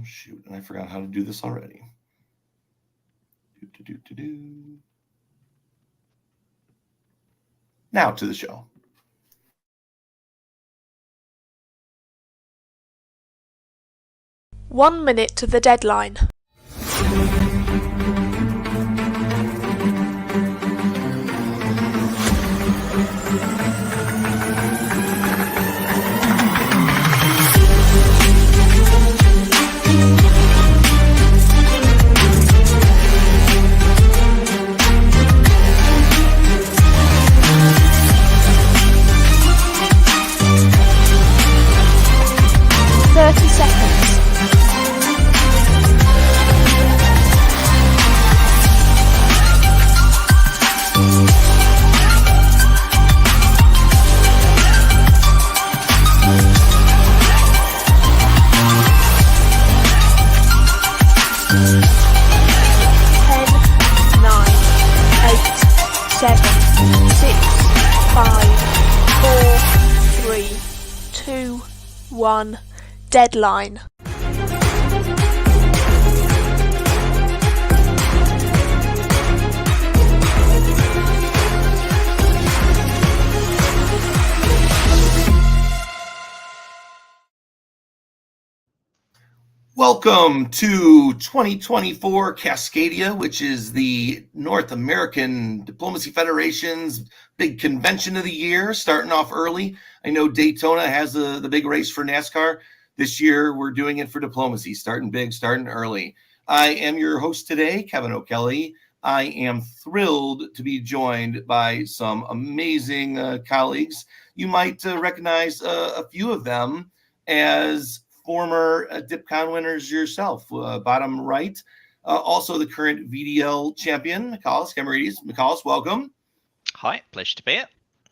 shoot, and I forgot how to do this already. Now to the show. One minute to the deadline. Deadline. Welcome to 2024 Cascadia, which is the North American Diplomacy Federation's big convention of the year, starting off early. I know Daytona has the big race for NASCAR. This year, we're doing it for diplomacy, starting big, starting early. I am your host today, Kevin O'Kelly. I am thrilled to be joined by some amazing colleagues. You might recognize a few of them as former DipCon winners yourself. Bottom right, also the current VDL champion, Michalis Camarides. Michalis, welcome. Hi, pleasure to be here.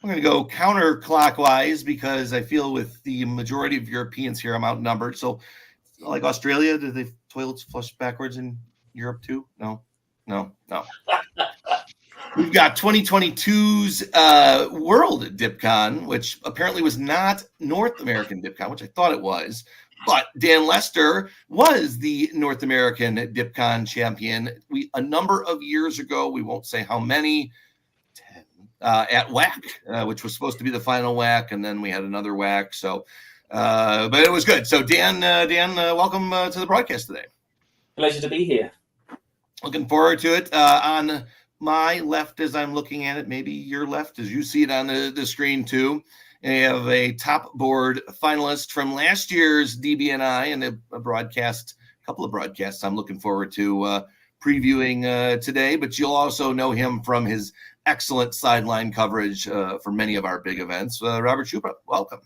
I'm going to go counterclockwise because I feel with the majority of Europeans here, I'm outnumbered. So, like Australia, do they toilets flush backwards in Europe too? No. We've got 2022's World DipCon, which apparently was not North American DipCon, which I thought it was. But Dan Lester was the North American DipCon champion. A number of years ago, we won't say how many, at WAC, which was supposed to be the final WAC, and then we had another WAC. So, but it was good. So, Dan, welcome to the broadcast today. Pleasure to be here. Looking forward to it. On my left, as I'm looking at it, maybe your left, as you see it on the screen too. And you have a top board finalist from last year's DBNI and a couple of broadcasts I'm looking forward to previewing today. But you'll also know him from his excellent sideline coverage for many of our big events. Robert Schupa, welcome.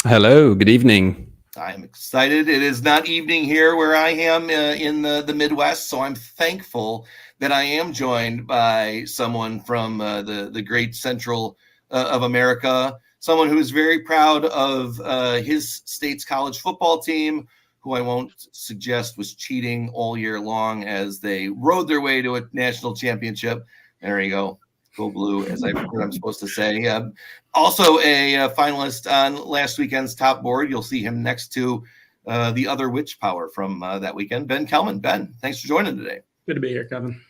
Hello, good evening. I'm excited. It is not evening here where I am in the Midwest, so I'm thankful that I am joined by someone from the great central of America, someone who is very proud of his state's college football team, who I won't suggest was cheating all year long as they rode their way to a national championship. There you go. Go Blue, as I'm supposed to say. Also a finalist on last weekend's top board. You'll see him next to the other witch power from that weekend, Ben Kelman. Ben, thanks for joining today. Good to be here, Kevin.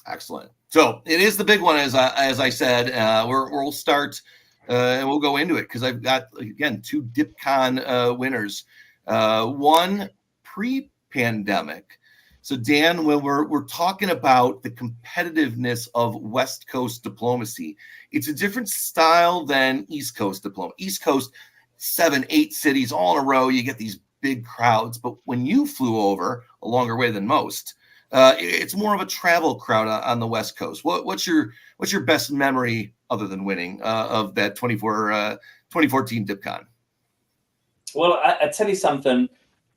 Excellent. So it is the big one, as I said. We'll start and we'll go into it because I've got, again, two DipCon winners. One pre-pandemic. So, Dan, when we're talking about the competitiveness of West Coast diplomacy, it's a different style than East Coast diplomacy. East Coast, 7-8 cities all in a row, you get these big crowds. But when you flew over a longer way than most, it's more of a travel crowd on the West Coast. What's your best memory, other than winning, of that 2014 DipCon? Well, I tell you something.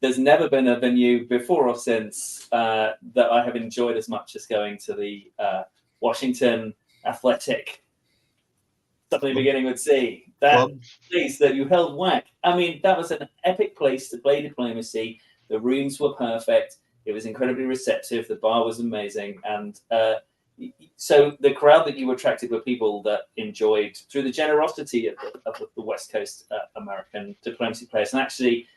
There's never been a venue before or since that I have enjoyed as much as going to the Washington Athletic, something beginning with C. That place that you held WAC. I mean, that was an epic place to play diplomacy. The rooms were perfect. It was incredibly receptive. The bar was amazing. And so the crowd that you attracted were people that enjoyed, through the generosity of the West Coast American diplomacy players. And actually,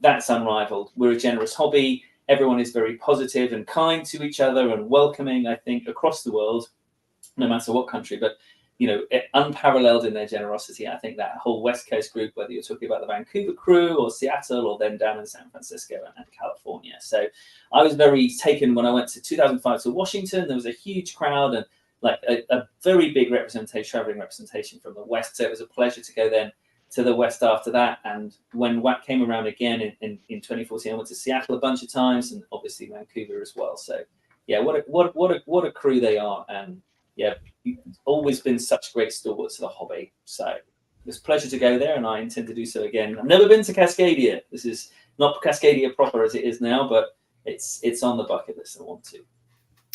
that's unrivaled. We're a generous hobby. Everyone is very positive and kind to each other and welcoming, I think, across the world, no matter what country, but unparalleled in their generosity. I think that whole West Coast group, whether you're talking about the Vancouver crew or Seattle or then down in San Francisco and California. So I was very taken when I went to 2005 to Washington. There was a huge crowd and like a very big traveling representation from the West. So it was a pleasure to go then to the West after that. And when WAC came around again in 2014, I went to Seattle a bunch of times and obviously Vancouver as well. So yeah, what a crew they are. And yeah, you've always been such great stalwarts to the hobby. So it's a pleasure to go there, and I intend to do so again. I've never been to Cascadia. This is not Cascadia proper as it is now, but it's on the bucket list. I want to.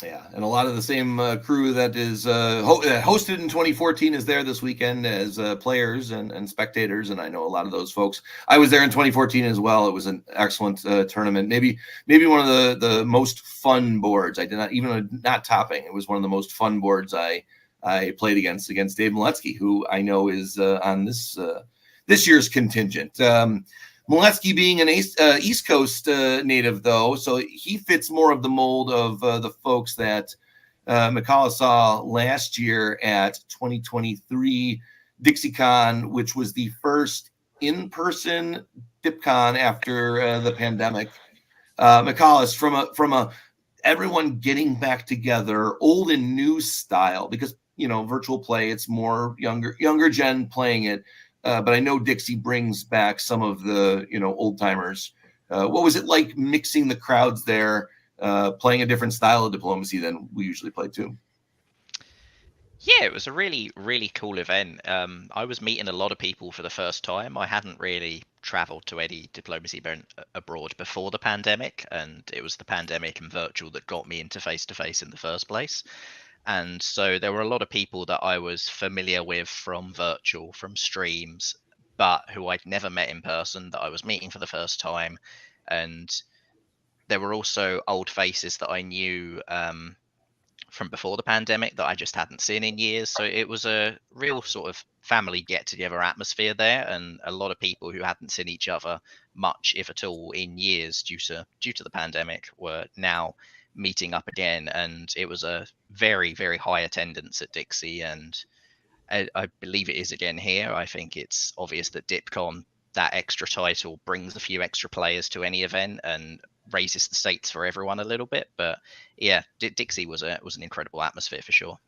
Yeah, and a lot of the same crew that is hosted in 2014 is there this weekend as players and spectators, and I know a lot of those folks. I was there in 2014 as well. It was an excellent tournament. Maybe one of the most fun boards. I did not even not topping. It was one of the most fun boards I played against Dave Miletsky, who I know is on this year's contingent. Miletsky being an East Coast native, though, so he fits more of the mold of the folks that McCullough saw last year at 2023 DixieCon, which was the first in-person DipCon after the pandemic. McCullough's from a everyone getting back together, old and new style, because virtual play, it's more younger gen playing it. But I know Dixie brings back some of the, old timers. What was it like mixing the crowds there, playing a different style of diplomacy than we usually play too? Yeah, it was a really, really cool event. I was meeting a lot of people for the first time. I hadn't really traveled to any diplomacy event abroad before the pandemic, and it was the pandemic and virtual that got me into face-to-face in the first place. And so there were a lot of people that I was familiar with from virtual, from streams, but who I'd never met in person, that I was meeting for the first time. And there were also old faces that I knew from before the pandemic that I just hadn't seen in years. So it was a real sort of family get-together atmosphere there, and a lot of people who hadn't seen each other much, if at all, in years due to the pandemic were now meeting up again. And it was a very, very high attendance at Dixie, and I believe it is again here. I think it's obvious that DipCon, that extra title, brings a few extra players to any event and raises the stakes for everyone a little bit. But yeah, Dixie was an incredible atmosphere for sure.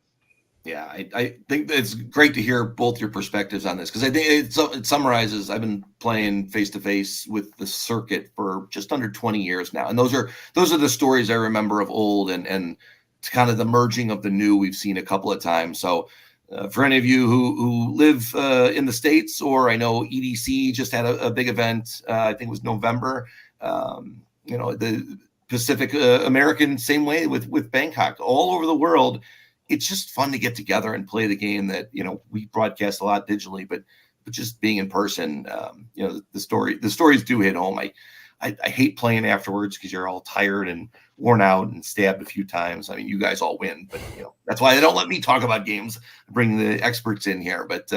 Yeah, I think it's great to hear both your perspectives on this, because I think it summarizes. I've been playing face-to-face with the circuit for just under 20 years now, and those are the stories I remember of old, and it's kind of the merging of the new we've seen a couple of times. So for any of you who live in the States, or I know EDC just had a big event, I think it was November, the Pacific American, same way with Bangkok, all over the world. It's just fun to get together and play the game that, we broadcast a lot digitally, but just being in person, the stories do hit home. I hate playing afterwards because you're all tired and worn out and stabbed a few times. I mean, you guys all win, but that's why they don't let me talk about games, bring the experts in here. But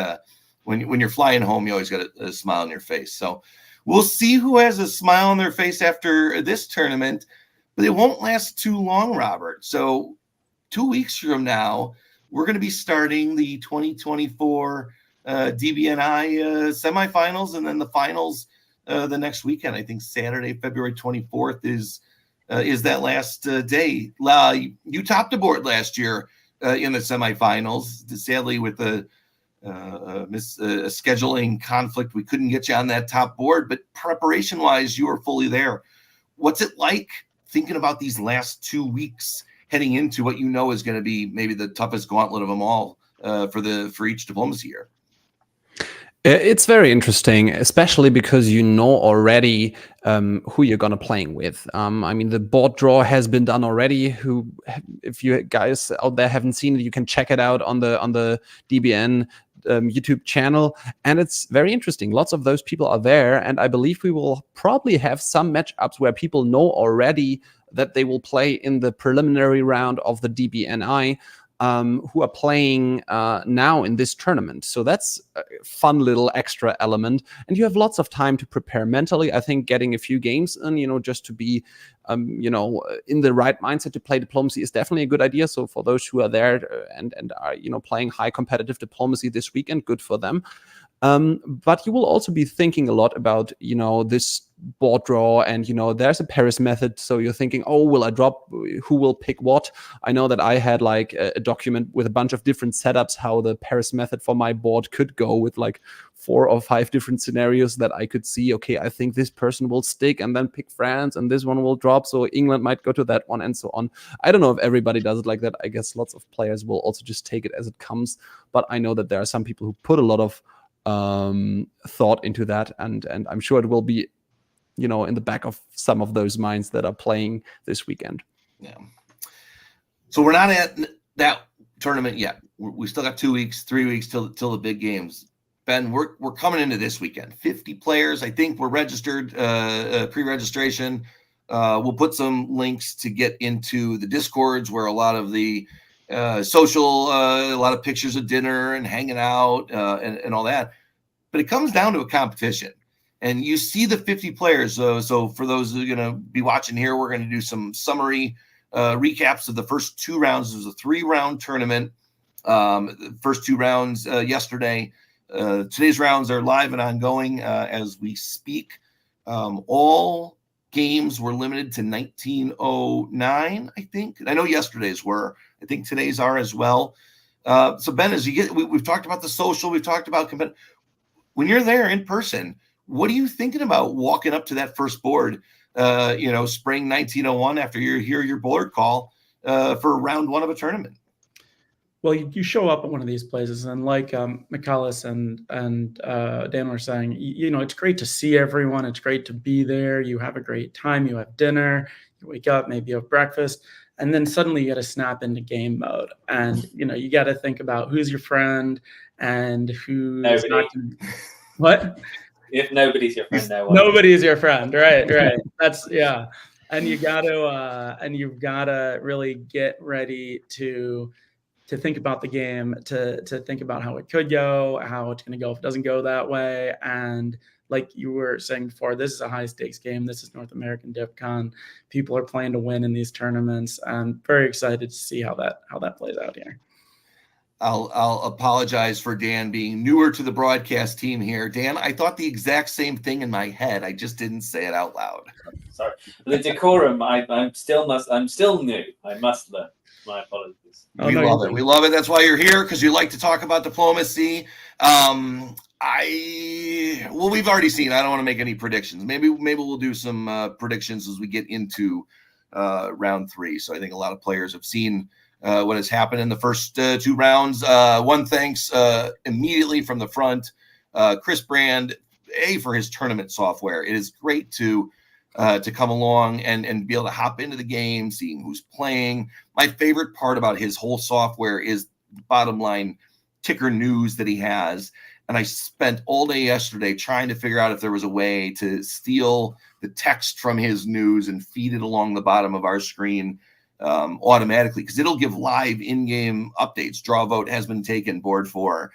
when you're flying home, you always got a smile on your face. So we'll see who has a smile on their face after this tournament, but it won't last too long, Robert. So 2 weeks from now, we're going to be starting the 2024 DBNI semifinals, and then the finals the next weekend. I think Saturday, February 24th is that last day. You topped the board last year in the semifinals. Sadly, with the scheduling conflict, we couldn't get you on that top board. But preparation-wise, you were fully there. What's it like thinking about these last 2 weeks, heading into what is going to be maybe the toughest gauntlet of them all for each diplomacy year? It's very interesting, especially because already who you're going to playing with. I mean, the board draw has been done already. If you guys out there haven't seen it, you can check it out on the DBN YouTube channel, and it's very interesting. Lots of those people are there, and I believe we will probably have some matchups where people know already that they will play in the preliminary round of the DBNI. who are playing now in this tournament. So that's a fun little extra element. And you have lots of time to prepare mentally. I think getting a few games in, just to be, in the right mindset to play diplomacy is definitely a good idea. So for those who are there and are, playing high competitive diplomacy this weekend, good for them. But you will also be thinking a lot about, this board draw, and there's a Paris method. So you're thinking, oh, will I drop? Who will pick what? I know that I had like a document with a bunch of different setups, how the Paris method for my board could go, with like 4 or 5 different scenarios that I could see. Okay, I think this person will stick and then pick France, and this one will drop. So England might go to that one, and so on. I don't know if everybody does it like that. I guess lots of players will also just take it as it comes. But I know that there are some people who put a lot of thought into that, and I'm sure it will be in the back of some of those minds that are playing this weekend. Yeah. So we're not at that tournament yet. We still got 2 weeks, 3 weeks till the big games. Ben, we're coming into this weekend. 50 players. I think we're registered, pre-registration. We'll put some links to get into the Discords where a lot of the social, a lot of pictures of dinner and hanging out and all that. But it comes down to a competition. And you see the 50 players. So for those who are going to be watching here, we're going to do some summary recaps of the first 2 rounds. It was a 3-round tournament. The first 2 rounds yesterday. Today's rounds are live and ongoing as we speak. All games were limited to 1909, I think. I know yesterday's were. I think today's are as well. So Ben, as you get, we've talked about the social. We've talked about when you're there in person. What are you thinking about walking up to that first board, spring 1901 after you hear your board call for round 1 of a tournament? Well, you show up at one of these places, and like Michaelis and Dan were saying, it's great to see everyone. It's great to be there. You have a great time. You have dinner. You wake up, maybe you have breakfast, and then suddenly you got to snap into game mode. And you got to think about who's your friend and who's not. What? If nobody's your friend, nobody's your friend, right? That's and you've got to really get ready to think about the game, to think about how it could go, how it's going to go if it doesn't go that way. And like you were saying before, this is a high stakes game. This is North American DipCon. People are playing to win in these tournaments. I'm very excited to see how that plays out here. I'll apologize for Dan being newer to the broadcast team here. Dan, I thought the exact same thing in my head. I just didn't say it out loud. Sorry. The decorum, I'm still new. I must learn. My apologies. We love it. We love it. That's why you're here, because you like to talk about diplomacy. We've already seen. I don't want to make any predictions. Maybe we'll do some predictions as we get into round 3. So I think a lot of players have seen what has happened in the first 2 rounds. One thanks immediately from the front, Chris Brand, for his tournament software. It is great to come along and be able to hop into the game, seeing who's playing. My favorite part about his whole software is the bottom line ticker news that he has. And I spent all day yesterday trying to figure out if there was a way to steal the text from his news and feed it along the bottom of our screen automatically, because it'll give live in-game updates. Draw vote has been taken, board 4.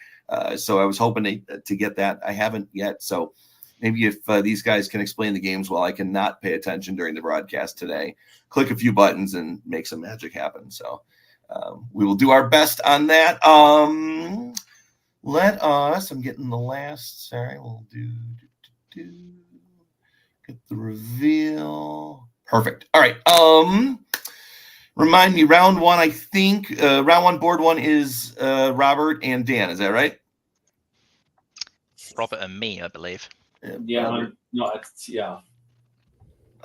So I was hoping to get that. I haven't yet. So maybe if these guys can explain the games while I cannot pay attention during the broadcast today, click a few buttons and make some magic happen. So we will do our best on that. I'm getting the last, sorry, we'll do get the reveal. Perfect. All right. Remind me, round 1, I think round 1, board 1 is Robert and Dan. Is that right? Robert and me, I believe. Yeah, Robert. I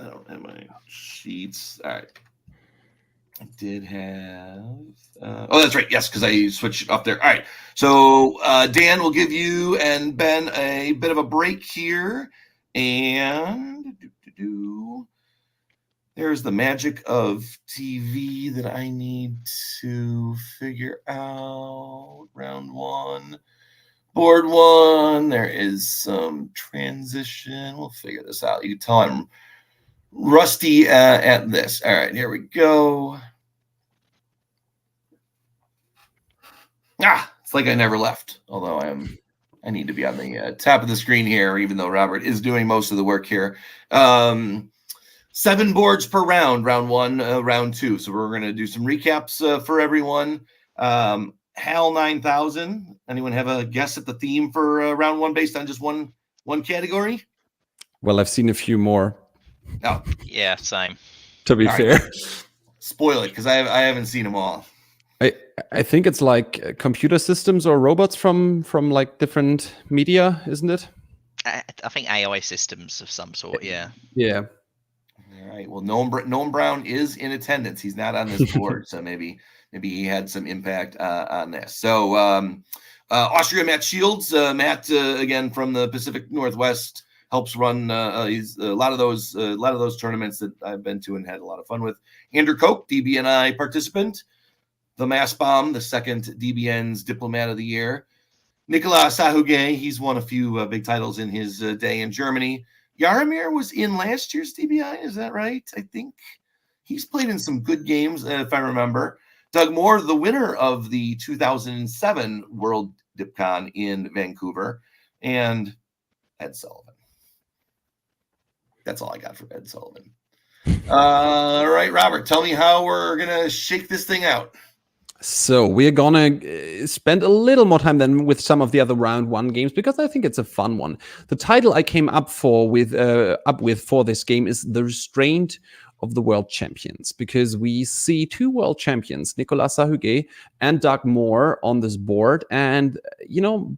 don't have my sheets. All right. I did have. That's right. Yes, because I switched it up there. All right. So Dan will give you and Ben a bit of a break here. And there's the magic of TV that I need to figure out. Round 1. Board 1, there is some transition. We'll figure this out. You can tell I'm rusty at this. All right, here we go. It's like I never left. Although I need to be on the top of the screen here, even though Robert is doing most of the work here. 7 boards per round, round 1, round 2. So we're going to do some recaps for everyone. HAL 9000. Anyone have a guess at the theme for round 1 based on just one category? Well, I've seen a few more. Oh, Yeah, same. To be All fair, right. Spoil it because I haven't seen them all. I think it's like computer systems or robots from like different media, isn't it? I think AI systems of some sort. Yeah. Yeah. All right. Well, Noam Brown is in attendance. He's not on this board, so maybe he had some impact on this. So Austria, Matt Shields. Matt again from the Pacific Northwest helps run he's a lot of those tournaments that I've been to and had a lot of fun with. Andrew Koch, DBNI participant. The Mass Bomb, the second DBN's Diplomat of the Year. Nicolas Sahuguet, he's won a few big titles in his day in Germany. Jaromir was in last year's DBI, is that right? I think he's played in some good games, if I remember. Doug Moore, the winner of the 2007 World DipCon in Vancouver. And Ed Sullivan. That's all I got for Ed Sullivan. All right, Robert, tell me how we're going to shake this thing out. So we're gonna spend a little more time than with some of the other round 1 games because I think it's a fun one. The title I came up with for this game is The Restraint of the World Champions, because we see 2 world champions, Nicolas Sahuguet and Doug Moore, on this board, and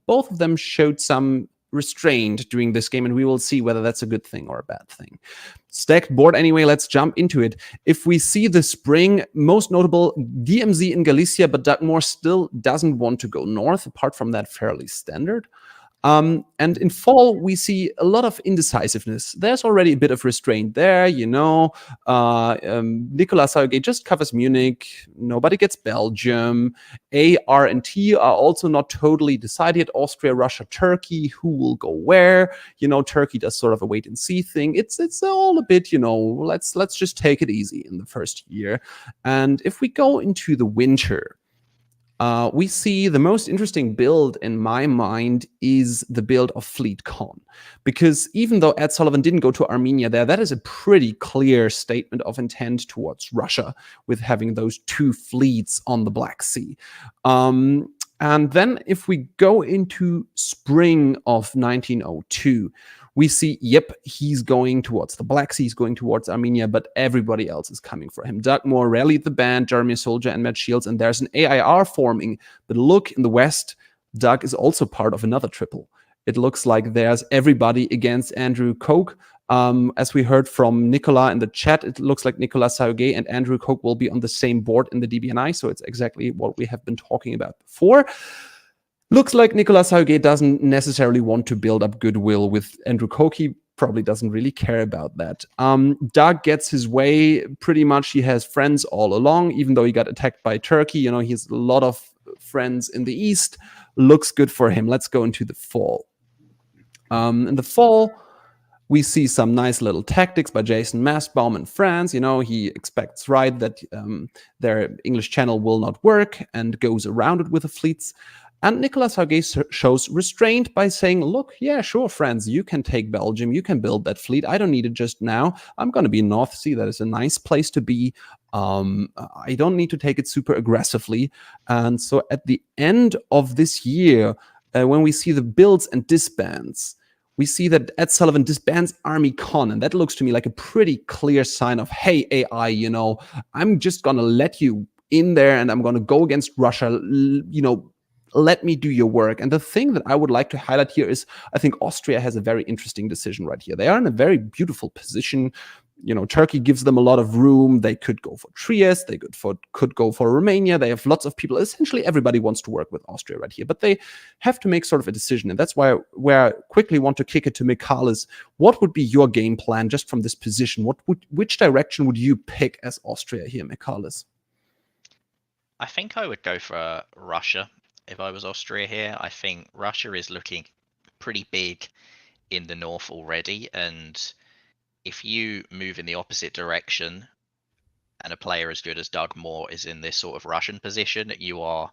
both of them showed some restraint during this game, and we will see whether that's a good thing or a bad thing. Stacked board anyway, let's jump into it. If we see the spring, most notable DMZ in Galicia, but Doug Moore still doesn't want to go north. Apart from that, fairly standard. And in fall, we see a lot of indecisiveness. There's already a bit of restraint there, Nicolas Sahuguet just covers Munich. Nobody gets Belgium. A, R, and T are also not totally decided. Austria, Russia, Turkey, who will go where? Turkey does sort of a wait and see thing. It's all a bit, let's just take it easy in the first year. And if we go into the winter, we see the most interesting build in my mind is the build of Fleet Con, because even though Ed Sullivan didn't go to Armenia there, that is a pretty clear statement of intent towards Russia with having those 2 fleets on the Black Sea. And then if we go into spring of 1902, we see, he's going towards the Black Sea, he's going towards Armenia, but everybody else is coming for him. Doug Moore rallied the band, Jaromir Soldier and Matt Shields, and there's an AIR forming. But look, in the West, Doug is also part of another triple. It looks like there's everybody against Andrew Koch. As we heard from Nicola in the chat, it looks like Nicolas Sahuguet and Andrew Koch will be on the same board in the DBNI, so it's exactly what we have been talking about before. Looks like Nicolas Sahuguet doesn't necessarily want to build up goodwill with Andrew Koch. He probably doesn't really care about that. Doug gets his way pretty much. He has friends all along, even though he got attacked by Turkey. He has a lot of friends in the East. Looks good for him. Let's go into the fall. In the fall, we see some nice little tactics by Jason Mastbaum in France. He expects that their English channel will not work and goes around it with the fleets. And Nicolas Sahuguet shows restraint by saying, look, yeah, sure, friends, you can take Belgium, you can build that fleet. I don't need it just now. I'm going to be in North Sea. That is a nice place to be. I don't need to take it super aggressively. And so at the end of this year, when we see the builds and disbands, we see that Ed Sullivan disbands Army Con, and that looks to me like a pretty clear sign of, hey, AI, I'm just going to let you in there and I'm going to go against Russia, let me do your work. And the thing that I would like to highlight here is I think Austria has a very interesting decision right here. They are in a very beautiful position. Turkey gives them a lot of room. They could go for Trieste. They could go for Romania. They have lots of people. Essentially, everybody wants to work with Austria right here, but they have to make sort of a decision. And that's where I quickly want to kick it to Michalis. What would be your game plan just from this position? Which direction would you pick as Austria here, Michalis? I think I would go for Russia. If I was Austria here, I think Russia is looking pretty big in the north already. And if you move in the opposite direction and a player as good as Doug Moore is in this sort of Russian position, you are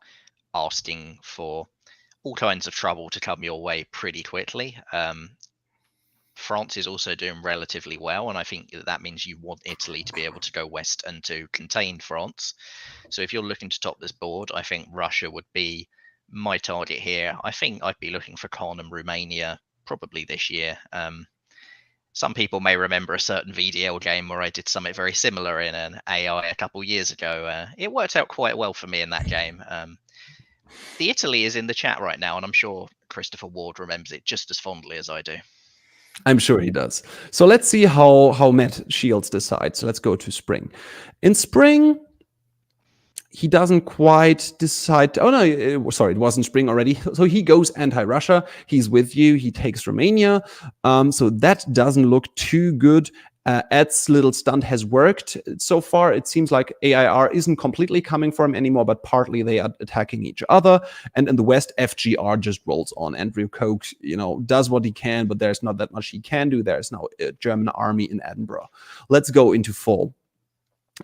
asking for all kinds of trouble to come your way pretty quickly. France is also doing relatively well, and I think that means you want Italy to be able to go west and to contain France. So if you're looking to top this board, I think Russia would be my target here. I think I'd be looking for Con and Romania probably this year. Some people may remember a certain VDL game where I did something very similar in an AI a couple years ago. It worked out quite well for me in that game. The Italy is in the chat right now, and I'm sure Christopher Ward remembers it just as fondly as I do. I'm sure he does. So let's see how Matt Shields decides. So let's go to spring. In spring, he doesn't quite decide. Oh no, sorry, it wasn't spring already. So he goes anti-Russia. He's with you. He takes Romania. So that doesn't look too good. Ed's little stunt has worked so far. It seems like AIR isn't completely coming for him anymore, but partly they are attacking each other. And in the West, FGR just rolls on. Andrew Koch, does what he can, but there's not that much he can do. There's now a German army in Edinburgh. Let's go into fall.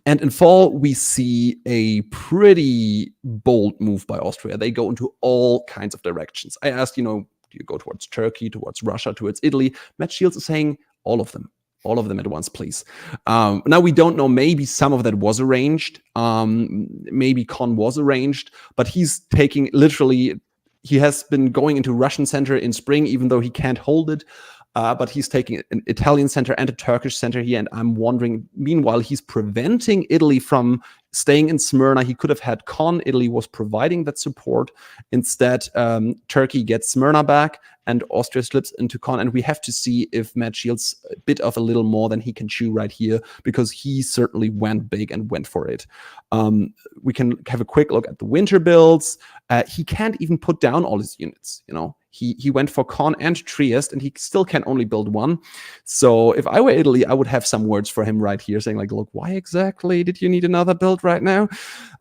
And in fall, we see a pretty bold move by Austria. They go into all kinds of directions. I asked, do you go towards Turkey, towards Russia, towards Italy? Matt Shields is saying all of them. All of them at once, please. Now, we don't know. Maybe some of that was arranged. Maybe Con was arranged. But he's taking literally, he has been going into Russian center in spring, even though he can't hold it. But he's taking an Italian center and a Turkish center here. And I'm wondering, meanwhile, he's preventing Italy from staying in Smyrna. He could have had Con. Italy was providing that support. Instead, Turkey gets Smyrna back and Austria slips into Con. And we have to see if Matt Shields a bit of a little more than he can chew right here, because he certainly went big and went for it. We can have a quick look at the winter builds. He can't even put down all his units, He went for Con and Trieste, and he still can only build one. So if I were Italy, I would have some words for him right here, saying like, look, why exactly did you need another build right now?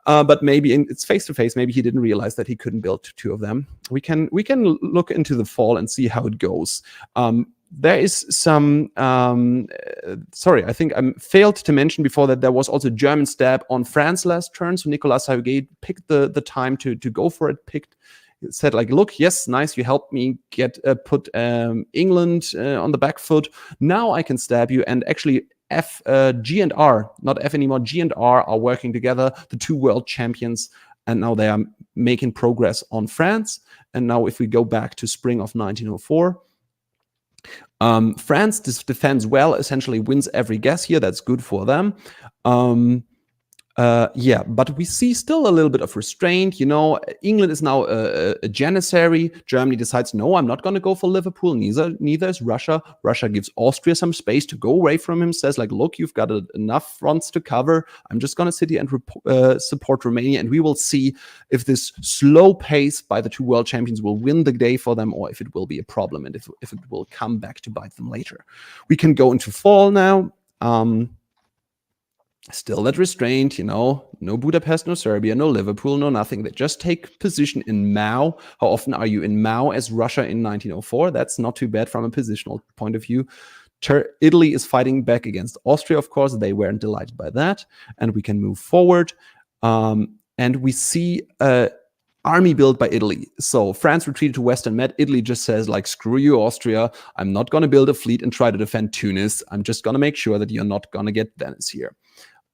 But maybe it's face-to-face. Maybe he didn't realize that he couldn't build two of them. We can look into the fall and see how it goes. There is some, sorry, I think I failed to mention before that there was also a German stab on France last turn. So Nicolas Hauget picked the time to go for it, said like, look, yes, nice, you helped me put England on the back foot. Now I can stab you. And actually G and R, not F anymore, G and R are working together, the two world champions, and now they are making progress on France. And now if we go back to spring of 1904, France defends well, essentially wins every guess here. That's good for them. But we see still a little bit of restraint. England is now a janissary. Germany decides, no, I'm not going to go for Liverpool. Neither is Russia. Russia gives Austria some space to go away from him, says like, look, you've got enough fronts to cover. I'm just going to sit here and support Romania, and we will see if this slow pace by the two world champions will win the day for them, or if it will be a problem, and if it will come back to bite them later. We can go into fall now. Still that restraint, no Budapest, no Serbia, no Liverpool, no nothing. They just take position in Mao. How often are you in Mao as Russia in 1904? That's not too bad from a positional point of view. Italy is fighting back against Austria, of course. They weren't delighted by that. And we can move forward. And we see army built by Italy. So France retreated to Western Med. Italy just says like, screw you, Austria. I'm not going to build a fleet and try to defend Tunis. I'm just going to make sure that you're not going to get Venice here.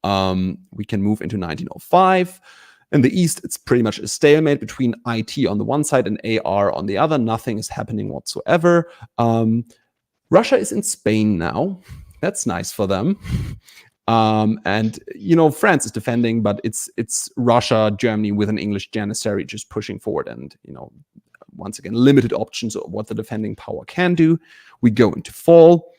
We can move into 1905. In the East, it's pretty much a stalemate between IT on the one side and AR on the other. Nothing is happening whatsoever. Russia is in Spain now. That's nice for them. And France is defending, but it's Russia, Germany with an English janissary just pushing forward, and once again, limited options of what the defending power can do. We go into fall.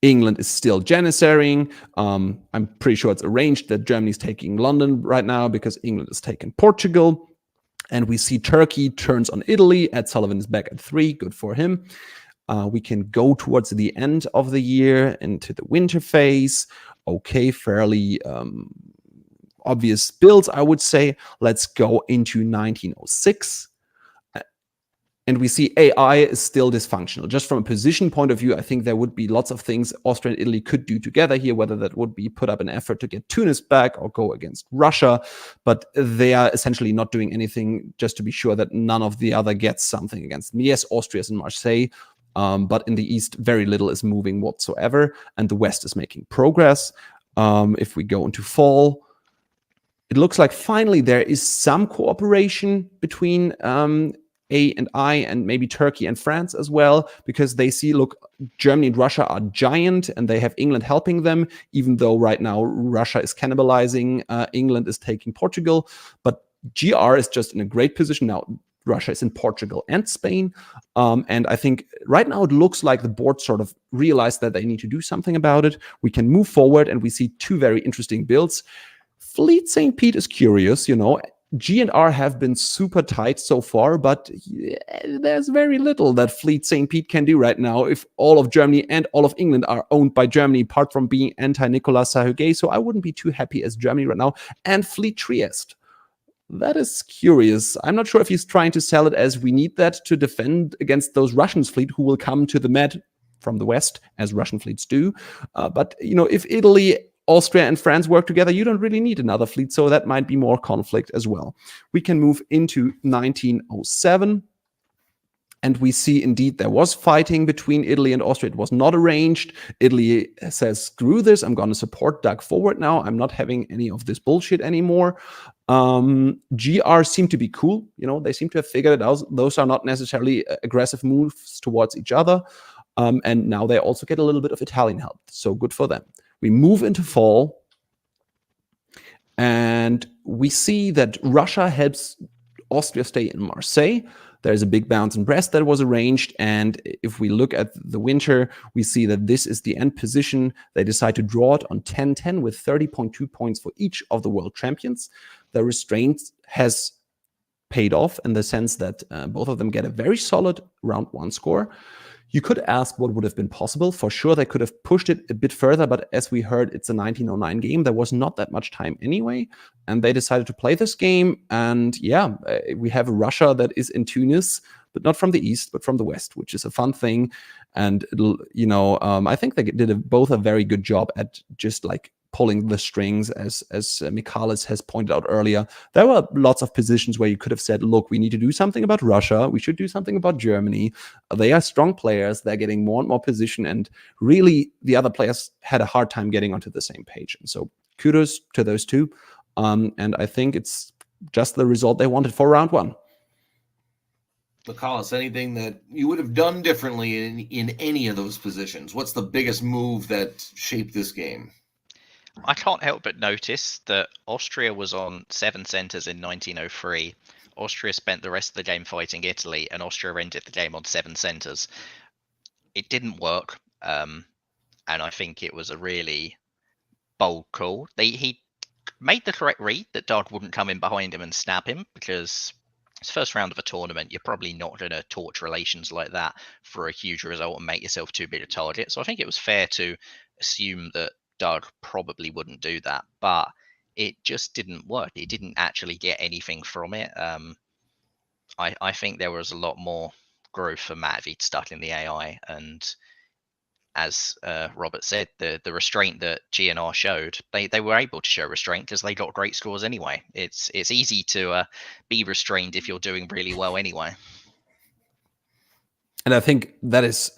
England is still janissarying. I'm pretty sure it's arranged that Germany's taking London right now because England is taking Portugal. And we see Turkey turns on Italy. Ed Sullivan is back at 3. Good for him. We can go towards the end of the year into the winter phase. Okay, fairly obvious builds, I would say. Let's go into 1906. And we see AI is still dysfunctional. Just from a position point of view, I think there would be lots of things Austria and Italy could do together here, whether that would be put up an effort to get Tunis back or go against Russia. But they are essentially not doing anything just to be sure that none of the other gets something against them. Yes, Austria is in Marseille, but in the East, very little is moving whatsoever. And the West is making progress. If we go into fall, it looks like finally there is some cooperation between A and I, and maybe Turkey and France as well, because they see, look, Germany and Russia are giant and they have England helping them, even though right now Russia is cannibalizing, England is taking Portugal. But GR is just in a great position now. Russia is in Portugal and Spain. And I think right now it looks like the board sort of realized that they need to do something about it. We can move forward and we see two very interesting builds. Fleet St. Pete is curious, you know. G and R have been super tight so far, but there's very little that Fleet St. Pete can do right now if all of Germany and all of England are owned by Germany, apart from being anti-Nicolas Sarkozy. So I wouldn't be too happy as Germany right now. And Fleet Trieste. That is curious. I'm not sure if he's trying to sell it as we need that to defend against those Russians fleet who will come to the Med from the West, as Russian fleets do. But, you know, if Italy, Austria and France work together, you don't really need another fleet, so that might be more conflict as well. We can move into 1907, and we see indeed there was fighting between Italy and Austria. It was not arranged. Italy says, screw this, I'm going to support Doug forward now. I'm not having any of this bullshit anymore. GR seem to be cool. You know, they seem to have figured it out. Those are not necessarily aggressive moves towards each other. And now they also get a little bit of Italian help, so good for them. We move into fall, and we see that Russia helps Austria stay in Marseille. There's a big bounce in Brest that was arranged, and if we look at the winter, we see that this is the end position. They decide to draw it on 10-10 with 30.2 points for each of the world champions. The restraint has paid off in the sense that both of them get a very solid round one score. You could ask what would have been possible. For sure, they could have pushed it a bit further, but as we heard, it's a 1909 game. There was not that much time anyway, and they decided to play this game. And yeah, we have a Russia that is in Tunis, but not from the East, but from the West, which is a fun thing. And, you know, I think they did both a very good job at just like pulling the strings, as Michalis has pointed out earlier. There were lots of positions where you could have said, look, we need to do something about Russia. We should do something about Germany. They are strong players. They're getting more and more position. And really, the other players had a hard time getting onto the same page. And so kudos to those two. And I think it's just the result they wanted for round one. Michalis, anything that you would have done differently in any of those positions? What's the biggest move that shaped this game? I can't help but notice that Austria was on 7 centres in 1903. Austria spent the rest of the game fighting Italy, and Austria ended the game on 7 centres. It didn't work, and I think it was a really bold call. He made the correct read that Doug wouldn't come in behind him and snap him, because it's first round of a tournament. You're probably not going to torch relations like that for a huge result and make yourself too big a target. So I think it was fair to assume that Doug probably wouldn't do that, but it just didn't work. He didn't actually get anything from it. I think there was a lot more growth for Matt if he'd stuck in the AI. And as Robert said, the restraint that GNR showed, they were able to show restraint because they got great scores anyway. It's easy to be restrained if you're doing really well anyway. And I think that is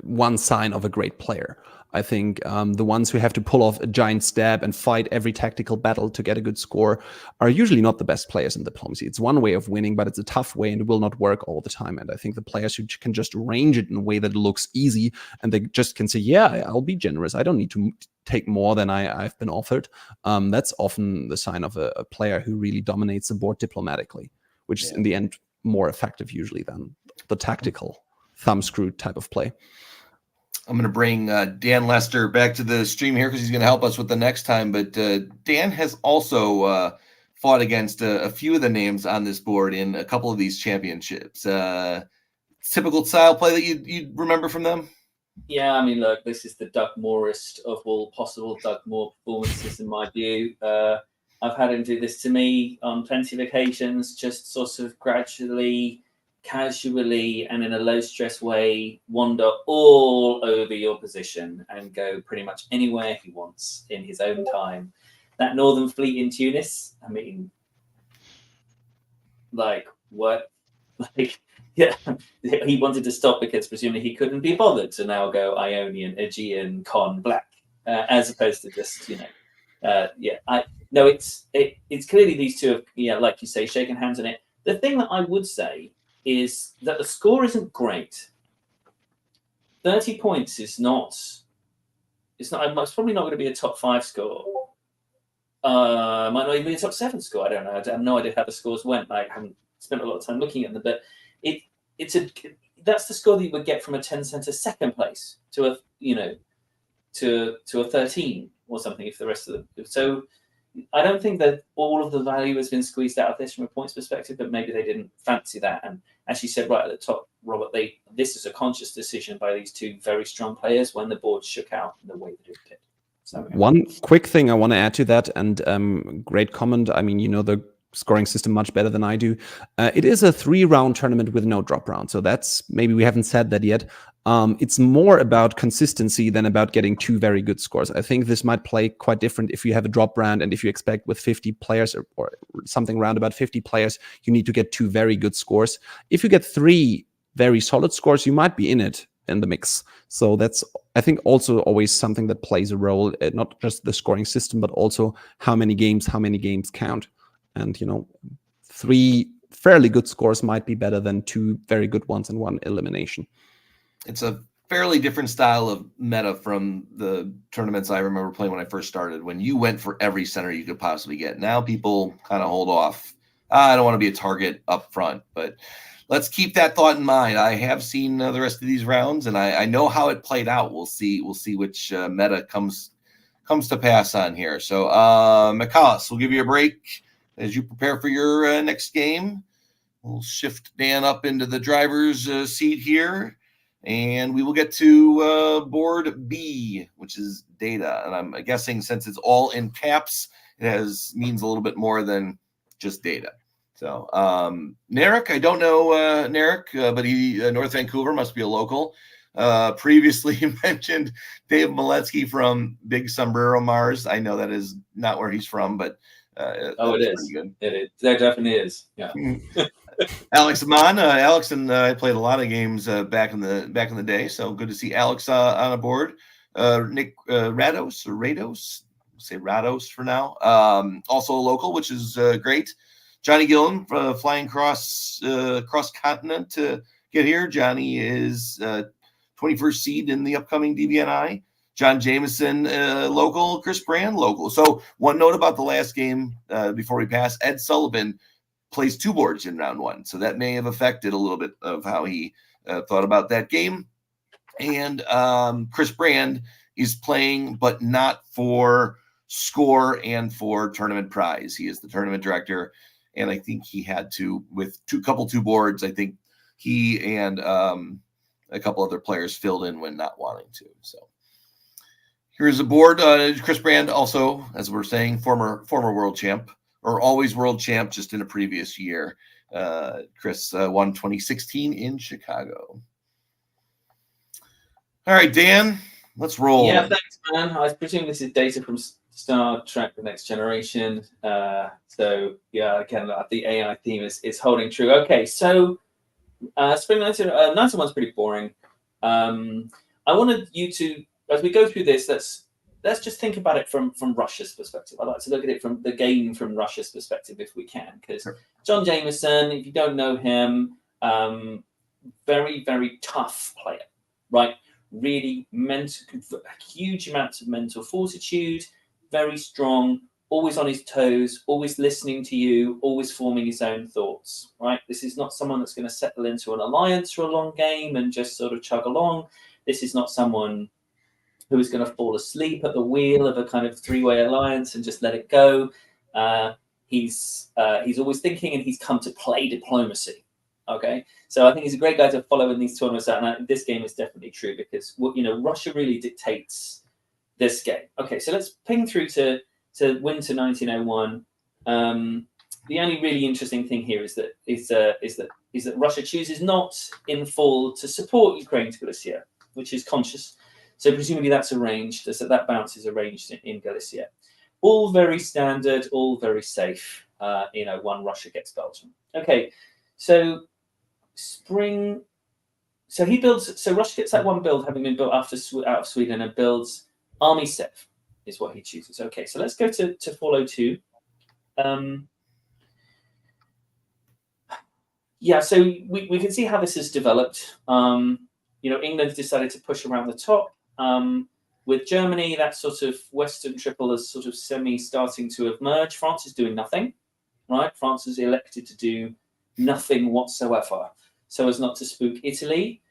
one sign of a great player. I think the ones who have to pull off a giant stab and fight every tactical battle to get a good score are usually not the best players in diplomacy. It's one way of winning, but it's a tough way and it will not work all the time. And I think the players who can just arrange it in a way that looks easy and they just can say, yeah, I'll be generous. I don't need to take more than I've been offered. That's often the sign of a player who really dominates the board diplomatically, which is in the end more effective usually than the tactical thumbscrew type of play. I'm going to bring Dan Lester back to the stream here because he's going to help us with the next time. But Dan has also fought against a few of the names on this board in a couple of these championships. Typical style play that you'd remember from them? Yeah, I mean, look, this is the Doug Moorest of all possible Doug Moore performances, in my view. I've had him do this to me on plenty of occasions, just sort of gradually casually and in a low stress way wander all over your position and go pretty much anywhere he wants in his own time. That Northern Fleet in Tunis, I mean, like what? Like, yeah, he wanted to stop because presumably he couldn't be bothered to now go Ionian, Aegean, Con, Black, as opposed to just, you know, it's clearly these two have, yeah, like you say, shaken hands on it. The thing that I would say is that the score isn't great. 30 points is not. It's probably not going to be a top 5 score. Might not even be a top 7 score. I don't know. I have no idea how the scores went. I haven't spent a lot of time looking at them, but that's the score that you would get from a 10 center second place to a, you know, to a 13 or something if the rest of them. So I don't think that all of the value has been squeezed out of this from a points perspective, but maybe they didn't fancy that. And as you said right at the top, Robert, this is a conscious decision by these two very strong players when the board shook out in the way that it did. So, one quick thing I want to add to that, and great comment. I mean, you know the scoring system much better than I do. It is a 3-round tournament with no drop round. So that's, maybe we haven't said that yet. It's more about consistency than about getting 2 very good scores. I think this might play quite different if you have a drop round and if you expect with 50 players or something around about 50 players, you need to get 2 very good scores. If you get 3 very solid scores, you might be in it in the mix. So that's, I think, also always something that plays a role, not just the scoring system, but also how many games count. And, you know, 3 fairly good scores might be better than 2 very good ones and 1 elimination. It's a fairly different style of meta from the tournaments I remember playing when I first started, when you went for every center you could possibly get. Now people kind of hold off. I don't want to be a target up front, but let's keep that thought in mind. I have seen the rest of these rounds, and I know how it played out. We'll see which meta comes to pass on here. So, McCullis, we'll give you a break as you prepare for your next game. We'll shift Dan up into the driver's seat here, and we will get to board B, which is data. And I'm guessing since it's all in caps, it means a little bit more than just data. So, Narek, I don't know Narek, but he North Vancouver, must be a local. Previously mentioned Dave Maletsky from Big Sombrero Mars. I know that is not where he's from, but it is. Good. It is. That definitely is. Yeah. Alex Amon. Alex and I played a lot of games back in the day. So good to see Alex on a board. Nick Rados. Say Rados for now. Also a local, which is great. Johnny Gillen flying cross continent to get here. Johnny is 21st seed in the upcoming DBNI. John Jameson, local. Chris Brand, local. So one note about the last game before we pass, Ed Sullivan plays 2 boards in round 1. So that may have affected a little bit of how he thought about that game. And Chris Brand is playing, but not for score and for tournament prize. He is the tournament director. And I think he had to, with 2 boards, I think he and a couple other players filled in when not wanting to. So here's a board. Chris Brand, also, as we're saying, former world champ, or always world champ, just in a previous year. Chris won 2016 in Chicago. All right, Dan, let's roll. Yeah, thanks, man. I presume this is data from Star Trek: The Next Generation. So yeah, again, the AI theme is holding true. Okay, so Spring 91's pretty boring. I wanted you to, as we go through this, let's just think about it from Russia's perspective. I like to look at it from the game from Russia's perspective if we can, because John Jameson, if you don't know him, very, very tough player, right? Really huge amounts of mental fortitude, very strong, always on his toes, always listening to you, always forming his own thoughts, right? This is not someone that's going to settle into an alliance for a long game and just sort of chug along. This is not someone who is going to fall asleep at the wheel of a kind of 3-way alliance and just let it go. He's always thinking, and he's come to play diplomacy. Okay, so I think he's a great guy to follow in these tournaments, and this game is definitely true because Russia really dictates this game. Okay, so let's ping through to winter 1901. The only really interesting thing here is that is that Russia chooses not in full to support Ukraine's Galicia, which is conscious. So presumably that's arranged, so that bounce is arranged in Galicia. All very standard, all very safe. One Russia gets Belgium. Okay, so spring. So he builds. So Russia gets that one build, having been built out of Sweden, and builds Army Sev, is what he chooses. Okay, so let's go to fall 02. Yeah, so we can see how this has developed. England's decided to push around the top. With Germany, that sort of Western triple is sort of starting to emerge. France is doing nothing, right? France is elected to do nothing whatsoever, so as not to spook Italy.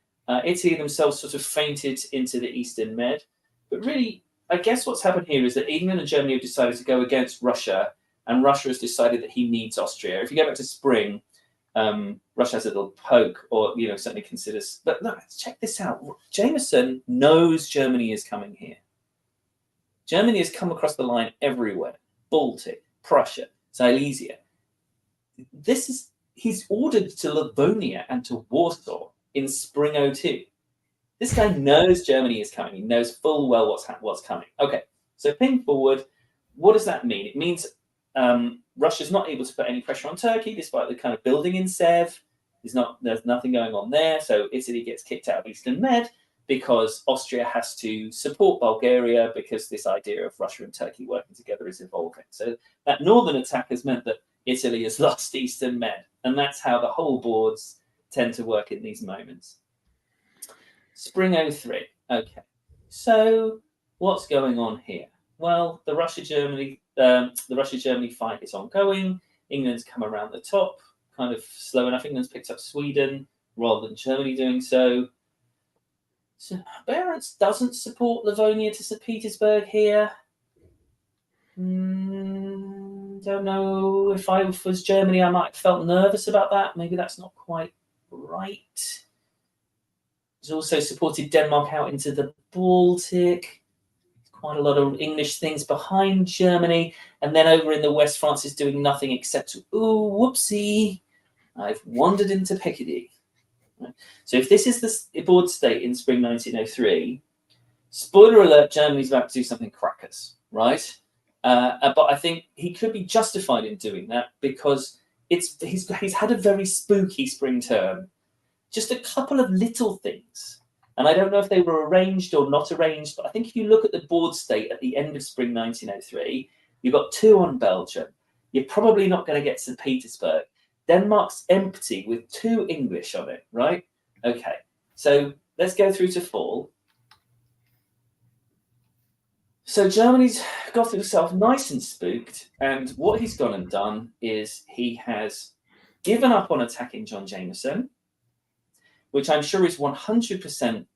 Italy themselves sort of fainted into the Eastern Med. But really, I guess what's happened here is that England and Germany have decided to go against Russia, and Russia has decided that he needs Austria. If you go back to spring, Russia has a little poke, or certainly considers. But no, check this out. Jameson knows Germany is coming here. Germany has come across the line everywhere: Baltic, Prussia, Silesia. He's ordered to Livonia and to Warsaw in spring 02. This guy knows Germany is coming. He knows full well what's coming. Okay, so ping forward. What does that mean? It means Russia's not able to put any pressure on Turkey, despite the kind of building in Sev. There's nothing going on there. So Italy gets kicked out of Eastern Med because Austria has to support Bulgaria, because this idea of Russia and Turkey working together is evolving. So that northern attack has meant that Italy has lost Eastern Med. And that's how the whole boards tend to work in these moments. Spring 03. Okay. So what's going on here? Well, the Russia-Germany fight is ongoing. England's come around the top, kind of slow enough. England's picked up Sweden rather than Germany doing so. So Barents doesn't support Livonia to St. Petersburg here. Don't know. If I was Germany, I might have felt nervous about that. Maybe that's not quite right. He's also supported Denmark out into the Baltic. Quite a lot of English things behind Germany. And then over in the West, France is doing nothing except, ooh, whoopsie, I've wandered into Picardy. Right. So if this is the board state in spring 1903, spoiler alert, Germany's about to do something crackers, right? But I think he could be justified in doing that because he's had a very spooky spring term. Just a couple of little things. And I don't know if they were arranged or not arranged, but I think if you look at the board state at the end of spring 1903, you've got 2 on Belgium. You're probably not going to get St. Petersburg. Denmark's empty with 2 English on it, right? Okay, so let's go through to fall. So Germany's got himself nice and spooked, and what he's gone and done is he has given up on attacking John Jameson, which I'm sure is 100%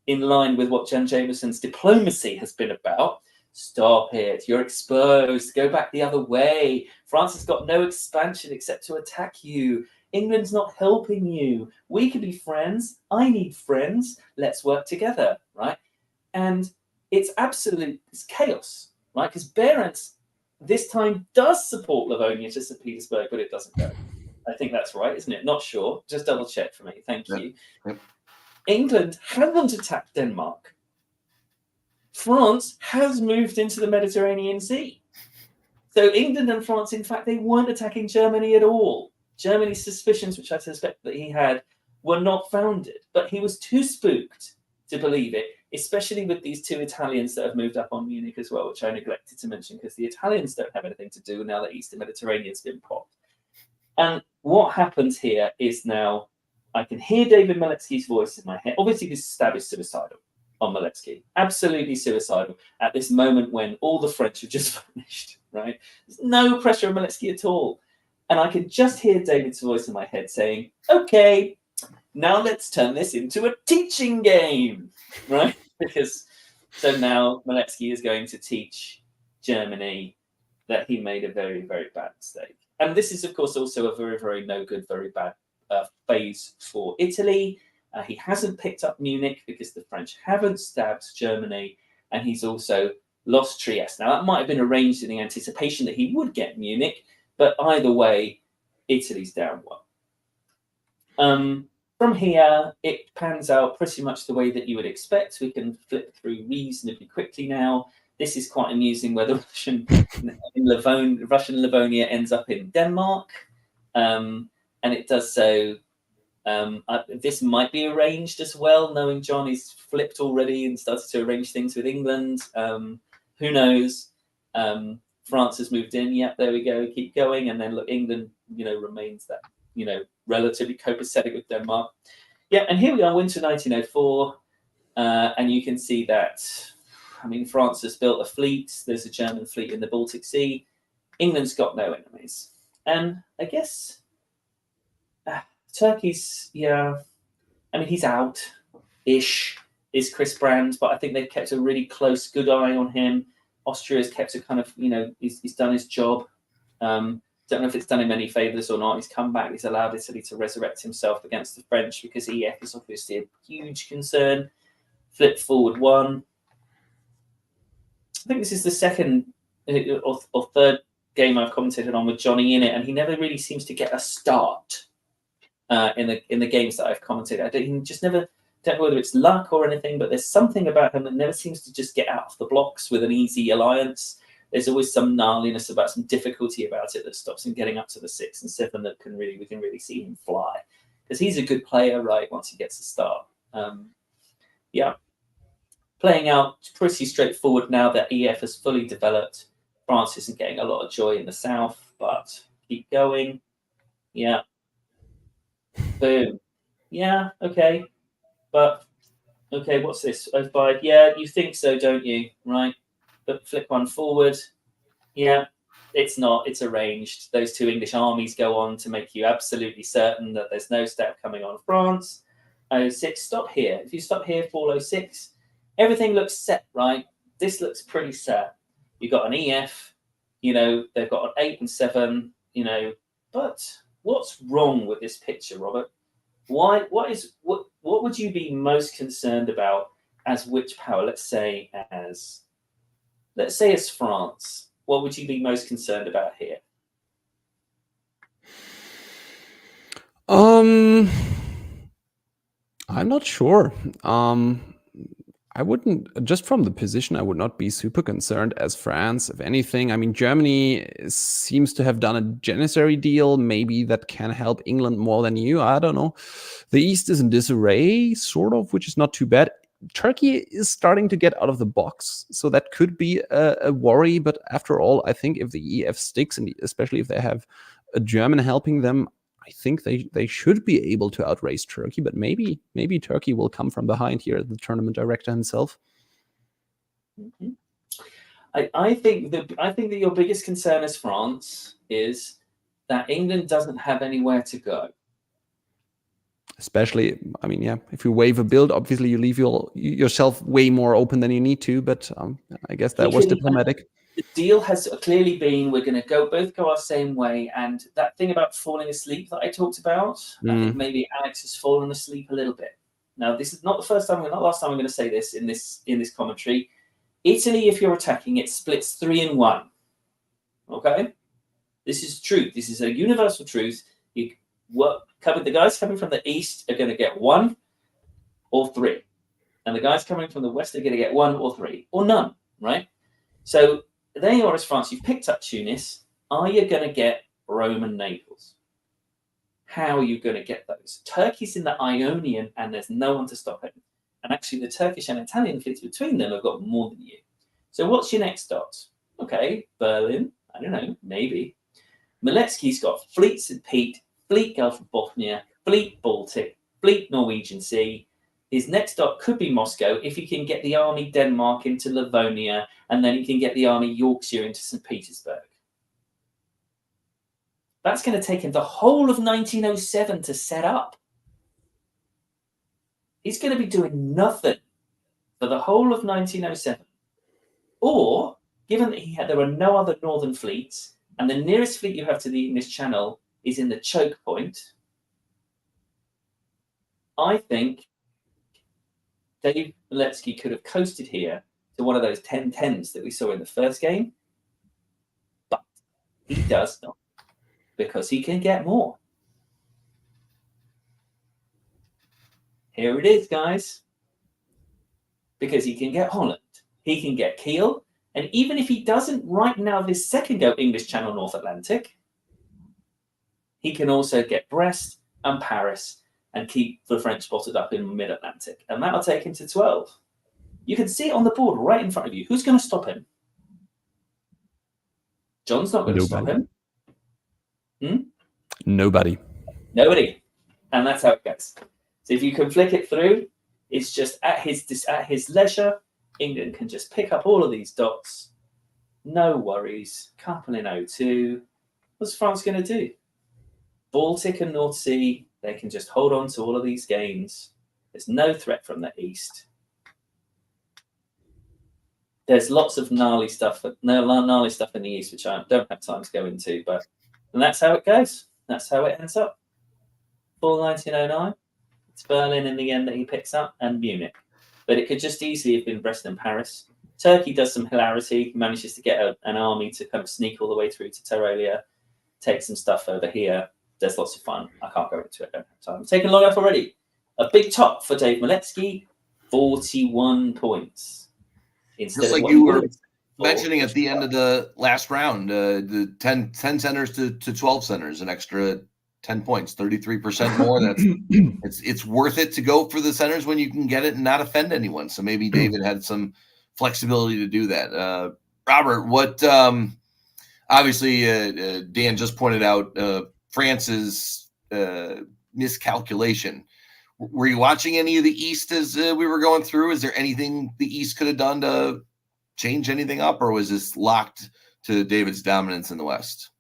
in line with what John Jameson's diplomacy has been about. Stop it, you're exposed, go back the other way. France has got no expansion except to attack you. England's not helping you. We could be friends. I need friends. Let's work together, right? And it's chaos, right? Because Barents this time does support Livonia to St. Petersburg, but it doesn't go. I think that's right, isn't it? Not sure. Just double check for me. Thank you. Yep. England hasn't attacked Denmark. France has moved into the Mediterranean Sea. So England and France, in fact, they weren't attacking Germany at all. Germany's suspicions, which I suspect that he had, were not founded. But he was too spooked to believe it, especially with these 2 Italians that have moved up on Munich as well, which I neglected to mention because the Italians don't have anything to do now that Eastern Mediterranean's been popped. And what happens here is now I can hear David Maletsky's voice in my head. Obviously, this stab is suicidal on Maletsky. Absolutely suicidal at this moment when all the French have just vanished, right? There's no pressure on Maletsky at all. And I can just hear David's voice in my head saying, okay, now let's turn this into a teaching game, right? So now Maletsky is going to teach Germany that he made a very, very bad mistake. And this is, of course, also a very, very no good, very bad phase for Italy. He hasn't picked up Munich because the French haven't stabbed Germany, and he's also lost Trieste. Now, that might have been arranged in the anticipation that he would get Munich, but either way, Italy's down 1. From here, it pans out pretty much the way that you would expect. We can flip through reasonably quickly now. This is quite amusing where the Russian Livonia ends up in Denmark. And it does so. This might be arranged as well, knowing John is flipped already and started to arrange things with England. Who knows? France has moved in. Yep, there we go. Keep going. And then look, England, remains that, relatively copacetic with Denmark. Yeah, and here we are, winter 1904. And you can see that, France has built a fleet. There's a German fleet in the Baltic Sea. England's got no enemies. And I guess Turkey's, he's out-ish, is Chris Brand, but I think they've kept a really close, good eye on him. Austria's kept a kind of, he's done his job. Don't know if it's done him any favours or not. He's come back. He's allowed Italy to resurrect himself against the French because EF is obviously a huge concern. Flip forward one. I think this is the second or third game I've commentated on with Johnny in it, and he never really seems to get a start in the games that I've commented. Don't know whether it's luck or anything, but there's something about him that never seems to just get out of the blocks with an easy alliance. There's always some gnarliness about, some difficulty about it that stops him getting up to the 6 and 7 that we can really see him fly. Because he's a good player, right, once he gets a start. Playing out pretty straightforward now that EF has fully developed. France isn't getting a lot of joy in the south, but keep going. Yeah. Boom. Yeah, okay. But, okay, what's this? 05. Yeah, you think so, don't you? Right. But flip one forward. Yeah, it's not. It's arranged. Those two English armies go on to make you absolutely certain that there's no step coming on France. 06, stop here. If you stop here, fall 06, everything looks set, right? This looks pretty set. You've got an EF, they've got an 8 and 7, but what's wrong with this picture, Robert? What would you be most concerned about as which power? Let's say as France. What would you be most concerned about here? I'm not sure. I wouldn't, just from the position, I would not be super concerned as France. If anything, Germany seems to have done a Janissary deal. Maybe that can help England more than you. I don't know. The East is in disarray, sort of, which is not too bad. Turkey is starting to get out of the box, so that could be a worry. But after all, I think if the EF sticks, and especially if they have a German helping them, I think they should be able to outrace Turkey, but maybe Turkey will come from behind here, the tournament director himself. Mm-hmm. I think that your biggest concern as France is that England doesn't have anywhere to go. Especially, if you waive a build, obviously you leave yourself way more open than you need to, but I guess that was diplomatic. The deal has clearly been we're going to both go our same way, and that thing about falling asleep that I talked about, I think maybe Alex has fallen asleep a little bit. Now, this is not the first time, not last time I'm going to say this in this commentary. Italy, if you're attacking, it splits 3 and 1. Okay, this is truth. This is a universal truth. The guys coming from the east are going to get 1 or 3, and the guys coming from the west are going to get 1 or 3 or none. Right? So there you are as France. You've picked up Tunis. Are you going to get Roman Naples? How are you going to get those? Turkey's in the Ionian, and there's no one to stop it. And actually, the Turkish and Italian fleets between them have got more than you. So what's your next dot? Okay, Berlin. I don't know, maybe. Miletsky's got fleet St. Pete, fleet Gulf of Bothnia, fleet Baltic, fleet Norwegian Sea. His next stop could be Moscow if he can get the army Denmark into Livonia, and then he can get the army Yorkshire into St. Petersburg. That's going to take him the whole of 1907 to set up. He's going to be doing nothing for the whole of 1907. Or, given that there are no other northern fleets, and the nearest fleet you have to the English Channel is in the choke point, I think Dave Miletsky could have coasted here to one of those 10-10s that we saw in the first game, but he does not, because he can get more. Here it is, guys. Because he can get Holland, he can get Kiel, and even if he doesn't right now this second go English Channel North Atlantic, he can also get Brest and Paris and keep the French spotted up in mid-Atlantic. And that'll take him to 12. You can see it on the board right in front of you. Who's going to stop him? John's not going to stop him. Nobody. Nobody. And that's how it goes. So if you can flick it through, it's just at his leisure. England can just pick up all of these dots. No worries. Couple in 0-2. What's France going to do? Baltic and North Sea, they can just hold on to all of these games. There's no threat from the east. There's lots of gnarly stuff in the east, which I don't have time to go into. And that's how it goes. That's how it ends up. Full 1909. It's Berlin in the end that he picks up, and Munich. But it could just easily have been Brest and Paris. Turkey does some hilarity, manages to get an army to kind of sneak all the way through to Tyrolia, take some stuff over here. There's lots of fun. I can't go into it. I don't have time. I'm taking long enough already. A big top for Dave Miletsky, 41 points. Instead Just of like you were mentioning at the end of the last round, the 10 centers to 12 centers, an extra 10 points, 33% more. It's worth it to go for the centers when you can get it and not offend anyone. So maybe David had some flexibility to do that. Robert, what obviously Dan just pointed out France's miscalculation. Were you watching any of the East as we were going through? Is there anything the East could have done to change anything up, or was this locked to David's dominance in the West?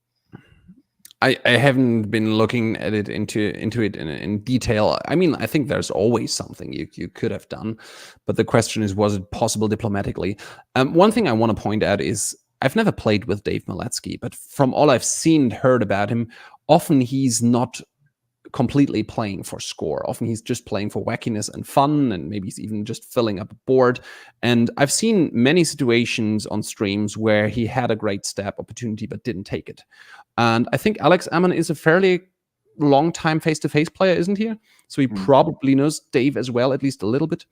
I haven't been looking at it into it in detail. I mean, I think there's always something you could have done, but the question is, was it possible diplomatically? One thing I want to point out is I've never played with Dave Miletsky, but from all I've seen and heard about him, often he's not completely playing for score. Often he's just playing for wackiness and fun, and maybe he's even just filling up a board. And I've seen many situations on streams where he had a great stab opportunity but didn't take it. And I think Alex Ammon is a fairly long-time face-to-face player, isn't he? So he probably knows Dave as well, at least a little bit.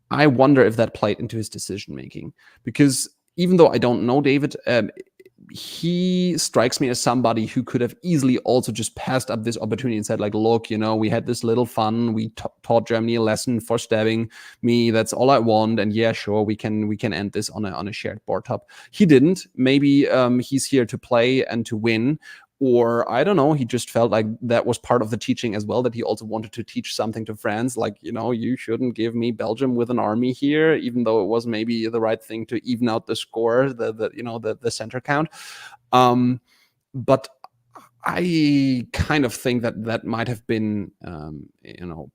I wonder if that played into his decision-making. Because even though I don't know David, he strikes me as somebody who could have easily also just passed up this opportunity and said, like, look, we had this little fun. We taught Germany a lesson for stabbing me. That's all I want. And yeah, sure, we can end this on a shared board top. He didn't. Maybe he's here to play and to win. Or I don't know, he just felt like that was part of the teaching as well, that he also wanted to teach something to France, like, you shouldn't give me Belgium with an army here, even though it was maybe the right thing to even out the score, the center count. But I kind of think that might have been,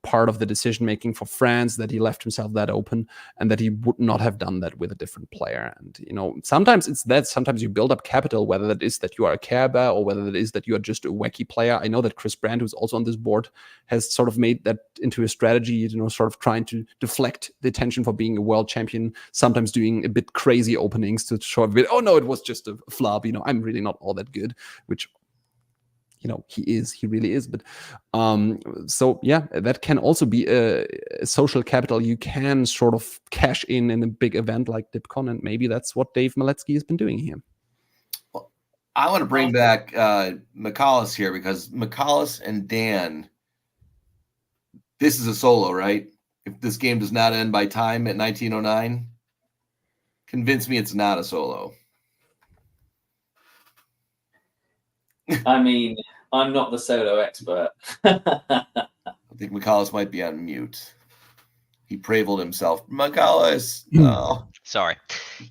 part of the decision making for France, that he left himself that open, and that he would not have done that with a different player. And sometimes it's that. Sometimes you build up capital, whether that is that you are a Care Bear or whether that is that you are just a wacky player. I know that Chris Brandt, who's also on this board, has sort of made that into a strategy. Sort of trying to deflect the attention for being a world champion. Sometimes doing a bit crazy openings to show a bit. Oh no, it was just a flub. I'm really not all that good, which. He really is. But so yeah, that can also be a social capital you can sort of cash in a big event like DipCon, and maybe that's what Dave Miletsky has been doing here. Well, I want to bring back McCallus here, because McCallus and Dan, this is a solo, right? If this game does not end by time at 1909, convince me it's not a solo. I mean, I'm not the solo expert. I think McCallus might be on mute. He praveled himself. McCallus. Oh. Sorry.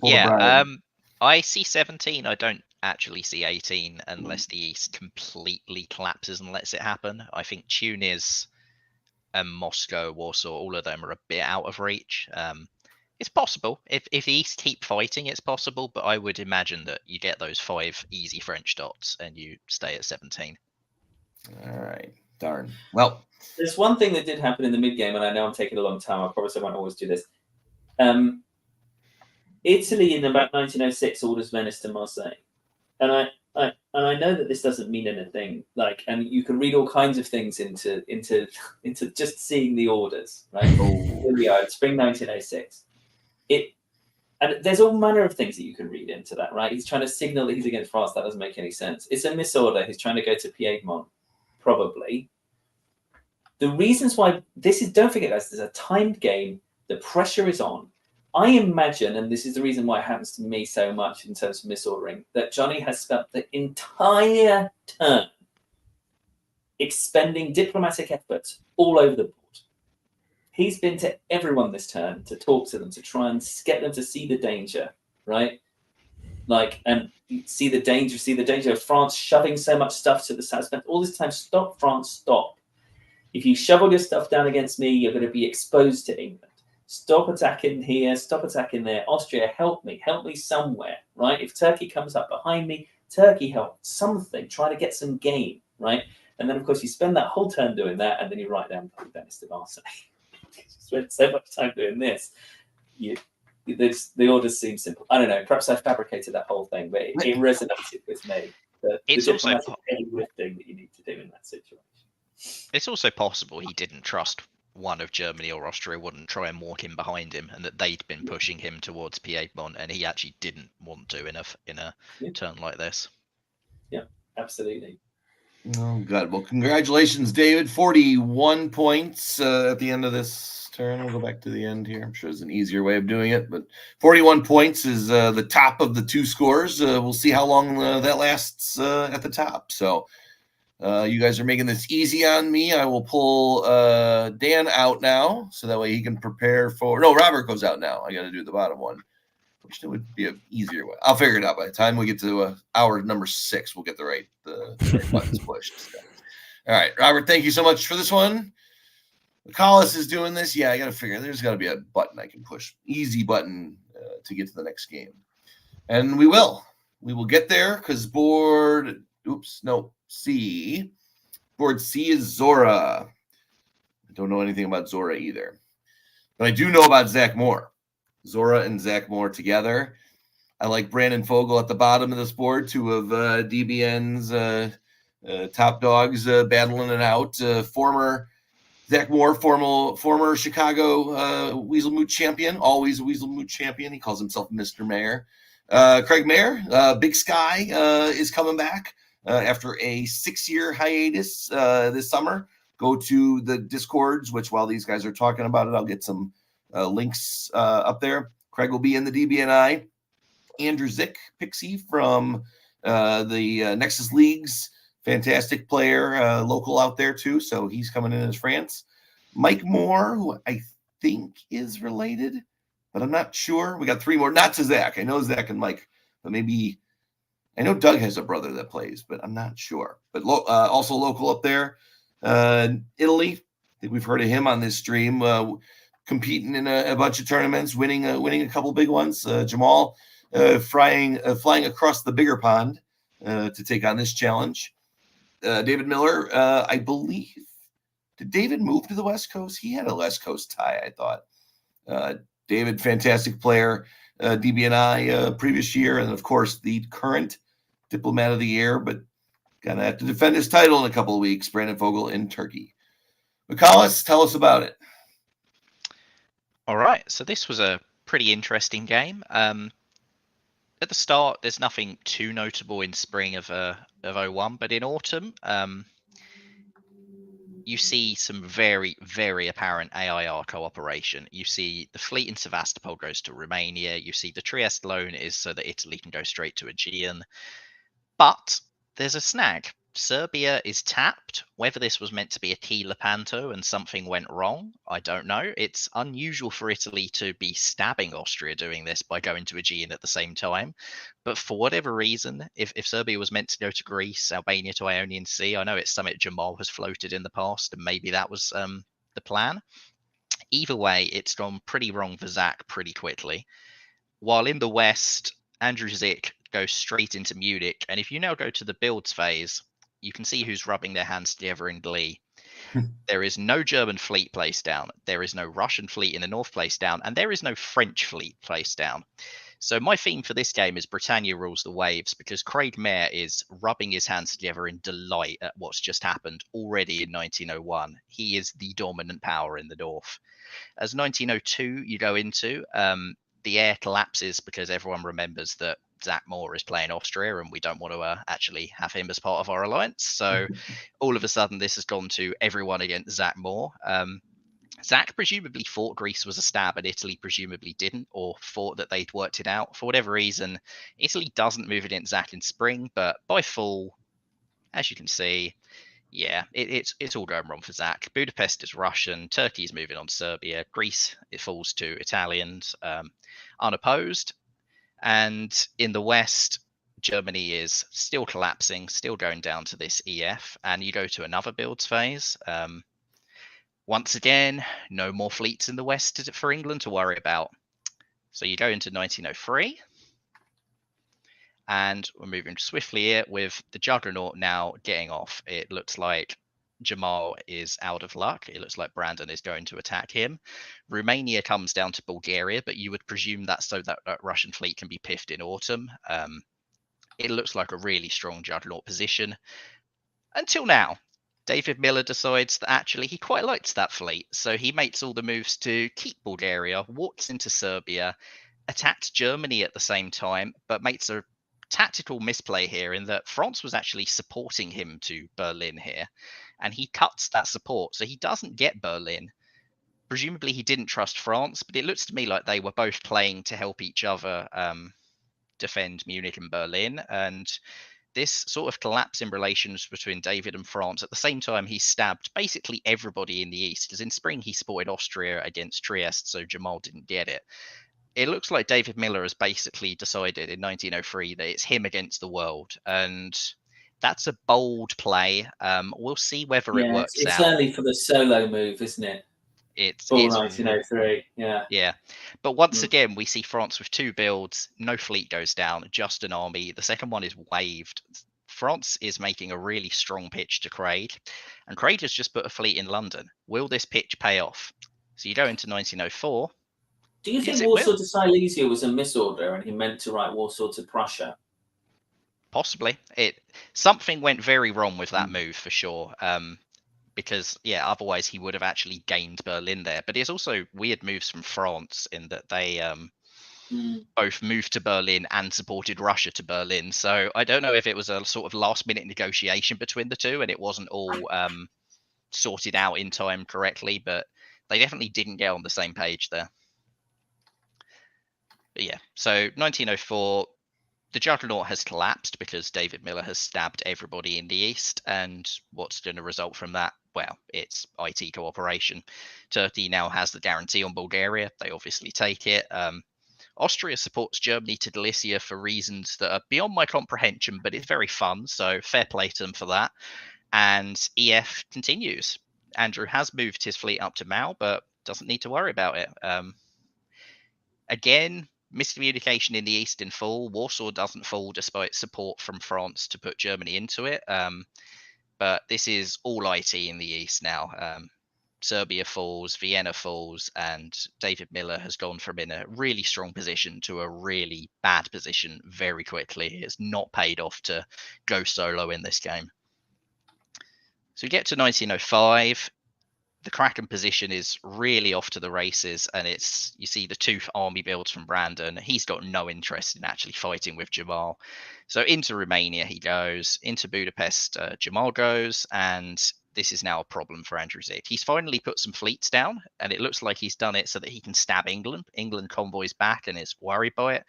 Yeah. I see 17. I don't actually see 18 unless the East completely collapses and lets it happen. I think Tunis and Moscow, Warsaw, all of them are a bit out of reach. It's possible. If the East keep fighting, it's possible. But I would imagine that you get those 5 easy French dots and you stay at 17. All right. Darn. Well, there's one thing that did happen in the mid game, and I know I'm taking a long time. I promise I won't always do this. Italy in about 1906 orders Venice to Marseille, and And I know that this doesn't mean anything, like, and you can read all kinds of things into just seeing the orders, right? Oh. Here we are, spring 1906. And there's all manner of things that you can read into that, right? He's trying to signal that he's against France. That doesn't make any sense. It's a misorder. He's trying to go to Piedmont, probably. The reasons why this is, don't forget, guys, there's a timed game. The pressure is on. I imagine, and this is the reason why it happens to me so much in terms of misordering, that Johnny has spent the entire turn expending diplomatic efforts all over the board. He's been to everyone this turn to talk to them, to try and get them to see the danger, right? Like, and see the danger of France shoving so much stuff to the south. Spent all this time, stop, France, stop. If you shove all your stuff down against me, you're going to be exposed to England. Stop attacking here, stop attacking there. Austria, help me somewhere, right? If Turkey comes up behind me, Turkey help, something, try to get some gain, right? And then, of course, you spend that whole turn doing that, and then you write down Venice de Marseille. You spend so much time doing this. The orders seem simple. I don't know. Perhaps I fabricated that whole thing, but it resonated with me. The diplomatic heavy lifting that you need to do in that situation. It's also possible he didn't trust one of Germany or Austria wouldn't try and walk in behind him, and that they'd been pushing him towards Piedmont, and he actually didn't want to in a turn like this. Yeah, absolutely. Oh, God. Well, congratulations, David. 41 points at the end of this turn. We'll go back to the end here. I'm sure there's an easier way of doing it, but 41 points is the top of the two scores. We'll see how long that lasts at the top. So you guys are making this easy on me. I will pull Dan out now, so that way he can prepare for... No, Robert goes out now. I got to do the bottom one, which would be an easier way. I'll figure it out by the time we get to hour number 6. We'll get the right buttons pushed. So. All right, Robert, thank you so much for this one. Collis is doing this. Yeah, I got to figure. There's got to be a button I can push. Easy button to get to the next game. And we will. We will get there because board... Oops, no. C. Board C is Zora. I don't know anything about Zora either. But I do know about Zach Moore. Zora and Zach Moore together. I like Brandon Fogel at the bottom of this board, two of DBN's top dogs battling it out. Former Zach Moore, former Chicago Weasel Moot champion, always a Weasel Moot champion. He calls himself Mr. Mayor. Craig Mayer, Big Sky, is coming back after a 6-year hiatus this summer. Go to the Discords, which while these guys are talking about it, I'll get some links up there. Craig will be in the DBNI. Andrew Zick, Pixie from the Nexus Leagues, fantastic player, local out there too. So he's coming in as France. Mike Moore, who I think is related, but I'm not sure. We got 3 more, not to Zach. I know Zach and Mike, but maybe I know Doug has a brother that plays, but I'm not sure. But also local up there. Italy, I think we've heard of him on this stream. Competing in a bunch of tournaments, winning a couple big ones. Jamal flying across the bigger pond to take on this challenge. David Miller, I believe. Did David move to the West Coast? He had a West Coast tie, I thought. David, fantastic player, DBNI previous year, and of course the current Diplomat of the Year, but gonna have to defend his title in a couple of weeks. Brandon Fogel in Turkey. McCullis, tell us about it. All right, so this was a pretty interesting game. At the start, there's nothing too notable in spring of 01, but in autumn, you see some very, very apparent AIR cooperation. You see the fleet in Sevastopol goes to Romania. You see the Trieste loan is so that Italy can go straight to Aegean. But there's a snag. Serbia is tapped. Whether this was meant to be a T Lepanto and something went wrong, I don't know. It's unusual for Italy to be stabbing Austria doing this by going to Aegean at the same time. But for whatever reason, if Serbia was meant to go to Greece, Albania to Ionian Sea, I know it's something Jamal has floated in the past, and maybe that was the plan. Either way, it's gone pretty wrong for Zach pretty quickly. While in the West, Andrew Zick goes straight into Munich. And if you now go to the builds phase, you can see who's rubbing their hands together in glee. There is no German fleet placed down. There is no Russian fleet in the north placed down. And there is no French fleet placed down. So my theme for this game is Britannia rules the waves, because Craig Mayer is rubbing his hands together in delight at what's just happened already in 1901. He is the dominant power in the north. As 1902 you go into, the air collapses because everyone remembers that Zach Moore is playing Austria and we don't want to actually have him as part of our alliance. So all of a sudden this has gone to everyone against Zach Moore. Zach presumably thought Greece was a stab and Italy presumably didn't, or thought that they'd worked it out. For whatever reason, Italy doesn't move against Zach in spring, but by fall, as you can see, yeah, it's all going wrong for Zach. Budapest is Russian, Turkey's moving on to Serbia, Greece, it falls to Italians, unopposed. And in the West, Germany is still collapsing, still going down to this EF, and you go to another builds phase. Once again, no more fleets in the West for England to worry about. So you go into 1903. And we're moving swiftly here with the Juggernaut now getting off. It looks like Jamal is out of luck. It looks like Brandon is going to attack him. Romania comes down to Bulgaria, but you would presume that's so that Russian fleet can be piffed in autumn. It looks like a really strong Juggernaut position. Until now, David Miller decides that actually he quite likes that fleet. So he makes all the moves to keep Bulgaria, walks into Serbia, attacks Germany at the same time, but makes a tactical misplay here in that France was actually supporting him to Berlin here, and he cuts that support, so he doesn't get Berlin. Presumably he didn't trust France, but it looks to me like they were both playing to help each other defend Munich and Berlin, and this sort of collapse in relations between David and France. At the same time, he stabbed basically everybody in the east, because in spring he supported Austria against Trieste, so Jamal didn't get it. It looks like David Miller has basically decided in 1903 that it's him against the world, and that's a bold play. We'll see whether it works it's out. certainly for the solo move, isn't it? It's 1903, yeah. But once again, we see France with two builds. No fleet goes down, just an army. The second one is waved. France is making a really strong pitch to Craig, and Craig has just put a fleet in London. Will this pitch pay off? So you go into 1904. Do you think Warsaw to Silesia was a misorder and he meant to write Warsaw to Prussia? Possibly. Something went very wrong with that move for sure. Because otherwise he would have actually gained Berlin there. But it's also weird moves from France in that they both moved to Berlin and supported Russia to Berlin. So I don't know if it was a sort of last minute negotiation between the two and it wasn't all sorted out in time correctly, but they definitely didn't get on the same page there. But yeah, so 1904, the Juggernaut has collapsed because David Miller has stabbed everybody in the east. And what's going to result from that? Well, it's IT cooperation. Turkey now has the guarantee on Bulgaria. They obviously take it. Austria supports Germany to Galicia for reasons that are beyond my comprehension, but it's very fun. So fair play to them for that. And EF continues. Andrew has moved his fleet up to Mao, but doesn't need to worry about it. Again, miscommunication in the east in fall. Warsaw doesn't fall despite support from France to put Germany into it. But this is all IT in the east now. Serbia falls, Vienna falls, and David Miller has gone from in a really strong position to a really bad position very quickly. It's not paid off to go solo in this game. So we get to 1905. The Kraken position is really off to the races, and you see the two army builds from Brandon. He's got no interest in actually fighting with Jamal. So into Romania he goes, into Budapest Jamal goes, and this is now a problem for Andrew Zig. He's finally put some fleets down, and it looks like he's done it so that he can stab England. England convoys back and is worried by it,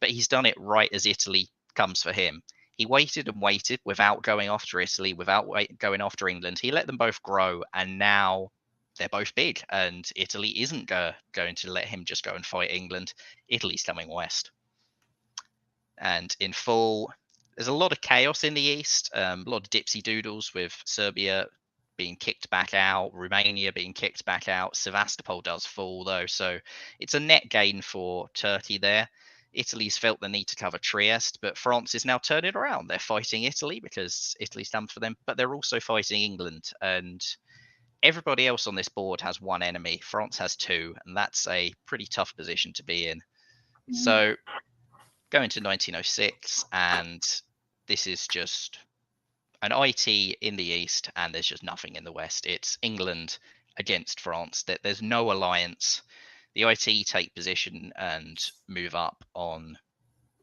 but he's done it right as Italy comes for him. He waited and waited without going after Italy, without going after England. He let them both grow, and now they're both big, and Italy isn't going to let him just go and fight England. Italy's coming west. And in fall, there's a lot of chaos in the east, a lot of dipsy doodles with Serbia being kicked back out, Romania being kicked back out. Sevastopol does fall, though, so it's a net gain for Turkey there. Italy's felt the need to cover Trieste, but France is now turning around. They're fighting Italy because Italy's done for them, but they're also fighting England, and everybody else on this board has one enemy. France has two, and that's a pretty tough position to be in. So go into 1906, and this is just an IT in the east, and there's just nothing in the west. It's England against France. There's no alliance. The IT take position and move up on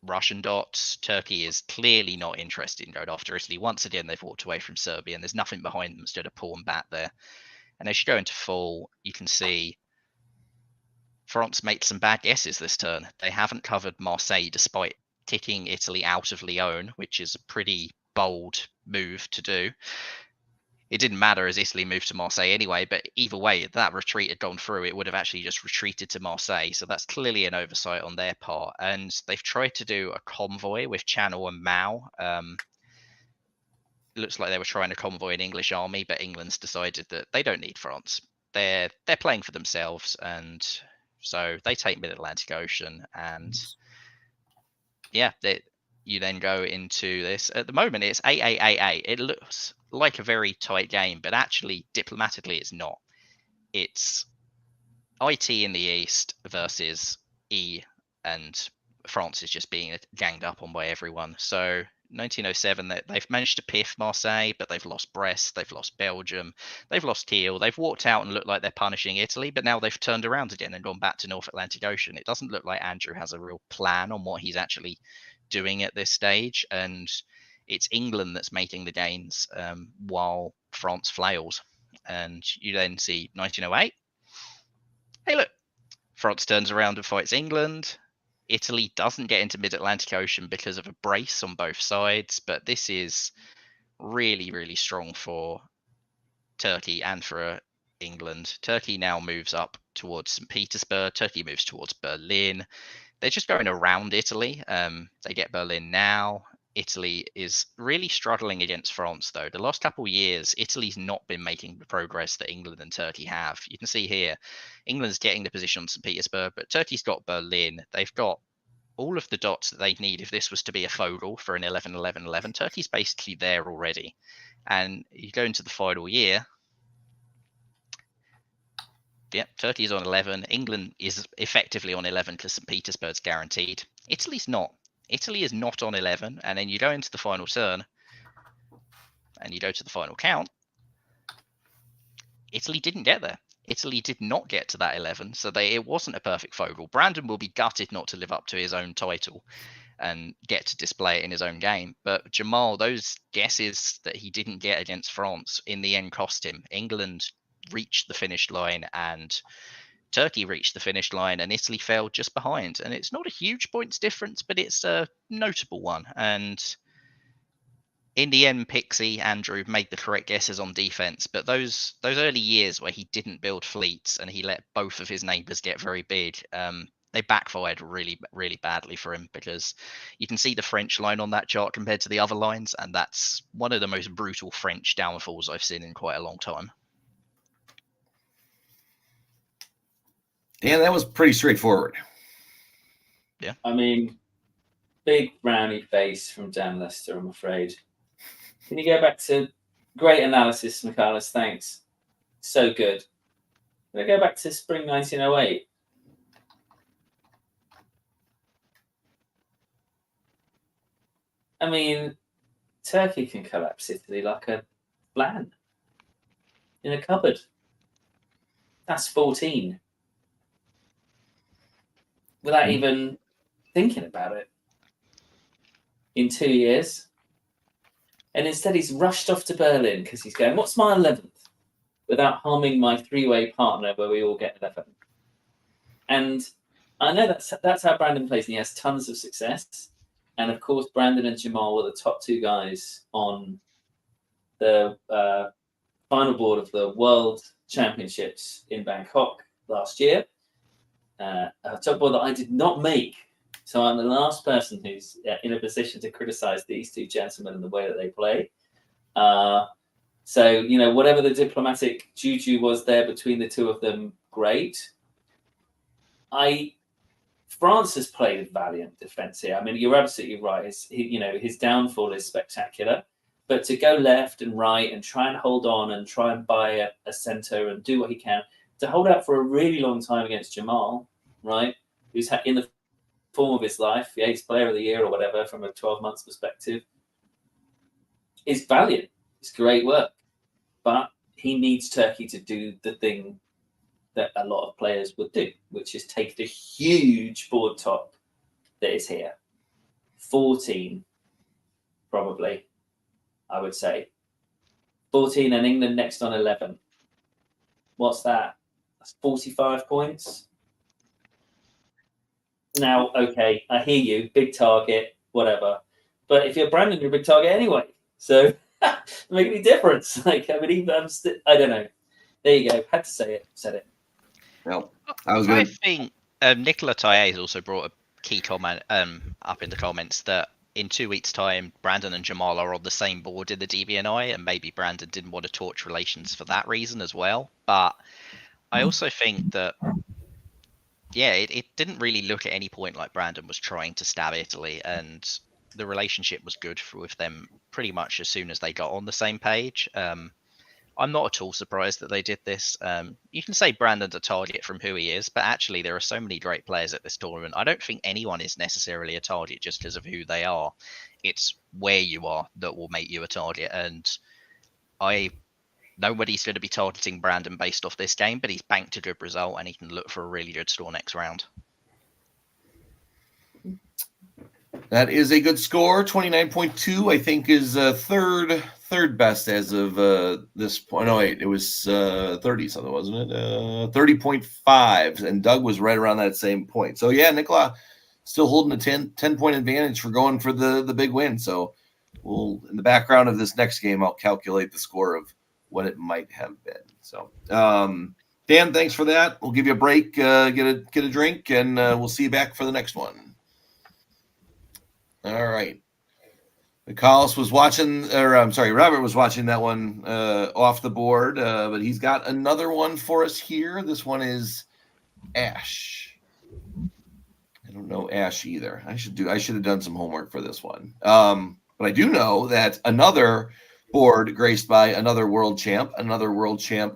Russian dots. Turkey is clearly not interested in going after Italy. Once again, they've walked away from Serbia, and there's nothing behind them instead of pawn bat there. And as you go into full, you can see France made some bad guesses this turn. They haven't covered Marseille despite kicking Italy out of Lyon, which is a pretty bold move to do. It didn't matter as Italy moved to Marseille anyway, but either way, if that retreat had gone through, it would have actually just retreated to Marseille. So that's clearly an oversight on their part. And they've tried to do a convoy with Channel and Mao. It looks like they were trying to convoy an English army, but England's decided that they don't need France. They're playing for themselves, and so they take Mid-Atlantic Ocean. And yeah, you then go into this. At the moment, it's 8-8-8-8. It looks like a very tight game, but actually, diplomatically, it's not. It's IT in the east versus E, and France is just being ganged up on by everyone. So 1907, they've managed to piff Marseille, but they've lost Brest, they've lost Belgium, they've lost Kiel, they've walked out and looked like they're punishing Italy, but now they've turned around again and gone back to North Atlantic Ocean. It doesn't look like Andrew has a real plan on what he's actually doing at this stage, and it's England that's making the gains while France flails. And you then see 1908. Hey, look, France turns around and fights England. Italy doesn't get into Mid-Atlantic Ocean because of a brace on both sides, but this is really, really strong for Turkey and for England. Turkey now moves up towards St. Petersburg. Turkey moves towards Berlin. They're just going around Italy. They get Berlin now. Italy is really struggling against France, though. The last couple of years, Italy's not been making the progress that England and Turkey have. You can see here, England's getting the position on St. Petersburg, but Turkey's got Berlin. They've got all of the dots that they'd need if this was to be a Fogel for an 11-11-11. Turkey's basically there already. And you go into the final year. Yep, Turkey's on 11. England is effectively on 11 because St. Petersburg's guaranteed. Italy's not. Italy is not on 11, and then you go into the final turn, and you go to the final count. Italy didn't get there. Italy did not get to that 11, so it wasn't a perfect Fogel. Brandon will be gutted not to live up to his own title and get to display it in his own game. But Jamal, those guesses that he didn't get against France in the end cost him. England reached the finish line, and Turkey reached the finish line, and Italy fell just behind. And it's not a huge points difference, but it's a notable one. And in the end, Pixie, Andrew made the correct guesses on defense. But those early years where he didn't build fleets and he let both of his neighbors get very big, they backfired really, really badly for him, because you can see the French line on that chart compared to the other lines. And that's one of the most brutal French downfalls I've seen in quite a long time. Yeah, that was pretty straightforward. Yeah. I mean, big brownie face from Dan Lester, I'm afraid. Can you go back to great analysis, Michaelis? Thanks. So good. Can I go back to spring 1908? I mean, Turkey can collapse Italy like a flan in a cupboard. That's 14. Without even thinking about it. In 2 years. And instead he's rushed off to Berlin because he's going, what's my 11th? Without harming my three-way partner where we all get 11. And I know that's how Brandon plays, and he has tons of success. And of course, Brandon and Jamal were the top two guys on the final board of the World Championships in Bangkok last year. A top board that I did not make. So I'm the last person who's in a position to criticize these two gentlemen and the way that they play. So, you know, whatever the diplomatic juju was there between the two of them, great. France has played a valiant defense here. I mean, you're absolutely right. His downfall is spectacular. But to go left and right and try and hold on and try and buy a center and do what he can, to hold out for a really long time against Jamal, right? Who's in the form of his life, yeah, he's player of the year or whatever from a 12 months perspective, is valiant. It's great work. But he needs Turkey to do the thing that a lot of players would do, which is take the huge board top that is here. 14, probably, I would say. 14 and England next on 11. What's that? That's 45 points. Now, okay, I hear you, big target, whatever. But if you're Brandon, you're a big target anyway. So doesn't make any difference. Like, I mean, I don't know. There you go. Had to say it. Said it. No, I think Nicola Taye has also brought a key comment up in the comments that in 2 weeks' time, Brandon and Jamal are on the same board in the DBNI, and maybe Brandon didn't want to torch relations for that reason as well. But I also think that, yeah, it didn't really look at any point like Brandon was trying to stab Italy, and the relationship was good with them pretty much as soon as they got on the same page. I'm not at all surprised that they did this. You can say Brandon's a target from who he is, but actually there are so many great players at this tournament. I don't think anyone is necessarily a target just because of who they are. It's where you are that will make you a target. And nobody's going to be targeting Brandon based off this game, but he's banked a good result and he can look for a really good score next round. That is a good score. 29.2, I think, is third best as of this point. No, wait, it was 30 something, wasn't it? 30.5, and Doug was right around that same point. So yeah, Nicola still holding a 10-point advantage for going for the big win. So we'll, in the background of this next game, I'll calculate the score of what it might have been. So Dan, thanks for that. We'll give you a break, get a drink, and we'll see you back for the next one. All right. Robert was watching that one off the board, but he's got another one for us here. This one is Ash. I don't know Ash either. I should have done some homework for this one. But I do know that another board graced by another world champ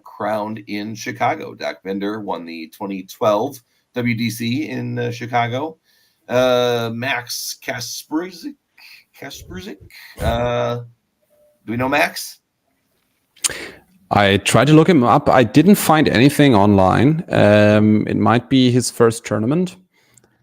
crowned in Chicago. Doc Bender won the 2012 WDC in Chicago. Max Kasperzik. Do we know Max? I tried to look him up. I didn't find anything online. It might be his first tournament.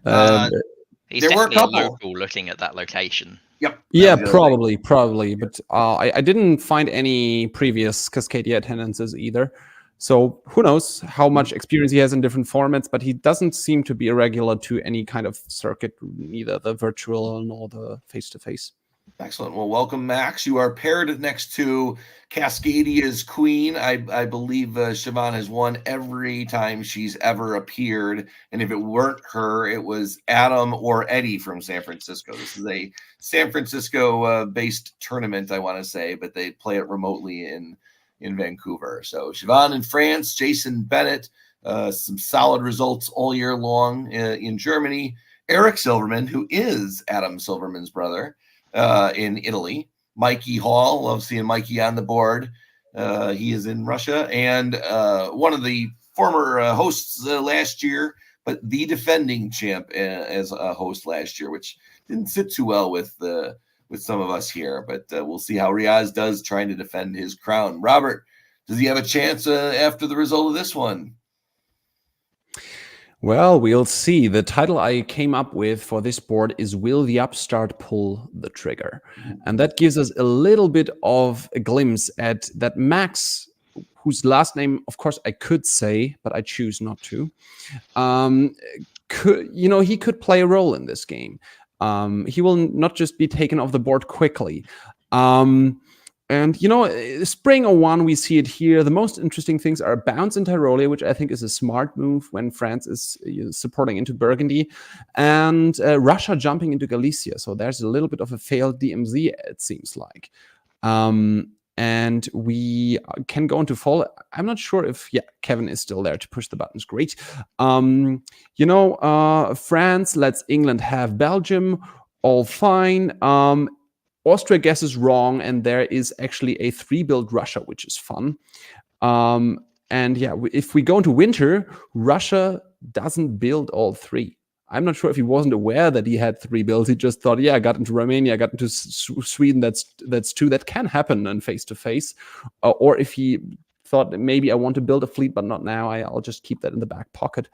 He's there were a definitely couple. local looking at that location. Yep. Yeah, probably. But I didn't find any previous Cascadia attendances either. So who knows how much experience he has in different formats, but he doesn't seem to be a regular to any kind of circuit, neither the virtual nor the face-to-face. Excellent. Well, welcome, Max. You are paired next to Cascadia's queen. I believe Siobhan has won every time she's ever appeared. And if it weren't her, it was Adam or Eddie from San Francisco. This is a San Francisco-based tournament, I want to say, but they play it remotely in Vancouver. So Siobhan in France, Jason Bennett, some solid results all year long in Germany. Eric Silverman, who is Adam Silverman's brother, in Italy. Mikey Hall, love seeing Mikey on the board. He is in Russia, and one of the former hosts last year, but the defending champ as a host last year, which didn't sit too well with some of us here, but we'll see how Riaz does trying to defend his crown. Robert, does he have a chance after the result of this one? Well, we'll see. The title I came up with for this board is Will the Upstart Pull the Trigger? And that gives us a little bit of a glimpse at that Max, whose last name, of course, I could say, but I choose not to. He could play a role in this game. He will not just be taken off the board quickly. And, spring 01, we see it here. The most interesting things are bounce in Tyrolia, which I think is a smart move when France is supporting into Burgundy, and Russia jumping into Galicia. So there's a little bit of a failed DMZ, it seems like. And we can go into fall. I'm not sure if, Kevin is still there to push the buttons. Great. France lets England have Belgium. All fine. Austria guesses wrong, and there is actually a 3-build Russia, which is fun. If we go into winter, Russia doesn't build all 3. I'm not sure if he wasn't aware that he had 3 builds. He just thought, yeah, I got into Romania, I got into Sweden. That's 2. That can happen in face-to-face. Or if he thought that maybe I want to build a fleet, but not now, I'll just keep that in the back pocket.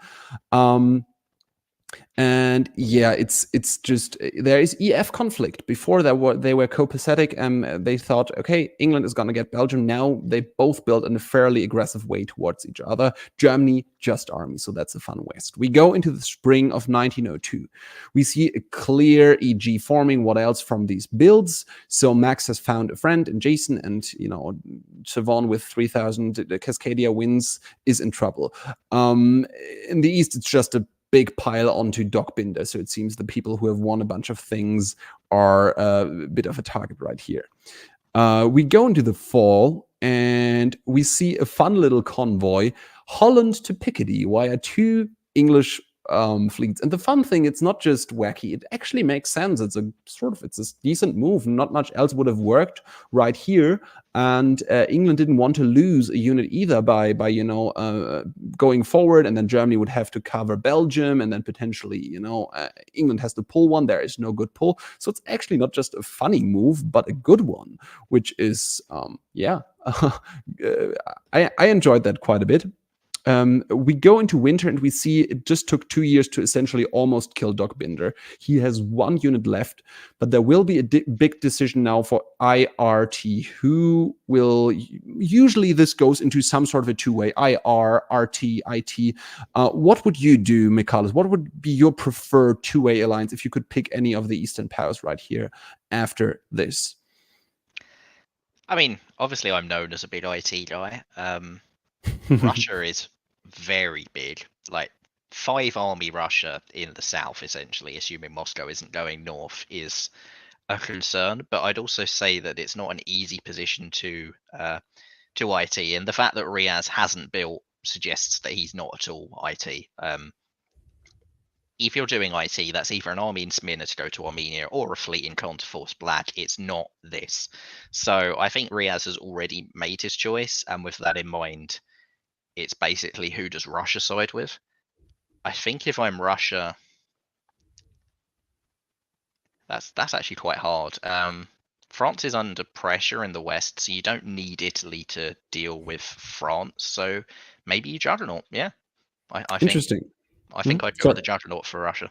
And yeah, it's just there is EF conflict. Before they were copacetic, and they thought, okay, England is going to get Belgium. Now they both built in a fairly aggressive way towards each other. Germany just army, so that's a fun West. We go into the spring of 1902. We see a clear EG forming. What else from these builds? So Max has found a friend in Jason, and Siobhan with 3,000 Cascadia wins is in trouble. In the East, it's just a big pile onto Doc Binder. So it seems the people who have won a bunch of things are a bit of a target right here. We go into the fall and we see a fun little convoy, Holland to Picardy, via 2 English fleets. And the fun thing, it's not just wacky. It actually makes sense. It's a decent move. Not much else would have worked right here. And England didn't want to lose a unit either by going forward, and then Germany would have to cover Belgium, and then potentially England has to pull one. There is no good pull, so it's actually not just a funny move, but a good one, which is I enjoyed that quite a bit. We go into winter and we see it just took 2 years to essentially almost kill Doc Binder. He has 1 unit left, but there will be a big decision now for IRT. Who will usually this goes into some sort of a 2-way IR, RT, IT. What would you do, Michalis? What would be your preferred 2-way alliance if you could pick any of the Eastern powers right here after this? I mean, obviously, I'm known as a big IT guy. Russia is very big, like 5 army Russia in the south, essentially, assuming Moscow isn't going north, is a concern. But I'd also say that it's not an easy position to IT, and the fact that Riaz hasn't built suggests that he's not at all IT. If you're doing IT, that's either an army in Smyrna to go to Armenia or a fleet in Con to force Black. It's not this. So I think Riaz has already made his choice, and with that in mind, it's basically who does Russia side with. I think if I'm Russia, that's actually quite hard. France is under pressure in the West, so you don't need Italy to deal with France. So maybe you Juggernaut. Yeah, I think. Interesting. I think I'd go with the Juggernaut for Russia.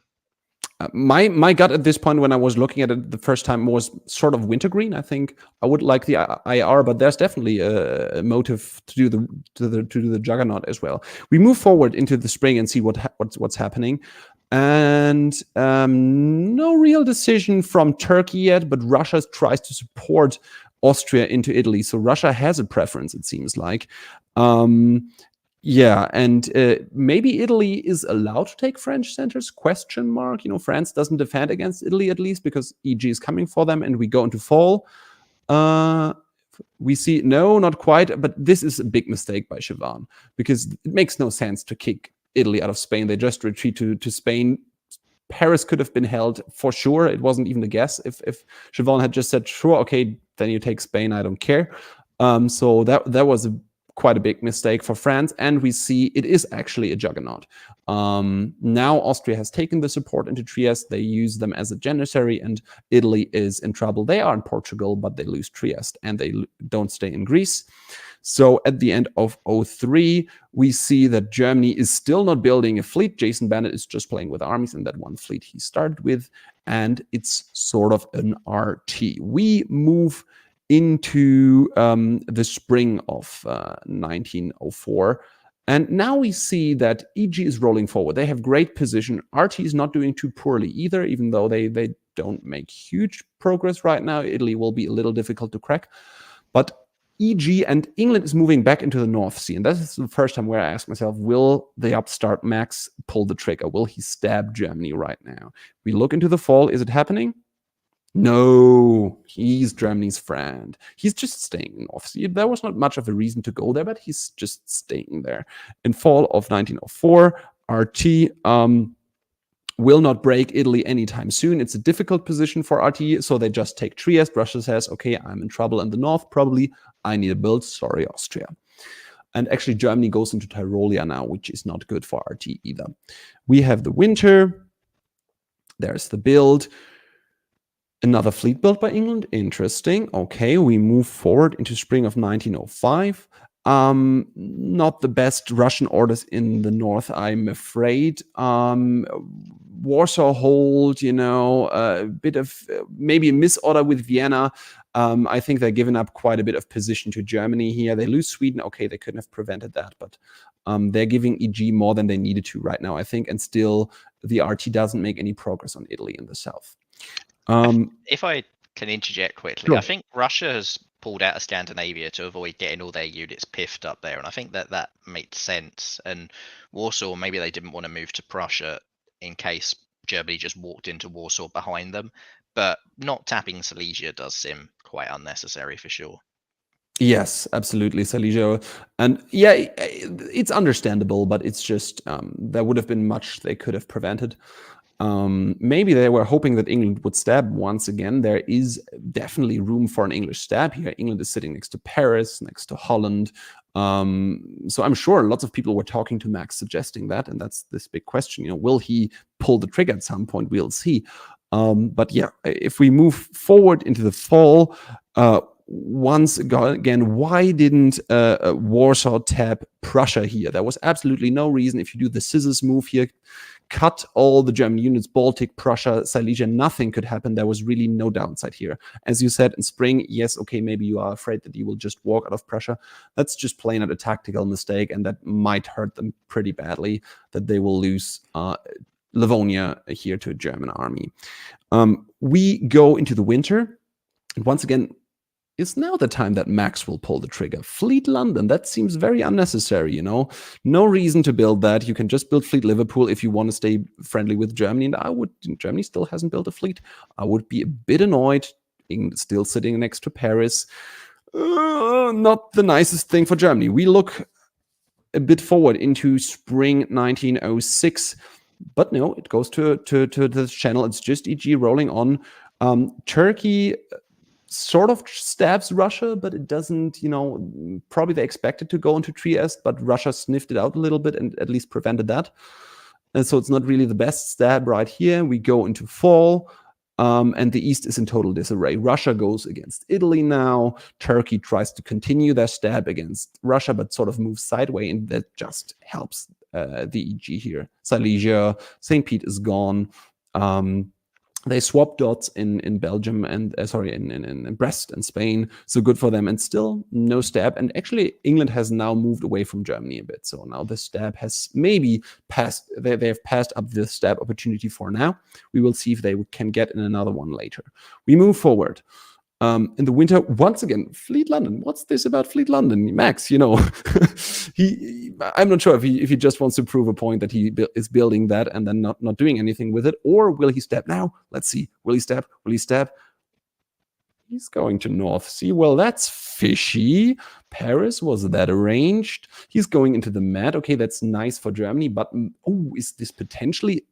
My gut at this point, when I was looking at it the first time, was sort of wintergreen. I think I would like the IR, but there's definitely a motive to do the Juggernaut as well. We move forward into the spring and see what's happening, and no real decision from Turkey yet, but Russia tries to support Austria into Italy, so Russia has a preference, it seems like. Yeah, and maybe Italy is allowed to take French centers, ? France doesn't defend against Italy, at least, because EG is coming for them, and we go into fall. We see, no, not quite, but this is a big mistake by Siobhan, because it makes no sense to kick Italy out of Spain. They just retreat to Spain. Paris could have been held for sure. It wasn't even a guess. If Siobhan had just said, sure, okay, then you take Spain, I don't care. So that was quite a big mistake for France, and we see it is actually a Juggernaut. Now Austria has taken the support into Trieste. They use them as a janissary, and Italy is in trouble. They are in Portugal, but they lose Trieste, and they don't stay in Greece. So at the end of 03, we see that Germany is still not building a fleet. Jason Bennett is just playing with armies in that one fleet he started with, and it's sort of an RT. We move into the spring of 1904. And now we see that EG is rolling forward. They have great position. RT is not doing too poorly either, even though they don't make huge progress right now. Italy will be a little difficult to crack. But EG and England is moving back into the North Sea. And this is the first time where I ask myself, will the upstart Max pull the trigger? Will he stab Germany right now? We look into the fall. Is it happening? No, he's Germany's friend. He's just staying in North Sea. There was not much of a reason to go there, but he's just staying there. In fall of 1904, RT will not break Italy anytime soon. It's a difficult position for RT, so they just take Trieste. Russia says, okay, I'm in trouble in the north, probably. I need a build. Sorry, Austria. And actually, Germany goes into Tyrolia now, which is not good for RT either. We have the winter. There's the build. Another fleet built by England. Interesting. Okay, we move forward into spring of 1905. Not the best Russian orders in the north, I'm afraid. Warsaw hold, a bit of maybe a misorder with Vienna. I think they're giving up quite a bit of position to Germany here. They lose Sweden. Okay, they couldn't have prevented that, but they're giving EG more than they needed to right now, I think. And still, the RT doesn't make any progress on Italy in the south. If I can interject quickly, Sure. I think Russia has pulled out of Scandinavia to avoid getting all their units piffed up there, and I think that makes sense. And Warsaw, maybe they didn't want to move to Prussia in case Germany just walked into Warsaw behind them, but not tapping Silesia does seem quite unnecessary for sure. Yes, absolutely, Silesia. And yeah, it's understandable, but it's just there would have been much they could have prevented. Maybe they were hoping that England would stab once again. There is definitely room for an English stab here. England is sitting next to Paris, next to Holland. So I'm sure lots of people were talking to Max suggesting that, and that's this big question. Will he pull the trigger at some point? We'll see. But yeah, if we move forward into the fall, once again, why didn't Warsaw tap Prussia here? There was absolutely no reason. If you do the scissors move here, cut all the German units, Baltic, Prussia, Silesia, nothing could happen. There was really no downside here. As you said, in spring, yes, okay, maybe you are afraid that you will just walk out of Prussia. That's just plain out a tactical mistake, and that might hurt them pretty badly, that they will lose Livonia here to a German army. We go into the winter, and once again, is now the time that Max will pull the trigger. Fleet London, that seems very unnecessary, No reason to build that. You can just build Fleet Liverpool if you want to stay friendly with Germany. And Germany still hasn't built a fleet. I would be a bit annoyed. England still sitting next to Paris. Not the nicest thing for Germany. We look a bit forward into spring 1906. But no, it goes to the channel. It's just EG rolling on. Turkey sort of stabs Russia, but it doesn't, probably they expected to go into Trieste, but Russia sniffed it out a little bit and at least prevented that. And so it's not really the best stab right here. We go into fall, and the East is in total disarray. Russia goes against Italy now. Turkey tries to continue their stab against Russia, but sort of moves sideways, and that just helps the EG here. Silesia, St. Pete is gone. They swap dots in Belgium and in Brest and Spain. So good for them. And still no stab. And actually, England has now moved away from Germany a bit. So now the stab has maybe passed. They have passed up the stab opportunity for now. We will see if they can get in another one later. We move forward. In the winter, once again, Fleet London. What's this about Fleet London? Max, I'm not sure if he just wants to prove a point that he is building that and then not doing anything with it, or will he stab now? Let's see. Will he stab? Will he stab? He's going to North Sea. Well, that's fishy. Paris, was that arranged? He's going into the Med. Okay, that's nice for Germany, but is this potentially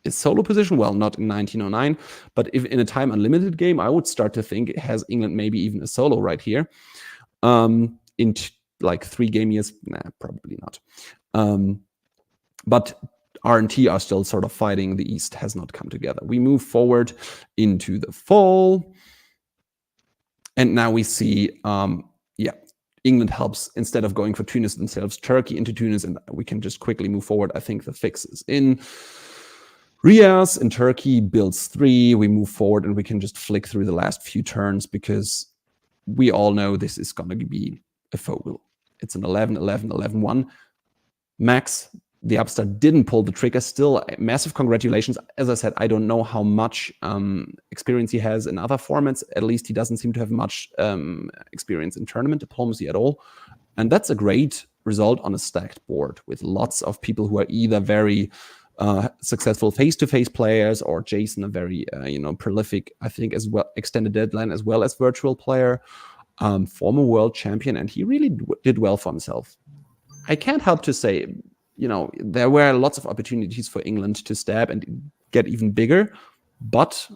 a solo position? Well, not in 1909, but if in a time unlimited game, I would start to think it has England maybe even a solo right here. In like 3 game years, probably not. But R&T are still sort of fighting. The East has not come together. We move forward into the fall, and now we see, England helps, instead of going for Tunis themselves, Turkey into Tunis, and we can just quickly move forward. I think the fix is in. Riyaz in Turkey builds 3. We move forward and we can just flick through the last few turns because we all know this is going to be a Fogel. It's an 11-11-11-1. Max, the upstart, didn't pull the trigger. Still, massive congratulations. As I said, I don't know how much experience he has in other formats. At least he doesn't seem to have much experience in tournament diplomacy at all. And that's a great result on a stacked board with lots of people who are either very successful face-to-face players, or Jason, a very prolific, I think, as well, extended deadline as well as virtual player, former world champion, and he really did well for himself. I can't help to say, there were lots of opportunities for England to stab and get even bigger, but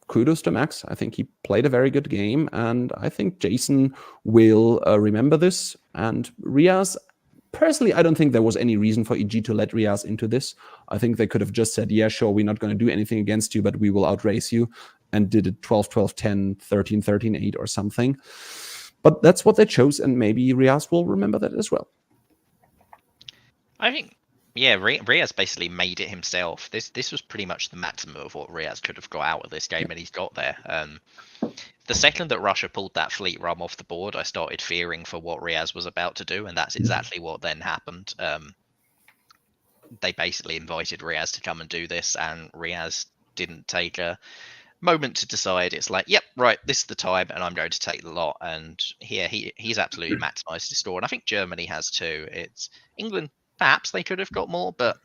kudos to Max. I think he played a very good game, and I think Jason will remember this. And Riyaz, personally, I don't think there was any reason for EG to let Riaz into this. I think they could have just said, yeah, sure, we're not going to do anything against you, but we will outrace you, and did it 12-12-10, 13-13-8 or something. But that's what they chose, and maybe Riaz will remember that as well. I think, yeah, Riaz basically made it himself. This was pretty much the maximum of what Riaz could have got out of this game, and he's got there. The second that Russia pulled that fleet rum off the board, I started fearing for what Riaz was about to do, and that's exactly what then happened. They basically invited Riaz to come and do this, and Riaz didn't take a moment to decide. It's like, yep, right, this is the time, and I'm going to take the lot. And here he's absolutely maximized his score, and I think Germany has too. It's England, perhaps they could have got more, but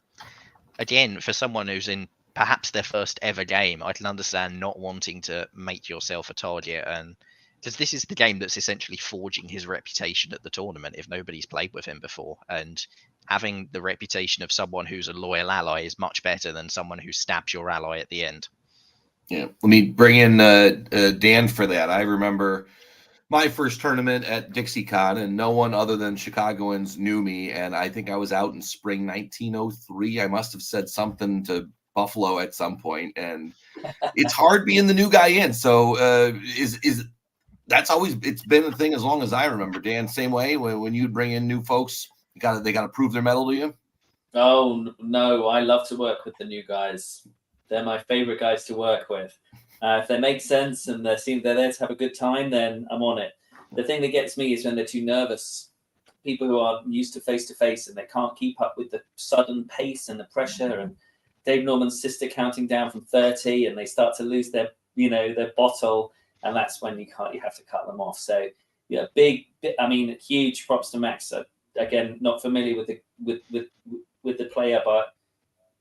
again, for someone who's in perhaps their first ever game, I can understand not wanting to make yourself a target, and because this is the game that's essentially forging his reputation at the tournament if nobody's played with him before, and having the reputation of someone who's a loyal ally is much better than someone who stabs your ally at the end. Yeah, let me bring in Dan for that. I remember my first tournament at DixieCon, and no one other than Chicagoans knew me, and I think I was out in spring 1903. I must have said something to Buffalo at some point, and it's hard being the new guy in. So that's always, it's been a thing as long as I remember. Dan, same way when you bring in new folks, they got to prove their mettle to you. Oh no, I love to work with the new guys. They're my favorite guys to work with. If they make sense and they're there to have a good time, then I'm on it. The thing that gets me is when they're too nervous. People who are used to face and they can't keep up with the sudden pace and the pressure, and Dave Norman's sister counting down from 30, and they start to lose their bottle, and that's when you have to cut them off. So yeah, huge props to Max. Again, not familiar with the player, but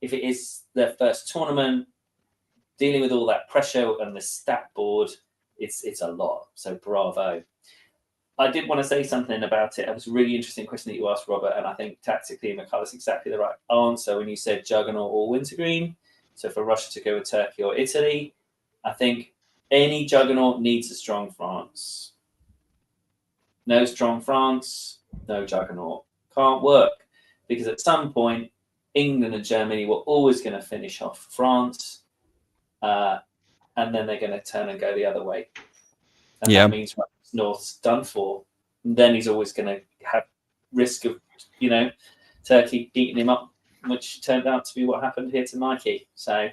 if it is their first tournament, dealing with all that pressure and the stat board, it's a lot. So bravo. I did want to say something about it. It was a really interesting question that you asked, Robert, and I think tactically McCullough's exactly the right answer when you said Juggernaut or Wintergreen. So for Russia to go with Turkey or Italy, I think any Juggernaut needs a strong France. No strong France, no Juggernaut. Can't work, because at some point, England and Germany were always going to finish off France, and then they're going to turn and go the other way. And that means North's done for. And then he's always going to have risk of, Turkey beating him up, which turned out to be what happened here to Mikey. So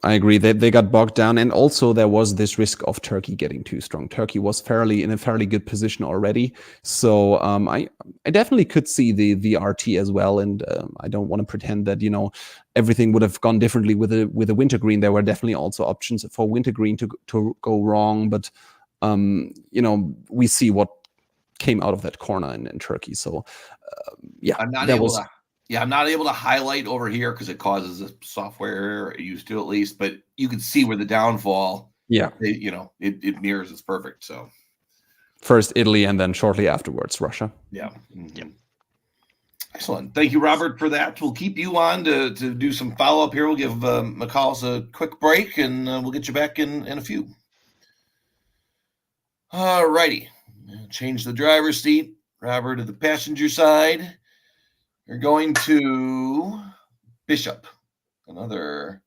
I agree. They got bogged down, and also there was this risk of Turkey getting too strong. Turkey was in a fairly good position already, so I definitely could see the RT as well. And I don't want to pretend that everything would have gone differently with a Wintergreen. There were definitely also options for Wintergreen to go wrong, but we see what came out of that corner in Turkey. So I'm not able to highlight over here because it causes a software error. It used to, at least, but you can see where the downfall. Yeah, it mirrors. It's perfect. So first Italy, and then shortly afterwards Russia. Yeah. Mm-hmm. Yep. Excellent. Thank you, Robert, for that. We'll keep you on to do some follow up here. We'll give McCall's a quick break, and we'll get you back in a few. All righty. Change the driver's seat. Robert to the passenger side. You're going to Bishop, another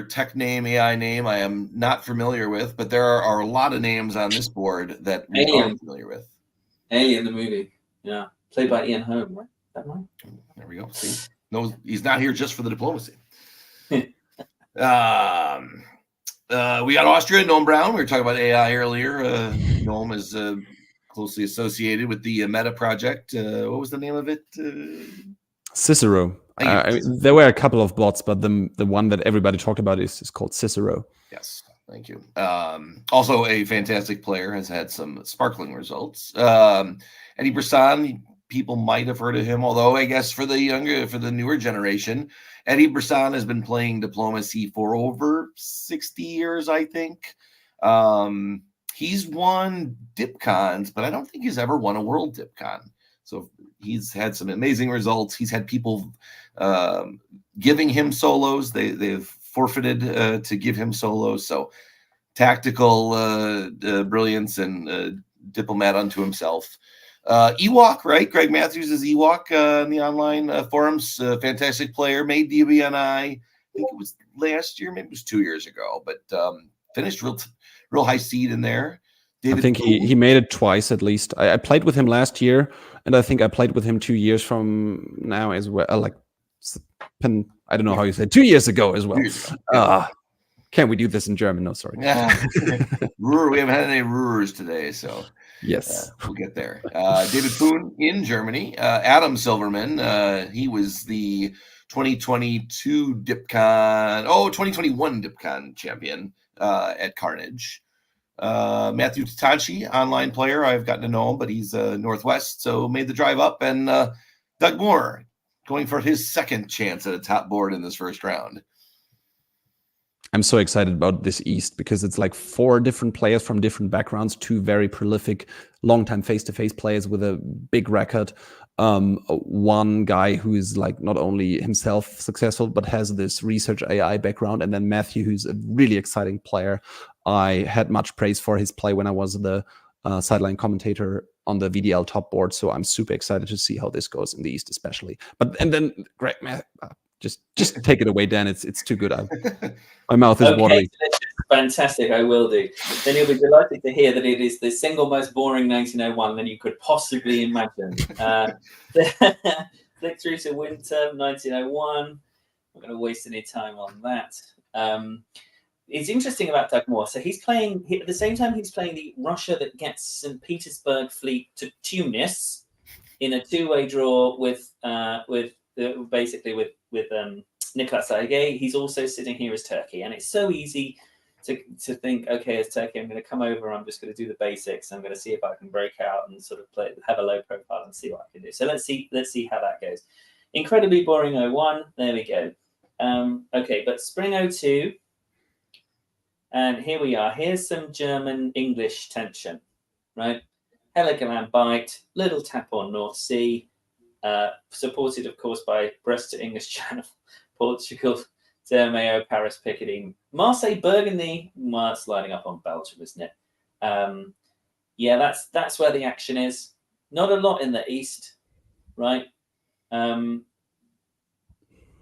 tech name, AI name I am not familiar with, but there are a lot of names on this board that we are familiar with. Alien, the movie, yeah, played by Ian Holm, right? That one. There we go. See, no, he's not here just for the diplomacy. We got Austria, Noam Brown. We were talking about AI earlier. Noam is closely associated with the Meta project. What was the name of it? Cicero. There were a couple of bots, but the one that everybody talked about is called Cicero. Yes, thank you. Also a fantastic player, has had some sparkling results. Eddie Brisson, people might have heard of him, although I guess for the newer generation, Eddie Brisson has been playing diplomacy for over 60 years, I think. He's won DipCons, but I don't think he's ever won a World DipCon. So he's had some amazing results. He's had people giving him solos. They've forfeited to give him solos. So tactical brilliance and diplomat unto himself. Ewok, right? Greg Matthews is Ewok in the online forums. Fantastic player, made DBNI. I think it was last year, maybe it was 2 years ago, but finished real high seed in there. David I think he made it twice at least. I played with him last year, and I think I played with him 2 years from now as well. I don't know how you say 2 years ago as well. 2 years ago. Can we do this in German? No, sorry. Yeah. We haven't had any Rurers today, so yes, we'll get there. David Poon in Germany. Adam Silverman. He was the 2022 DipCon, 2021 DipCon champion at Carnage. Matthew Tatanchi, online player. I've gotten to know him, but he's Northwest, so made the drive up. And Doug Moore going for his second chance at a top board in this first round. I'm so excited about this East because it's like 4 different players from different backgrounds, 2 very prolific, long-time face-to-face players with a big record. One guy who is like not only himself successful, but has this research AI background. And then Matthew, who's a really exciting player. I had much praise for his play when I was the sideline commentator on the VDL top board. So I'm super excited to see how this goes in the East, especially. And then Greg, just take it away, Dan. It's too good. My mouth is watering. Fantastic, I will do. Then you'll be delighted to hear that it is the single most boring 1901 than you could possibly imagine. Flick through to winter 1901. I'm not going to waste any time on that. It's interesting about Doug Moore. So he's playing at the same time he's playing the Russia that gets St. Petersburg fleet to Tunis in a 2-way draw with Nicolas Aige. He's also sitting here as Turkey, and it's so easy to think, okay, as Turkey, I'm going to come over. I'm just going to do the basics. I'm going to see if I can break out and sort of have a low profile and see what I can do. So let's see how that goes. Incredibly boring 01. There we go. Okay, but spring 02. And here we are. Here's some German-English tension, right? Heligoland bite, little tap on North Sea, supported, of course, by Brest to English Channel, Portugal, Mayo, Paris, Picardy, Marseille, Burgundy. Well, it's lining up on Belgium, isn't it? Yeah, that's where the action is. Not a lot in the East, right?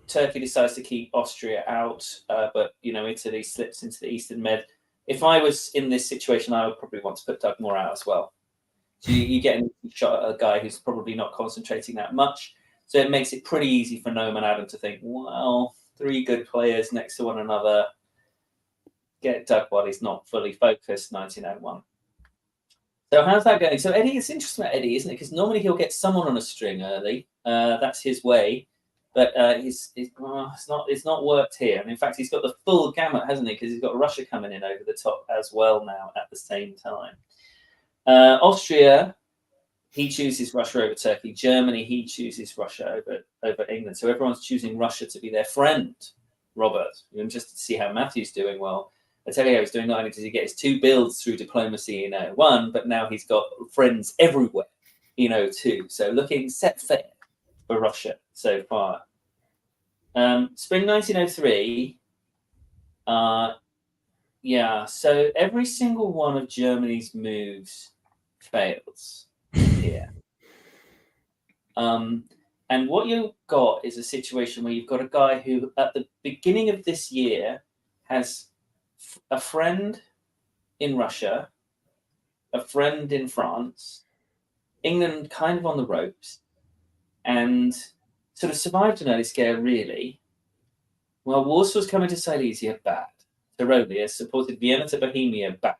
Turkey decides to keep Austria out, but Italy slips into the Eastern Med. If I was in this situation, I would probably want to put Doug Moore out as well. So you get a shot at a guy who's probably not concentrating that much. So it makes it pretty easy for Noam and Adam to think, well, 3 good players next to one another. Get Doug while he's not fully focused, 1901. So how's that going? So Eddie, it's interesting about Eddie, isn't it? Because normally he'll get someone on a string early. That's his way. But it's not worked here. And in fact, he's got the full gamut, hasn't he? Because he's got Russia coming in over the top as well now at the same time. Austria, he chooses Russia over Turkey. Germany, he chooses Russia over England. So everyone's choosing Russia to be their friend. Robert, you're interested to see how Matthew's doing. Well, I tell you how he's doing. Not only does he get his 2 builds through diplomacy in 01, but now he's got friends everywhere in 02. So looking set fair for Russia so far. Spring 1903. Yeah, so every single one of Germany's moves fails here. And what you've got is a situation where you've got a guy who, at the beginning of this year, has a friend in Russia, a friend in France, England kind of on the ropes, and sort of survived an early scare, really. Well, Warsaw's coming to Silesia, bad. Tyrolia supported Vienna to Bohemia, bad.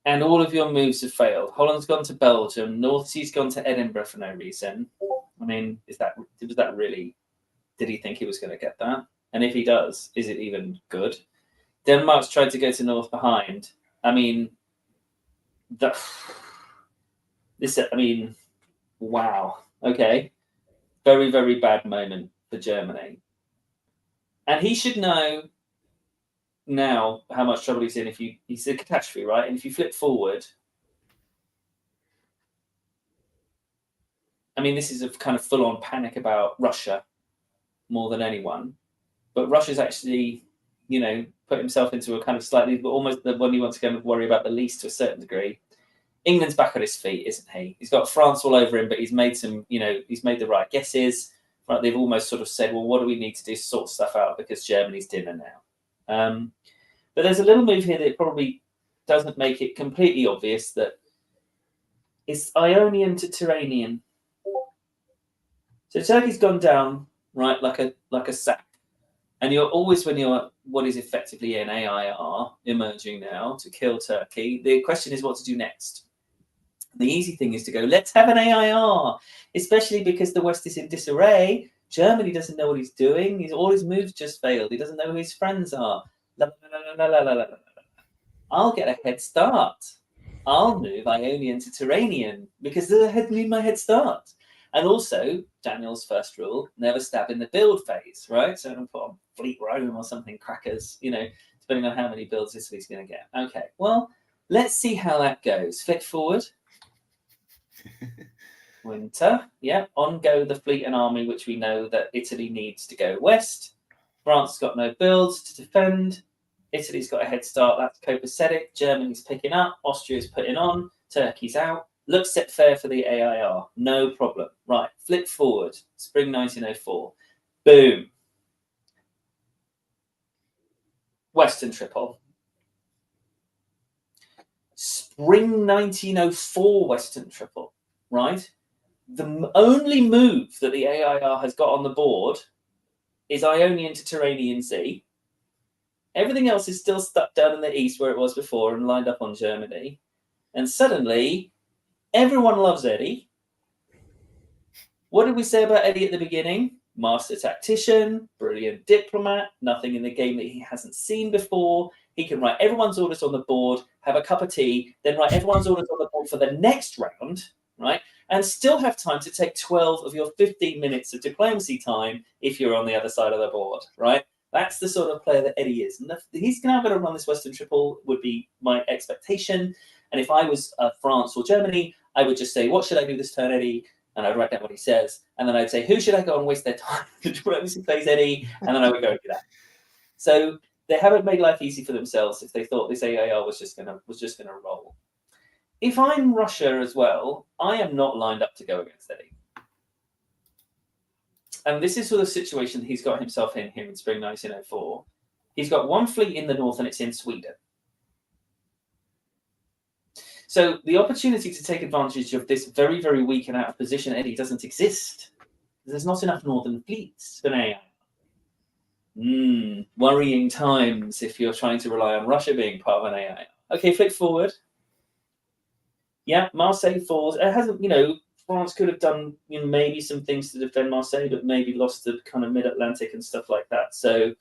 And all of your moves have failed. Holland's gone to Belgium. North Sea's gone to Edinburgh for no reason. I mean, was that really? Did he think he was going to get that? And if he does, is it even good? Denmark's tried to go to North behind. I mean, wow. Okay. Very, very bad moment for Germany. And he should know now how much trouble he's in. He's a catastrophe, right? And if you flip forward, I mean, this is a kind of full-on panic about Russia more than anyone. But Russia's actually, put himself into a kind of slightly, almost the one he wants to go and worry about the least to a certain degree. England's back on his feet, isn't he? He's got France all over him, but he's made some, he's made the right guesses. Right, they've almost sort of said, well, what do we need to do to sort stuff out because Germany's dinner now? But there's a little move here that probably doesn't make it completely obvious that it's Ionian to Turanian. So Turkey's gone down, right, like a sack. And you're always, when you're what is effectively an AIR emerging now to kill Turkey, the question is what to do next. The easy thing is to go, let's have an AIR, especially because the West is in disarray. Germany doesn't know what he's doing. All his moves just failed. He doesn't know who his friends are. La, la, la, la, la, la, la. I'll get a head start. I'll move Ionian to Turanian because need my head start. And also, Daniel's first rule, never stab in the build phase, right? So I'm going to put on Fleet Rome or something, crackers, depending on how many builds Italy's going to get. Okay, well, let's see how that goes. Flick forward. Winter, yeah, on go the fleet and army, which we know that Italy needs to go west. France has got no builds to defend. Italy's got a head start, that's copacetic. Germany's picking up, Austria's putting on, Turkey's out. Looks set fair for the AIR, no problem. Right, flip forward, spring 1904. Boom. Western Triple. Spring 1904 Western Triple, right? The only move that the AIR has got on the board is Ionian to Turanian Sea. Everything else is still stuck down in the east where it was before and lined up on Germany. And suddenly, everyone loves Eddie. What did we say about Eddie at the beginning? Master tactician, brilliant diplomat, nothing in the game that he hasn't seen before. He can write everyone's orders on the board, have a cup of tea, then write everyone's orders on the board for the next round, right? And still have time to take 12 of your 15 minutes of diplomacy time if you're on the other side of the board, right? That's the sort of player that Eddie is. And he's now going to run this Western Triple would be my expectation. And if I was France or Germany, I would just say, what should I do this turn, Eddie? And I'd write down what he says. And then I'd say, who should I go and waste their time? Diplomacy plays Eddie. And then I would go and do that. So they haven't made life easy for themselves if they thought this AIR was just gonna roll. If I'm Russia as well, I am not lined up to go against Eddie. And this is sort of situation he's got himself in here in spring 1904. He's got one fleet in the north and it's in Sweden. So the opportunity to take advantage of this very, very weak and out of position Eddie doesn't exist. There's not enough northern fleets for an AI. Worrying times if you're trying to rely on Russia being part of an AI. Okay, flick forward. Yeah, Marseille falls. It hasn't, France could have done maybe some things to defend Marseille, but maybe lost the kind of mid-Atlantic and stuff like that. So,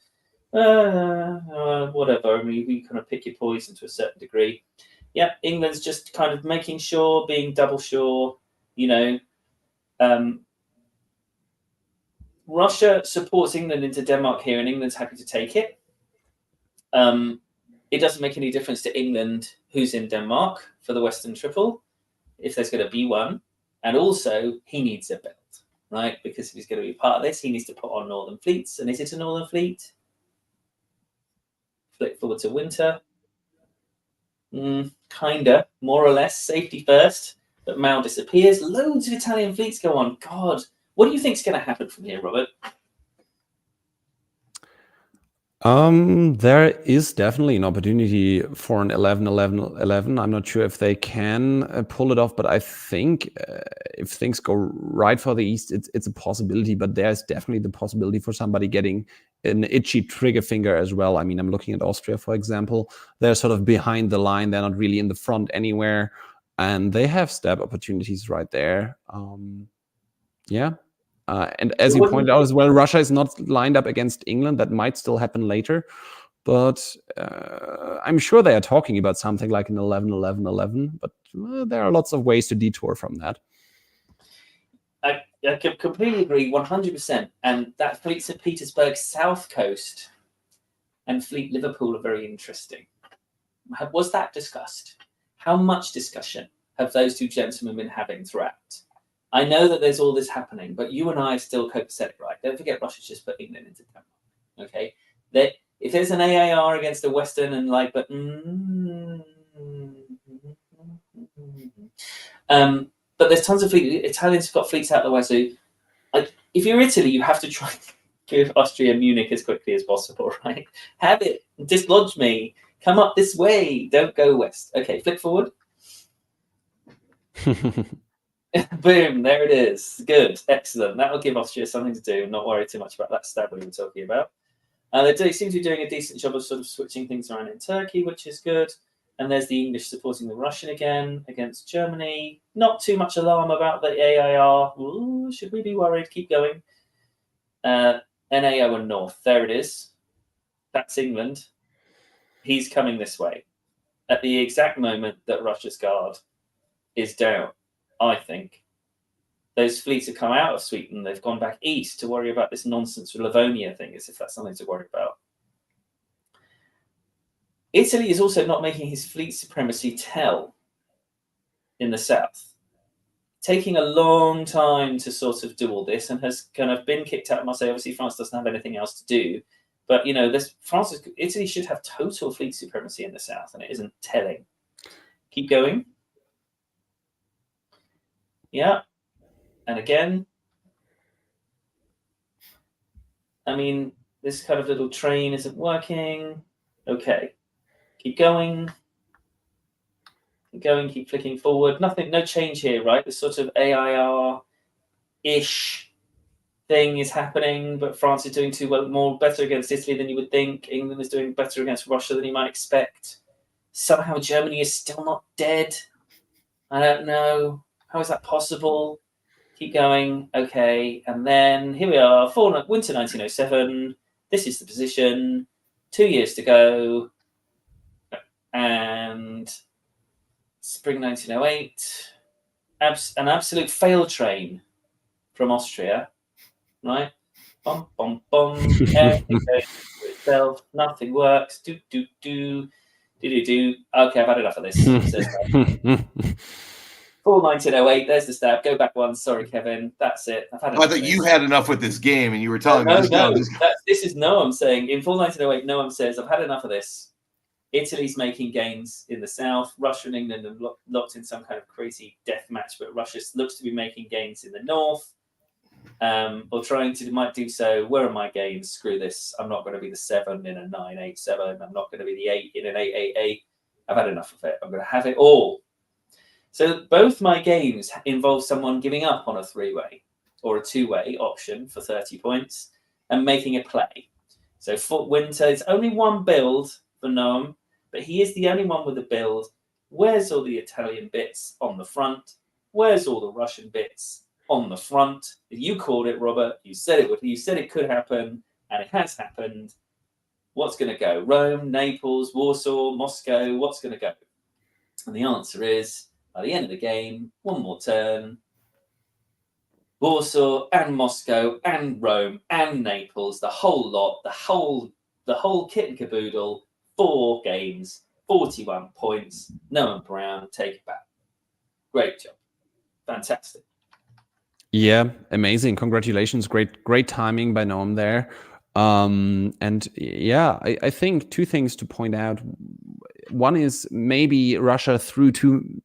whatever. I mean, we kind of pick your poison to a certain degree. Yeah, England's just kind of making sure, being double sure, Russia supports England into Denmark here, and England's happy to take it. It doesn't make any difference to England who's in Denmark for the Western Triple, if there's going to be one. And also, he needs a belt, right? Because if he's going to be part of this, he needs to put on northern fleets. And is it a northern fleet? Flick forward to winter. Kinda, more or less. Safety first. But Mao disappears. Loads of Italian fleets go on. God, what do you think's going to happen from here, Robert? There is definitely an opportunity for an 11-11-11. I'm not sure if they can pull it off, but I think if things go right for the East, it's a possibility. But there's definitely the possibility for somebody getting an itchy trigger finger as well. I mean, I'm looking at Austria, for example. They're sort of behind the line. They're not really in the front anywhere. And they have stab opportunities right there. Yeah. And as you pointed out as well, Russia is not lined up against England. That might still happen later. But I'm sure they are talking about something like an 11-11-11. But there are lots of ways to detour from that. I completely agree, 100%. And that Fleet St. Petersburg South Coast and Fleet Liverpool are very interesting. Was that discussed? How much discussion have those two gentlemen been having throughout? I know that there's all this happening, but you and I are still copacetic, right? Don't forget Russia's just put England into Denmark, okay? If there's an AIR against a Western and But there's tons of fleets. Italians have got fleets out the way. So, like, if you're Italy, you have to try and give Austria Munich as quickly as possible, right? Have it. Dislodge me. Come up this way. Don't go west. Okay, flick forward. Boom, there it is. Good, excellent. That will give Austria something to do. Not worry too much about that stab we were talking about. They seem to be doing a decent job of sort of switching things around in Turkey, which is good. And there's the English supporting the Russian again against Germany. Not too much alarm about the AIR. Ooh, should we be worried? Keep going. NAO and North. There it is. That's England. He's coming this way. At the exact moment that Russia's guard is down, I think. Those fleets have come out of Sweden. They've gone back east to worry about this nonsense with Livonia thing, as if that's something to worry about. Italy is also not making his fleet supremacy tell in the south. Taking a long time to sort of do all this, and has kind of been kicked out of Marseille. Obviously, France doesn't have anything else to do. But, you know, Italy should have total fleet supremacy in the south, and it isn't telling. Keep going. Yeah. And again, I mean, this kind of little train isn't working. Okay. Keep going. Keep going, keep flicking forward. Nothing, no change here, right? This sort of AIR-ish thing is happening, but France is doing better against Italy than you would think. England is doing better against Russia than you might expect. Somehow Germany is still not dead. I don't know. How is that possible? Keep going. Okay. And then here we are, winter 1907. This is the position. 2 years to go. And spring 1908. An absolute fail train from Austria. Right? Bum, bum, bum. Everything goes for itself. Nothing works. Do. Okay, I've had enough of this. Full 1908. There's the stab. Go back one. Sorry, Kevin. That's it. I've had enough. I thought you had enough with this game, and you were telling me no. just go. This is Noam saying in full 1908. Noam says, "I've had enough of this." Italy's making gains in the south. Russia and England are locked in some kind of crazy death match, but Russia looks to be making gains in the north, or might do so. Where are my gains? Screw this. I'm not going to be the 7 in a 9-8-7. I'm not going to be the 8 in an 8-8-8. I've had enough of it. I'm going to have it all. So both my games involve someone giving up on a 3-way or a 2-way option for 30 points and making a play. So for winter, it's only one build for Noam, but he is the only one with a build. Where's all the Italian bits on the front? Where's all the Russian bits on the front? You called it, Robert. You said it would. You said it could happen, and it has happened. What's going to go? Rome, Naples, Warsaw, Moscow. What's going to go? And the answer is, by the end of the game, one more turn. Warsaw and Moscow and Rome and Naples, the whole lot, the whole kit and caboodle. 4 games, 41 points. Noam Brown, take it back. Great job. Fantastic. Yeah, amazing. Congratulations. Great timing by Noam there. And yeah, I think 2 things to point out. One is maybe Russia threw too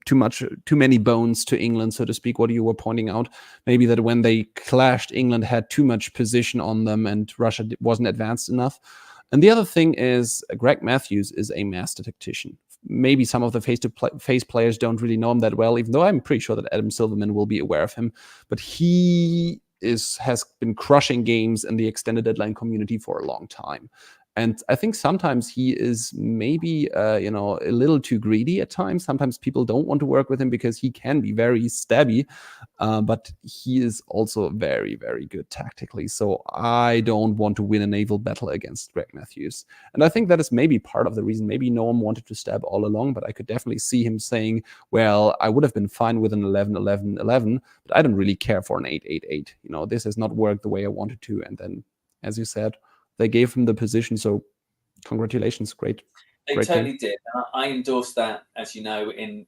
many bones to England, so to speak, what you were pointing out. Maybe that when they clashed, England had too much position on them and Russia wasn't advanced enough. And the other thing is Greg Matthews is a master tactician. Maybe some of the face players don't really know him that well, even though I'm pretty sure that Adam Silverman will be aware of him. But he has been crushing games in the extended deadline community for a long time. And I think sometimes he is maybe, a little too greedy at times. Sometimes people don't want to work with him because he can be very stabby, but he is also very, very good tactically. So I don't want to win a naval battle against Greg Matthews. And I think that is maybe part of the reason. Maybe no one wanted to stab all along, but I could definitely see him saying, well, I would have been fine with an 11-11-11, but I don't really care for an 8-8-8. This has not worked the way I wanted to. And then, as you said, they gave him the position, so congratulations, great. They totally did. I endorse that, as you know, in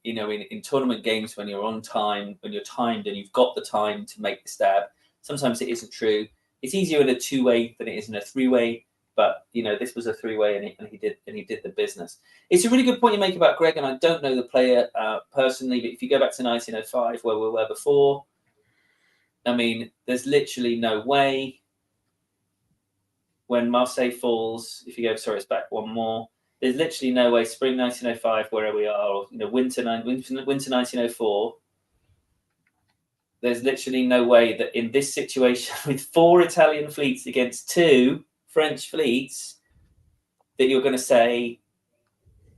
tournament games when you're on time, when you're timed and you've got the time to make the stab. Sometimes it isn't true. It's easier in a 2-way than it is in a 3-way, but this was a 3-way, and he did the business. It's a really good point you make about Greg, and I don't know the player personally, but if you go back to 1905, where we were before, I mean, there's literally no way. When Marseille falls, if you go, sorry, it's back one more. There's literally no way. Spring 1905, where we are, or winter 1904. There's literally no way that in this situation, with 4 Italian fleets against 2 French fleets, that you're going to say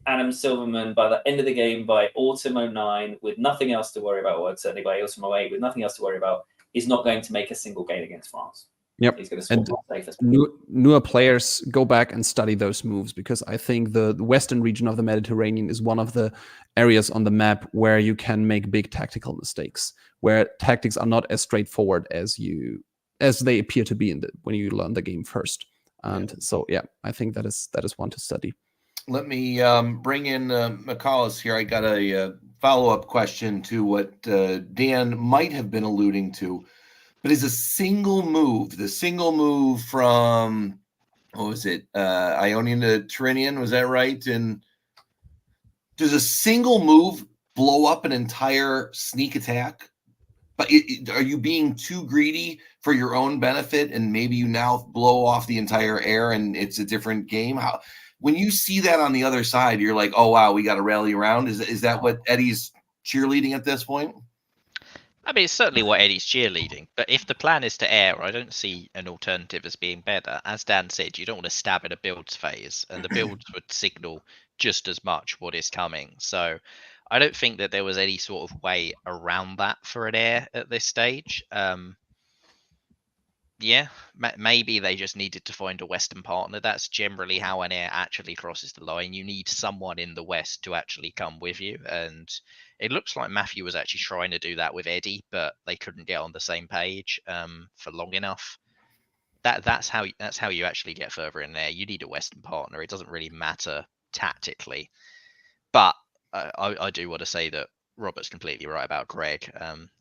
Adam Silverman by the end of the game, by autumn 09, with nothing else to worry about, or certainly by autumn 08, with nothing else to worry about, is not going to make a single gain against France. Yep. He's going to score safest. Newer players go back and study those moves, because I think the western region of the Mediterranean is one of the areas on the map where you can make big tactical mistakes, where tactics are not as straightforward as they appear to be when you learn the game first. And so, yeah, I think that is one to study. Let me bring in McCallus here. I got a follow-up question to what Dan might have been alluding to. But is the single move from, what was it, Ionian to Tyrrhenian, was that right? And does a single move blow up an entire sneak attack? But are you being too greedy for your own benefit, and maybe you now blow off the entire air and it's a different game? When you see that on the other side, you're like, oh, wow, we got to rally around? Is that what Eddie's cheerleading at this point? I mean, it's certainly what Eddie's cheerleading, but if the plan is to air, I don't see an alternative as being better. As Dan said, you don't want to stab at a builds phase, and the builds would signal just as much what is coming. So I don't think that there was any sort of way around that for an air at this stage. Yeah, maybe they just needed to find a Western partner. That's generally how an air actually crosses the line. You need someone in the West to actually come with you. And it looks like Matthew was actually trying to do that with Eddie, but they couldn't get on the same page for long enough. That's how you actually get further in there. You need a Western partner. It doesn't really matter tactically. But I do want to say that Robert's completely right about Greg.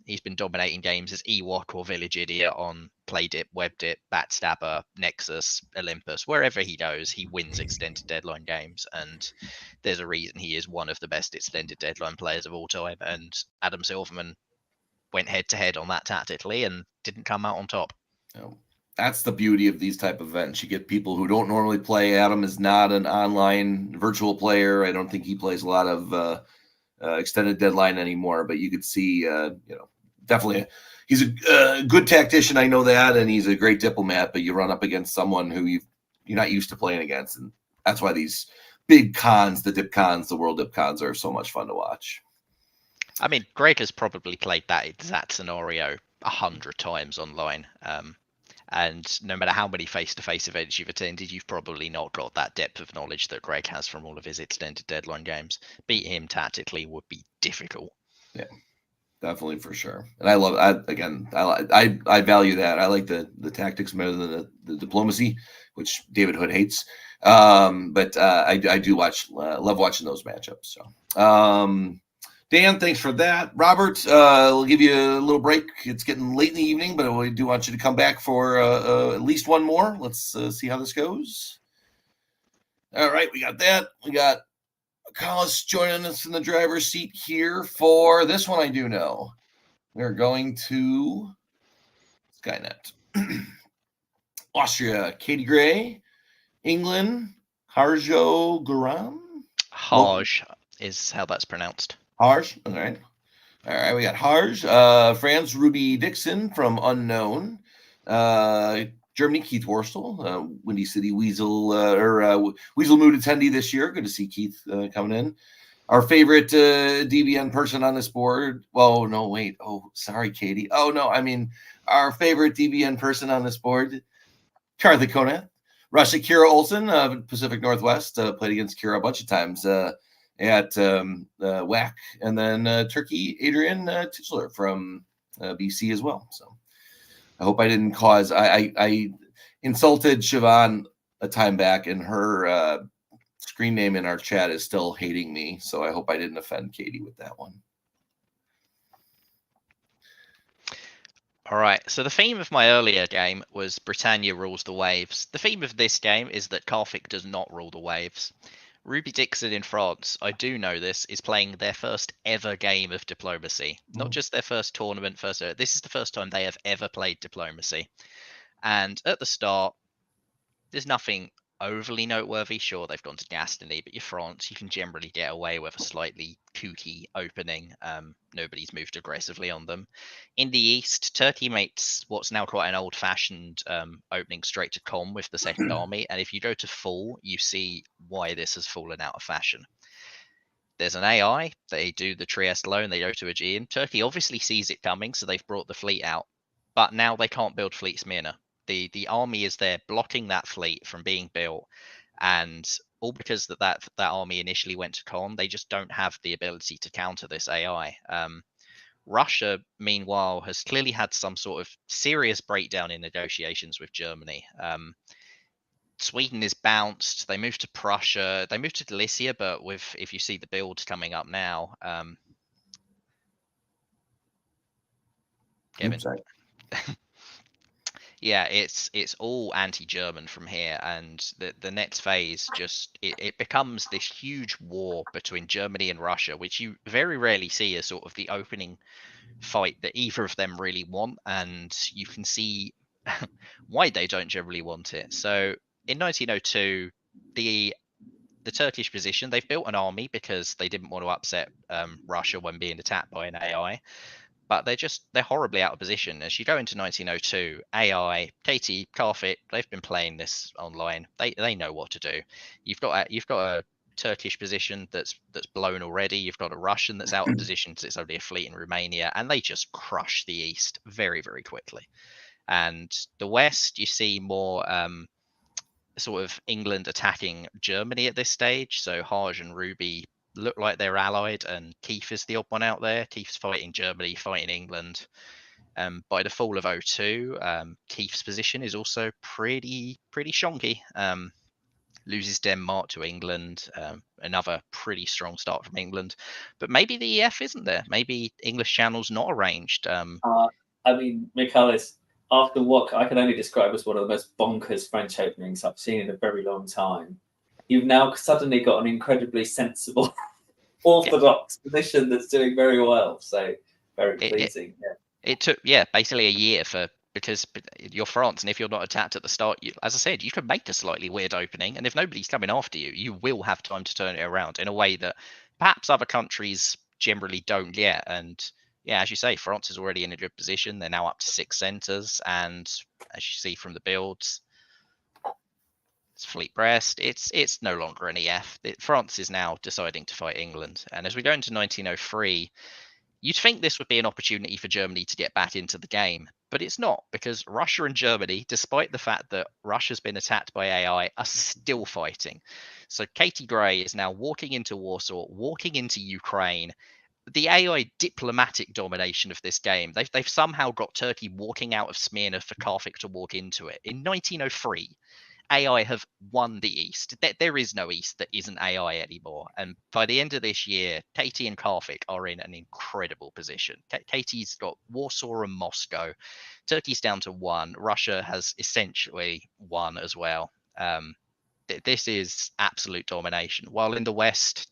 He's been dominating games as Ewok or Village Idiot on Playdip, Webdip, Backstabber, Nexus, Olympus. Wherever he goes, he wins extended deadline games, and there's a reason he is one of the best extended deadline players of all time. And Adam Silverman went head to head on that tactically and didn't come out on top. Oh, that's the beauty of these type of events. You get people who don't normally play. Adam is not an online virtual player. I don't think he plays a lot of extended deadline anymore, but you could see, definitely he's a good tactician. I know that, and he's a great diplomat, but you run up against someone who you're not used to playing against. And that's why these big cons, the DipCons, the World DipCons, are so much fun to watch. I mean, Greg has probably played that exact scenario 100 times online. And no matter how many face-to-face events you've attended, you've probably not got that depth of knowledge that Greg has from all of his extended deadline games. Beat him tactically would be difficult. Yeah, definitely, for sure. And I value that. I like the tactics better than the diplomacy, which David Hood hates. But I do love watching those matchups. So. Dan, thanks for that. Robert, we'll give you a little break. It's getting late in the evening, but we do want you to come back for at least one more. Let's see how this goes. All right, we got that. We got Collis joining us in the driver's seat here for this one. I do know. We're going to Skynet. Austria, Katie Gray. England, Harjo Guram. Harj is how that's pronounced. Harj, all right. We got Harj, France, Ruby Dixon from Unknown, Germany, Keith Worstel, Windy City Weasel Weasel Mood attendee this year. Good to see Keith coming in. Our favorite DBN person on this board. Well, no, wait. Oh, sorry, Katie. Oh no, I mean our favorite DBN person on this board, Karthik Konath. Russia, Kira Olsen, Pacific Northwest, played against Kira a bunch of times. At WAC, and then Turkey, Adrian Tichler from BC as well. So I hope I didn't cause. I insulted Siobhan a time back, and her screen name in our chat is still hating me. So I hope I didn't offend Katie with that one. All right, so the theme of my earlier game was Britannia rules the waves. The theme of this game is that Karthik does not rule the waves. Ruby Dixon in France, I do know this, is playing their first ever game of diplomacy. Not just their first tournament, this is the first time they have ever played diplomacy. And at the start, there's nothing overly noteworthy. Sure, they've gone to Gascony, but you're France, you can generally get away with a slightly kooky opening. Nobody's moved aggressively on them. In the East, Turkey makes what's now quite an old-fashioned opening straight to com with the Second Army, and if you go to full, you see why this has fallen out of fashion. There's an AI, they do the Trieste loan, they go to Aegean. Turkey obviously sees it coming, so they've brought the fleet out, but now they can't build fleet Smyrna. The army is there blocking that fleet from being built, and all because that army initially went to con. They just don't have the ability to counter this AI. Russia, meanwhile, has clearly had some sort of serious breakdown in negotiations with Germany. Sweden is bounced. They moved to Prussia. They moved to Galicia, but if you see the build coming up now, Kevin. Sorry. Yeah, it's all anti-German from here, and the next phase just it becomes this huge war between Germany and Russia, which you very rarely see as sort of the opening fight that either of them really want, and you can see why they don't generally want it. So in 1902, the Turkish position, they've built an army because they didn't want to upset Russia when being attacked by an AI. But they're horribly out of position. As you go into 1902, AI, Katie, Karthik, they've been playing this online. They know what to do. You've got a Turkish position that's blown already. You've got a Russian that's out of position because it's only a fleet in Romania, and they just crush the East very, very quickly. And the West, you see more sort of England attacking Germany at this stage. So Haj and Ruby look like they're allied, and Keith is the odd one out there. Keith's fighting Germany, fighting England. By the fall of 02, Keith's position is also pretty shonky. Loses Denmark to England, another pretty strong start from England. But maybe the EF isn't there. Maybe English Channel's not arranged. I mean, Michaelis, after what I can only describe as one of the most bonkers French openings I've seen in a very long time, you've now suddenly got an incredibly sensible, orthodox position that's doing very well. So very pleasing. It took basically a year because you're France, and if you're not attacked at the start, as I said, you can make a slightly weird opening, and if nobody's coming after you, you will have time to turn it around in a way that perhaps other countries generally don't yet. And yeah, as you say, France is already in a good position. They're now up to 6 centers, and as you see from the builds, it's Fleet Brest. It's no longer an EF. France is now deciding to fight England, and as we go into 1903. You'd think this would be an opportunity for Germany to get back into the game, but it's not, because Russia and Germany, despite the fact that Russia's been attacked by AI, are still fighting. So Katie Gray is now walking into Warsaw, walking into Ukraine. The AI diplomatic domination of this game, they've somehow got Turkey walking out of Smyrna for Karthik to walk into it. In 1903, AI have won the East. There is no East that isn't AI anymore. And by the end of this year, Katie and Karthik are in an incredible position. Katie's got Warsaw and Moscow. Turkey's down to 1. Russia has essentially won as well. This is absolute domination. While in the West,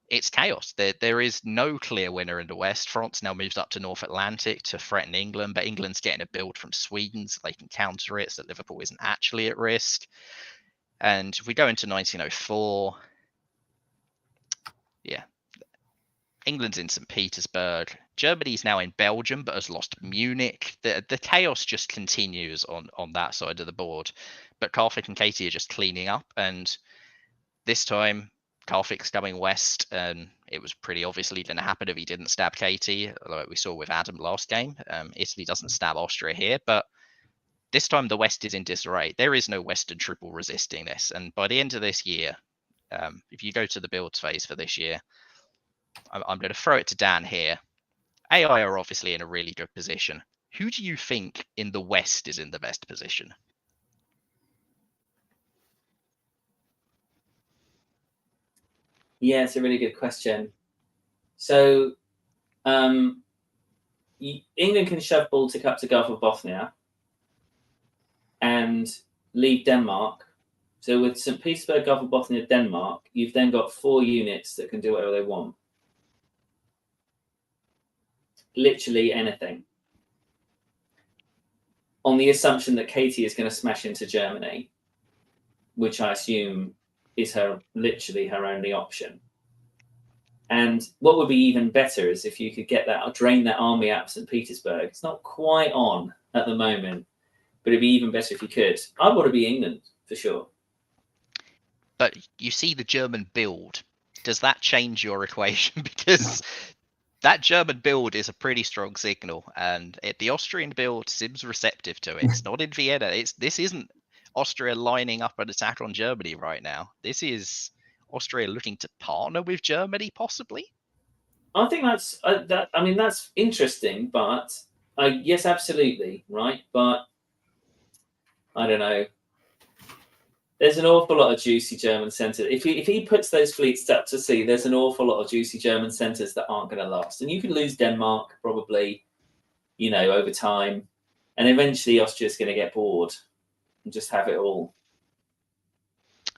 it's chaos. There is no clear winner in the West. France now moves up to North Atlantic to threaten England, but England's getting a build from Sweden so they can counter it, so Liverpool isn't actually at risk. And if we go into 1904, England's in St. Petersburg. Germany's now in Belgium, but has lost Munich. The chaos just continues on that side of the board. But Karthik and Katie are just cleaning up, and this time Karthik's coming west, and it was pretty obviously going to happen if he didn't stab Katie, like we saw with Adam last game. Italy doesn't stab Austria here, but this time the West is in disarray. There is no Western triple resisting this, and by the end of this year, if you go to the builds phase for this year, I'm going to throw it to Dan here. AI are obviously in a really good position. Who do you think in the West is in the best position? Yeah, it's a really good question. So England can shove Baltic up to Gulf of Bothnia and leave Denmark. So with St. Petersburg, Gulf of Bothnia, Denmark, you've then got 4 units that can do whatever they want. Literally anything. On the assumption that Katie is going to smash into Germany, which I assume is literally her only option. And what would be even better is if you could get that or drain that army out of St. Petersburg. It's not quite on at the moment, but it'd be even better if you could. I want to be England for sure. But you see the German build. Does that change your equation? Because that German build is a pretty strong signal, and the Austrian build seems receptive to it. It's not in Vienna. This isn't Austria lining up an attack on Germany right now. This is Austria looking to partner with Germany, possibly. I think that's that's interesting, but yes, absolutely right. But I don't know. There's an awful lot of juicy German centres. If he puts those fleets up to sea, there's an awful lot of juicy German centres that aren't going to last. And you can lose Denmark probably, over time. And eventually Austria's going to get bored and just have it all.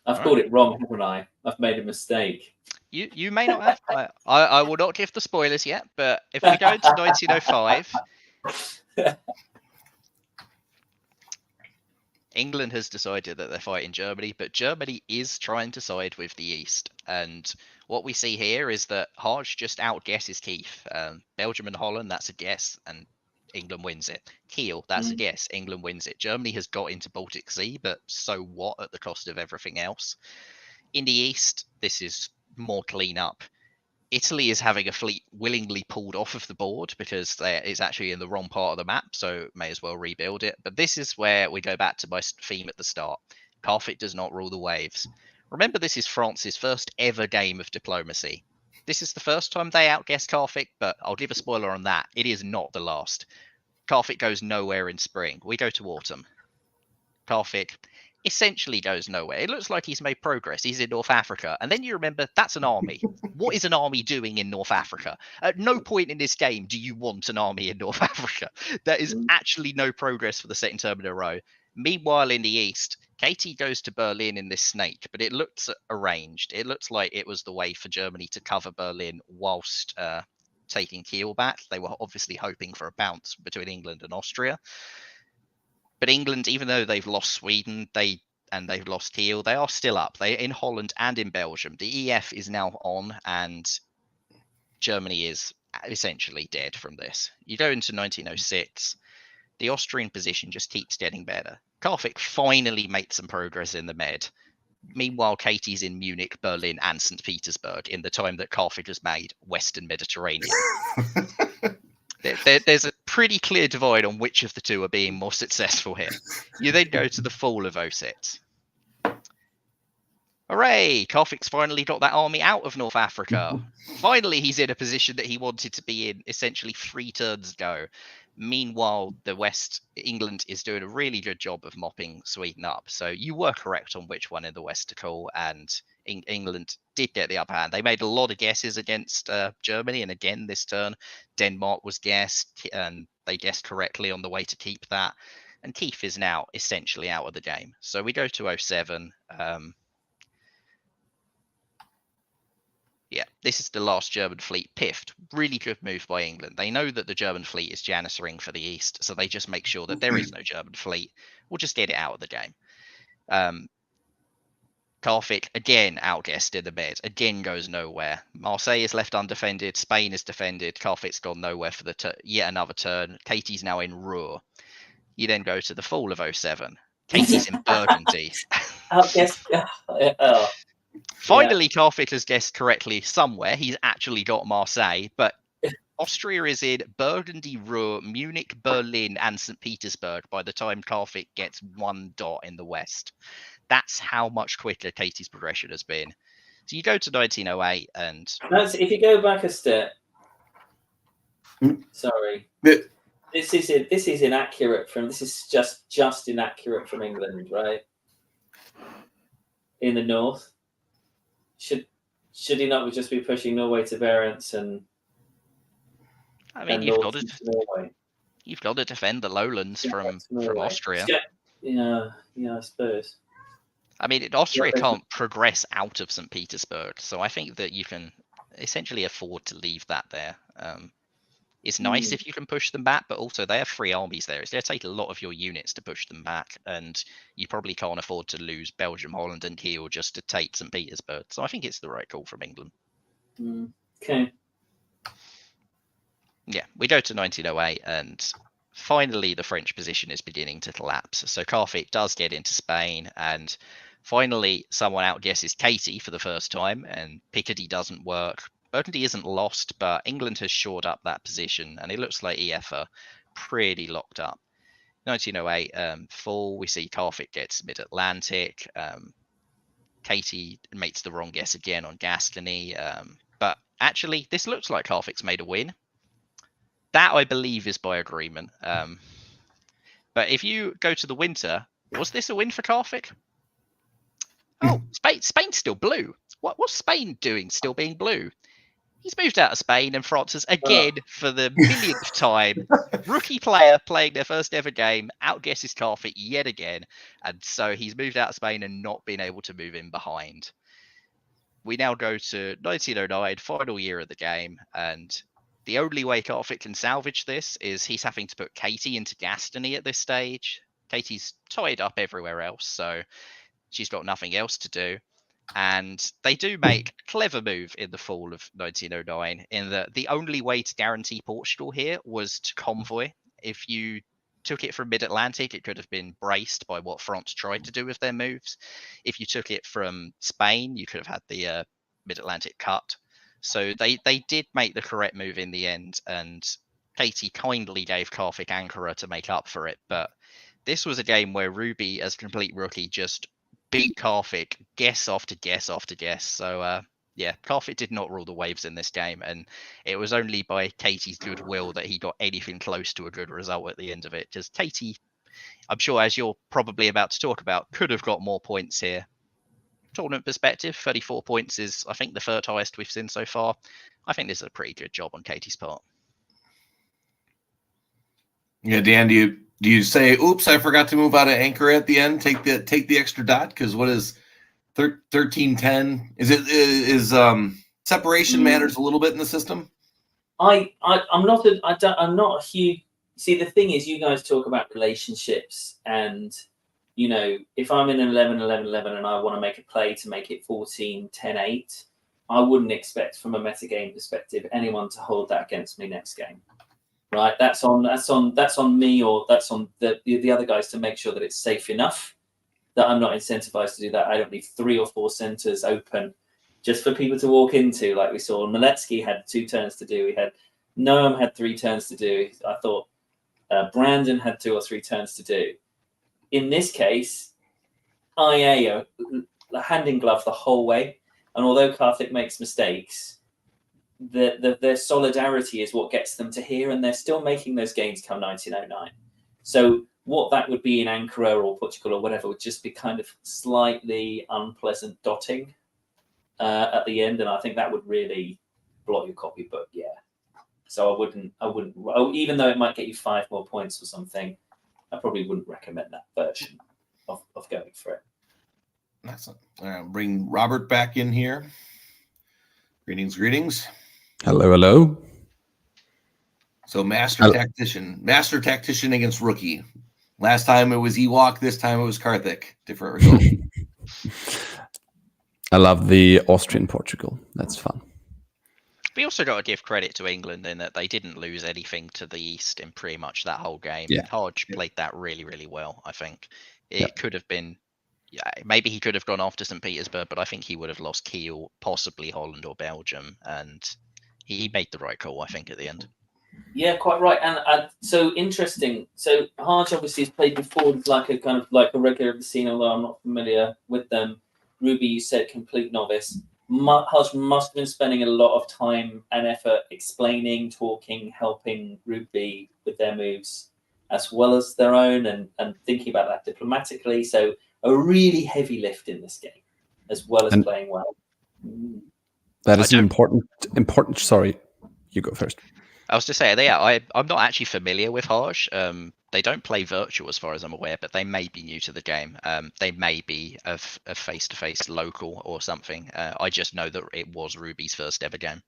I've called it wrong, haven't I? I've made a mistake. You may not have. I will not give the spoilers yet, but if we go into 1905... England has decided that they're fighting Germany, but Germany is trying to side with the East. And what we see here is that Hodge just outguesses Keith. Belgium and Holland, that's a guess, and England wins it. Kiel, that's a guess, England wins it. Germany has got into Baltic Sea, but so what at the cost of everything else? In the East, this is more clean up. Italy is having a fleet willingly pulled off of the board because it's actually in the wrong part of the map, so may as well rebuild it. But this is where we go back to my theme at the start. Carthage does not rule the waves. Remember, this is France's first ever game of diplomacy. This is the first time they outguess Carthage, but I'll give a spoiler on that. It is not the last. Carthage goes nowhere in spring. We go to autumn. Carthage essentially goes nowhere. It looks like he's made progress. He's in North Africa. And then you remember that's an army. What is an army doing in North Africa? At no point in this game do you want an army in North Africa. There is actually no progress for the second term in a row. Meanwhile, in the East, Katie goes to Berlin in this snake, but it looks arranged. It looks like it was the way for Germany to cover Berlin whilst taking Kiel back. They were obviously hoping for a bounce between England and Austria. But England, even though they've lost Sweden, they've lost Kiel, they are still up. They're in Holland and in Belgium. The EF is now on, and Germany is essentially dead from this. You go into 1906, the Austrian position just keeps getting better. Carthage finally made some progress in the Med. Meanwhile, Katie's in Munich, Berlin, and St. Petersburg in the time that Carthage has made Western Mediterranean. There's a pretty clear divide on which of the two are being more successful here. You then go to the fall of 06. Hooray! Carthage's finally got that army out of North Africa. Finally, he's in a position that he wanted to be in essentially 3 turns ago. Meanwhile, the West, England is doing a really good job of mopping Sweden up. So you were correct on which one in the West to call, and England did get the upper hand. They made a lot of guesses against Germany, and again this turn, Denmark was guessed, and they guessed correctly on the way to keep that. And Keith is now essentially out of the game. So we go to 07. Yeah, this is the last German fleet piffed. Really good move by England. They know that the German fleet is janissering for the East, so they just make sure that there is no German fleet. We'll just get it out of the game. Carthage, again, outguessed in the Med. Again, goes nowhere. Marseille is left undefended. Spain is defended. Carthage's gone nowhere for the yet another turn. Katie's now in Ruhr. You then go to the fall of 07. Katie's in Burgundy. Outguessed. Finally, Carthage has guessed correctly somewhere. He's actually got Marseille, but Austria is in Burgundy, Ruhr, Munich, Berlin, and St. Petersburg by the time Carthage gets 1 dot in the West. That's how much quicker Katie's progression has been. So you go to 1908, and if you go back a step. Sorry, this is inaccurate from. This is just inaccurate from England, right? In the north. Should he not just be pushing Norway to Barents and I mean, and you've north got into to Norway. defend the lowlands from Austria. Yeah, I suppose. I mean, Austria Yeah, can't progress out of St. Petersburg, so I think that you can essentially afford to leave that there. It's nice if you can push them back, but also they have 3 armies there. It's going to take a lot of your units to push them back, and you probably can't afford to lose Belgium, Holland, and Kiel just to take St. Petersburg. So I think it's the right call from England. Okay. Yeah, we go to 1908, and finally the French position is beginning to collapse. So Carthage does get into Spain, and finally someone outguesses Katie for the first time, and Picardy doesn't work. Burgundy isn't lost, but England has shored up that position, and it looks like EF are pretty locked up. 1908 fall, we see Carthage gets mid-Atlantic. Katie makes the wrong guess again on Gascony, but actually this looks like Carthage's made a win. That, I believe, is by agreement. But if you go to the winter, was this a win for Carthage? Oh, Spain's still blue. What's Spain doing still being blue? He's moved out of Spain, and France has again, for the millionth time, rookie player playing their first ever game, outguesses Carthage yet again. And so he's moved out of Spain and not been able to move in behind. We now go to 1909, final year of the game, and the only way Carthage can salvage this is he's having to put Katie into Gascony at this stage. Katie's tied up everywhere else, so she's got nothing else to do. And they do make a clever move in the fall of 1909 in that the only way to guarantee Portugal here was to convoy. If you took it from mid-Atlantic, it could have been braced by what France tried to do with their moves. If you took it from Spain, you could have had the mid-Atlantic cut. So they did make the correct move in the end, and Katie kindly gave Carthage Ankara to make up for it. But this was a game where Ruby, as a complete rookie, just beat Carthage guess after guess after guess. So yeah, Carthage did not rule the waves in this game, and it was only by Katie's goodwill that he got anything close to a good result at the end of it. Because Katie, I'm sure, as you're probably about to talk about, could have got more points here. Tournament perspective, 34 points is, I think, the third highest we've seen so far. I think this is a pretty good job on Katie's part. Yeah, Dan, do you say, "Oops, I forgot to move out of Ankara at the end"? Take the extra dot, because what is 13-10? Is separation matters a little bit in the system? I'm not a huge. See, the thing is, you guys talk about relationships, and if I'm in an 11-11-11 and I want to make a play to make it 14-10-8, I wouldn't expect, from a metagame perspective, anyone to hold that against me next game. Right? That's on me, or that's on the other guys to make sure that it's safe enough that I'm not incentivized to do that. I don't leave 3 or 4 centers open just for people to walk into, like we saw. Miletsky had 2 turns to do. We had Noam had 3 turns to do. I thought Brandon had 2 or 3 turns to do. In this case, IA are hand in glove the whole way, and although Carthage makes mistakes, their solidarity is what gets them to here, and they're still making those gains come 1909. So what that would be in Ankara or Portugal or whatever would just be kind of slightly unpleasant dotting at the end, and I think that would really blot your copybook. Yeah. So I wouldn't. Even though it might get you 5 more points or something, I probably wouldn't recommend that version of going for it. Excellent. Bring Robert back in here. Greetings. Hello. So master tactician against rookie. Last time it was Ewok. This time it was Carthage. Different result. I love the Austrian Portugal. That's fun. We also got to give credit to England in that they didn't lose anything to the East in pretty much that whole game. Yeah. Hodge played that really, really well, I think. It could have been, maybe he could have gone after St. Petersburg, but I think he would have lost Kiel, possibly Holland or Belgium, and he made the right call, I think, at the end. Yeah, quite right. And so interesting. So Hodge obviously has played before, like a regular of the scene, although I'm not familiar with them. Ruby, you said complete novice. Hodge must have been spending a lot of time and effort explaining, talking, helping Ruby with their moves as well as their own, and thinking about that diplomatically. So a really heavy lift in this game, as well as playing well. That is an important. Sorry, you go first. I was to say, I'm not actually familiar with Harsh. They don't play virtual as far as I'm aware, but they may be new to the game. They may be a face-to-face local or something. I just know that it was Ruby's first ever game.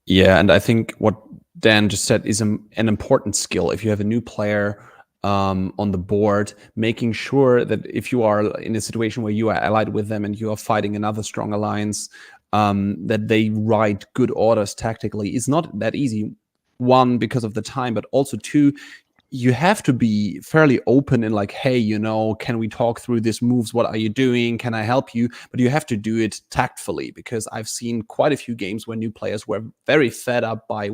Yeah, and I think what Dan just said is an important skill. If you have a new player on the board, making sure that if you are in a situation where you are allied with them and you are fighting another strong alliance, that they write good orders tactically is not that easy. One, because of the time, but also two, you have to be fairly open and like, hey, can we talk through these moves? What are you doing? Can I help you? But you have to do it tactfully, because I've seen quite a few games where new players were very fed up by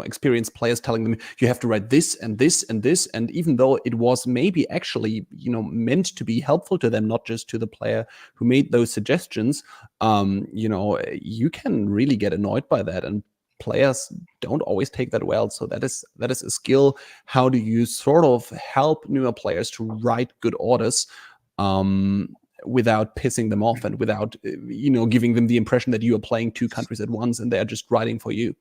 experienced players telling them you have to write this and this and this, and even though it was maybe actually meant to be helpful to them, not just to the player who made those suggestions, you can really get annoyed by that, and players don't always take that well. So that is a skill. How do you sort of help newer players to write good orders without pissing them off and without giving them the impression that you are playing two countries at once and they're just writing for you?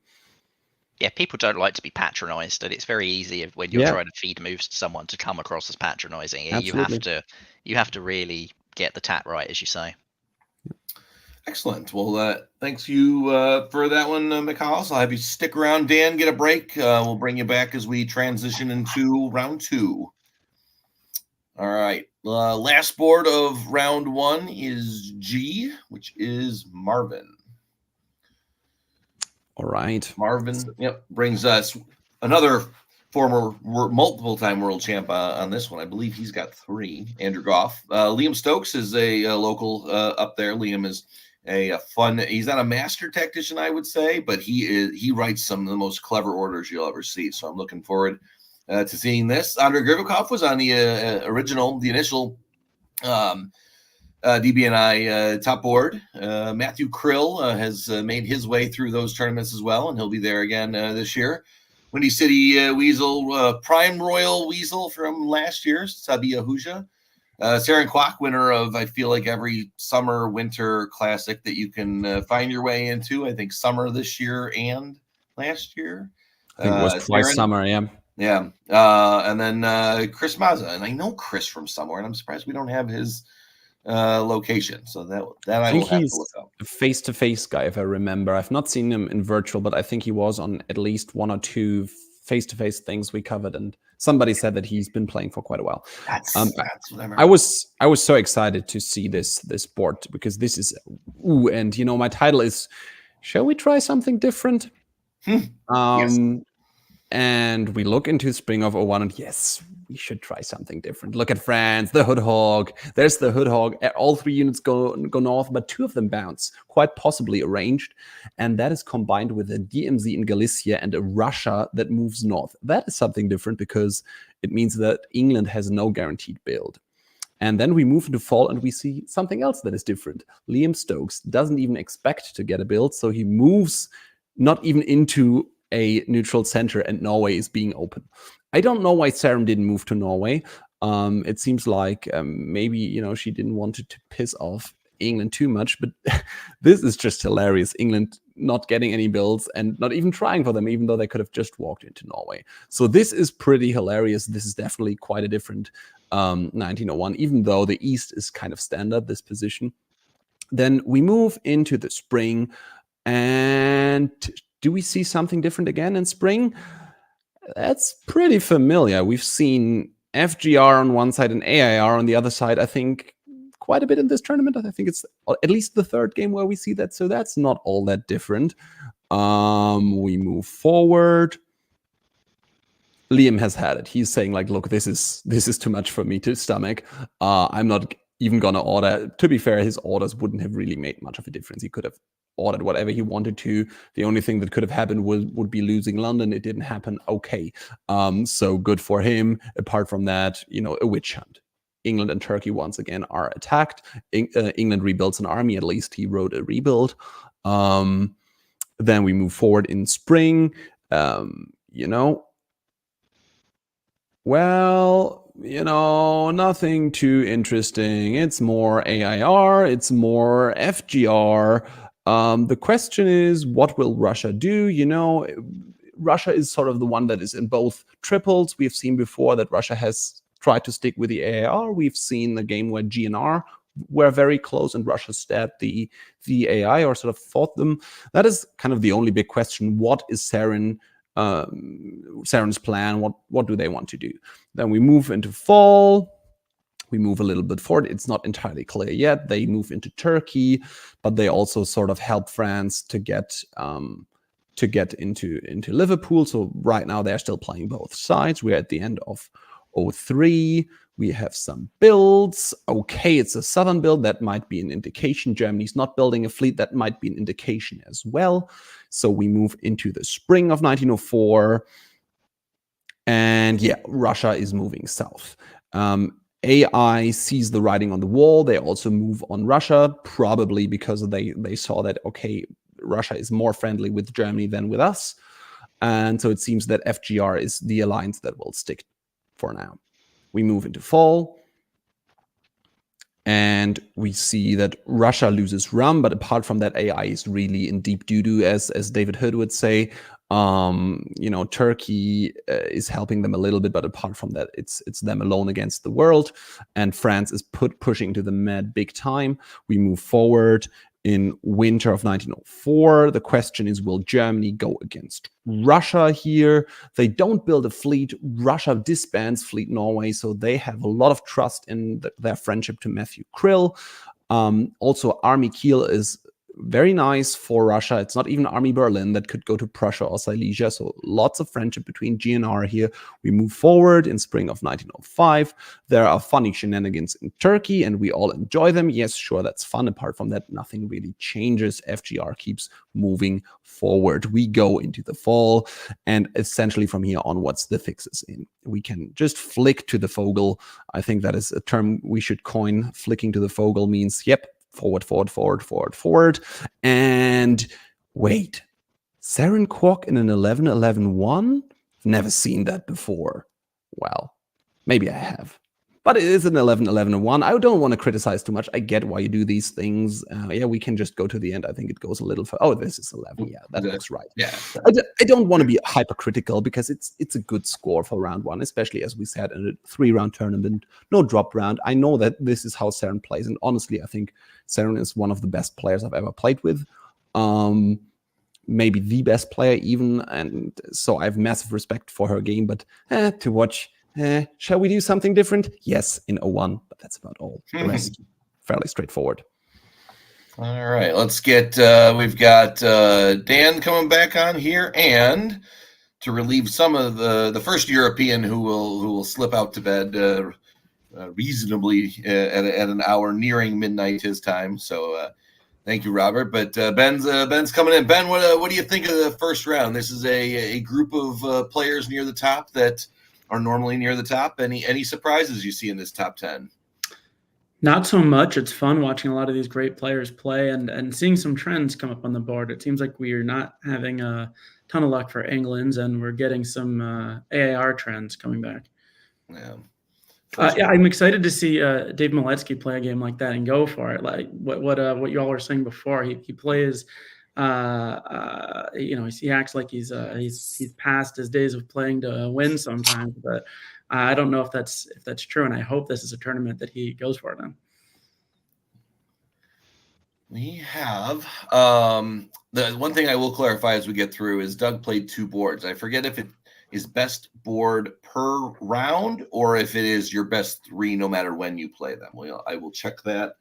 Yeah, people don't like to be patronized, and it's very easy when you're trying to feed moves to someone to come across as patronizing. Absolutely. You have to really get the tat right, as you say. Excellent. Well, thanks you for that one, Mikhail. So I'll have you stick around, Dan, get a break. We'll bring you back as we transition into round two. All right. Last board of round one is G, which is Marvin. All right. Marvin, brings us another former multiple-time world champ on this one. I believe he's got 3. Andrew Goff. Liam Stokes is a local up there. Liam is a fun. He's not a master tactician, I would say, but he writes some of the most clever orders you'll ever see. So I'm looking forward to seeing this. Andrei Grivakov was on the initial DBNI top board. Matthew Krill has made his way through those tournaments as well, and he'll be there again this year. Windy City Weasel, Prime Royal Weasel from last year, Sabia Huja. Saren Kwok, winner of, I feel like, every summer, winter classic that you can find your way into. I think summer this year and last year. I think it was twice summer, yeah. Yeah. And then Chris Mazza. And I know Chris from somewhere, and I'm surprised we don't have his location. So that I will have to look up. A face-to-face guy, if I remember. I've not seen him in virtual, but I think he was on at least 1 or 2 face-to-face things we covered, and somebody said that he's been playing for quite a while. That's what I remember. I was so excited to see this board, because this is and my title is, shall we try something different? Yes. And we look into spring of 01, and yes, we should try something different. Look at France, the Hood Hog. There's the Hood Hog. All 3 units go north, but 2 of them bounce, quite possibly arranged. And that is combined with a DMZ in Galicia and a Russia that moves north. That is something different, because it means that England has no guaranteed build. And then we move into fall and we see something else that is different. Liam Stokes doesn't even expect to get a build, so he moves not even into a neutral center, and Norway is being open. I don't know why Sarum didn't move to Norway. It seems like maybe she didn't want to piss off England too much, but this is just hilarious. England not getting any builds and not even trying for them, even though they could have just walked into Norway. So this is pretty hilarious. This is definitely quite a different 1901, even though the East is kind of standard, this position. Then we move into the spring, and do we see something different again in spring? That's pretty familiar. We've seen FGR on one side and AIR on the other side, I think, quite a bit in this tournament. I think it's at least the 3rd game where we see that, so that's not all that different. We move forward. Liam has had it. He's saying, like, look, this is too much for me to stomach. I'm not even gonna order. To be fair, his orders wouldn't have really made much of a difference. He could have ordered whatever he wanted to. The only thing that could have happened would be losing London. It didn't happen. Okay. So good for him. Apart from that, a witch hunt. England and Turkey once again are attacked. England rebuilds an army. At least he wrote a rebuild. Then we move forward in spring. Well, nothing too interesting. It's more AIR. It's more FGR. The question is, what will Russia do? Russia is sort of the one that is in both triples. We've seen before that Russia has tried to stick with the AIR. We've seen the game where GNR were very close and Russia stabbed the AI or sort of fought them. That is kind of the only big question. What is Saren's plan? What do they want to do? Then we move into fall. We move a little bit forward. It's not entirely clear yet. They move into Turkey, but they also sort of help France to get into Liverpool. So right now they're still playing both sides. We're at the end of 03. We have some builds. Okay, it's a southern build. That might be an indication. Germany's not building a fleet. That might be an indication as well. So we move into the spring of 1904. And yeah, Russia is moving south. AI sees the writing on the wall. They also move on Russia, probably because they saw that, okay, Russia is more friendly with Germany than with us. And so it seems that FGR is the alliance that will stick for now. We move into fall. And we see that Russia loses Rum, but apart from that, AI is really in deep doo-doo, as David Hood would say. Turkey is helping them a little bit, but apart from that, it's them alone against the world. And France is pushing to the Med big time. We move forward in winter of 1904. The question is, will Germany go against Russia here? They don't build a fleet. Russia disbands Fleet Norway, so they have a lot of trust in their friendship to Matthew Krill. Also, Army Kiel is very nice for Russia. It's not even Army Berlin that could go to Prussia or Silesia. So lots of friendship between GNR here. We move forward in spring of 1905. There are funny shenanigans in Turkey and we all enjoy them. Yes, sure, that's fun. Apart from that, nothing really changes. FGR keeps moving forward. We go into the fall and essentially from here onwards, the fix is in. We can just flick to the Vogel. I think that is a term we should coin. Flicking to the Vogel means, yep, forward, forward, forward, forward, forward. And wait, Saren Kwok in an 11-11-1? I've never seen that before. Well, maybe I have. But it is an 11-11-1. I don't want to criticize too much. I get why you do these things. Yeah, we can just go to the end. I think it goes a little far. Oh, this is 11. Yeah, that looks right. Yeah. I don't want to be hypercritical because it's a good score for round one, especially as we said in a 3-round tournament, no drop round. I know that this is how Saren plays. And honestly, I think Saren is one of the best players I've ever played with. Maybe the best player even. And so I have massive respect for her game. But to watch... shall we do something different? Yes, in 01, but that's about all. The rest, fairly straightforward. All right, let's get, we've got Dan coming back on here, and to relieve some of the first European who will slip out to bed reasonably at an hour nearing midnight his time. So thank you, Robert. But Ben's coming in. Ben, what do you think of the first round? This is a group of players near the top that are normally near the top. Any surprises you see in this top 10? Not so much. It's fun watching a lot of these great players play and seeing some trends come up on the board. It seems like we are not having a ton of luck for England's, and we're getting some AAR trends coming back. Yeah. Yeah, I'm excited to see Dave Maletsky play a game like that and go for it. Like what you all were saying before, he plays. He acts like he's past his days of playing to win sometimes, but I don't know if that's true, and I hope this is a tournament that he goes for then. We have the one thing I will clarify as we get through is Doug played 2 boards. I forget if it is best board per round or if it is your best 3 no matter when you play them. I will check that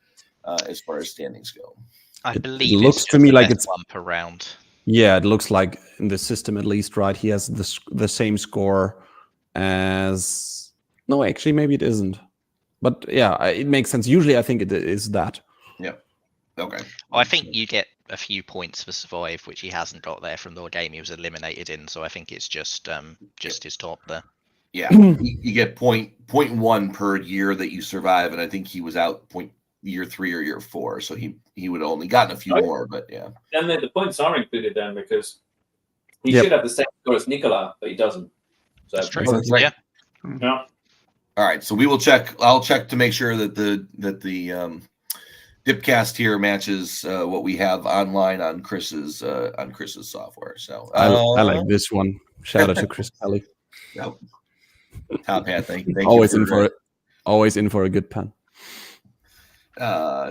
as far as standings go. I believe it looks to me like it's one per round. Yeah, it looks like in the system at least, right? He has the same score as. No, actually, maybe it isn't. But yeah, it makes sense. Usually, I think it is that. Yeah. Okay. Well, I think you get a few points for survive, which he hasn't got there from the game he was eliminated in. So I think it's just his top there. Yeah, you get 0.1 per year that you survive, and I think he was out year 3 or year 4, so he would have only gotten a few more, but yeah. And then the points are included then because he should have the same score as Nicola, but he doesn't. So that's true. Right. Yeah. Yeah. All right, so we will check. I'll check to make sure that the Dipcast here matches what we have online on Chris's software. So I like this one. Shout out to Chris Kelly. Yep. Top hat. Thank Always you in for it. Always in for a good pun.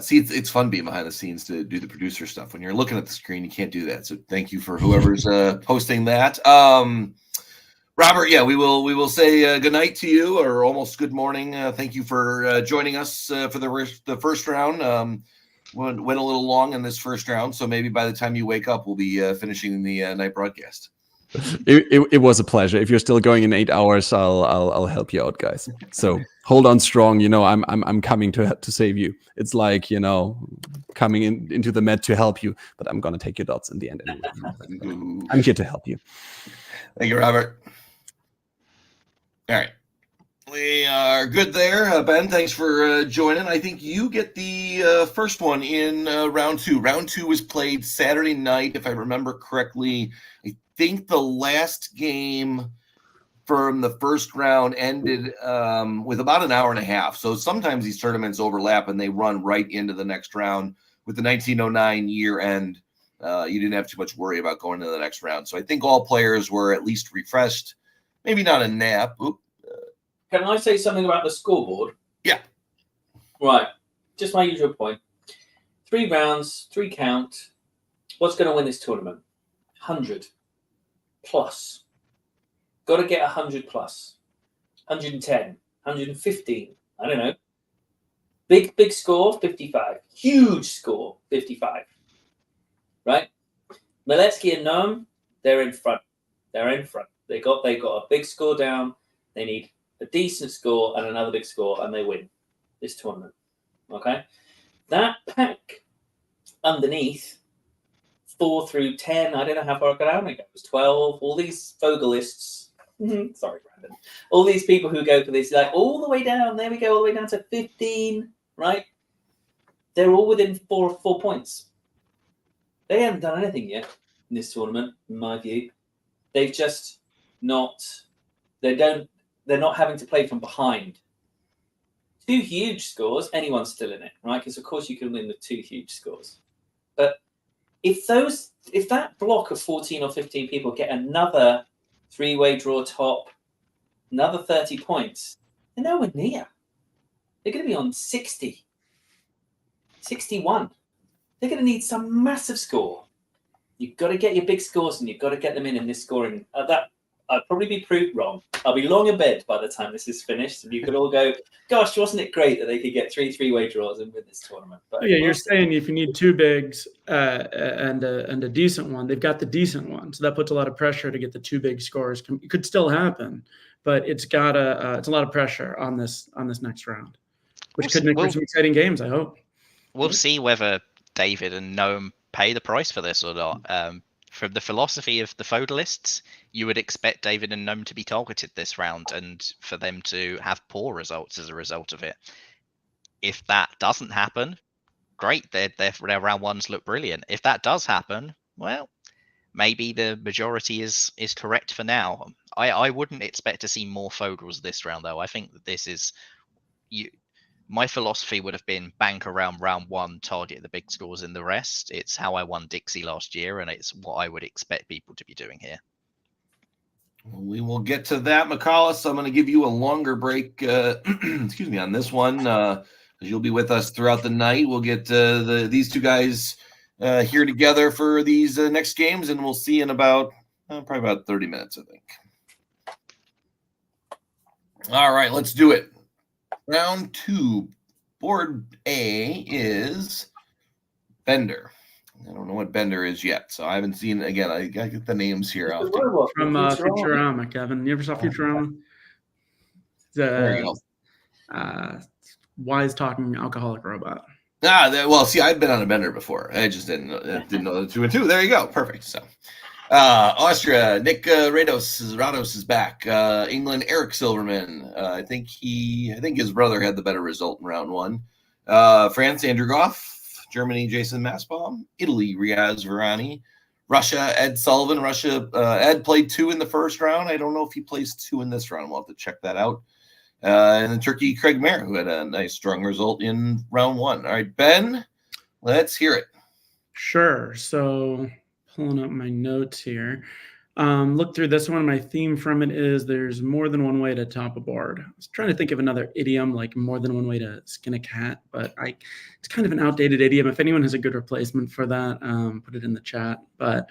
See, it's fun being behind the scenes to do the producer stuff. When you're looking at the screen, you can't do that. So thank you for whoever's posting that. Robert, yeah, we will say good night to you, or almost good morning. Thank you for joining us for the first round. Went a little long in this first round, so maybe by the time you wake up, we'll be finishing the night broadcast. It was a pleasure. If you're still going in 8 hours, I'll help you out, guys. So hold on strong. You know, I'm coming to save you. It's like, you know, coming into the med to help you, but I'm gonna take your dots in the end anyway. I'm here to help you. Thank you, Robert. All right. We are good there. Ben, thanks for joining. I think you get the first one in round two. Round two was played Saturday night, if I remember correctly. I think the last game from the first round ended with about an hour and a half. So sometimes these tournaments overlap and they run right into the next round. With the 1909 year end, you didn't have too much worry about going to the next round. So I think all players were at least refreshed. Maybe not a nap. Oop. Can I say something about the scoreboard? Yeah. Right. Just my usual point. 3 rounds, 3 count. What's going to win this tournament? 100 plus. Got to get 100 plus. 110, 115. I don't know. Big score, 55. Huge score, 55. Right? Miletsky and Noam, they're in front. They're in front. They got a big score down. They need a decent score and another big score, and they win this tournament. Okay? That pack underneath, 4 through 10, I don't know how far I got down. It was 12. All these Fogelists, sorry, Brandon. All these people who go for this, like all the way down, there we go, all the way down to 15, right? They're all within 4 points. They haven't done anything yet in this tournament, in my view. They've just not, they're not having to play from behind. 2 huge scores, anyone's still in it, right? Because of course you can win with 2 huge scores. But if that block of 14 or 15 people get another 3-way draw top, another 30 points, they're nowhere near. They're going to be on 60, 61. They're going to need some massive score. You've got to get your big scores and you've got to get them in this scoring. That I'll probably be proved wrong. I'll be long in bed by the time this is finished, and you could all go, "Gosh, wasn't it great that they could get 3-way draws and win this tournament?" But yeah, you're saying if you need 2 bigs and a decent one, they've got the decent one, so that puts a lot of pressure to get the 2 big scores. It could still happen, but it's a lot of pressure on this next round, which could make for some exciting games. I hope we'll see whether David and Noam pay the price for this or not. From the philosophy of the Fogelists, you would expect David and Noam to be targeted this round and for them to have poor results as a result of it. If that doesn't happen, great. Their round ones look brilliant. If that does happen, well, maybe the majority is correct for now. I wouldn't expect to see more Fogels this round, though. I think that this is my philosophy would have been bank around round 1, target the big scores in the rest. It's how I won Dixie last year, and it's what I would expect people to be doing here. We will get to that, McCullough. I'm going to give you a longer break, excuse me, on this one, because you'll be with us throughout the night. We'll get these 2 guys here together for these next games, and we'll see in about probably about 30 minutes, I think. All right, let's do it. Round 2, board A is Bender. I don't know what Bender is yet, so I haven't seen it. Again, I got to get the names here. From Futurama, Kevin. You ever saw Futurama? There you go. Wise talking alcoholic robot. Well, see, I've been on a Bender before. I just didn't know the 2 and 2. There you go. Perfect. So, Austria, Nick Rados is back. England, Eric Silverman. I think his brother had the better result in round 1. France, Andrew Goff. Germany, Jason Massbaum. Italy, Riaz Virani. Russia, Ed Sullivan. Ed played 2 in the first round. I don't know if he plays 2 in this round. We'll have to check that out. And then Turkey, Craig Mayer, who had a nice, strong result in round 1. All right, Ben, Let's hear it. Sure. So pulling up my notes here. Look through this one. My theme from it is there's more than one way to top a board. I was trying to think of another idiom like more than one way to skin a cat, but it's kind of an outdated idiom. If anyone has a good replacement for that, put it in the chat. But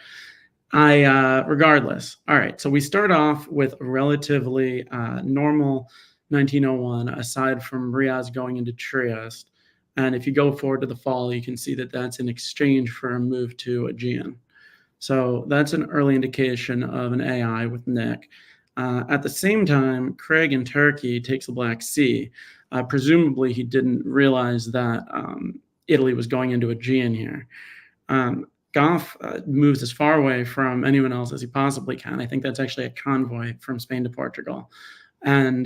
regardless. All right. So we start off with a relatively normal 1901, aside from Riaz going into Trieste. And if you go forward to the fall, you can see that that's in exchange for a move to Aegean. So that's an early indication of an AI with Nick. At the same time, Craig in Turkey takes the Black Sea. Presumably, he didn't realize that Italy was going into Aegean here. Goff moves as far away from anyone else as he possibly can. I think that's actually a convoy from Spain to Portugal. And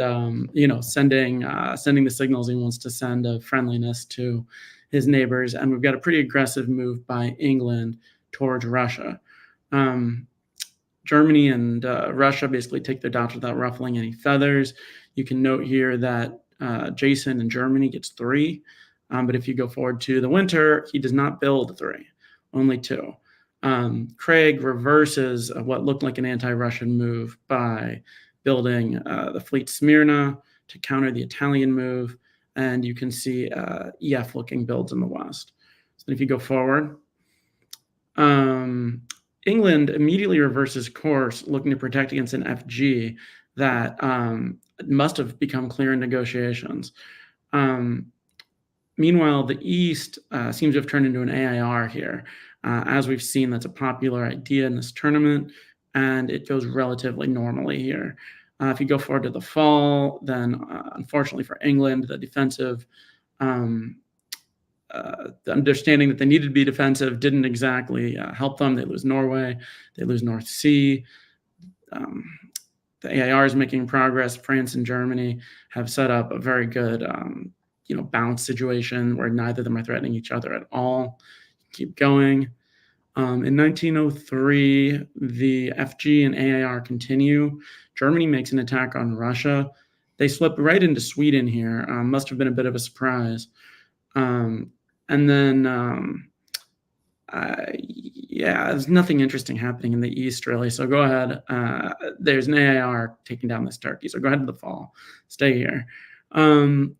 sending the signals he wants to send of friendliness to his neighbors. And we've got a pretty aggressive move by England towards Russia. Germany and Russia basically take their dots without ruffling any feathers. You can note here that Jason in Germany gets 3, but if you go forward to the winter, he does not build 3, only 2. Craig reverses what looked like an anti-Russian move by building the fleet Smyrna to counter the Italian move, and you can see EF-looking builds in the west. So if you go forward, England immediately reverses course, looking to protect against an FG that must have become clear in negotiations. Meanwhile, the East seems to have turned into an AIR here. As we've seen, that's a popular idea in this tournament, and it goes relatively normally here. If you go forward to the fall, then unfortunately for England, the defensive, the understanding that they needed to be defensive didn't exactly help them. They lose Norway, they lose North Sea. The AIR is making progress. France and Germany have set up a very good, bounce situation where neither of them are threatening each other at all. Keep going. In 1903, the FG and AIR continue. Germany makes an attack on Russia. They slip right into Sweden here. Must have been a bit of a surprise. And then, there's nothing interesting happening in the East, really. So go ahead. There's an AIR taking down this Turkey. So go ahead to the fall. Stay here.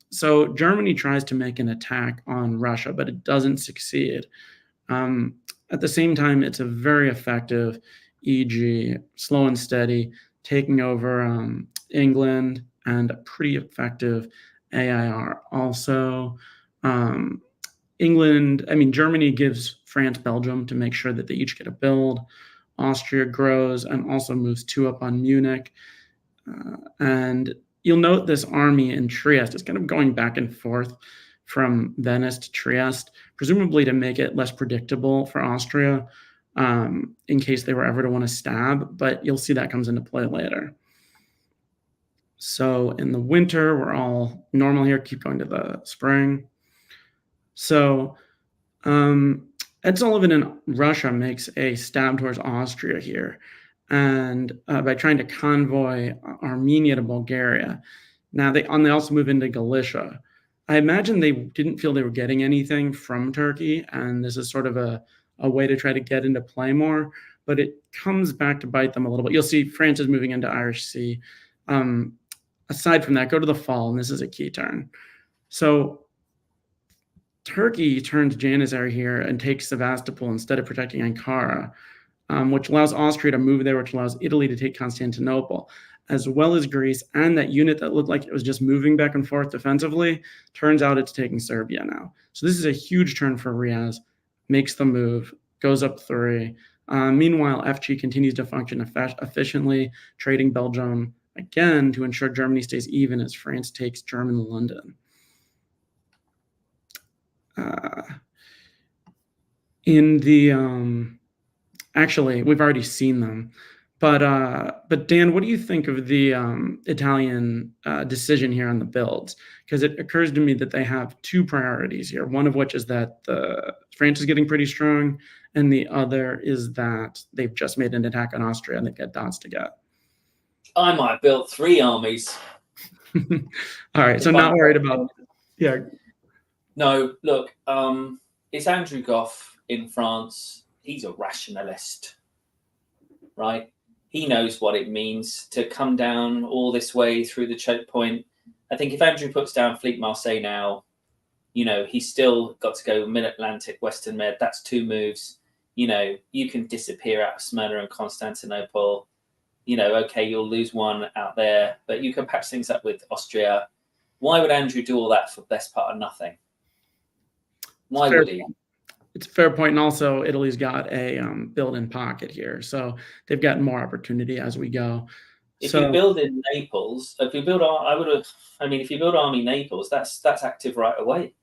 So Germany tries to make an attack on Russia, but it doesn't succeed. At the same time, it's a very effective EG, slow and steady, taking over England, and a pretty effective AIR also. Germany gives France Belgium to make sure that they each get a build. Austria grows and also moves 2 up on Munich. And you'll note this army in Trieste is kind of going back and forth from Venice to Trieste, presumably to make it less predictable for Austria in case they were ever to want to stab, but you'll see that comes into play later. So in the winter, we're all normal here. Keep going to the spring. So Ed Sullivan in Russia makes a stab towards Austria here, and by trying to convoy Armenia to Bulgaria. Now they also move into Galicia. I imagine they didn't feel they were getting anything from Turkey, and this is sort of a way to try to get into play more, but it comes back to bite them a little bit. You'll see France is moving into Irish Sea. Aside from that, go to the fall, and this is a key turn. So Turkey turns Janissary here and takes Sevastopol instead of protecting Ankara, which allows Austria to move there, which allows Italy to take Constantinople, as well as Greece. And that unit that looked like it was just moving back and forth defensively, turns out it's taking Serbia now. So this is a huge turn for Riaz, makes the move, goes up 3. Meanwhile, FG continues to function efficiently, trading Belgium again to ensure Germany stays even as France takes German London. Actually, we've already seen them, but Dan, what do you think of the Italian decision here on the builds? Because it occurs to me that they have 2 priorities here. One of which is that France is getting pretty strong, and the other is that they've just made an attack on Austria and they've got dots to get. I might build 3 armies. All right, so not worried about. Yeah. No, look, it's Andrew Goff in France. He's a rationalist, right? He knows what it means to come down all this way through the choke point. I think if Andrew puts down Fleet Marseille now, he's still got to go Mid-Atlantic, Western Med. That's 2 moves. You can disappear out of Smyrna and Constantinople. Okay, you'll lose one out there, but you can patch things up with Austria. Why would Andrew do all that for the best part of nothing? Why would he? It's a fair point. And also, Italy's got a built-in pocket here. So they've got more opportunity as we go. If you build in Naples, if you build Army Naples, that's active right away.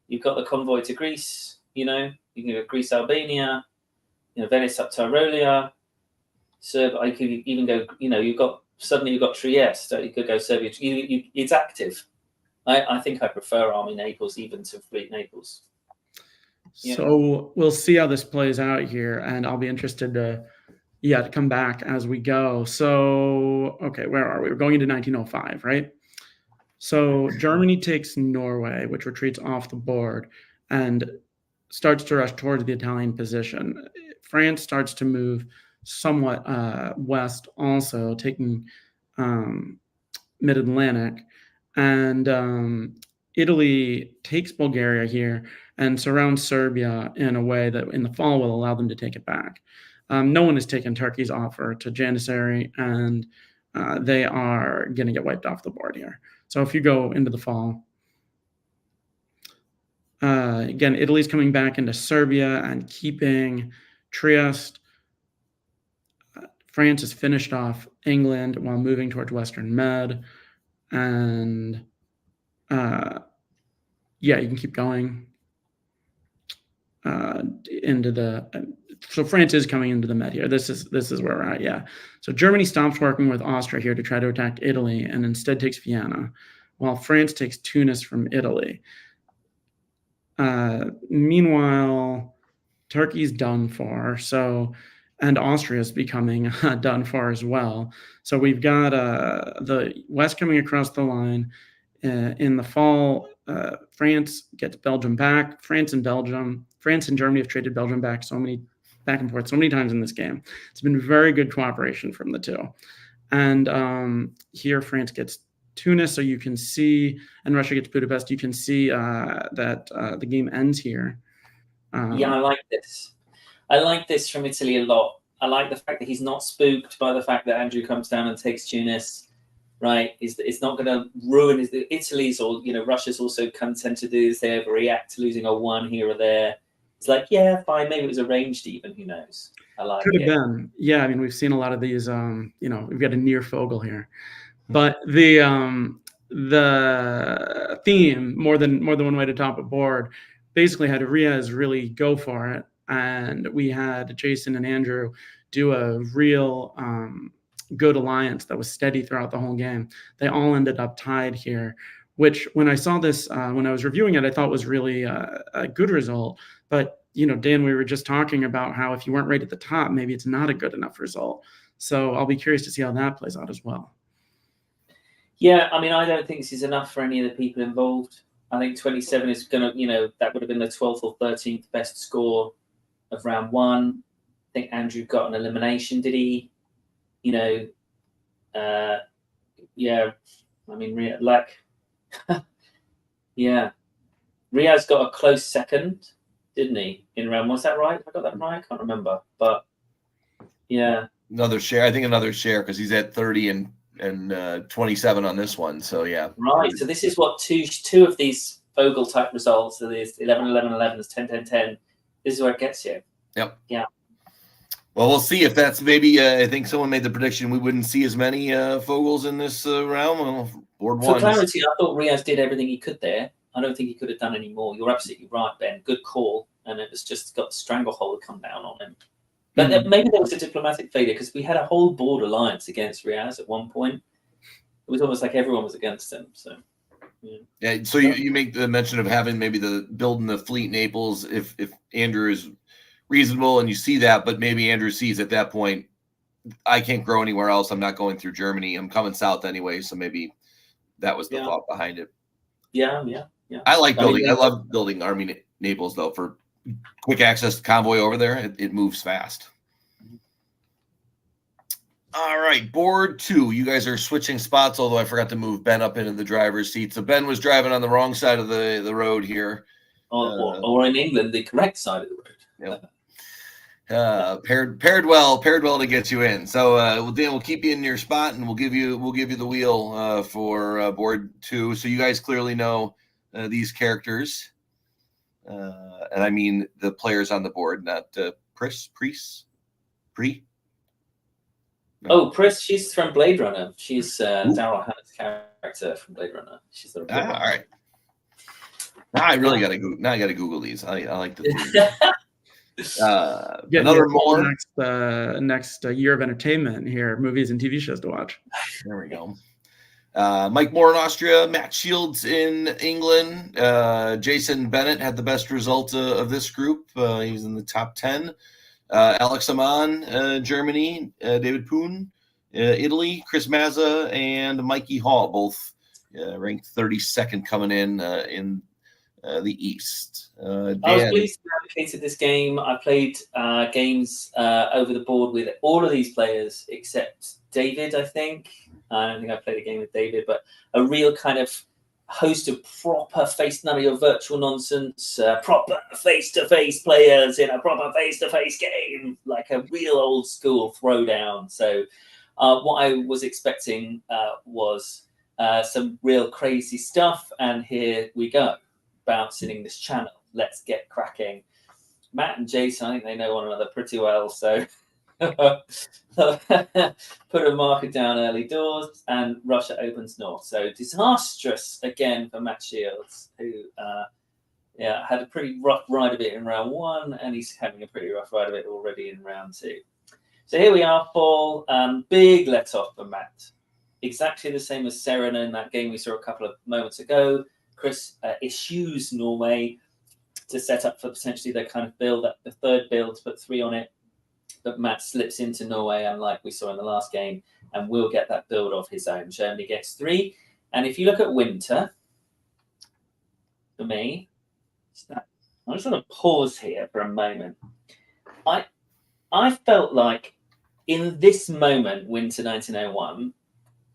You've got the convoy to Greece, you can go Greece, Albania, Venice up Tyrolia. Serbia, I could even go, you've got Trieste, so you could go Serbia. It's active. I think I prefer Army Naples even to Fleet Naples. So we'll see how this plays out here, and I'll be interested to come back as we go. So, okay, where are we? We're going into 1905, right? So Germany takes Norway, which retreats off the board and starts to rush towards the Italian position. France starts to move somewhat west, also taking Mid-Atlantic, and Italy takes Bulgaria here and surrounds Serbia in a way that in the fall will allow them to take it back. No one has taken Turkey's offer to Janissary, and they are going to get wiped off the board here. So if you go into the fall, again, Italy's coming back into Serbia and keeping Trieste. France has finished off England while moving towards Western Med. And you can keep going into the. So France is coming into the Med here. This is where we're at. Yeah. So Germany stops working with Austria here to try to attack Italy and instead takes Vienna, while France takes Tunis from Italy. Meanwhile, Turkey's done for. And Austria is becoming done for as well. So we've got the West coming across the line. In the fall, France gets Belgium back. France and Germany have traded Belgium back and forth so many times in this game. It's been very good cooperation from the two. And here France gets Tunis, so you can see, and Russia gets Budapest. You can see that the game ends here. I like this. I like this from Italy a lot. I like the fact that he's not spooked by the fact that Andrew comes down and takes Tunis, right? It's not going to ruin Italy's or, Russia's also tend to do this. They overreact to losing a 1 here or there. It's like, yeah, fine. Maybe it was arranged even. Who knows? I like it. Could have been. Yeah, I mean, we've seen a lot of these, we've got a near Fogel here. But the theme, more than one way to top a board, basically had Riaz really go for it. And we had Jason and Andrew do a real good alliance that was steady throughout the whole game. They all ended up tied here, which when I saw this, when I was reviewing it, I thought was really a good result. But, Dan, we were just talking about how if you weren't right at the top, maybe it's not a good enough result. So I'll be curious to see how that plays out as well. Yeah, I mean, I don't think this is enough for any of the people involved. I think 27 is going to, that would have been the 12th or 13th best score of round 1. I think Andrew got an elimination, did he? Yeah. I mean, yeah. Riaz got a close second, didn't he, in round 1? Was that right? I got that right? I can't remember. But, yeah. Another share, because he's at 30 and 27 on this one. So, yeah. Right. So this is what two of these Vogel-type results, so there's 11, 11, 11, 10, 10, 10. This is where it gets you. Yep. Yeah. Well, we'll see if that's maybe. I think someone made the prediction we wouldn't see as many Fogels in this round. Well, board For one. clarity, I thought Riaz did everything he could there. I don't think he could have done any more. You're absolutely right, Ben. Good call. And it was just got the stranglehold come down on him. But maybe there was a diplomatic failure because we had a whole board alliance against Riaz at one point. It was almost like everyone was against him. So. Yeah. So you make the mention of having maybe building the fleet Naples if Andrew is reasonable and you see that, but maybe Andrew sees at that point, I can't grow anywhere else. I'm not going through Germany. I'm coming south anyway. So maybe that was the thought behind it. Yeah. I like building. I love building Naples, though, for quick access convoy over there. It moves fast. All right, board 2. You guys are switching spots, although I forgot to move Ben up into the driver's seat. So Ben was driving on the wrong side of the road here. Or in England, the correct side of the road. Yep. Paired well to get you in. So Dan, we'll keep you in your spot, and we'll give you the wheel for board 2. So you guys clearly know these characters, and I mean the players on the board, not Priest. No. Oh, Pris, she's from Blade Runner. She's Daryl Hannah's character from Blade Runner. She's the all right. Now I really got to Google. Now I got to Google these. I like the. Another more next year of entertainment here, movies and TV shows to watch. There we go. Mike Moore in Austria, Matt Shields in England. Jason Bennett had the best result of this group. He was in the top 10. Alex Aman, Germany. David Poon, Italy. Chris Mazza and Mikey Hall, both ranked 32nd coming in the East. Dan. I was pleased to navigate this game. I played games over the board with all of these players except David, I think. I don't think I played a game with David, but a real kind of host of proper none of your virtual nonsense, proper face-to-face players in a proper face-to-face game, like a real old school throwdown. So what I was expecting was some real crazy stuff, and here we go, bouncing in this channel. Let's get cracking. Matt and Jason, I think they know one another pretty well, so put a marker down early doors, and Russia opens north. So disastrous again for Matt Shields, who had a pretty rough ride of it in round 1, and he's having a pretty rough ride of it already in round 2. So here we are, fall. Big let off for Matt. Exactly the same as Serena in that game we saw a couple of moments ago. Chris eschews Norway to set up for potentially their kind of build, the third build, to put 3 on it. But Matt slips into Norway, unlike we saw in the last game, and will get that build of his own. Germany gets 3. And if you look at winter, for me, I'm just going to pause here for a moment. I felt like in this moment, winter 1901,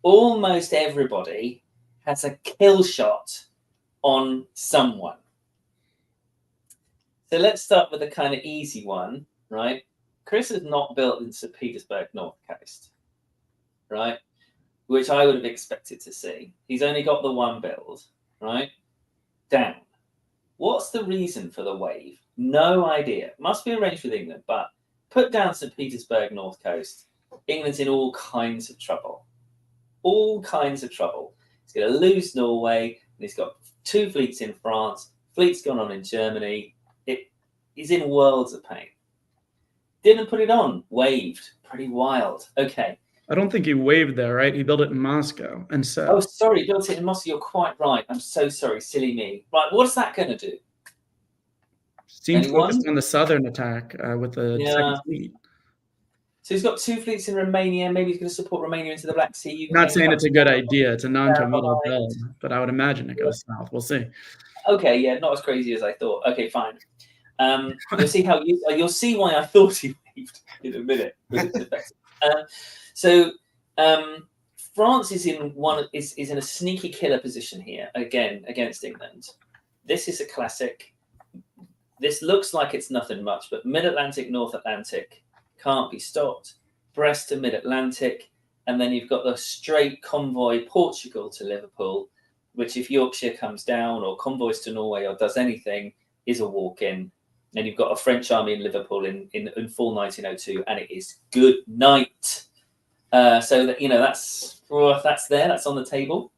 almost everybody has a kill shot on someone. So let's start with a kind of easy one, right? Chris is not built in St. Petersburg, North Coast, right? Which I would have expected to see. He's only got the 1 build, right? Down. What's the reason for the wave? No idea. Must be arranged with England, but put down St. Petersburg, North Coast. England's in all kinds of trouble. All kinds of trouble. He's going to lose Norway, and he's got 2 fleets in France. Fleet's gone on in Germany. He's in worlds of pain. Didn't put it on. Waved. Pretty wild. Okay. I don't think he waved there, right? He built it in Moscow. And so. Oh, sorry. Built it in Moscow. You're quite right. I'm so sorry. Silly me. Right. What's that going to do? Seems focused on the southern attack with the second fleet. So he's got 2 fleets in Romania. Maybe he's going to support Romania into the Black Sea. Not saying it's a good idea. It's a non-committal build, but I would imagine it goes south. We'll see. Okay. Yeah. Not as crazy as I thought. Okay. Fine. You'll see how you'll see why I thought he waved in a minute. So France is in a sneaky killer position here again against England. This is a classic. This looks like it's nothing much, but Mid-Atlantic, North Atlantic can't be stopped. Brest to Mid-Atlantic, and then you've got the straight convoy Portugal to Liverpool, which if Yorkshire comes down or convoys to Norway or does anything is a walk-in. And you've got a French army in Liverpool in fall 1902, and it is good night. So that that's there, that's on the table.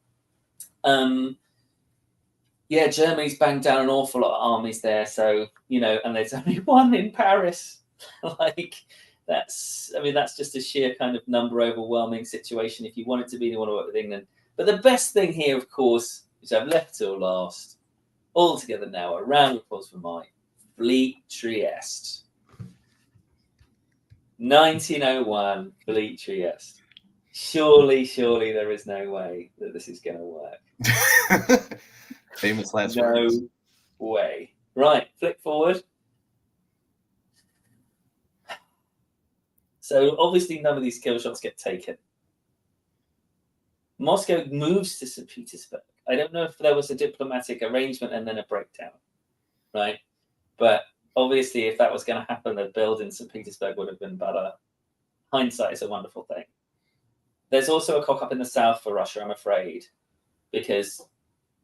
Germany's banged down an awful lot of armies there. So and there's only 1 in Paris. That's just a sheer kind of number overwhelming situation. If you want it to be, you want to work with England. But the best thing here, of course, which I've left till last, all together now, a round of applause for Mike. Fleet Trieste. 1901 Fleet Trieste. Surely there is no way that this is going to work. Famous last No words. way. Right, flick forward. So obviously none of these kill shots get taken. Moscow moves to St. Petersburg. I don't know if there was a diplomatic arrangement and then a breakdown, right? But obviously, if that was going to happen, a build in St. Petersburg would have been better. Hindsight is a wonderful thing. There's also a cock-up in the south for Russia, I'm afraid, because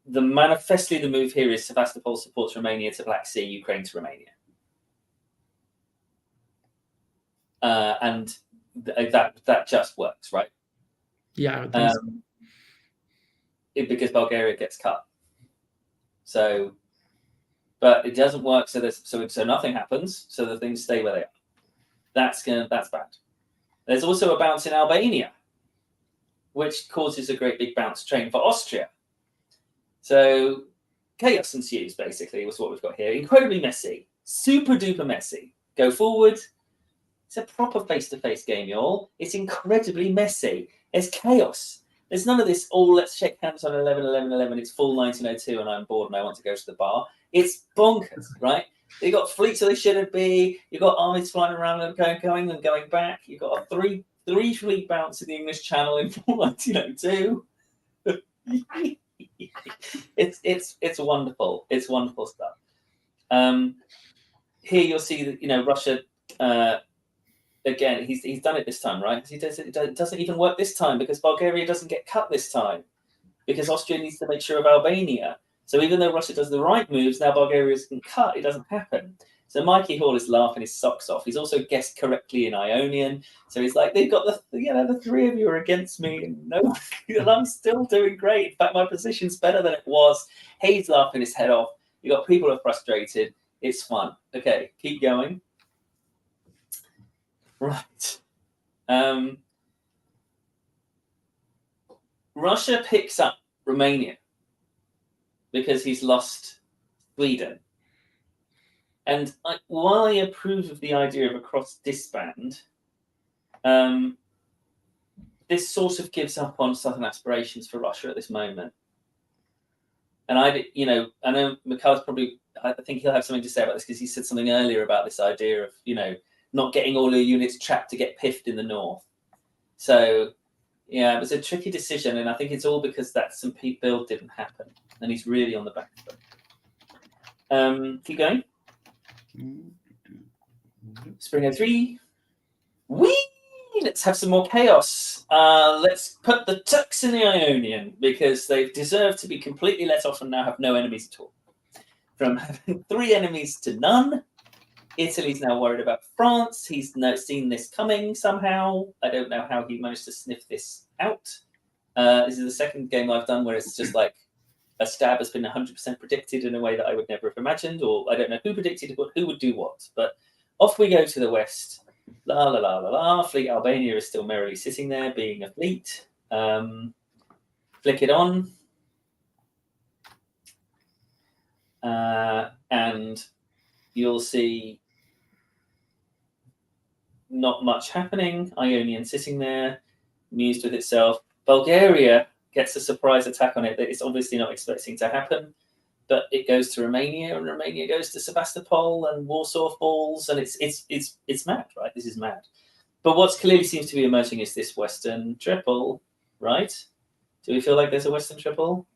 manifestly the move here is Sevastopol supports Romania to Black Sea, Ukraine to Romania. And that just works, right? Yeah, I would think so. Because Bulgaria gets cut. So, but it doesn't work. So nothing happens. So the things stay where they are. That's bad. There's also a bounce in Albania, which causes a great big bounce train for Austria. So chaos ensues. Basically, was what we've got here. Incredibly messy, super duper messy. Go forward. It's a proper face-to-face game, y'all. It's incredibly messy. There's chaos. There's none of this, let's shake hands on 11-11-11. It's full 1902 and I'm bored and I want to go to the bar. It's bonkers, right? You've got fleets where they shouldn't be. You've got armies flying around and going and going back. You've got a three fleet bounce in the English Channel in full 1902. It's wonderful. It's wonderful stuff. Here you'll see that, Russia... Again, he's done it this time, right? It doesn't even work this time because Bulgaria doesn't get cut this time because Austria needs to make sure of Albania. So even though Russia does the right moves, now Bulgaria isn't cut. It doesn't happen. So Mikey Hall is laughing his socks off. He's also guessed correctly in Ionian. So he's like, they've got the three of you are against me. And no, and I'm still doing great. In fact, my position's better than it was. He's laughing his head off. You got people who are frustrated. It's fun. Okay, keep going. Right. Russia picks up Romania because he's lost Sweden. And while I approve of the idea of a cross-disband, this sort of gives up on southern aspirations for Russia at this moment. And I know Mikhail's I think he'll have something to say about this because he said something earlier about this idea of, not getting all the units trapped to get piffed in the north. So, yeah, it was a tricky decision, and I think it's all because that St. Pete build didn't happen, and he's really on the back foot. Keep going. Spring 03. Whee! Let's have some more chaos. Let's put the Turks in the Ionian, because they deserve to be completely let off and now have no enemies at all. From having 3 enemies to none. Italy's now worried about France. He's seen this coming somehow. I don't know how he managed to sniff this out. This is the second game I've done where it's just like a stab has been 100% predicted in a way that I would never have imagined, or I don't know who predicted who would do what. But off we go to the west. La la la la la. Fleet Albania is still merrily sitting there, being a fleet. Flick it on. And you'll see not much happening. Ionian sitting there, amused with itself. Bulgaria gets a surprise attack on it that it's obviously not expecting to happen, but it goes to Romania, and Romania goes to Sevastopol, and Warsaw falls, and it's mad, right? This is mad. But what clearly seems to be emerging is this Western triple, right? Do we feel like there's a Western triple?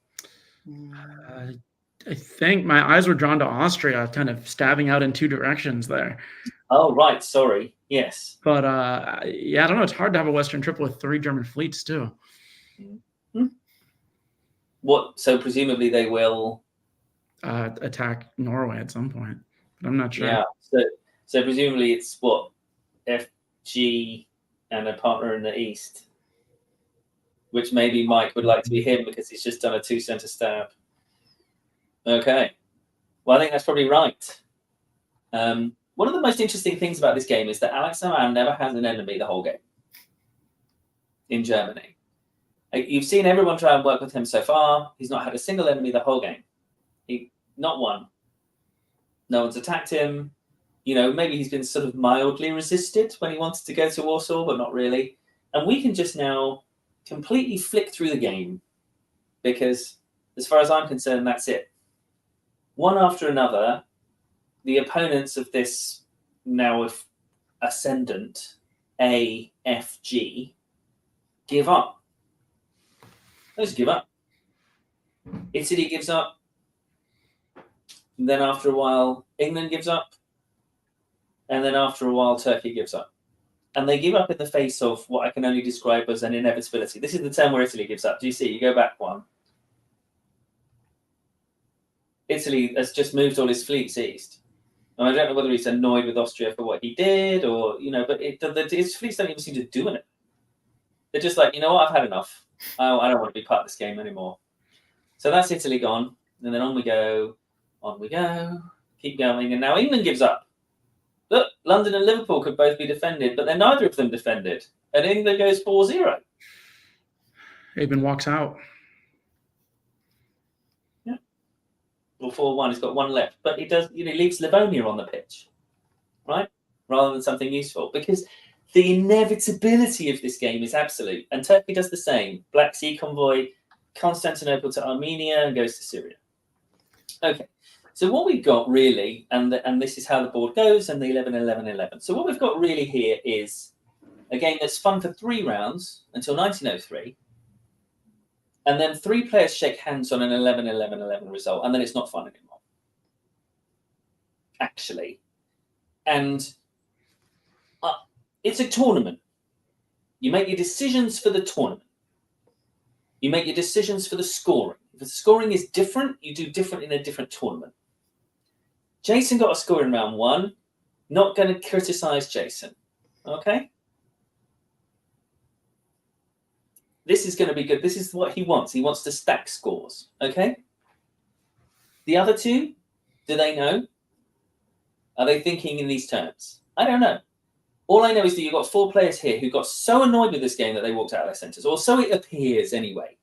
I think my eyes were drawn to Austria, kind of stabbing out in 2 directions there. Oh, right. Sorry. Yes. But yeah, I don't know. It's hard to have a Western triple with 3 German fleets too. Mm-hmm. What? So presumably they will attack Norway at some point. But I'm not sure. Yeah. So presumably it's what, FG and a partner in the east, which maybe Mike would like to be him because he's just done a 2-center stab. Okay. Well, I think that's probably right. One of the most interesting things about this game is that Alex Saman never has an enemy the whole game in Germany. You've seen everyone try and work with him so far. He's not had a single enemy the whole game. Not one. No one's attacked him. Maybe he's been sort of mildly resisted when he wanted to go to Warsaw, but not really. And we can just now completely flick through the game because, as far as I'm concerned, that's it. One after another, the opponents of this now of ascendant A, F, G give up. They just give up. Italy gives up. And then after a while, England gives up. And then after a while, Turkey gives up. And they give up in the face of what I can only describe as an inevitability. This is the term where Italy gives up. Do you see? You go back one. Italy has just moved all his fleets east. And I don't know whether he's annoyed with Austria for what he did or, but his fleets don't even seem to do anything. They're just like, you know what, I've had enough. I don't want to be part of this game anymore. So that's Italy gone. And then on we go, keep going. And now England gives up. Look, London and Liverpool could both be defended, but then neither of them defended. And England goes 4-0. Aben walks out. Yeah. Or 4-1. He's got one left. But he does, he leaves Livonia on the pitch, right? Rather than something useful. Because the inevitability of this game is absolute. And Turkey does the same. Black Sea convoy, Constantinople to Armenia, and goes to Syria. Okay. So what we've got really, and this is how the board goes, and the 11-11-11. So what we've got really here is a game that's fun for 3 rounds until 1903, and then 3 players shake hands on an 11-11-11 result, and then it's not fun anymore, actually. And it's a tournament. You make your decisions for the tournament. You make your decisions for the scoring. If the scoring is different, you do different in a different tournament. Jason got a score in round 1. Not going to criticize Jason. Okay? This is going to be good. This is what he wants. He wants to stack scores. Okay? The other 2, do they know? Are they thinking in these terms? I don't know. All I know is that you've got 4 players here who got so annoyed with this game that they walked out of their centres, or so it appears anyway,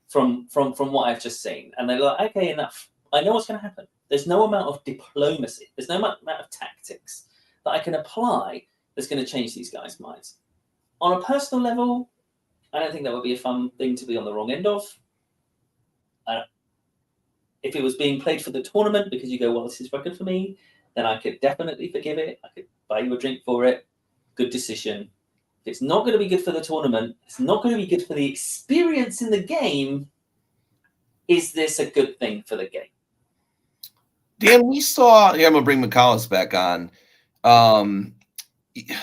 from what I've just seen. And they're like, okay, enough. I know what's going to happen. There's no amount of diplomacy. There's no amount of tactics that I can apply that's going to change these guys' minds. On a personal level, I don't think that would be a fun thing to be on the wrong end of. If it was being played for the tournament because you go, well, this is record for me, then I could definitely forgive it. I could buy you a drink for it. Good decision. If it's not going to be good for the tournament, it's not going to be good for the experience in the game. Is this a good thing for the game? Dan, we saw, I'm going to bring McCallus back on.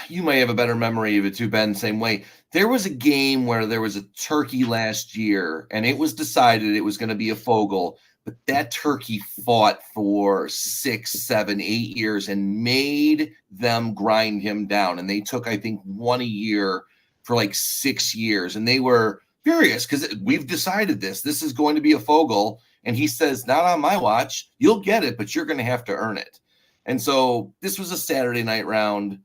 You may have a better memory of it too, Ben, same way. There was a game where there was a turkey last year, and it was decided it was going to be a Fogel, but that turkey fought for 6, 7, 8 years and made them grind him down. And they took, I think, 1 a year for like 6 years. And they were furious because we've decided this. This is going to be a Fogel. And he says, not on my watch. You'll get it, but you're going to have to earn it. And so this was a Saturday night round.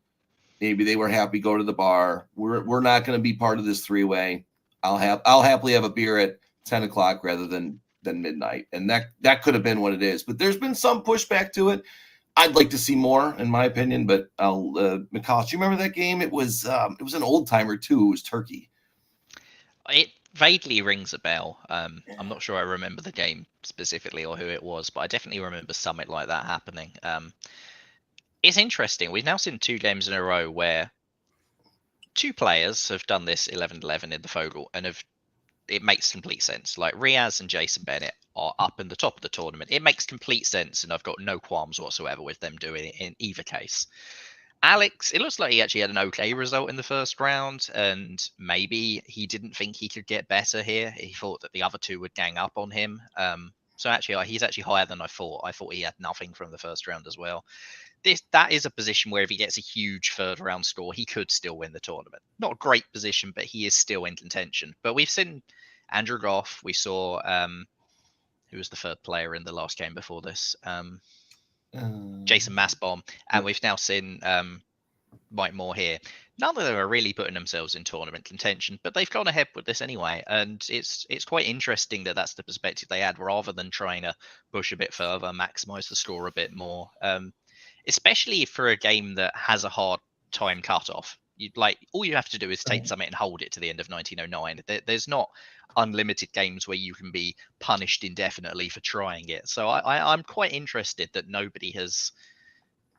Maybe they were happy to go to the bar. We're not going to be part of this 3-way. I'll happily have a beer at 10 o'clock rather than midnight. And that could have been what it is. But there's been some pushback to it. I'd like to see more, in my opinion. But McCall, do you remember that game? It was an old timer too. It was Turkey. It vaguely rings a bell. I'm not sure I remember the game specifically or who it was, but I definitely remember something like that happening. It's interesting. We've now seen 2 games in a row where 2 players have done this 11-11 in the Fogel, and it makes complete sense. Like Riaz and Jason Bennett are up in the top of the tournament. It makes complete sense, and I've got no qualms whatsoever with them doing it in either case. Alex, it looks like he actually had an okay result in the first round, and maybe he didn't think he could get better here. He thought that the other 2 would gang up on him. So actually, he's actually higher than I thought. I thought he had nothing from the first round as well. That is a position where if he gets a huge 3rd round score, he could still win the tournament. Not a great position, but he is still in contention. But we've seen Andrew Goff. We saw who was the 3rd player in the last game before this? Jason Massbomb. And we've now seen Mike Moore here. None of them are really putting themselves in tournament contention, but they've gone ahead with this anyway. And it's quite interesting that that's the perspective they had, rather than trying to push a bit further, maximize the score a bit more. Especially for a game that has a hard time cutoff. All you have to do is take something and hold it to the end of 1909. There's not unlimited games where you can be punished indefinitely for trying it. So I'm quite interested that nobody has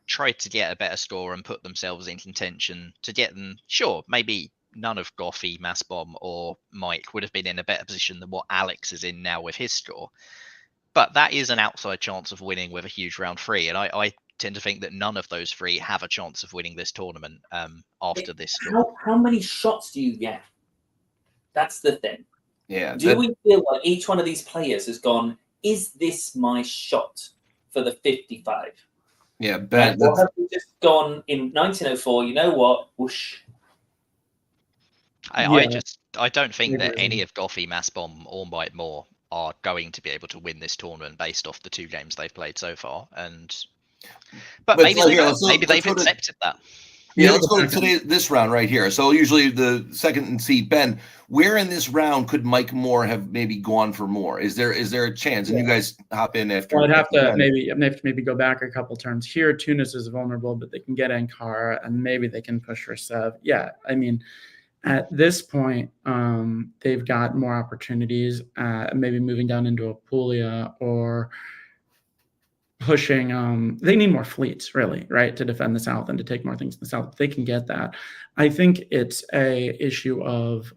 tried to get a better score and put themselves in contention to get them. Sure, maybe none of Goffey, Massbomb, or Mike would have been in a better position than what Alex is in now with his score. But that is an outside chance of winning with a huge round 3, and I tend to think that none of those 3 have a chance of winning this tournament after this score. How many shots do you get? That's the thing. Yeah. Do we feel like each one of these players has gone, is this my shot for the 55? Yeah, Ben. Or have we just gone in 1904, you know what, whoosh. I don't think that Agree. any of Goffey, Massbomb, or Mike Moore are going to be able to win this tournament based off the 2 games they've played so far. But maybe they've accepted that. Yeah, let's go to this round right here. So usually the second seed, Ben, where in this round could Mike Moore have maybe gone for more? Is there a chance? And you guys hop in after. Well, I'd have to maybe go back a couple turns. Here, Tunis is vulnerable, but they can get Ankara, and maybe they can push for Sev. Yeah, I mean, at this point, they've got more opportunities, maybe moving down into Apulia or pushing. They need more fleets, really, right, to defend the south and to take more things in the south. They can get that. I think it's a issue of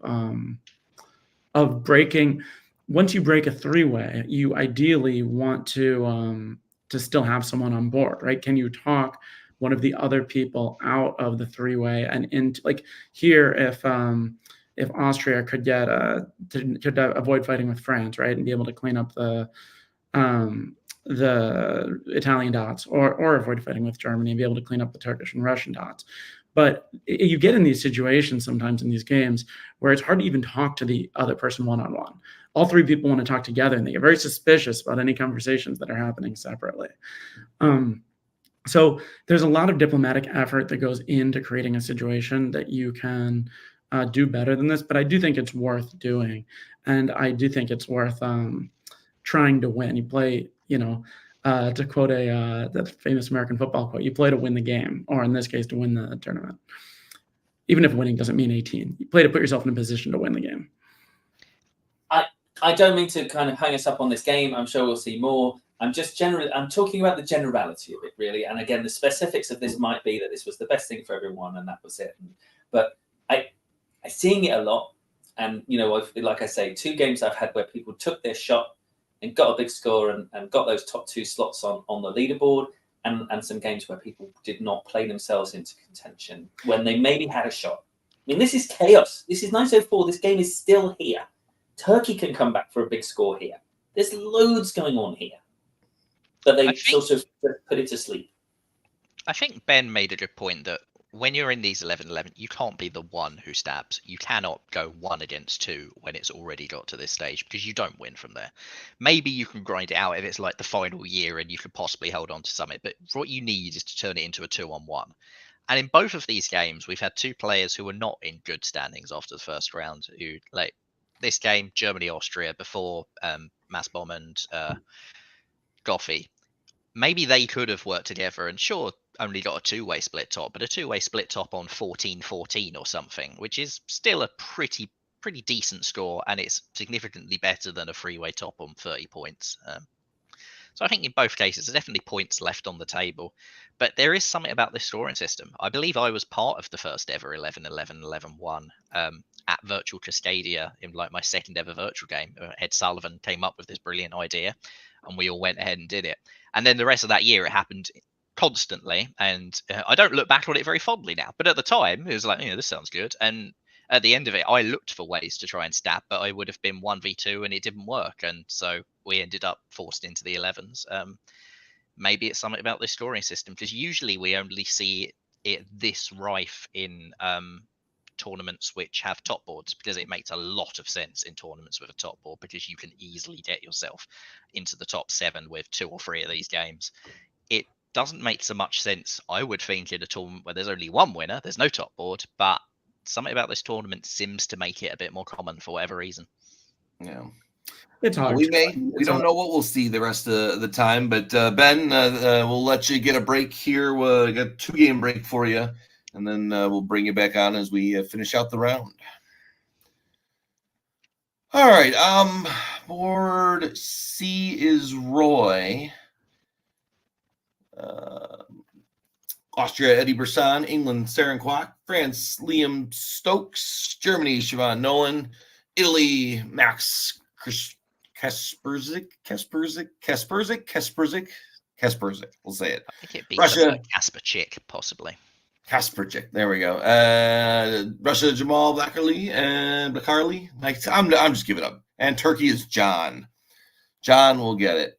breaking. Once you break a 3-way, you ideally want to still have someone on board, right? Can you talk one of the other people out of the 3-way and into, like here, if Austria could get could avoid fighting with France, right, and be able to clean up the Italian dots, or avoid fighting with Germany and be able to clean up the Turkish and Russian dots. But you get in these situations sometimes in these games where it's hard to even talk to the other person one-on-one. All 3 people want to talk together, and they get very suspicious about any conversations that are happening separately. So there's a lot of diplomatic effort that goes into creating a situation that you can do better than this, but I do think it's worth doing, and I do think it's worth trying to win. You play, to quote that famous American football quote, you play to win the game, or in this case, to win the tournament. Even if winning doesn't mean 18, you play to put yourself in a position to win the game. I don't mean to kind of hang us up on this game. I'm sure we'll see more. I'm talking about the generality of it, really. And again, the specifics of this might be that this was the best thing for everyone, and that was it. But I'm seeing it a lot. And, like I say, 2 games I've had where people took their shot and got a big score and got those top 2 slots on the leaderboard, and some games where people did not play themselves into contention when they maybe had a shot. I mean, this is chaos. This is 1904. This game is still here. Turkey can come back for a big score here. There's loads going on here. But they sort of put it to sleep. I think Ben made a good point that when you're in these 11-11, you can't be the one who stabs. You cannot go 1 against 2 when it's already got to this stage, because you don't win from there. Maybe you can grind it out if it's like the final year and you could possibly hold on to something, but what you need is to turn it into a 2-on-1. And in both of these games, we've had 2 players who were not in good standings after the first round, who, like this game, Germany-Austria, before Massbomb and Goffey. Maybe they could have worked together and sure, only got a 2-way split top, but a 2-way split top on 14-14 or something, which is still a pretty decent score, and it's significantly better than a 3-way top on 30 points. So I think in both cases, there's definitely points left on the table, but there is something about this scoring system. I believe I was part of the first ever 11-11, 11-1 at Virtual Cascadia in like my second ever virtual game. Ed Sullivan came up with this brilliant idea, and we all went ahead and did it. And then the rest of that year, it happened constantly. And I don't look back on it very fondly now. But at the time, it was like, this sounds good. And at the end of it, I looked for ways to try and stab, but I would have been 1v2 and it didn't work. And so we ended up forced into the 11s. Maybe it's something about this scoring system, because usually we only see it this rife in tournaments which have top boards, because it makes a lot of sense in tournaments with a top board, because you can easily get yourself into the top 7 with 2 or 3 of these games. It doesn't make so much sense, I would think, in a tournament where there's only 1 winner, there's no top board, but something about this tournament seems to make it a bit more common for whatever reason. Yeah. It's hard. We don't know what we'll see the rest of the time, but Ben, we'll let you get a break here. We'll get a 2-game break for you, and then we'll bring you back on as we finish out the round. All right. Board C is Roy. Austria, Eddie Brisson. England, Saren Kwok. France, Liam Stokes. Germany, Siobhan Nolan. Italy, Max Kasperzik. We'll say it. I think it'd be Russia. something like Casper Chick, possibly. Kasperczyk. There we go. Russia, Jamal Blackerly and Blackarly. I'm just giving up. And Turkey is John. John will get it.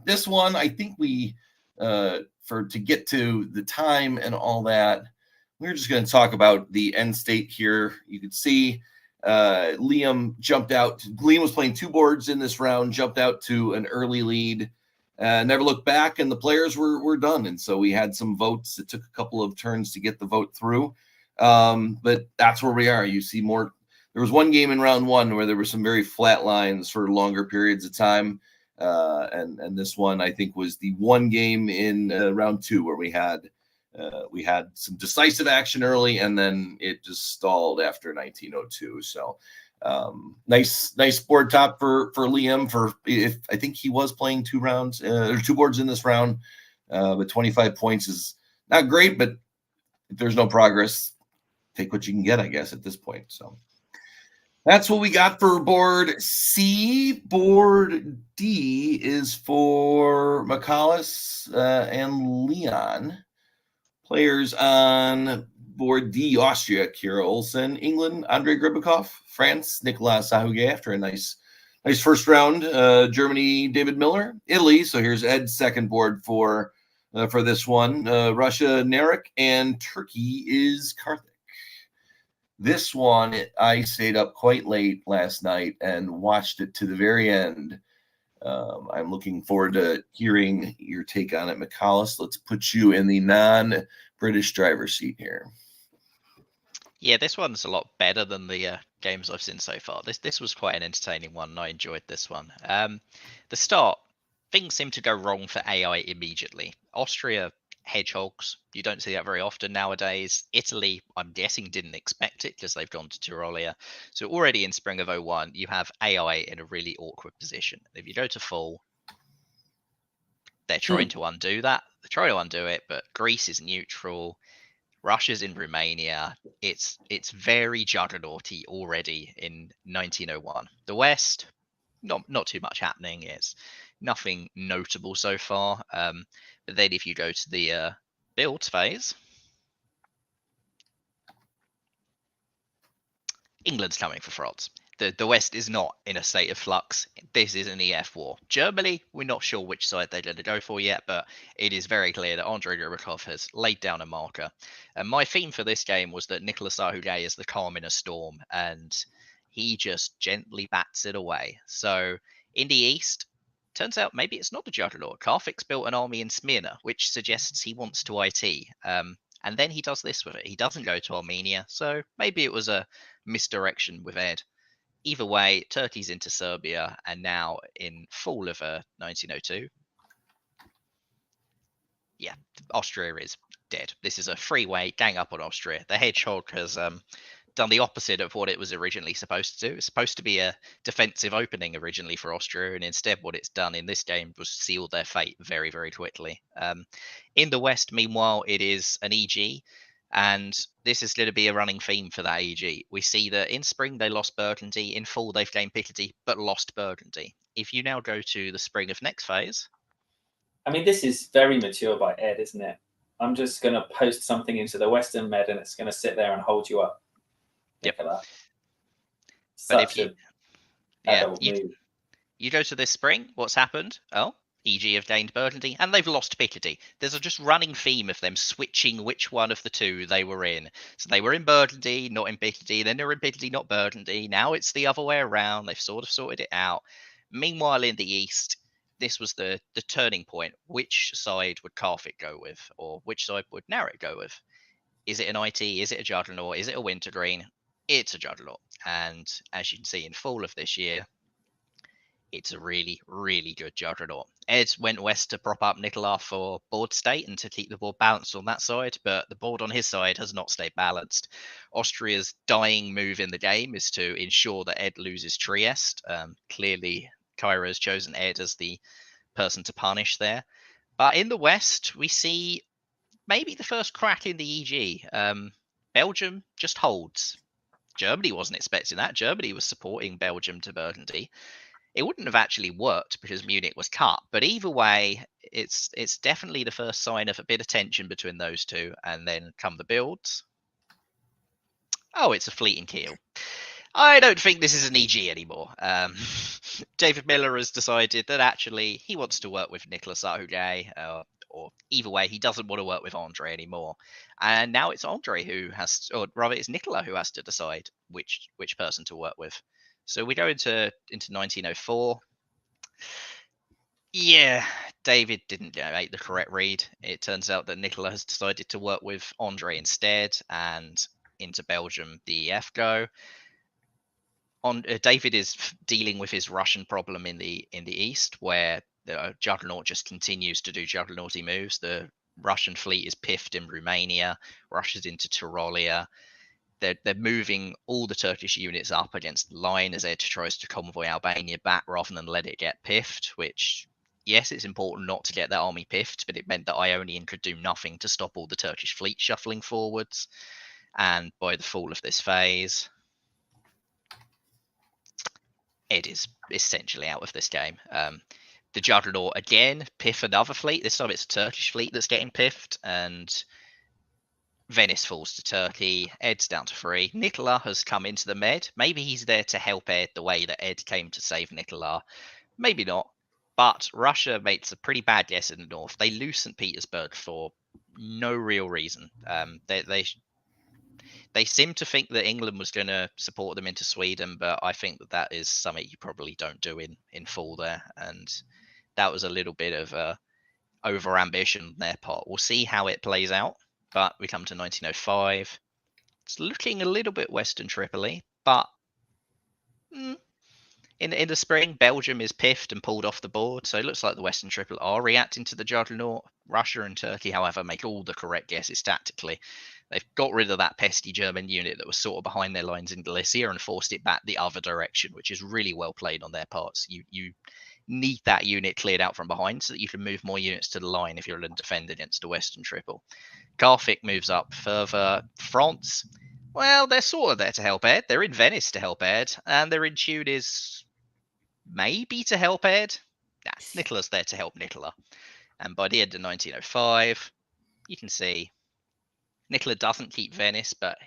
This one, I think we to get to the time and all that, we're just going to talk about the end state here. You can see Liam jumped out. Liam was playing 2 boards in this round, jumped out to an early lead. Never looked back, and the players were done. And so we had some votes. It took a couple of turns to get the vote through. But that's where we are. You see more. There was one game in round 1 where there were some very flat lines for longer periods of time. And this one, I think, was the one game in round 2 where we had some decisive action early, and then it just stalled after 1902. So nice board top for Liam. I think he was playing 2 rounds or 2 boards in this round, but 25 points is not great. But if there's no progress, take what you can get, I guess, at this point. So that's what we got for board C. Board D is for McCallus and Leon. Players on board D: Austria, Kira Olsen; England, Andrei Gribikov; France, Nicolas Sahuguet after a nice first round; Germany, David Miller; Italy. So here's Ed's second board for this one. Russia, Narek; and Turkey is Karthik. This one, I stayed up quite late last night and watched it to the very end. I'm looking forward to hearing your take on it, McCallus. Let's put you in the non-British driver's seat here. Yeah, this one's a lot better than the games I've seen so far. This was quite an entertaining one, and I enjoyed this one. The start, things seem to go wrong for AI immediately. Austria, hedgehogs. You don't see that very often nowadays. Italy, I'm guessing, didn't expect it because they've gone to Tyrolia. So already in spring of 01, you have AI in a really awkward position. If you go to full, they're trying to undo that. They're trying to undo it, but Greece is neutral. Russia's in Romania. It's very juggernauty already in 1901. The West, not too much happening. It's nothing notable so far. But then if you go to the build phase, England's coming for France. The West is not in a state of flux. This is an EF war. Germany, we're not sure which side they're going to go for yet, but it is very clear that Andrei Gribikov has laid down a marker. And my theme for this game was that Nicolas Sahuguet is the calm in a storm, and he just gently bats it away. So in the East, turns out maybe it's not the Juggernaut. Karthik's built an army in Smyrna, which suggests he wants to IT. And then he does this with it. He doesn't go to Armenia, so maybe it was a misdirection with Ed. Either way, Turkey's into Serbia, and now in fall of 1902, yeah, Austria is dead. This is a freeway, gang up on Austria. The hedgehog has done the opposite of what it was originally supposed to do. It's supposed to be a defensive opening originally for Austria, and instead what it's done in this game was seal their fate very, very quickly. In the West, meanwhile, it is an EG, and this is going to be a running theme for that EG. We see that in spring they lost Burgundy, in fall they've gained Picardy, but lost Burgundy. If you now go to the spring of next phase... I mean, this is very mature by Ed, isn't it? I'm just going to post something into the Western Med, and it's going to sit there and hold you up. Yep. Look at that. But if you go to this spring, what's happened? Oh, EG have gained Burgundy, and they've lost Picardy. There's a just running theme of them switching which one of the two they were in. So they were in Burgundy, not in Picardy. Then they were in Picardy, not Burgundy. Now it's the other way around. They've sort of sorted it out. Meanwhile, in the East, this was the turning point. Which side would Karthik go with? Or which side would Narek go with? Is it an IT? Is it a Juggernaut? Is it a Wintergreen? It's a Juggernaut. And as you can see in fall of this year, it's a really, really good Juggernaut. Ed went west to prop up Nicola for board state and to keep the board balanced on that side, but the board on his side has not stayed balanced. Austria's dying move in the game is to ensure that Ed loses Trieste. Clearly, Kyra has chosen Ed as the person to punish there. But in the West, we see maybe the first crack in the EG. Belgium just holds. Germany wasn't expecting that. Germany was supporting Belgium to Burgundy. It wouldn't have actually worked because Munich was cut. But either way, it's definitely the first sign of a bit of tension between those two. And then come the builds. Oh, it's a fleeting keel. I don't think this is an EG anymore. David Miller has decided that actually he wants to work with Nicolas Sarhouget, or either way, he doesn't want to work with Andre anymore. And now it's Andre who has, or rather, it's Nicolas who has to decide which person to work with. So we go into 1904. Yeah, David didn't make the correct read. It turns out that Nicolas has decided to work with Andre instead, and into Belgium the EF go. David is dealing with his Russian problem in the east, where the Juggernaut just continues to do Juggernauty moves. The Russian fleet is piffed in Romania, Russia's into Tyrolia. They're moving all the Turkish units up against the line as Ed tries to convoy Albania back rather than let it get piffed, which, yes, it's important not to get that army piffed, but it meant that Ionian could do nothing to stop all the Turkish fleet shuffling forwards. And by the fall of this phase, Ed is essentially out of this game. The Juggernaut again piff another fleet. This time it's a Turkish fleet that's getting piffed, and Venice falls to Turkey. Ed's down to 3. Nicolas has come into the Med. Maybe he's there to help Ed the way that Ed came to save Nicolas. Maybe not. But Russia makes a pretty bad guess in the north. They lose St. Petersburg for no real reason. They seem to think that England was going to support them into Sweden, but I think that is something you probably don't do in full there. And that was a little bit of over ambition on their part. We'll see how it plays out. But we come to 1905. It's looking a little bit Western Tripoli, but in the spring, Belgium is piffed and pulled off the board. So it looks like the Western Tripoli are reacting to the Juggernaut. Russia and Turkey, however, make all the correct guesses tactically. They've got rid of that pesky German unit that was sort of behind their lines in Galicia and forced it back the other direction, which is really well played on their parts. You need that unit cleared out from behind so that you can move more units to the line if you're going to defend against the Western Triple. Garfic moves up further. France, well, they're sort of there to help Ed. They're in Venice to help Ed, and they're in Tunis maybe to help Ed. Nah, Nicolas there to help Nicolas. And by the end of 1905, you can see Nicolas doesn't keep Venice, but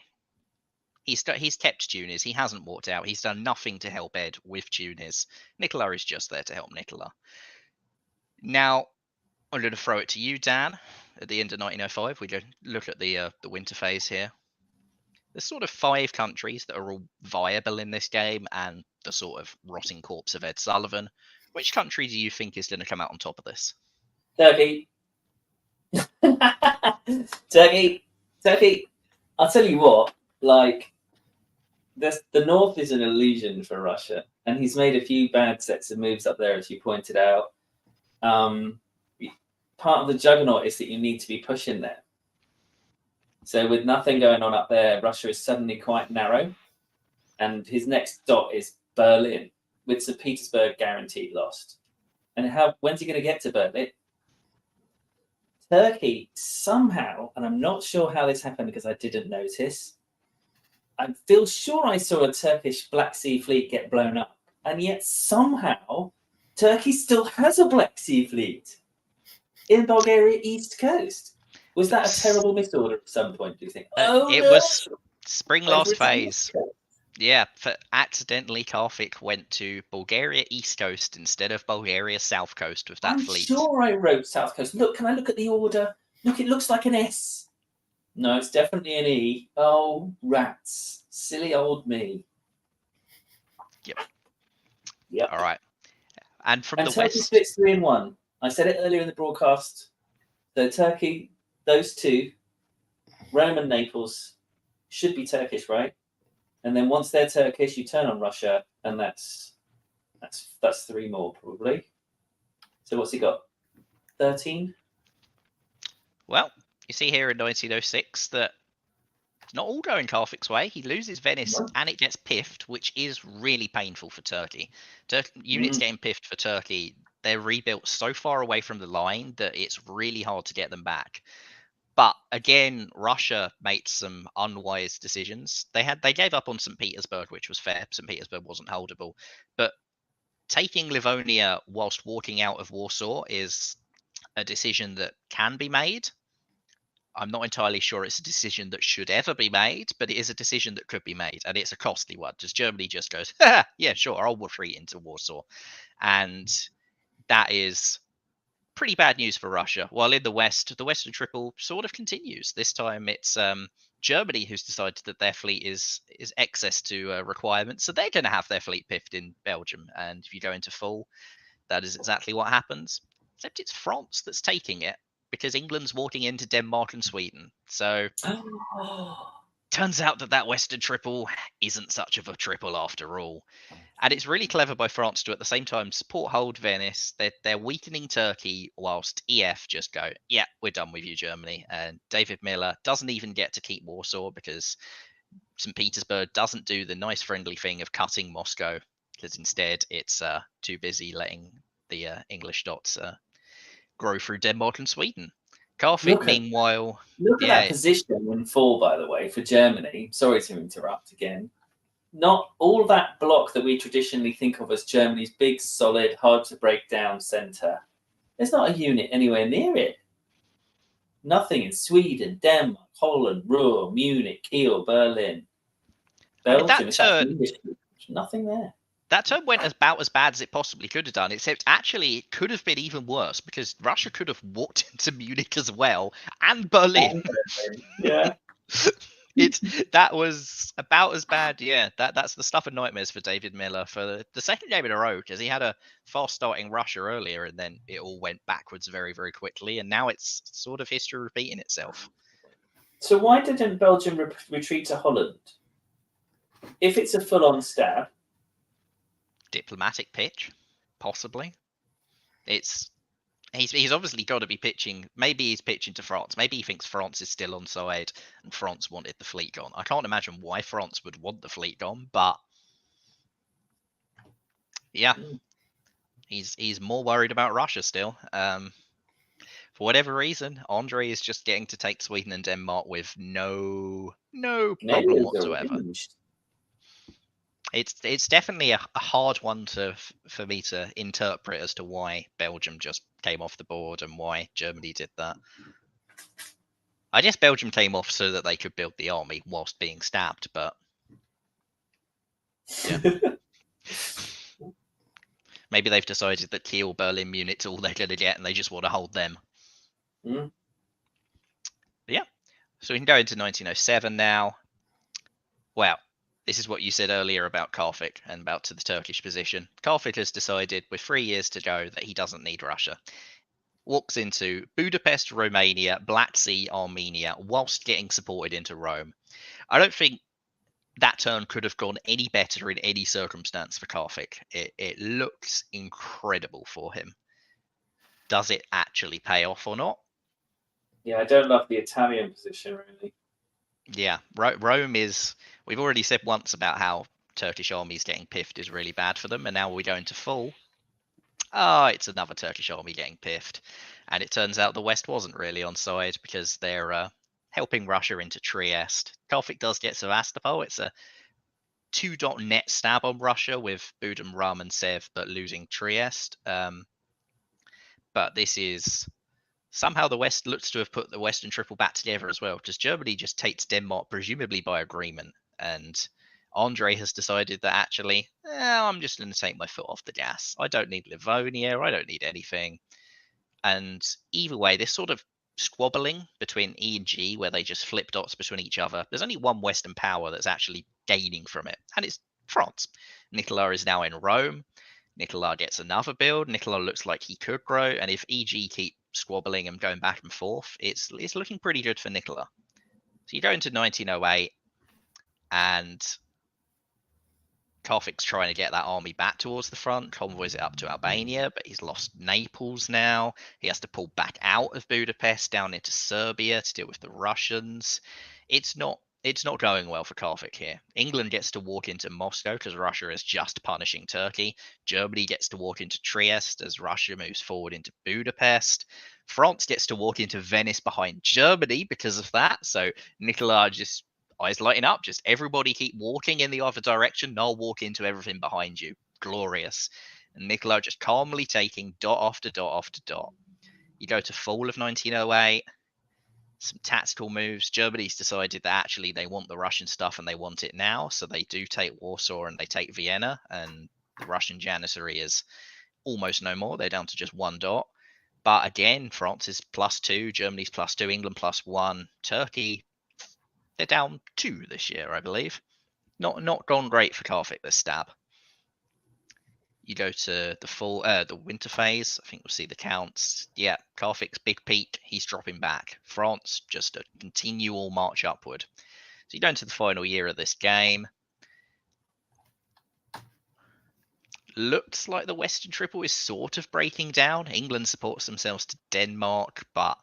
he's kept Tunis. He hasn't walked out. He's done nothing to help Ed with Tunis. Nicolas is just there to help Nicolas. Now, I'm going to throw it to you, Dan. At the end of 1905, we look at the winter phase here. There's sort of 5 countries that are all viable in this game, and the sort of rotting corpse of Ed Sullivan. Which country do you think is going to come out on top of this? Turkey. Turkey. I'll tell you what, like, the north is an illusion for Russia, and he's made a few bad sets of moves up there, as you pointed out. Part of the Juggernaut is that you need to be pushing there. So with nothing going on up there, Russia is suddenly quite narrow, and his next dot is Berlin, with St. Petersburg guaranteed lost. And when's he going to get to Berlin? Turkey somehow, and I'm not sure how this happened because I didn't notice, I feel sure I saw a Turkish Black Sea fleet get blown up, and yet somehow Turkey still has a Black Sea fleet in Bulgaria East Coast. Was that a terrible misorder at some point, do you think? It was spring last phase. Yeah, accidentally Karfik went to Bulgaria East Coast instead of Bulgaria South Coast with that fleet. I'm sure I wrote South Coast. Look, can I look at the order? Look, it looks like an S. No, it's definitely an E. Oh, rats. Silly old me. Yep. All right. And from the Turkey west... splits 3-1. I said it earlier in the broadcast. So Turkey, those two, Rome and Naples, should be Turkish, right? And then once they're Turkish, you turn on Russia, and that's 3 more probably. So what's he got? 13? Well, you see here in 1906 that it's not all going Karfik's way. He loses Venice and it gets piffed, which is really painful for Turkey. Units getting piffed for Turkey, they're rebuilt so far away from the line that it's really hard to get them back. But again, Russia made some unwise decisions. They gave up on St. Petersburg, which was fair. St. Petersburg wasn't holdable. But taking Livonia whilst walking out of Warsaw is a decision that can be made. I'm not entirely sure it's a decision that should ever be made, but it is a decision that could be made, and it's a costly one. Just Germany just goes, yeah, sure, I'll retreat into Warsaw, and that is pretty bad news for Russia. While in the West, the Western Triple sort of continues. This time, it's Germany who's decided that their fleet is excess to requirements, so they're going to have their fleet piffed in Belgium. And if you go into full, that is exactly what happens. Except it's France that's taking it, because England's walking into Denmark and Sweden. So turns out that Western Triple isn't such of a triple after all. And it's really clever by France to at the same time support hold Venice. They're weakening Turkey whilst EF just go, yeah, we're done with you, Germany. And David Miller doesn't even get to keep Warsaw because St. Petersburg doesn't do the nice friendly thing of cutting Moscow, because instead it's too busy letting the English dots grow through Denmark and Sweden. Carthage, meanwhile... Look at that position in full, by the way, for Germany. Sorry to interrupt again. Not all that block that we traditionally think of as Germany's big, solid, hard-to-break-down centre. There's not a unit anywhere near it. Nothing in Sweden, Denmark, Holland, Ruhr, Munich, Kiel, Berlin. Belgium, nothing there. That turn went about as bad as it possibly could have done, except actually it could have been even worse, because Russia could have walked into Munich as well, and Berlin. Yeah. That was about as bad. Yeah, that's the stuff of nightmares for David Miller for the second game in a row, because he had a fast starting Russia earlier and then it all went backwards very, very quickly, and now it's sort of history repeating itself. So why didn't Belgium retreat to Holland? If it's a full-on stab. Diplomatic pitch, possibly. He's obviously got to be pitching. Maybe he's pitching to France. Maybe he thinks France is still on side and France wanted the fleet gone. I can't imagine why France would want the fleet gone, but yeah, he's more worried about Russia still. For whatever reason, Andre is just getting to take Sweden and Denmark with no problem whatsoever. It's definitely a hard one for me to interpret as to why Belgium just came off the board and why Germany did that. I guess Belgium came off so that they could build the army whilst being stabbed, but yeah. Maybe they've decided that Kiel, Berlin, Munich's all they're going to get and they just want to hold them. Mm. Yeah. So we can go into 1907 now. Well, this is what you said earlier about Carthage and about to the Turkish position. Carthage has decided with 3 years to go that he doesn't need Russia. Walks into Budapest, Romania, Black Sea, Armenia, whilst getting supported into Rome. I don't think that turn could have gone any better in any circumstance for Carthage. It looks incredible for him. Does it actually pay off or not? Yeah, I don't love the Italian position, really. Yeah, Rome is... We've already said once about how Turkish armies getting piffed is really bad for them, and now we go into full. It's another Turkish army getting piffed. And it turns out the West wasn't really on side because they're helping Russia into Trieste. Carthage does get Sevastopol. It's a 2-dot net stab on Russia with Budum, Rum, and Sev, but losing Trieste. But this is... Somehow the West looks to have put the Western Triple back together as well, because Germany just takes Denmark, presumably by agreement. And Andre has decided that actually, I'm just going to take my foot off the gas. I don't need Livonia. I don't need anything. And either way, this sort of squabbling between E and G, where they just flip dots between each other, there's only one Western power that's actually gaining from it, and it's France. Nicolas is now in Rome. Nicolas gets another build. Nicolas looks like he could grow, and if EG keep squabbling and going back and forth, it's looking pretty good for Nicolas. So you go into 1908, and Carthage's trying to get that army back towards the front, convoys it up to Albania, but he's lost Naples now. He has to pull back out of Budapest down into Serbia to deal with the Russians. It's not it's not going well for Karthik here. England gets to walk into Moscow because Russia is just punishing Turkey. Germany gets to walk into Trieste as Russia moves forward into Budapest. France gets to walk into Venice behind Germany because of that. So Nicola just eyes lighting up. Just everybody keep walking in the other direction. I'll walk into everything behind you. Glorious. And Nicola just calmly taking dot after dot after dot. You go to fall of 1908. Some tactical moves. Germany's decided that actually they want the Russian stuff and they want it now. So they do take Warsaw and they take Vienna. And the Russian janissary is almost no more. They're down to just 1 dot. But again, France is +2, Germany's +2, England +1, Turkey, they're down 2 this year, I believe. Not gone great for Karthik this stab. You go to the winter phase. I think we'll see the counts. Yeah, Karthik's big peak. He's dropping back. France, just a continual march upward. So you go into the final year of this game. Looks like the Western Triple is sort of breaking down. England supports themselves to Denmark, but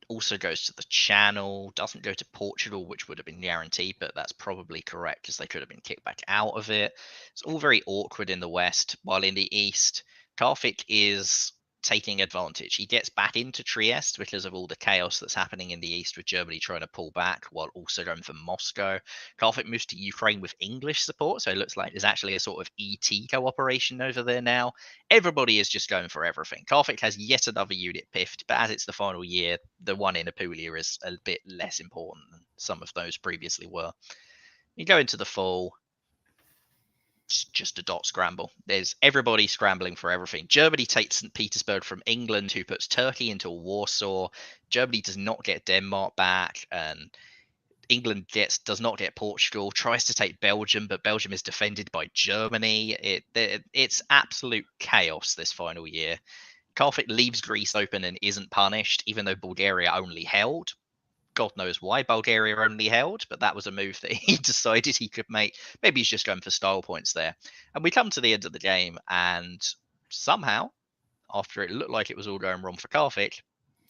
also goes to the Channel, doesn't go to Portugal, which would have been guaranteed, but that's probably correct because they could have been kicked back out of it. It's all very awkward in the West, while in the East, Karthik is taking advantage. He gets back into Trieste because of all the chaos that's happening in the East with Germany trying to pull back while also going for Moscow. Karthik moves to Ukraine with English support, so it looks like there's actually a sort of ET cooperation over there now. Everybody is just going for everything. Karthik has yet another unit piffed, but as it's the final year, the one in Apulia is a bit less important than some of those previously were. You go into the fall, just a dot scramble. There's everybody scrambling for everything. Germany takes St. Petersburg from England, who puts Turkey into Warsaw. Germany does not get Denmark back, and England does not get Portugal. Tries to take Belgium, but Belgium is defended by Germany. It's absolute chaos this final year. Karthik leaves Greece open and isn't punished, even though Bulgaria only held. God knows why Bulgaria only held, but that was a move that he decided he could make. Maybe he's just going for style points there. And we come to the end of the game, and somehow, after it looked like it was all going wrong for Karthik,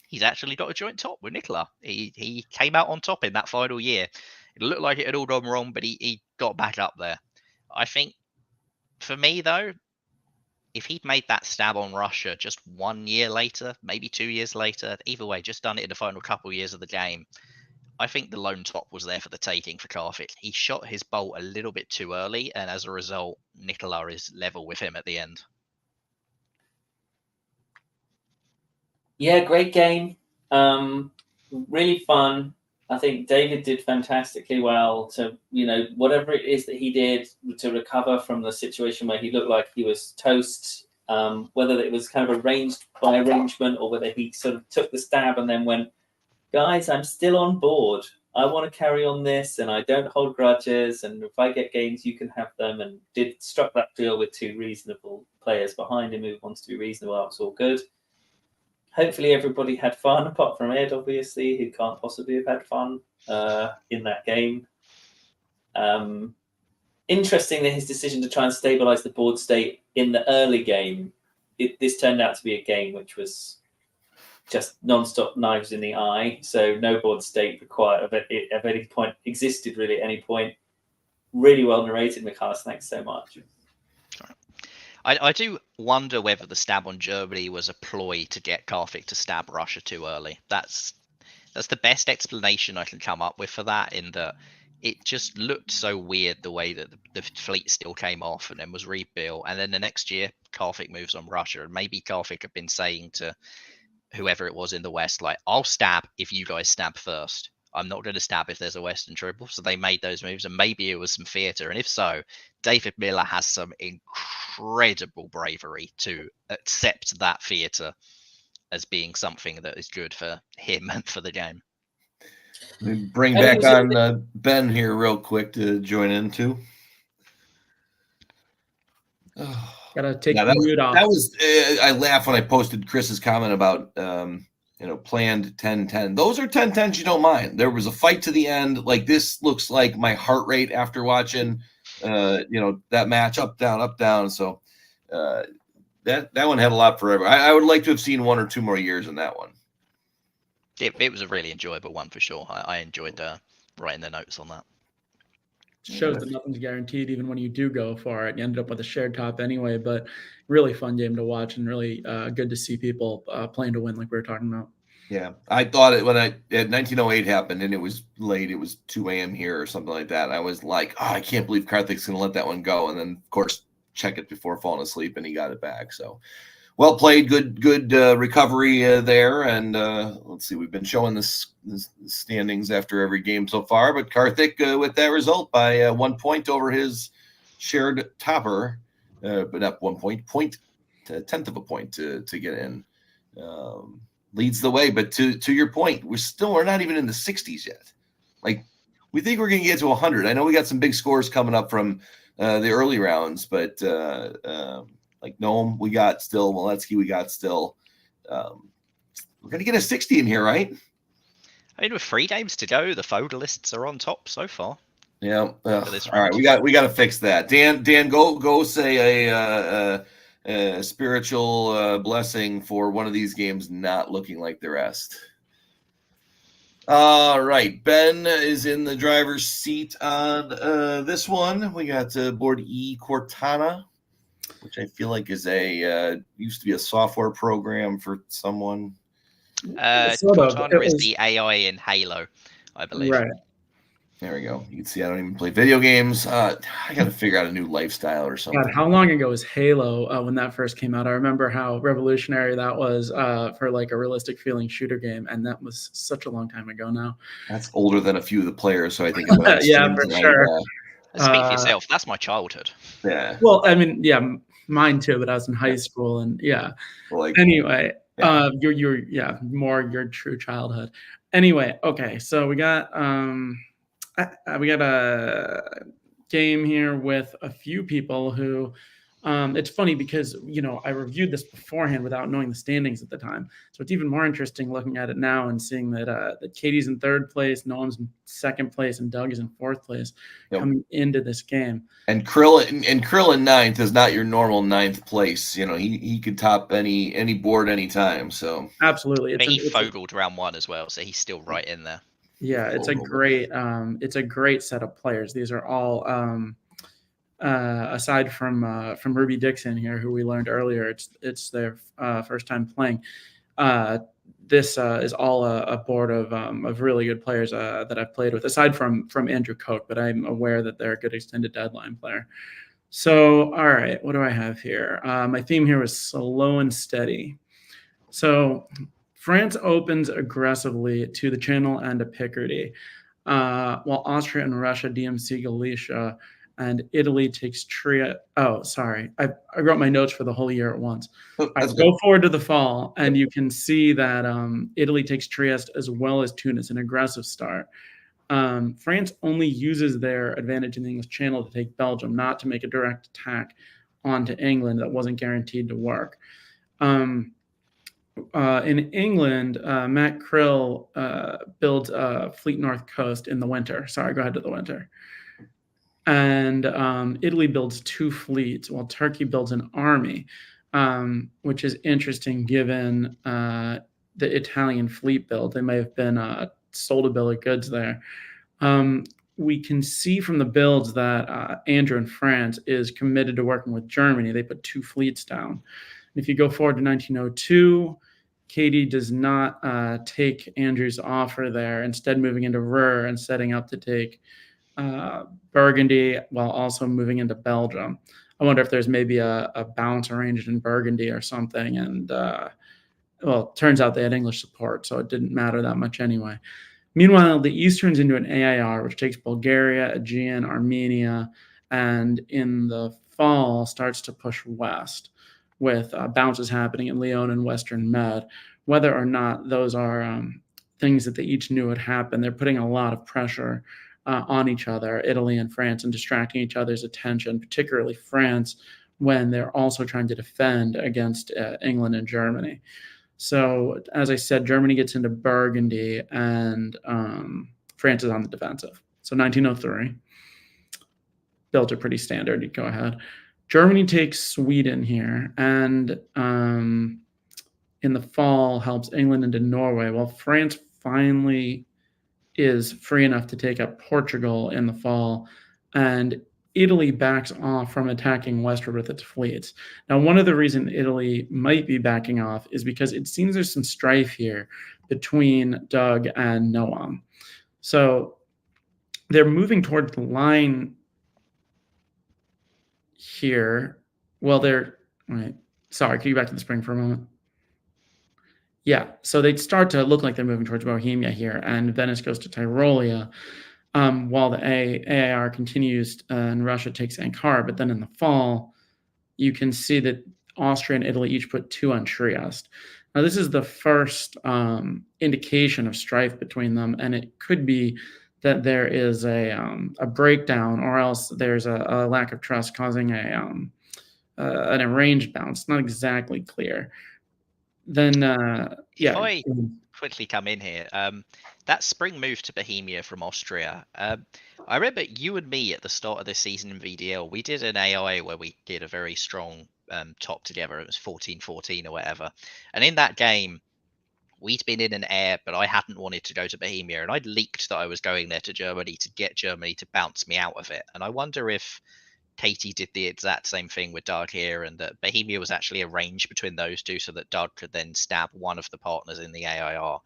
he's actually got a joint top with Nicola. He came out on top in that final year. It looked like it had all gone wrong, but he got back up there. I think, for me, though, if he'd made that stab on Russia just 1 year later, maybe 2 years later, either way, just done it in the final couple of years of the game, I think the lone top was there for the taking for Karthik. He shot his bolt a little bit too early, and as a result, Nicola is level with him at the end. Yeah, great game. Really fun. I think David did fantastically well to, whatever it is that he did to recover from the situation where he looked like he was toast, whether it was kind of arranged by arrangement or whether he sort of took the stab and then went, guys, I'm still on board. I want to carry on this and I don't hold grudges. And if I get games, you can have them. And struck that deal with 2 reasonable players behind him who wants to be reasonable. It's all good. Hopefully everybody had fun, apart from Ed, obviously, who can't possibly have had fun in that game. Interesting that his decision to try and stabilize the board state in the early game, this turned out to be a game which was just non-stop knives in the eye, so no board state required at any point existed really at any point. Really well narrated, Mikhail. Thanks so much. I do wonder whether the stab on Germany was a ploy to get Karthik to stab Russia too early. That's the best explanation I can come up with for that, in that it just looked so weird the way that the fleet still came off and then was rebuilt. And then the next year, Karthik moves on Russia. And maybe Karthik had been saying to whoever it was in the West, like, I'll stab if you guys stab first. I'm not going to stab if there's a Western Triple. So they made those moves, and maybe it was some theatre. And if so, David Miller has some incredible bravery to accept that theatre as being something that is good for him and for the game. Let me bring back on Ben here real quick to join in too. Gotta take the mute off. That was I laughed when I posted Chris's comment about planned 10-10. Those are 10-10s you don't mind. There was a fight to the end. Like, this looks like my heart rate after watching that match, up down. So that one had a lot forever. I would like to have seen 1 or 2 more years in that one. It was a really enjoyable one for sure. I enjoyed writing the notes on that. shows that nothing's guaranteed, even when you do go for it. You ended up with a shared top anyway, but really fun game to watch and really good to see people playing to win like we were talking about. Yeah, I thought it when 1908 happened and it was late. It was 2 a.m. here or something like that. I was like, oh, I can't believe Karthik's going to let that one go. And then, of course, check it before falling asleep, and he got it back. So, well played, good recovery there. And let's see, we've been showing the standings after every game so far. But Karthik with that result by 1 point over his shared topper, but not 1 point, a tenth of a point to get in. Leads the way, but to your point, we're not even in the 60s yet. Like, we think we're going to get to 100. I know we got some big scores coming up from the early rounds, but like Nome, we got still. Moletsky, we got still. We're going to get a 60 in here, right? I mean, with 3 games to go, the Fodalists are on top so far. Yeah. All right, we got to fix that. Dan, go say a spiritual blessing for one of these games not looking like the rest. All right, Ben is in the driver's seat on this one. We got board E Cortana, which I feel like is used to be a software program for someone. Cortana is the AI in Halo, I believe. Right. There we go. You can see I don't even play video games. I got to figure out a new lifestyle or something. God, how long ago was Halo when that first came out? I remember how revolutionary that was for like a realistic feeling shooter game, and that was such a long time ago now. That's older than a few of the players, so I think yeah, for sure. Speak for yourself. That's my childhood. Yeah. Well, I mean, yeah, mine too. But I was in high school, and yeah. Well, anyway, you're more your true childhood. Anyway, okay, so we got a game here with a few people who it's funny because I reviewed this beforehand without knowing the standings at the time, so it's even more interesting looking at it now and seeing that Katie's in 3rd place, Noam's in 2nd place, and Doug is in 4th place coming into this game. And Krill in 9th is not your normal 9th place. He could top any board anytime. So absolutely, he fogled round 1 as well, so he's still right in there. Yeah, it's a great set of players. These are all aside from Ruby Dixon here, who we learned earlier. It's their first time playing. This is all a board of really good players that I've played with, aside from Andrew Koch, but I'm aware that they're a good extended deadline player. So, all right, what do I have here? My theme here was slow and steady. So France opens aggressively to the Channel and to Picardy, while Austria and Russia DMC Galicia, and Italy takes Trieste. Oh, sorry. I wrote my notes for the whole year at once. I go forward to the fall, and you can see that Italy takes Trieste as well as Tunis, an aggressive start. France only uses their advantage in the English Channel to take Belgium, not to make a direct attack onto England that wasn't guaranteed to work. In England, Matt Krill builds Fleet North Coast in the winter. Sorry, go ahead to the winter. And Italy builds 2 fleets, while Turkey builds an army, which is interesting given the Italian fleet build. They may have been sold a bill of goods there. We can see from the builds that Andrew in France is committed to working with Germany. They put 2 fleets down. If you go forward to 1902, Katie does not take Andrew's offer there, instead moving into Ruhr and setting up to take Burgundy while also moving into Belgium. I wonder if there's maybe a balance arranged in Burgundy or something. And it turns out they had English support, so it didn't matter that much anyway. Meanwhile, the East turns into an AIR, which takes Bulgaria, Aegean, Armenia, and in the fall starts to push west, with bounces happening in Lyon and Western Med. Whether or not those are things that they each knew would happen, they're putting a lot of pressure on each other, Italy and France, and distracting each other's attention, particularly France, when they're also trying to defend against England and Germany. So, as I said, Germany gets into Burgundy, and France is on the defensive. So 1903. Built are pretty standard. You go ahead. Germany takes Sweden here, and in the fall helps England into Norway, while France finally is free enough to take up Portugal in the fall. and Italy backs off from attacking westward with its fleets. Now, one of the reasons Italy might be backing off is because it seems there's some strife here between Doug and Noam. So they're moving towards the line here. Well, they're right. Sorry, can you go back to the spring for a moment? Yeah, so they start to look like they're moving towards Bohemia here, and Venice goes to Tyrolia, while the AIR continues and Russia takes Ankara. But then in the fall, you can see that Austria and Italy each put 2 on Trieste. Now, this is the first indication of strife between them, and it could be that there is a breakdown, or else there's a lack of trust causing an arranged bounce. Not exactly clear. Then, If I quickly come in here, that spring move to Bohemia from Austria, I remember you and me at the start of this season in VDL, we did an AI where we did a very strong top together. It was 14-14 or whatever. And in that game, we'd been in an air, but I hadn't wanted to go to Bohemia. And I'd leaked that I was going there to Germany to get Germany to bounce me out of it. And I wonder if Katie did the exact same thing with Doug here, and that Bohemia was actually arranged between those two so that Doug could then stab one of the partners in the AIR.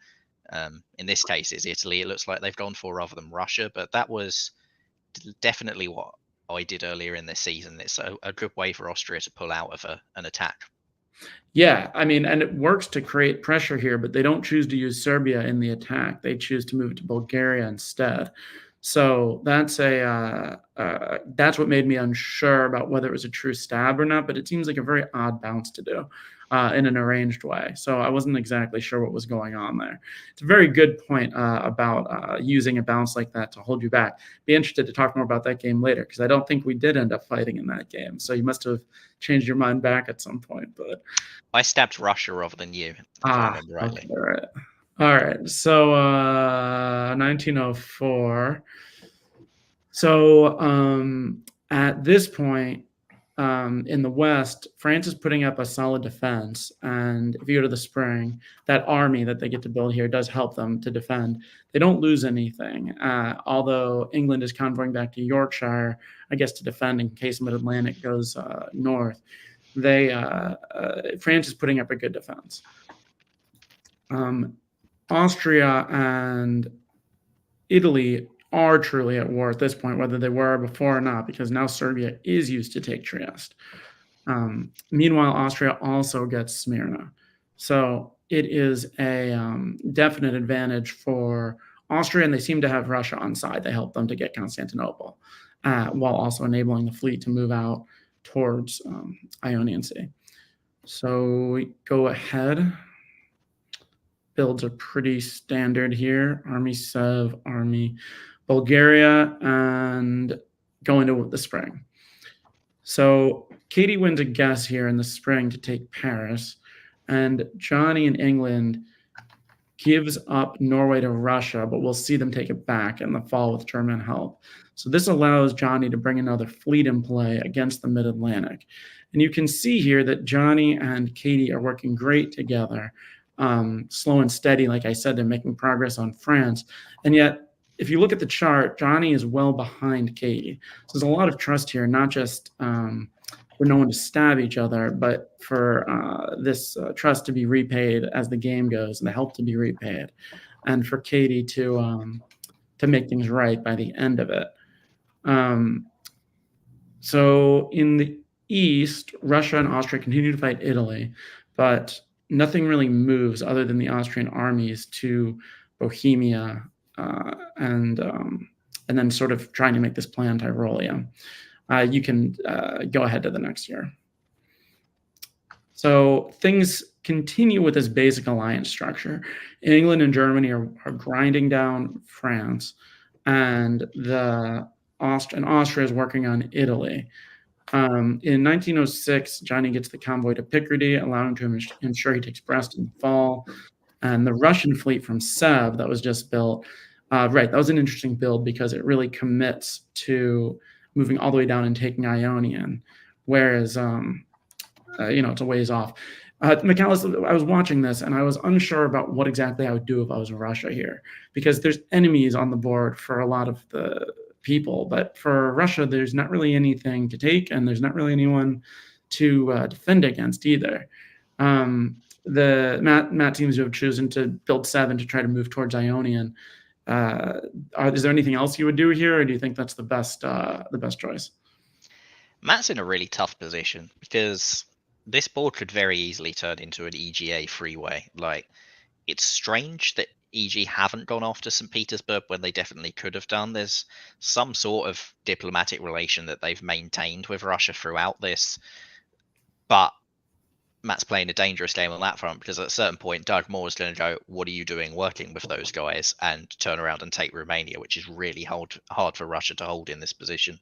In this case, it's Italy. It looks like they've gone for rather than Russia, but that was definitely what I did earlier in this season. It's a good way for Austria to pull out of an attack. Yeah, I mean, and it works to create pressure here, but they don't choose to use Serbia in the attack. They choose to move it to Bulgaria instead. So that's that's what made me unsure about whether it was a true stab or not, but it seems like a very odd bounce to do in an arranged way. So I wasn't exactly sure what was going on there. It's a very good point about using a bounce like that to hold you back. Be interested to talk more about that game later, because I don't think we did end up fighting in that game. So you must have changed your mind back at some point. But I stabbed Russia rather than you, if I remember rightly. Okay, right. All right, so 1904. So at this point in the West, France is putting up a solid defense. And if you go to the spring, that army that they get to build here does help them to defend. They don't lose anything, although England is convoying back to Yorkshire, I guess, to defend in case Mid-Atlantic goes north. France is putting up a good defense. Austria and Italy are truly at war at this point, whether they were before or not, because now Serbia is used to take Trieste. Meanwhile, Austria also gets Smyrna. So it is a definite advantage for Austria, and they seem to have Russia on side. They help them to get Constantinople, while also enabling the fleet to move out towards Ionian Sea. So we go ahead. Builds are pretty standard here. Army Sev, Army Bulgaria, and go into the spring. So Katie wins a guess here in the spring to take Paris, and Johnny in England gives up Norway to Russia, but we'll see them take it back in the fall with German help. So this allows Johnny to bring another fleet in play against the Mid-Atlantic. And you can see here that Johnny and Katie are working great together. Slow and steady, like I said, they're making progress on France. And yet, if you look at the chart, Johnny is well behind Katie. So there's a lot of trust here, not just for no one to stab each other, but for this trust to be repaid as the game goes, and the help to be repaid, and for Katie to make things right by the end of it. So in the east, Russia and Austria continue to fight Italy, but nothing really moves other than the Austrian armies to Bohemia and then sort of trying to make this plan Tyrolia. You can go ahead to the next year. So things continue with this basic alliance structure. England and Germany are grinding down France, and Austria is working on Italy. In 1906, Johnny gets the convoy to Picardy, allowing him to ensure he takes Brest in the fall. And the Russian fleet from Sev that was just built, that was an interesting build because it really commits to moving all the way down and taking Ionian, whereas, it's a ways off. McAllis, I was watching this and I was unsure about what exactly I would do if I was Russia here, because there's enemies on the board for a lot of the people. But for Russia, there's not really anything to take, and there's not really anyone to defend against either. The Matt seems to have chosen to build 7 to try to move towards Ionian. Is there anything else you would do here, or do you think that's the best choice? Matt's in a really tough position because this board could very easily turn into an EGA freeway. Like, it's strange that EG haven't gone after St. Petersburg when they definitely could have done. There's some sort of diplomatic relation that they've maintained with Russia throughout this, but Matt's playing a dangerous game on that front, because at a certain point, Doug Moore is going to go, what are you doing working with those guys, and turn around and take Romania, which is really hard for Russia to hold in this position.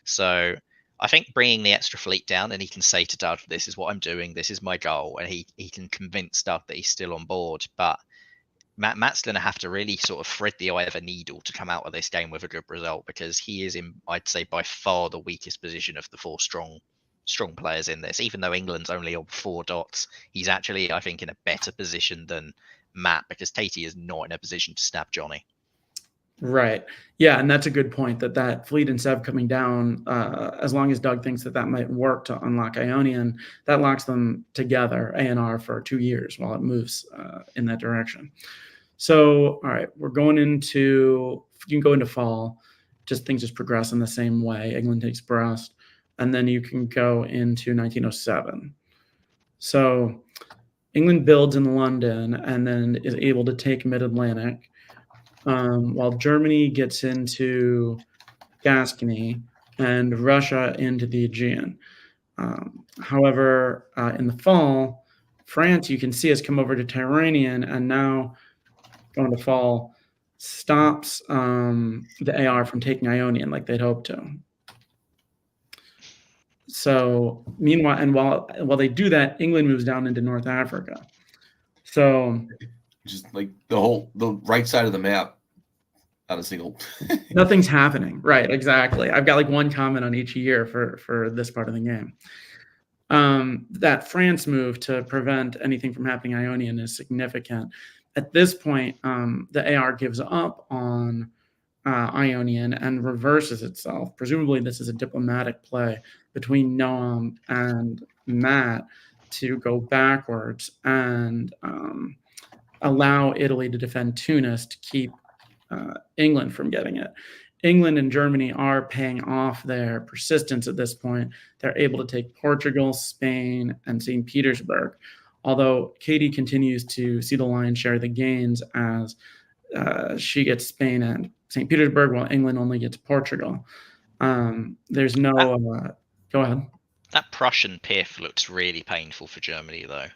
So I think bringing the extra fleet down, and he can say to Doug, this is what I'm doing, this is my goal, and he can convince Doug that he's still on board. But Matt's going to have to really sort of thread the eye of a needle to come out of this game with a good result, because he is in, I'd say, by far the weakest position of the 4 strong players in this. Even though England's only on 4 dots, he's actually, I think, in a better position than Matt, because Tatey is not in a position to snap Johnny. Right. Yeah, and that's a good point, that fleet and Sev coming down, as long as Doug thinks that might work to unlock Ionian, that locks them together, ANR, for 2 years while it moves in that direction. So, all right, we're going into, you can go into fall, things just progress in the same way. England takes Brest, and then you can go into 1907. So England builds in London and then is able to take Mid-Atlantic, while Germany gets into Gascony and Russia into the Aegean. However, in the fall, France, you can see, has come over to Tyrrhenian, and now going to fall stops the AR from taking Ionian like they'd hoped to. So meanwhile, and while they do that, England moves down into North Africa. So just like the right side of the map, not a single. Nothing's happening. Right, exactly. I've got like one comment on each year for this part of the game. That France move to prevent anything from happening Ionian is significant. At this point, the AR gives up on Ionian and reverses itself. Presumably, this is a diplomatic play between Noam and Matt to go backwards and allow Italy to defend Tunis to keep England from getting it. England and Germany are paying off their persistence at this point. They're able to take Portugal, Spain, and St. Petersburg, although Katie continues to see the lion's share of the gains as she gets Spain and St. Petersburg, while England only gets Portugal. There's no... go ahead. That Prussian PIF looks really painful for Germany, though.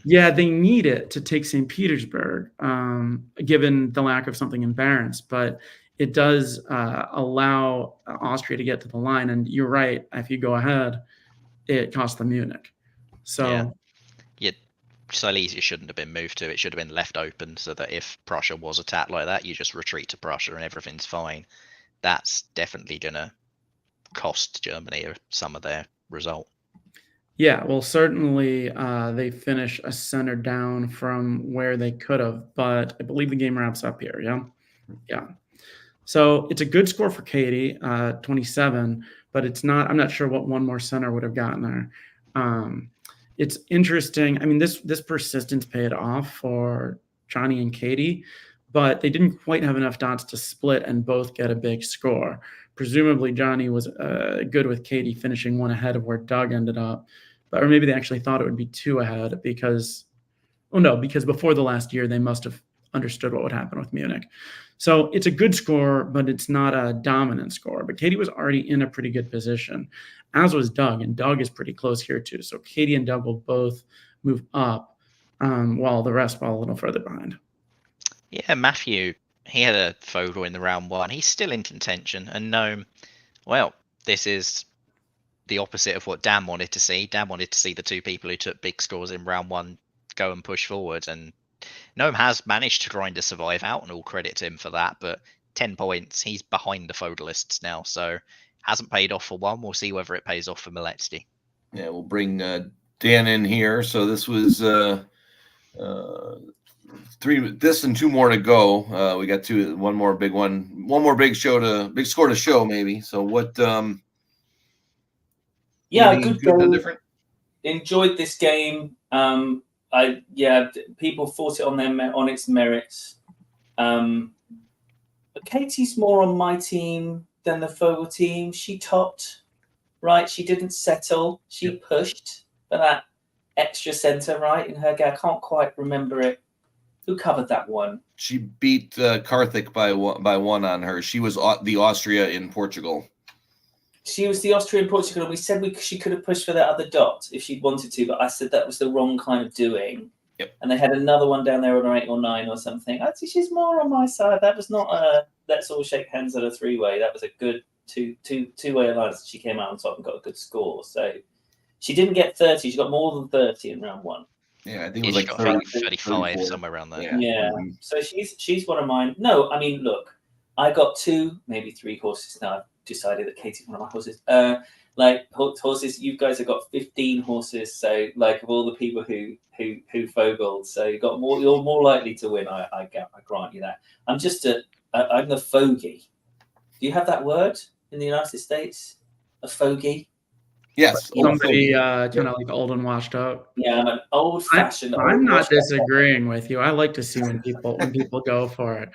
Yeah, they need it to take St. Petersburg, given the lack of something in Barents, but it does allow Austria to get to the line. And you're right, if you go ahead, it costs them Munich. So yeah, Silesia shouldn't have been moved to. It should have been left open so that if Prussia was attacked like that, you just retreat to Prussia and everything's fine. That's definitely going to cost Germany some of their result. Yeah, well, certainly they finish a center down from where they could have, but I believe the game wraps up here. Yeah. So it's a good score for Katie, 27, but it's not. I'm not sure what one more center would have gotten there. It's interesting. I mean, this persistence paid off for Johnny and Katie, but they didn't quite have enough dots to split and both get a big score. Presumably, Johnny was good with Katie finishing 1 ahead of where Doug ended up, or maybe they actually thought it would be 2 ahead because before the last year, they must have understood what would happen with Munich. So it's a good score, but it's not a dominant score. But Katie was already in a pretty good position, as was Doug, and Doug is pretty close here too. So Katie and Doug will both move up, while the rest fall a little further behind. Yeah, Matthew, he had a photo in the round 1. He's still in contention, and Gnome, well, this is the opposite of what Dan wanted to see. Dan wanted to see the 2 people who took big scores in round 1 go and push forward, and Gnome has managed to grind a survive out, and all credit to him for that, but 10 points, he's behind the Fodalists now, so hasn't paid off for one. We'll see whether it pays off for Miletsky. Yeah, we'll bring Dan in here. So this was this and 2 more to go. We got one more big score to show maybe. So what? Yeah, anything good and game. different? Enjoyed this game. People fought it on its merits. Katie's more on my team than the Fogel team. She topped, right? She didn't settle. She pushed for that extra center, right? In her game, I can't quite remember it. Who covered that one? She beat Karthik by one on her. She was the Austria in Portugal. She was the Austrian Portugal, and we said she could have pushed for that other dot if she'd wanted to, but I said that was the wrong kind of doing. Yep. And they had another one down there on an 8 or 9 or something. I'd say she's more on my side. That was not a let's all shake hands at a 3-way. That was a good two-way alliance. She came out on top and got a good score. So she didn't get 30. She got more than 30 in round 1. Yeah, I think it was like 35, 34. somewhere around there. Yeah. Mm-hmm. So she's one of mine. No, I mean, look, I got 2, maybe 3 horses now. I've decided that Katie's one of my horses. Horses, you guys have got 15 horses. So like of all the people who fogled, so you're more likely to win. I grant you that. I'm the fogey. Do you have that word in the United States? A fogey? Yes. Somebody kind of like old and washed up. Yeah, I'm an old-fashioned. I'm not disagreeing with you. I like to see when people go for it.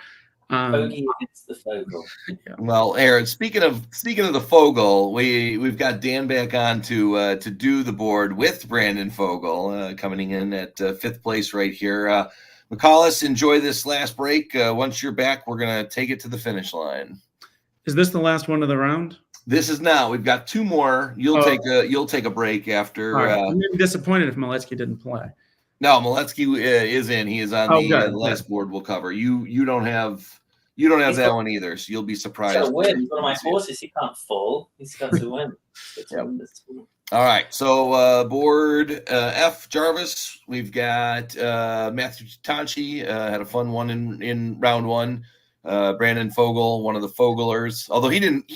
Fogey against the Fogel. Yeah. Well, Aaron, speaking of the Fogel, we've got Dan back on to do the board with Brandon Fogel coming in at 5th place right here. McCallus, enjoy this last break. Once you're back, we're gonna take it to the finish line. Is this the last one of the round? This is now. We've got 2 more. You'll take a break after. Right. I'm disappointed if Maletsky didn't play. No, Maletsky is in. He is on the last board we'll cover. You don't have that one either, so you'll be surprised. He's got to win. One of my horses, he can't fall. He's got to win. All right, so board F, Jarvis. We've got Matthew Tanchi had a fun one in round 1. Brandon Fogel, one of the Foglers, although he didn't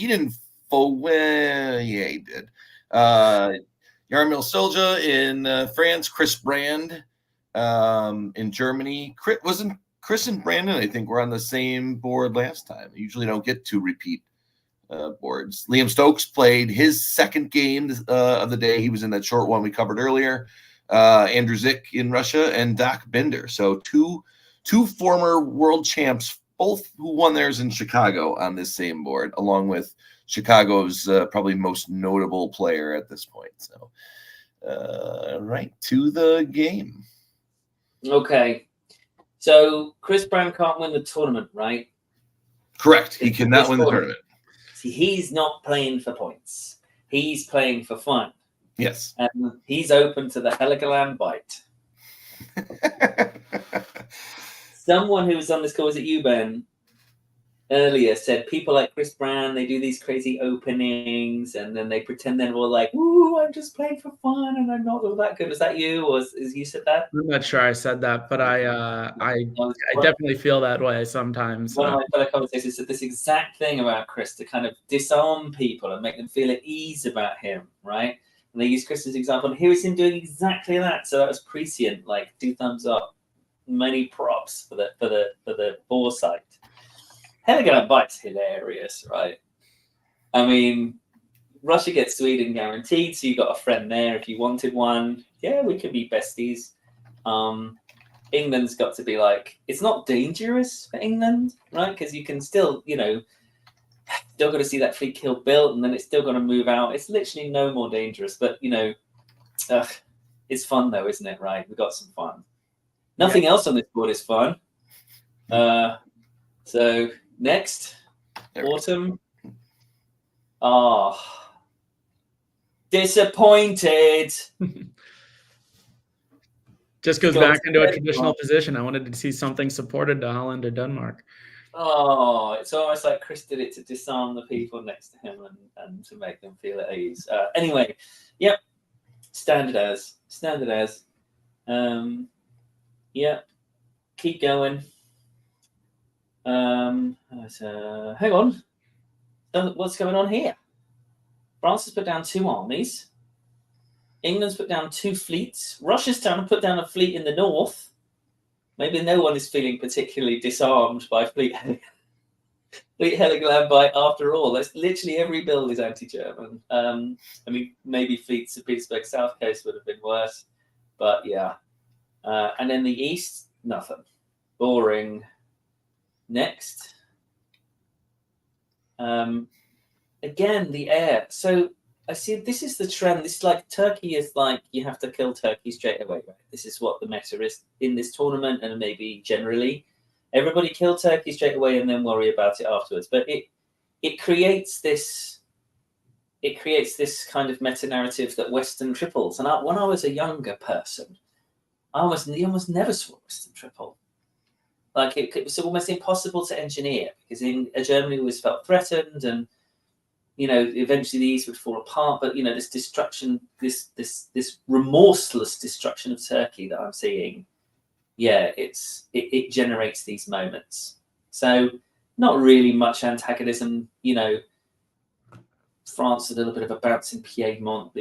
Fogel. Yeah, he did. Jarmil Silja in France. Chris Brand in Germany. Chris and Brandon, I think, were on the same board last time. I usually don't get 2 repeat boards. Liam Stokes played his 2nd game of the day. He was in that short one we covered earlier. Andrew Zick in Russia and Doc Binder. So two former world champs, both who won theirs in Chicago on this same board, along with Chicago's probably most notable player at this point. So, right to the game. Okay. So Chris Brown can't win the tournament, right? Correct. He cannot win the tournament. See, he's not playing for points. He's playing for fun. Yes. And he's open to the Heligoland bite. Someone who was on this call, was it you, Ben, earlier, said people like Chris Brown, they do these crazy openings and then they pretend they're all like, "Ooh, I'm just playing for fun and I'm not all that good." Was that you, or is you said that? I'm not sure I said that, but I definitely feel that way sometimes. One of my fellow conversations said this exact thing about Chris to kind of disarm people and make them feel at ease about him, right? And they use Chris as an example, and here is him doing exactly that. So that was prescient, like 2 thumbs up, many props for the foresight. Heligoland bite's hilarious, right? I mean, Russia gets Sweden guaranteed, so you got a friend there if you wanted one. Yeah, we could be besties. England's got to be like, it's not dangerous for England, right? Because you can still, still got to see that fleet kill built, and then it's still going to move out. It's literally no more dangerous, but it's fun though, isn't it? Right? We got some fun. Nothing else on this board is fun. So next, autumn. Disappointed. Just goes back into a traditional position. I wanted to see something supported to Holland or Denmark. Oh, it's almost like Chris did it to disarm the people next to him and to make them feel at ease. Anyway, yep. Standard as. Yep. Keep going. Hang on. What's going on here? France has put down 2 armies. England's put down 2 fleets. Russia's trying to put down a fleet in the north. maybe no one is feeling particularly disarmed by Fleet Heligoland after all. That's literally every build is anti-German. I mean, maybe Fleets of Pittsburgh South Coast would have been worse, but yeah. And then the East, nothing. Boring. Next. Again, the air. So I see this is the trend. This is like Turkey is like you have to kill Turkey straight away, right? This is what the meta is in this tournament and maybe generally. Everybody kill Turkey straight away and then worry about it afterwards. But it creates this kind of meta narrative that Western triples. And when I was a younger person, I almost never saw Western triple. Like it was almost impossible to engineer because in Germany always felt threatened, and eventually the East would fall apart. But this destruction, this remorseless destruction of Turkey that I'm seeing, yeah, it generates these moments. So not really much antagonism. France a little bit of a bounce in Piedmont.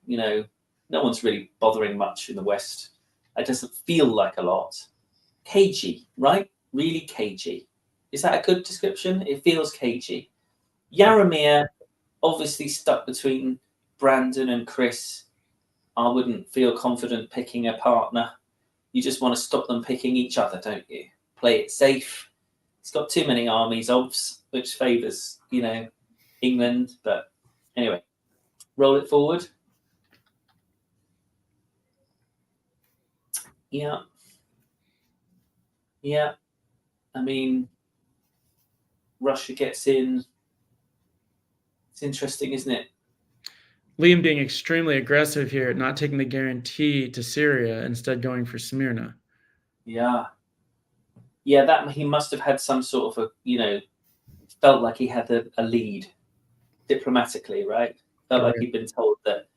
No one's really bothering much in the West. It doesn't feel like a lot. Cagey, right? Really cagey. Is that a good description? It feels cagey. Jaromir, obviously stuck between Brandon and Chris. I wouldn't feel confident picking a partner. You just want to stop them picking each other, don't you? Play it safe. It's got too many armies, which favours, England. But anyway, roll it forward. Yeah. Yeah. I mean, Russia gets in. It's interesting, isn't it? Liam being extremely aggressive here, not taking the guarantee to Syria, instead going for Smyrna. Yeah. Yeah, that he must have had some sort of felt like he had a lead diplomatically, right? Felt like he'd been told that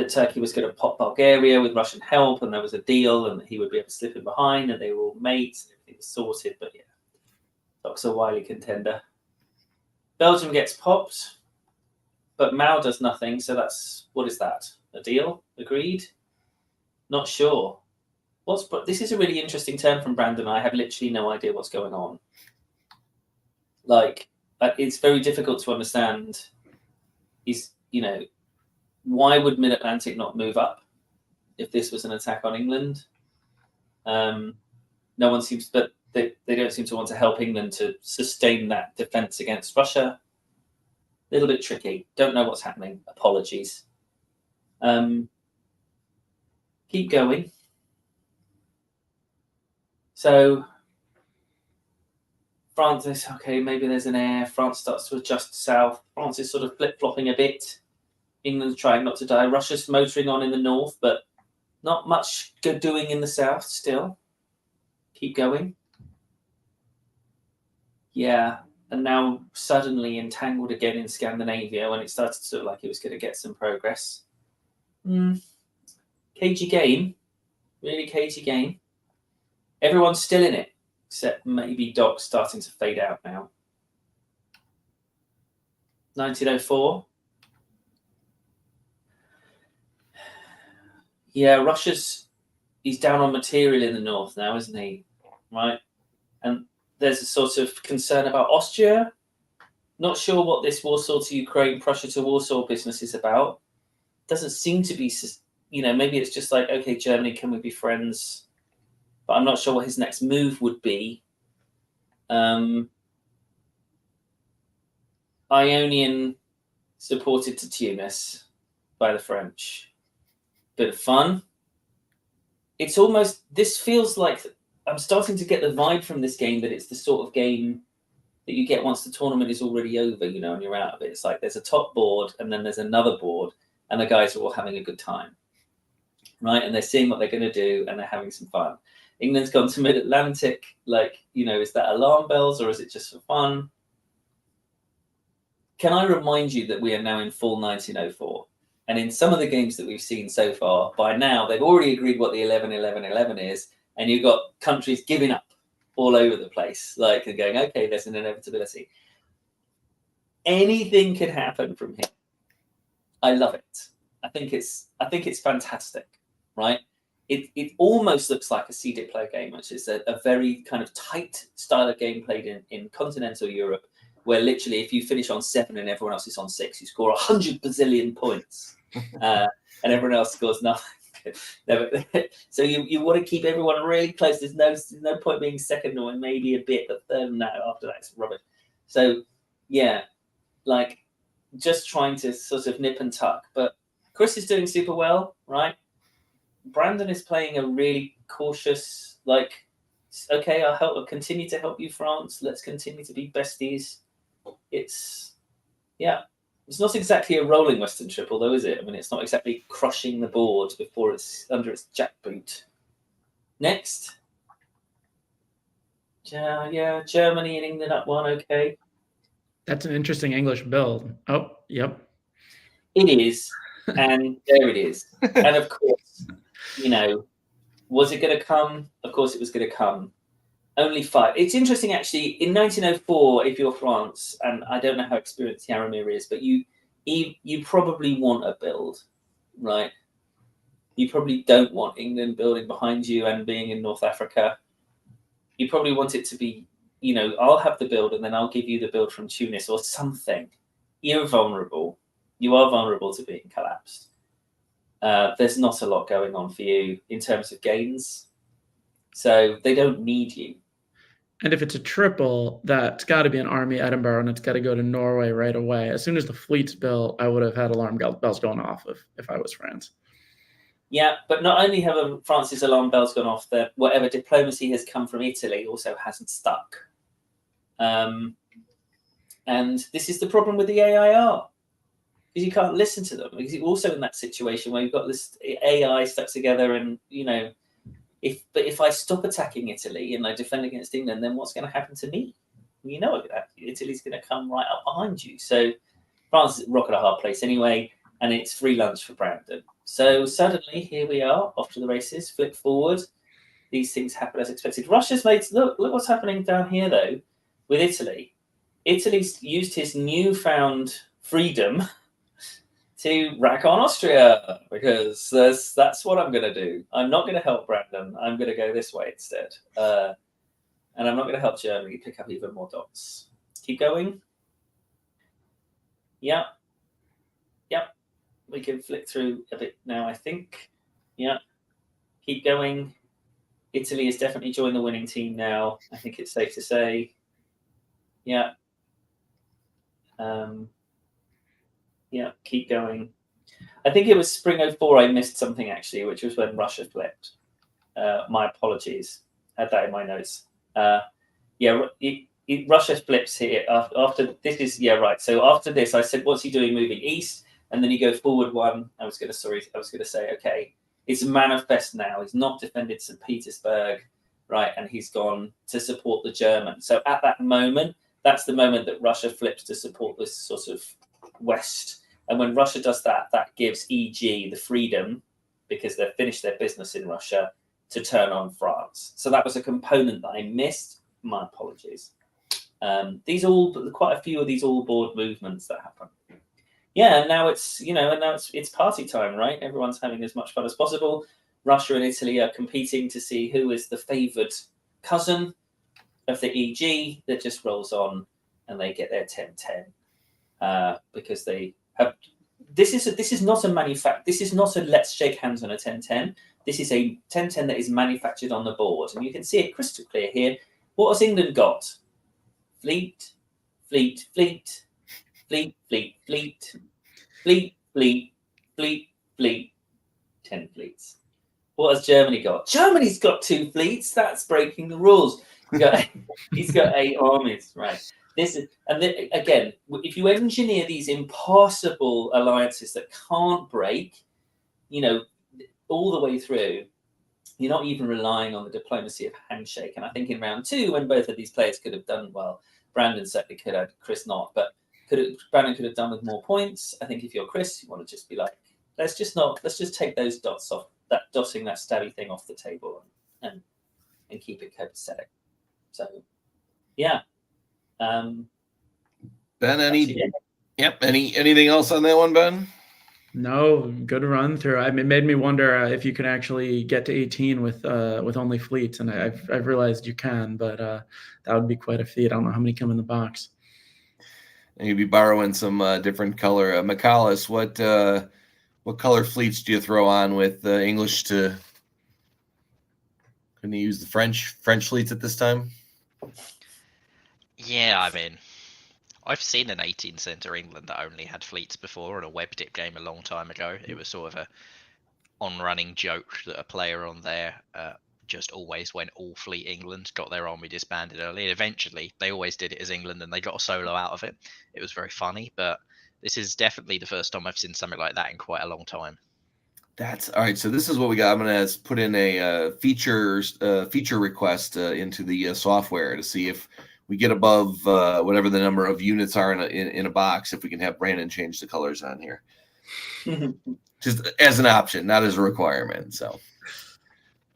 Turkey was going to pop Bulgaria with Russian help, and there was a deal, and that he would be able to slip in behind, and they were all mates, and everything was sorted. But yeah, Doc's a wily contender. Belgium gets popped, but Mao does nothing. So what is that? A deal? Agreed? Not sure. This is a really interesting turn from Brandon. I have literally no idea what's going on. Like, it's very difficult to understand. Why would Mid-Atlantic not move up if this was an attack on England? No one seems, but they don't seem to want to help England to sustain that defense against Russia. A little bit tricky. Don't know what's happening. Apologies. Keep going. So France is okay. Maybe there's an air. France starts to adjust south. France is sort of flip-flopping a bit. England's trying not to die. Russia's motoring on in the north, but not much good doing in the south still. Keep going. Yeah, and now suddenly entangled again in Scandinavia when it started to look like it was going to get some progress. Cagey game. Really cagey game. Everyone's still in it, except maybe Doc starting to fade out now. 1904. Yeah, he's down on material in the north now, isn't he? Right? And there's a sort of concern about Austria. Not sure what this Warsaw to Ukraine, Prussia to Warsaw business is about. Doesn't seem to be, maybe it's just like, okay, Germany, can we be friends? But I'm not sure what his next move would be. Ionian supported to Tunis by the French. Bit of fun. It's this feels like I'm starting to get the vibe from this game that it's the sort of game that you get once the tournament is already over, and you're out of it. It's like there's a top board and then there's another board and the guys are all having a good time, right? And they're seeing what they're going to do and they're having some fun. England's gone to Mid-Atlantic. Is that alarm bells or is it just for fun? Can I remind you that we are now in full 1904? And in some of the games that we've seen so far, by now, they've already agreed what the 11-11-11 is. And you've got countries giving up all over the place, and going, okay, there's an inevitability. Anything can happen from here. I love it. I think it's fantastic, right? it almost looks like a C Diplo game, which is a very kind of tight style of game played in continental Europe, where literally if you finish on 7 and everyone else is on 6, you score 100 bazillion points, and everyone else scores nothing. So you want to keep everyone really close. There's no point being second or maybe a bit, but third now after that it's rubbish. So yeah, like just trying to sort of nip and tuck. But Chris is doing super well, right? Brandon is playing a really cautious, like, okay, I'll continue to help you, France. Let's continue to be besties. It's not exactly a rolling Western triple, though, is it? I mean, it's not exactly crushing the board before it's under its jackboot. Next. Yeah, Germany and England up 1, okay. That's an interesting English build. Oh, yep. It is, and there it is. And of course, was it going to come? Of course it was going to come. Only 5. It's interesting, actually, in 1904, if you're France, and I don't know how experienced Jaromir is, but you probably want a build, right? You probably don't want England building behind you and being in North Africa. You probably want it to be, I'll have the build and then I'll give you the build from Tunis or something. You're vulnerable. You are vulnerable to being collapsed. There's not a lot going on for you in terms of gains. So they don't need you. And if it's a triple, that's got to be an Army Edinburgh, and it's got to go to Norway right away. As soon as the fleet's built, I would have had alarm bells going off if I was France. Yeah, but not only have France's alarm bells gone off, that whatever diplomacy has come from Italy also hasn't stuck. And this is the problem with the AIR, because you can't listen to them. Because you're also in that situation where you've got this AI stuck together, and if I stop attacking Italy and I defend against England, then what's going to happen to me? Italy's going to come right up behind you. So France is a rock at a hard place anyway, and it's free lunch for Brandon. So suddenly, here we are, off to the races, flip forward. These things happen as expected. Russia's made, look what's happening down here, though, with Italy. Italy's used his newfound freedom to rack on Austria, because that's what I'm going to do. I'm not going to help Brandon. I'm going to go this way instead. And I'm not going to help Germany pick up even more dots. Keep going. Yeah. We can flick through a bit now, I think. Yeah. Keep going. Italy has definitely joined the winning team now. I think it's safe to say. Yeah. Keep going. I think it was spring 04 I missed something, actually, which was when Russia flipped. My apologies. Had that in my notes. Russia flips here. After this is, right. So after this, I said, what's he doing moving east? And then you go forward 1. I was going to say, okay, it's manifest now. He's not defended St. Petersburg, right? And he's gone to support the Germans. So at that moment, that's the moment that Russia flips to support this sort of West. And when Russia does that, that gives EG the freedom, because they've finished their business in Russia, to turn on France. So that was a component that I missed. My apologies. Quite a few of these all board movements that happen. Yeah, and now it's it's party time, right? Everyone's having as much fun as possible. Russia and Italy are competing to see who is the favoured cousin of the EG that just rolls on, and they get their 10-10 because they have. This is not a let's shake hands on a 10-10. This is a 10-10 that is manufactured on the board, and you can see it crystal clear here. What has England got? Fleet, fleet, fleet. Fleet, fleet, fleet, fleet, fleet, fleet, fleet, 10 fleets. What has Germany got? Germany's got 2 fleets. That's breaking the rules. He's got 8 armies, right? Again, if you engineer these impossible alliances that can't break, all the way through, you're not even relying on the diplomacy of handshake. And I think in round 2, when both of these players could have done well, Brandon certainly could have, Chris not, but Brandon could have done with more points. I think if you're Chris, you want to just be like, let's just take those dots off, that dotting, that stabby thing off the table, and keep it copacetic. So, yeah. Ben, anything else on that one, Ben? No, good run through. I mean, it made me wonder if you could actually get to 18 with only fleets, and I've realized you can, but that would be quite a feat. I don't know how many come in the box. And you'd be borrowing some different color. McCallus, what color fleets do you throw on with English to? Couldn't you use the French fleets at this time? Yeah, I mean, I've seen an 18 center England that only had fleets before in a web dip game a long time ago. It was sort of a on-running joke that a player on there just always went all fleet England, got their army disbanded early. Eventually, they always did it as England, and they got a solo out of it. It was very funny, but this is definitely the first time I've seen something like that in quite a long time. That's all right. So this is what we got. I'm going to put in a feature request into the software to see if we get above whatever the number of units are in a box. If we can have Brandon change the colors on here, just as an option, not as a requirement. So,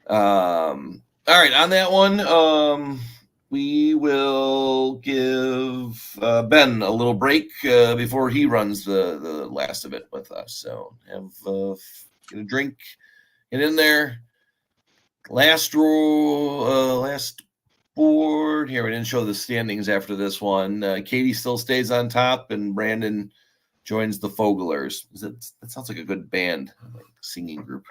all right, on that one, we will give Ben a little break before he runs the last of it with us. So have get a drink, get in there. Last board here. We didn't show the standings after this one. Katie still stays on top, and Brandon joins the Foglers. That sounds like a good band, like singing group.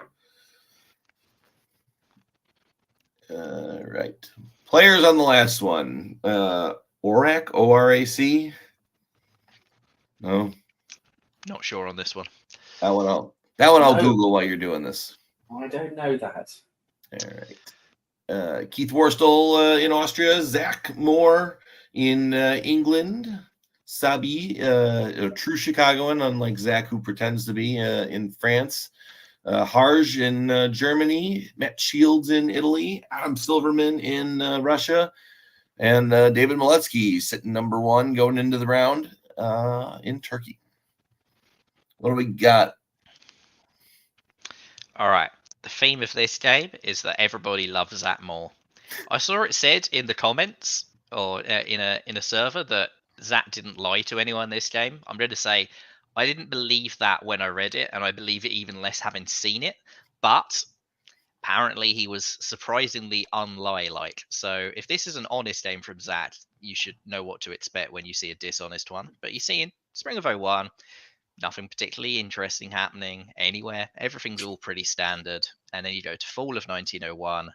Right. Players on the last one. ORAC, ORAC. No, Not sure on this one. That one I'll No. Google while you're doing this. I don't know that. All right. Keith Worstel in Austria, Zach Moore in England, Sabi, a true Chicagoan, unlike Zach, who pretends to be in France, Harj in Germany, Matt Shields in Italy, Adam Silverman in Russia, and David Maletsky sitting number one going into the round in Turkey. What do we got? All right. The theme of this game is that everybody loves Zach Moore. I saw it said in the comments or in a server that Zach didn't lie to anyone this game. I'm going to say I didn't believe that when I read it, and I believe it even less having seen it. But apparently he was surprisingly unlie-like. So if this is an honest game from Zach, you should know what to expect when you see a dishonest one. But you see in Spring of 01, nothing particularly interesting happening anywhere. Everything's all pretty standard. And then you go to fall of 1901.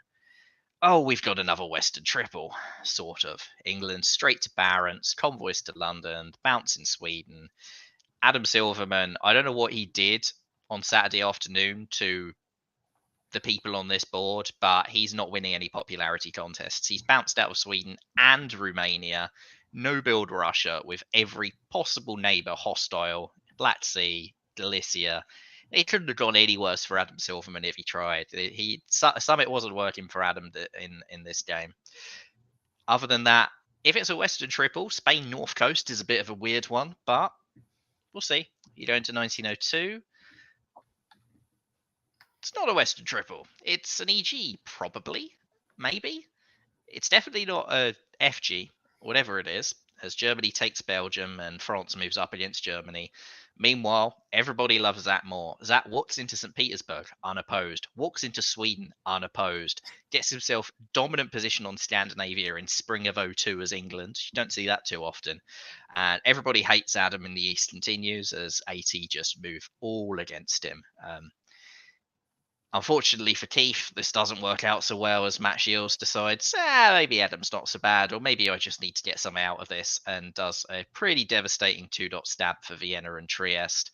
Oh, we've got another Western triple, sort of. England straight to Barents, convoys to London, bounce in Sweden. Adam Silverman, I don't know what he did on Saturday afternoon to the people on this board, but he's not winning any popularity contests. He's bounced out of Sweden and Romania, no build Russia with every possible neighbor hostile, Black Sea, Galicia. It couldn't have gone any worse for Adam Silverman if he tried. Summit wasn't working for Adam in this game. Other than that, if it's a Western triple, Spain North Coast is a bit of a weird one, but we'll see. You go into 1902. It's not a Western triple. It's an EG, probably, maybe. It's definitely not a FG, whatever it is, as Germany takes Belgium and France moves up against Germany. Meanwhile, everybody loves Zach Moore. Zach walks into St. Petersburg unopposed, walks into Sweden unopposed, gets himself dominant position on Scandinavia in spring of 02 as England. You don't see that too often. And everybody hates Adam in the East continues as AT just move all against him. Unfortunately for Keith, this doesn't work out so well as Matt Shields decides, maybe Adam's not so bad, or maybe I just need to get some out of this, and does a pretty devastating 2-dot stab for Vienna and Trieste.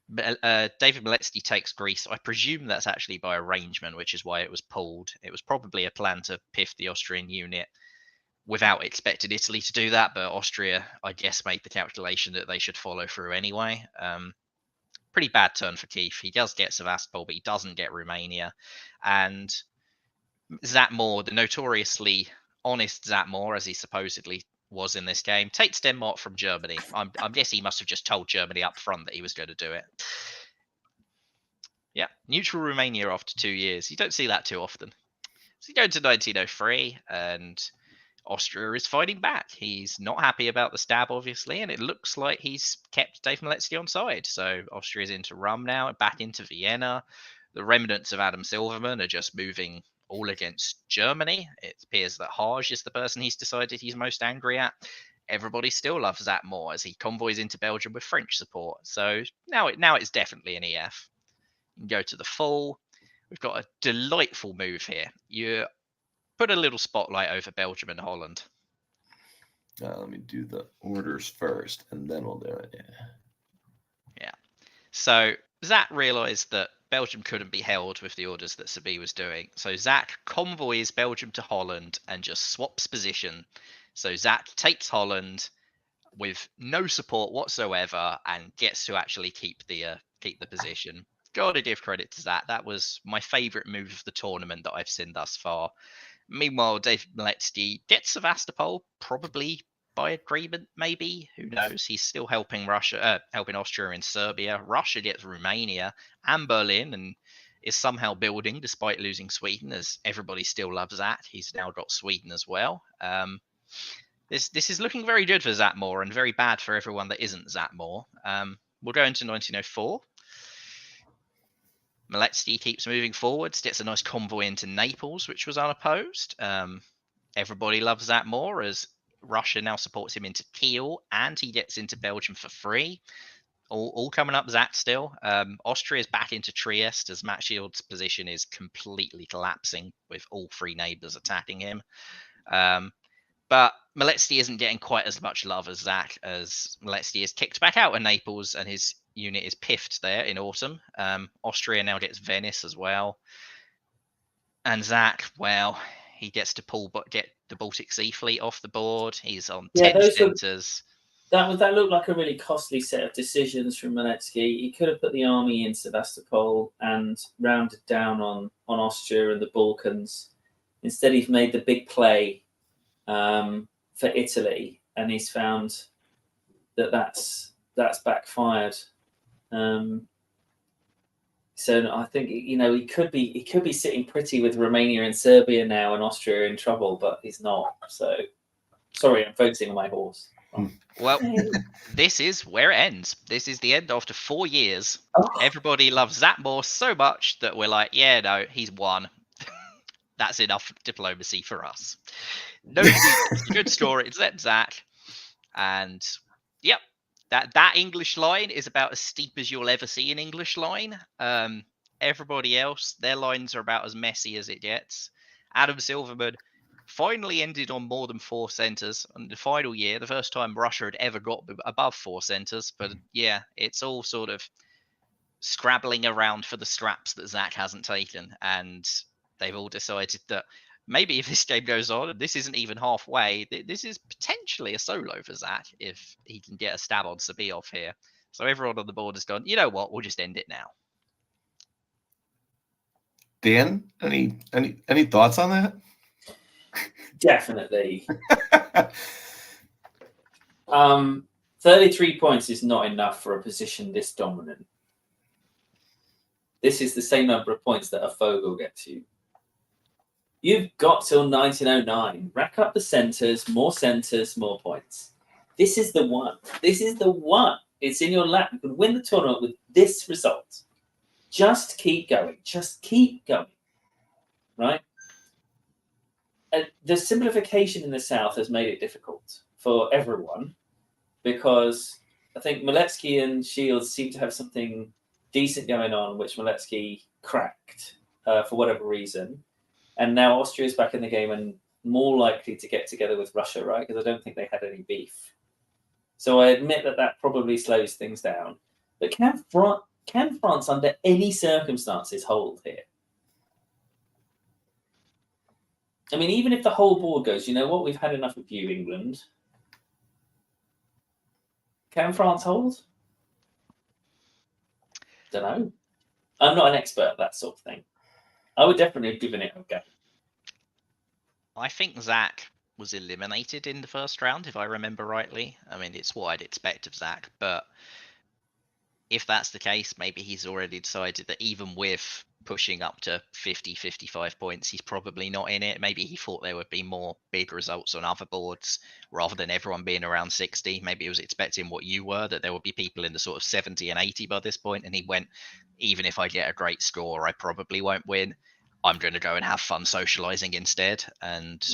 David Maletsky takes Greece. I presume that's actually by arrangement, which is why it was pulled. It was probably a plan to piff the Austrian unit without expecting Italy to do that, but Austria, I guess, made the calculation that they should follow through anyway. Pretty bad turn for Keith. He does get Sevastopol, but he doesn't get Romania. And Zach Moore, the notoriously honest Zach Moore, as he supposedly was in this game, takes Denmark from Germany. I'm guessing he must have just told Germany up front that he was going to do it. Yeah, neutral Romania after 2 years. You don't see that too often. So you go to 1903, and Austria is fighting back. He's not happy about the stab, obviously, and it looks like he's kept Dave Miletsky on side. So Austria's into Rum now, back into Vienna. The remnants of Adam Silverman are just moving all against Germany. It appears that Haj is the person he's decided he's most angry at. Everybody still loves that more as he convoys into Belgium with French support. So now it's definitely an EF. You can go to the full. We've got a delightful move here. You put a little spotlight over Belgium and Holland. Let me do the orders first, and then we'll do it. Yeah. So Zach realised that Belgium couldn't be held with the orders that Sabi was doing. So Zach convoys Belgium to Holland and just swaps position. So Zach takes Holland with no support whatsoever and gets to actually keep the position. Gotta give credit to Zach. That was my favourite move of the tournament that I've seen thus far. Meanwhile, Dave Miletsky gets Sevastopol, probably by agreement, maybe. Who knows? He's still helping helping Austria in Serbia. Russia gets Romania and Berlin, and is somehow building despite losing Sweden, as everybody still loves that. He's now got Sweden as well. This is looking very good for Zatmore and very bad for everyone that isn't Zatmore. We'll go into 1904. Miletsky keeps moving forwards, gets a nice convoy into Naples, which was unopposed. Everybody loves that more as Russia now supports him into Kiel, and he gets into Belgium for free. All coming up Zach still. Austria's back into Trieste as Matt Shield's position is completely collapsing with all three neighbours attacking him. But Miletsky isn't getting quite as much love as Zach, as Miletsky is kicked back out of Naples and his unit is piffed there in autumn. Austria now gets Venice as well. And Zach, well, he gets to get the Baltic Sea Fleet off the board. He's on 10 centres. That looked like a really costly set of decisions from Miletsky. He could have put the army in Sevastopol and rounded down on Austria and the Balkans. Instead, he's made the big play for Italy, and he's found that's backfired. So I think he could be sitting pretty with Romania and Serbia now, and Austria in trouble, but he's not. So sorry, I'm focusing on my horse. Well, this is where it ends. This is the end after 4 years. Oh. Everybody loves Zatmore so much that we're like, yeah, no, he's won. That's enough diplomacy for us. No, it's a good story. It's let Zach. And yep, that English line is about as steep as you'll ever see an English line. Everybody else, their lines are about as messy as it gets. Adam Silverman finally ended on more than 4 centres in the final year, the first time Russia had ever got above 4 centres. But yeah, it's all sort of scrabbling around for the scraps that Zach hasn't taken. And they've all decided that maybe if this game goes on, and this isn't even halfway, this is potentially a solo for Zach if he can get a stab on Sabiyov here. So everyone on the board has gone, you know what, we'll just end it now. Dan, any thoughts on that? Definitely. 33 points is not enough for a position this dominant. This is the same number of points that a Fogel gets you. You've got till 1909. Rack up the centres, more points. This is the one. This is the one. It's in your lap. You can win the tournament with this result. Just keep going. Just keep going. Right? The simplification in the South has made it difficult for everyone because I think Miletsky and Shields seem to have something decent going on, which Miletsky cracked for whatever reason. And now Austria is back in the game and more likely to get together with Russia, right? Because I don't think they had any beef. So I admit that probably slows things down. But can France, under any circumstances, hold here? I mean, even if the whole board goes, you know what, we've had enough of you, England. Can France hold? Don't know. I'm not an expert at that sort of thing. I would definitely have given it a go. I think Zach was eliminated in the first round, if I remember rightly. I mean, it's what I'd expect of Zach, but if that's the case, maybe he's already decided that even with pushing up to 50, 55 points, he's probably not in it. Maybe he thought there would be more big results on other boards rather than everyone being around 60. Maybe he was expecting what you were, that there would be people in the sort of 70 and 80 by this point, and he went, even if I get a great score, I probably won't win. I'm going to go and have fun socializing instead. And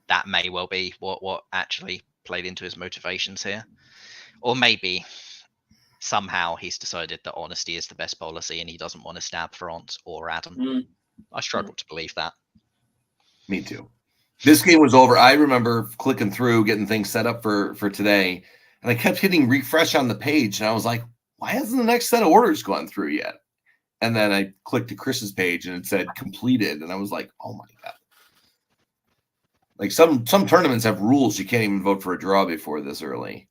that may well be what actually played into his motivations here. Or maybe somehow he's decided that honesty is the best policy and he doesn't want to stab France or Adam. I struggle to believe that. Me too. This game was over. I remember clicking through, getting things set up for today, and I kept hitting refresh on the page, and I was like, why hasn't the next set of orders gone through yet? And then I clicked to Chris's page, and it said completed, and I was like, oh my God. Like some tournaments have rules you can't even vote for a draw before this early.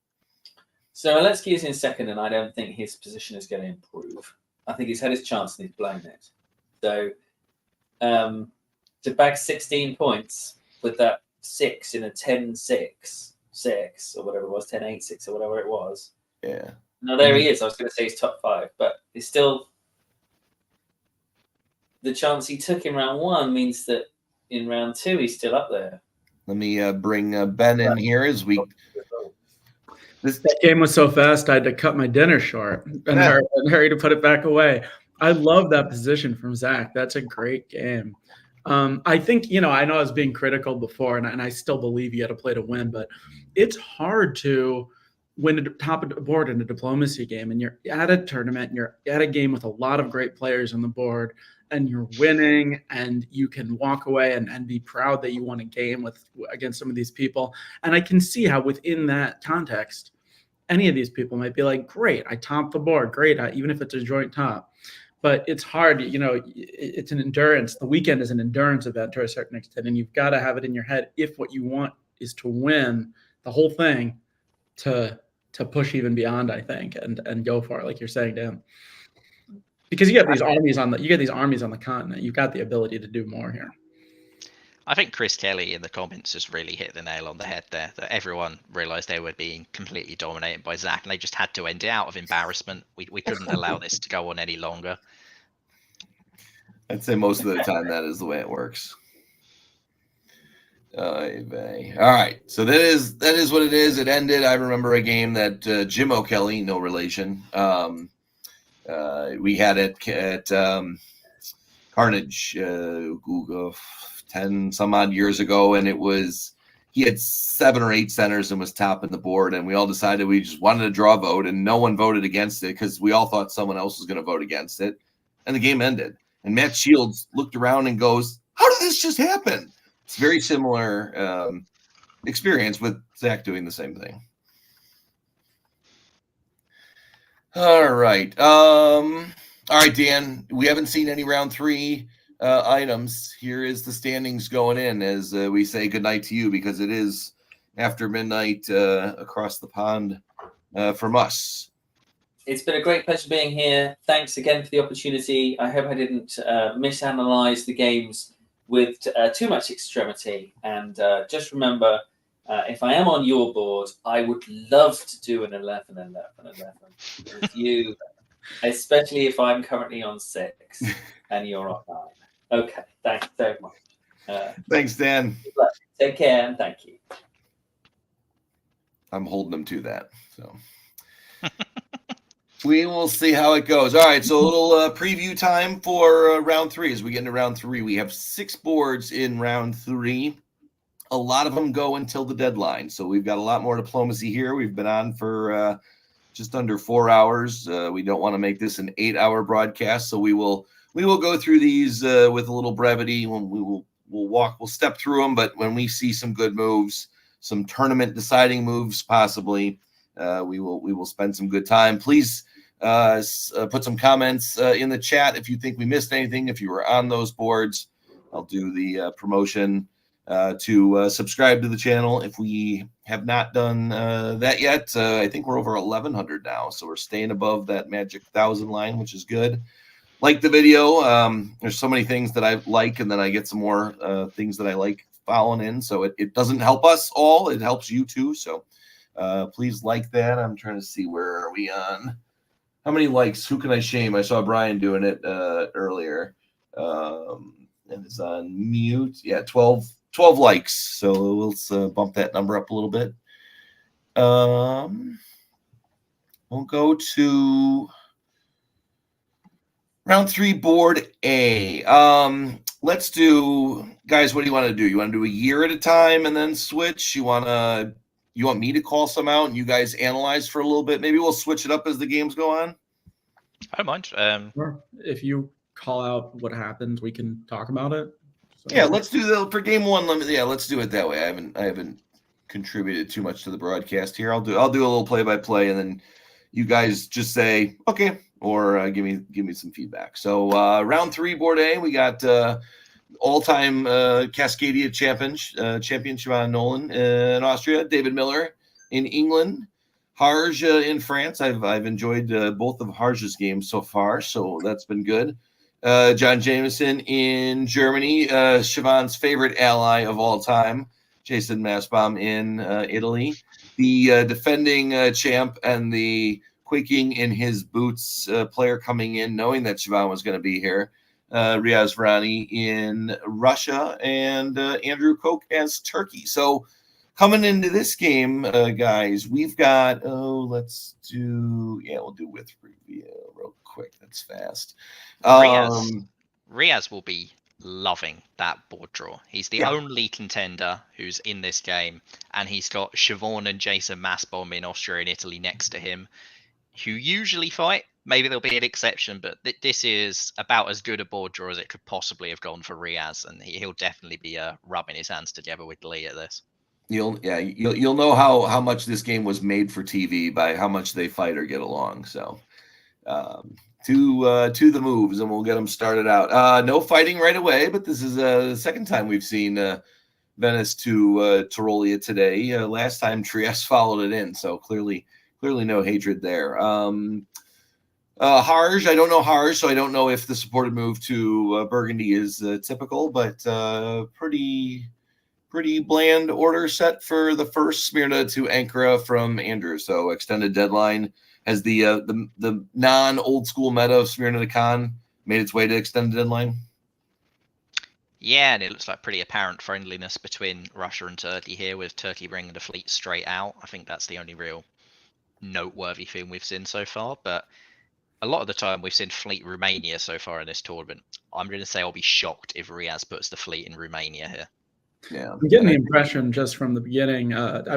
So Aletsky is in second, and I don't think his position is going to improve. I think he's had his chance and he's blown it. So to bag 16 points with that 6 in a 10-6, 6 or whatever it was, 10-8-6 or whatever it was. Yeah. No, there he is. I was going to say he's top 5, but it's still the chance he took in round 1 means that in round 2 he's still up there. Let me bring Ben in here as we. That game was so fast, I had to cut my dinner short and hurry to put it back away. I love that position from Zach. That's a great game. I think, I know I was being critical before, and I still believe you got to play to win, but it's hard to win a top of the board in a diplomacy game, and you're at a tournament, and you're at a game with a lot of great players on the board, and you're winning, and you can walk away and be proud that you won a game against some of these people. And I can see how within that context, any of these people might be like, great, I topped the board, great, even if it's a joint top. But it's hard, it's an endurance. The weekend is an endurance event to a certain extent, and you've got to have it in your head if what you want is to win the whole thing, to push even beyond, I think, and go for it, like you're saying, Dan. Because you get these armies on the continent. You've got the ability to do more here. I think Chris Kelly in the comments just really hit the nail on the head there, that everyone realized they were being completely dominated by Zach, and they just had to end it out of embarrassment. We couldn't allow this to go on any longer. I'd say most of the time that is the way it works. All right, so that is what it is. It ended. I remember a game that Jim O'Kelly, no relation, we had it at Carnage 10 some odd years ago, and he had 7 or 8 centers and was topping the board, and we all decided we just wanted a draw vote, and no one voted against it because we all thought someone else was going to vote against it, and the game ended. And Matt Shields looked around and goes, how did this just happen? It's a very similar experience with Zach doing the same thing. All right, Dan, we haven't seen any round 3 items. Here is the standings going in as we say goodnight to you, because it is after midnight across the pond from us. It's been a great pleasure being here. Thanks again for the opportunity. I hope I didn't misanalyze the games with too much extremity. And just remember, if I am on your board, I would love to do an 11-11-11 with you, especially if I'm currently on 6 and you're on 9. Okay, thanks so much. Thanks, Dan. Take care and thank you. I'm holding them to that. So we will see how it goes. All right, so a little preview time for round 3. As we get into round 3, we have 6 boards in round 3. A lot of them go until the deadline, so we've got a lot more diplomacy here. We've been on for just under 4 hours. We don't want to make this an 8-hour broadcast, so we will go through these with a little brevity. We'll step through them, but when we see some good moves, some tournament deciding moves, possibly, we will spend some good time. Please put some comments in the chat if you think we missed anything. If you were on those boards, I'll do the promotion to subscribe to the channel. If we have not done that yet, I think we're over 1,100 now, so we're staying above that magic 1,000 line, which is good. Like the video. There's so many things that I like, and then I get some more things that I like following in. So it doesn't help us all. It helps you too. So please like that. I'm trying to see, where are we on? How many likes? Who can I shame? I saw Brian doing it earlier. And is on mute. Yeah, 12 likes. So let's bump that number up a little bit. We'll go to round 3, board A. Let's do, guys, what do you want to do? You want to do a year at a time and then switch? You want me to call some out and you guys analyze for a little bit? Maybe we'll switch it up as the games go on. I don't mind. Or if you call out what happens, we can talk about it. So. Yeah, let's do that for game 1. Let's do it that way. I haven't contributed too much to the broadcast here. I'll do a little play-by-play, and then you guys just say okay, or give me some feedback. So round 3, board A, we got all-time Cascadia champion Siobhan Nolan in Austria, David Miller in England, Harj in France. I've enjoyed both of Harj's games so far, so that's been good. John Jameson in Germany, Siobhan's favorite ally of all time, Jason Massbaum in Italy, the defending champ and the quaking in his boots player coming in, knowing that Siobhan was going to be here, Riaz Vrani in Russia, and Andrew Koch as Turkey. So coming into this game, guys, we've got, we'll do with review real quick. That's fast. Riaz will be loving that board draw. He's the only contender who's in this game, and he's got Siobhan and Jason Massbaum in Austria and Italy next to him, who usually fight. Maybe there'll be an exception, but this is about as good a board draw as it could possibly have gone for Riaz, and he'll definitely be rubbing his hands together with Lee at this. You'll know how much this game was made for TV by how much they fight or get along. So to the moves, and we'll get them started out. No fighting right away, but this is the second time we've seen Venice to Tyrolia today. Last time Trieste followed it in, so clearly no hatred there. Harj, I don't know Harj, so I don't know if the supported move to Burgundy is typical, but pretty bland order set for the first Smyrna to Ankara from Andrew. So extended deadline. Has the non-old school meta of Smyrna to Khan made its way to extended deadline? Yeah, and it looks like pretty apparent friendliness between Russia and Turkey here, with Turkey bringing the fleet straight out. I think that's the only real noteworthy thing we've seen so far, but a lot of the time we've seen fleet Romania so far in this tournament. I'm going to say I'll be shocked if Riaz puts the fleet in Romania here. Yeah, I'm getting the impression just from the beginning,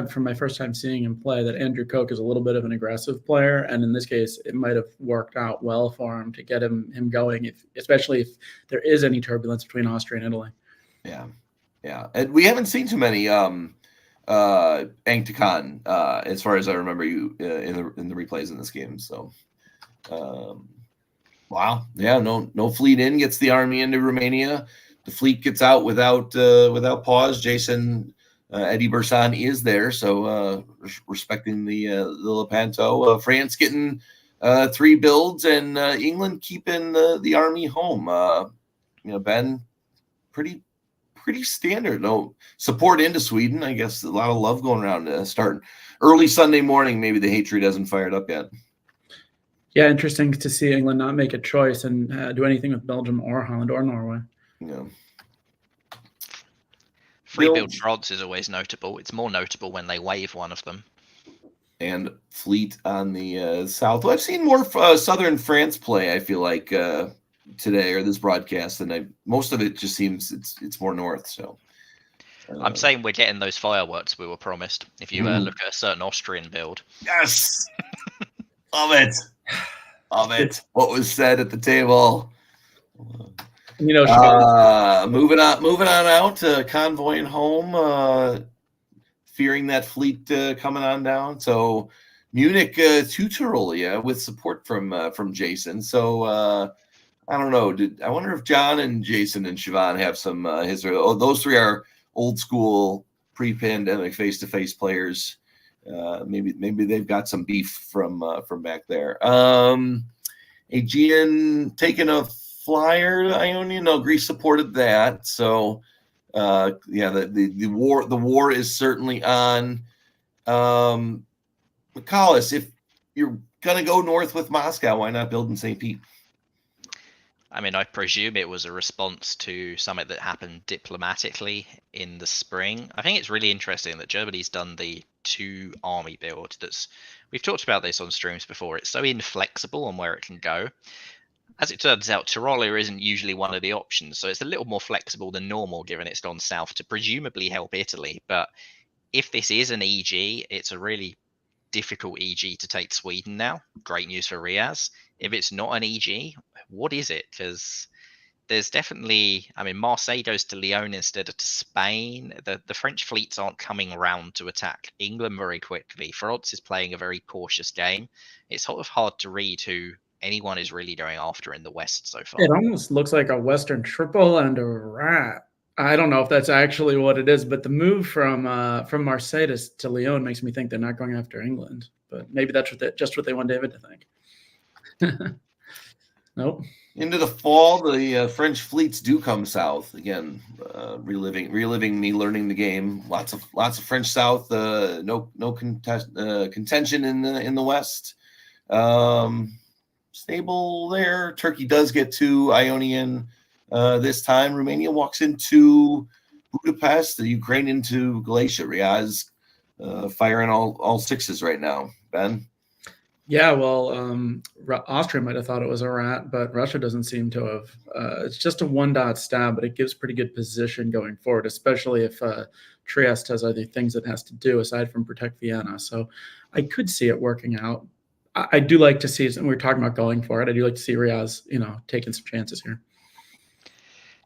from my first time seeing him play, that Andrew Koch is a little bit of an aggressive player, and in this case, it might have worked out well for him to get him going, especially if there is any turbulence between Austria and Italy. Yeah, and we haven't seen too many Ankara as far as I remember you in the replays in this game. So, wow, yeah, no fleet in, gets the army into Romania. The fleet gets out without pause. Jason Eddie Bursan is there, so respecting the Lepanto. France getting 3 builds, and England keeping the army home. Ben, pretty standard. No support into Sweden. I guess a lot of love going around. Starting early Sunday morning. Maybe the hatred hasn't fired up yet. Yeah, interesting to see England not make a choice and do anything with Belgium or Holland or Norway. Yeah. Free build France is always notable. It's more notable when they wave one of them. And fleet on the south. Well, I've seen more southern France play, I feel like, today or this broadcast, and most of it just seems it's more north. So I'm saying we're getting those fireworks we were promised. If you look at a certain Austrian build. Yes. Love it. What was said at the table. You know, moving on out, convoying home, fearing that fleet coming on down. So Munich to Tyrolia with support from Jason. So I don't know. I wonder if John and Jason and Siobhan have some history. Oh, those 3 are old school pre-pandemic face-to-face players. Maybe they've got some beef from back there. Aegean taking a flyer to Ionia. No, Greece supported that. So the war is certainly on. McCallus, if you're gonna go north with Moscow, why not build in St. Pete? I mean, I presume it was a response to something that happened diplomatically in the spring. I think it's really interesting that Germany's done the 2 army build. We've talked about this on streams before. It's so inflexible on where it can go. As it turns out, Tyrolia isn't usually one of the options, so it's a little more flexible than normal, given it's gone south to presumably help Italy. But if this is an EG, it's a really difficult EG to take Sweden now. Great news for Riaz. If it's not an EG, what is it? Because there's definitely, I mean, Marseille goes to Lyon instead of to Spain. The French fleets aren't coming around to attack England very quickly. France is playing a very cautious game. It's sort of hard to read who anyone is really going after in the West so far. It almost looks like a Western triple and a rat. I don't know if that's actually what it is, but the move from Marseille to Lyon makes me think they're not going after England. But maybe that's just what they want David to think. Nope. Into the fall, the French fleets do come south again. Reliving me learning the game. Lots of French south. No contention in the west. Stable there. Turkey does get to Ionian this time. Romania walks into Budapest. The Ukraine into Galicia. Riaz firing all sixes right now. Ben? Yeah, well, Austria might have thought it was a rat, but Russia doesn't seem to have. It's just a 1-dot stab, but it gives pretty good position going forward, especially if Trieste has other things it has to do aside from protect Vienna. So I could see it working out. I do like to see, and we're talking about going for it, I do like to see Riaz, taking some chances here.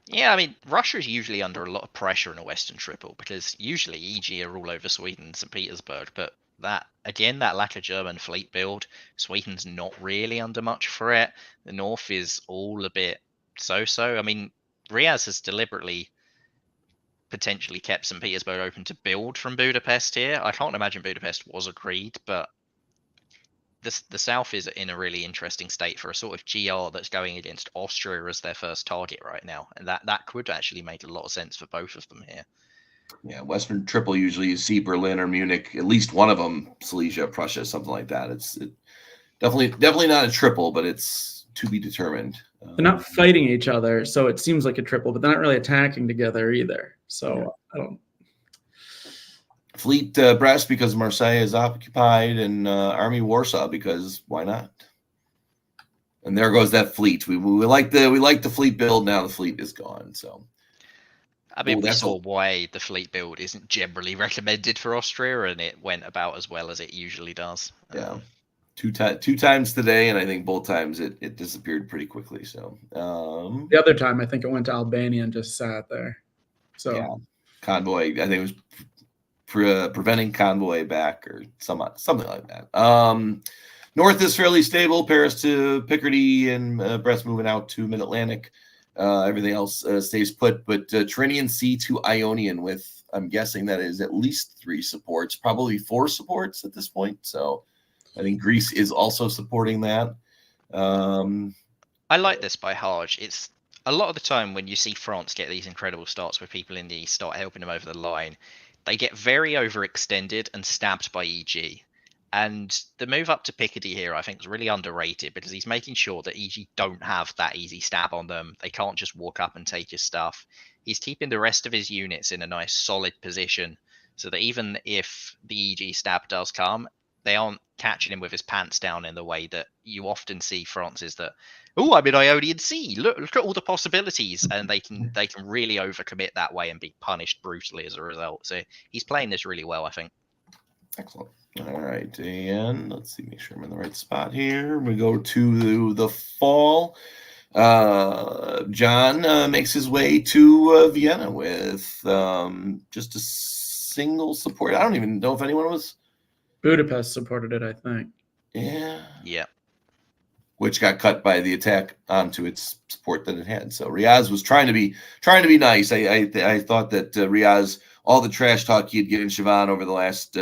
Yeah, I mean, Russia is usually under a lot of pressure in a Western triple because usually EG are all over Sweden, St. Petersburg, but that lack of German fleet build, Sweden's not really under much threat. The north is all a bit so-so. I mean, Riaz has deliberately potentially kept St. Petersburg open to build from Budapest here. I can't imagine Budapest was agreed, but the south is in a really interesting state for a sort of GR that's going against Austria as their first target right now, and that could actually make a lot of sense for both of them here. Yeah, Western triple usually you see Berlin or Munich, at least one of them, Silesia, Prussia, something like that. It's definitely not a triple, but it's to be determined. They're not fighting each other, so it seems like a triple, but they're not really attacking together either. So I don't. Fleet Brest because Marseille is occupied, and Army Warsaw because why not? And there goes that fleet. We like the fleet build. Now the fleet is gone. So I mean, we saw why the fleet build isn't generally recommended for Austria, and it went about as well as it usually does. Yeah, two times today, and I think both times it disappeared pretty quickly. So the other time, I think it went to Albania and just sat there. So yeah, convoy. I think it was preventing convoy back or something like that. North is fairly stable. Paris to Picardy and Brest moving out to Mid-Atlantic. Everything else stays put, but Tyrrhenian Sea to Ionian with, I'm guessing that is at least 3 supports, probably 4 supports at this point. So I think Greece is also supporting that. I like this by Haj. It's a lot of the time when you see France get these incredible starts where people in the East start helping them over the line, they get very overextended and stabbed by EG. And the move up to Picardy here, I think, is really underrated because he's making sure that EG don't have that easy stab on them. They can't just walk up and take his stuff. He's keeping the rest of his units in a nice solid position so that even if the EG stab does come, they aren't catching him with his pants down in the way that you often see France is that, oh, I'm in Ionian Sea. Look at all the possibilities. And they can really overcommit that way and be punished brutally as a result. So he's playing this really well, I think. Excellent. All right, and let's see, make sure I'm in the right spot here. We go to the fall. John makes his way to Vienna with just a single support. I don't even know if anyone was. Budapest supported it, I think. Yeah. Which got cut by the attack onto its support that it had. So Riaz was trying to be nice. I thought that Riaz, all the trash talk he had given Siobhan over the last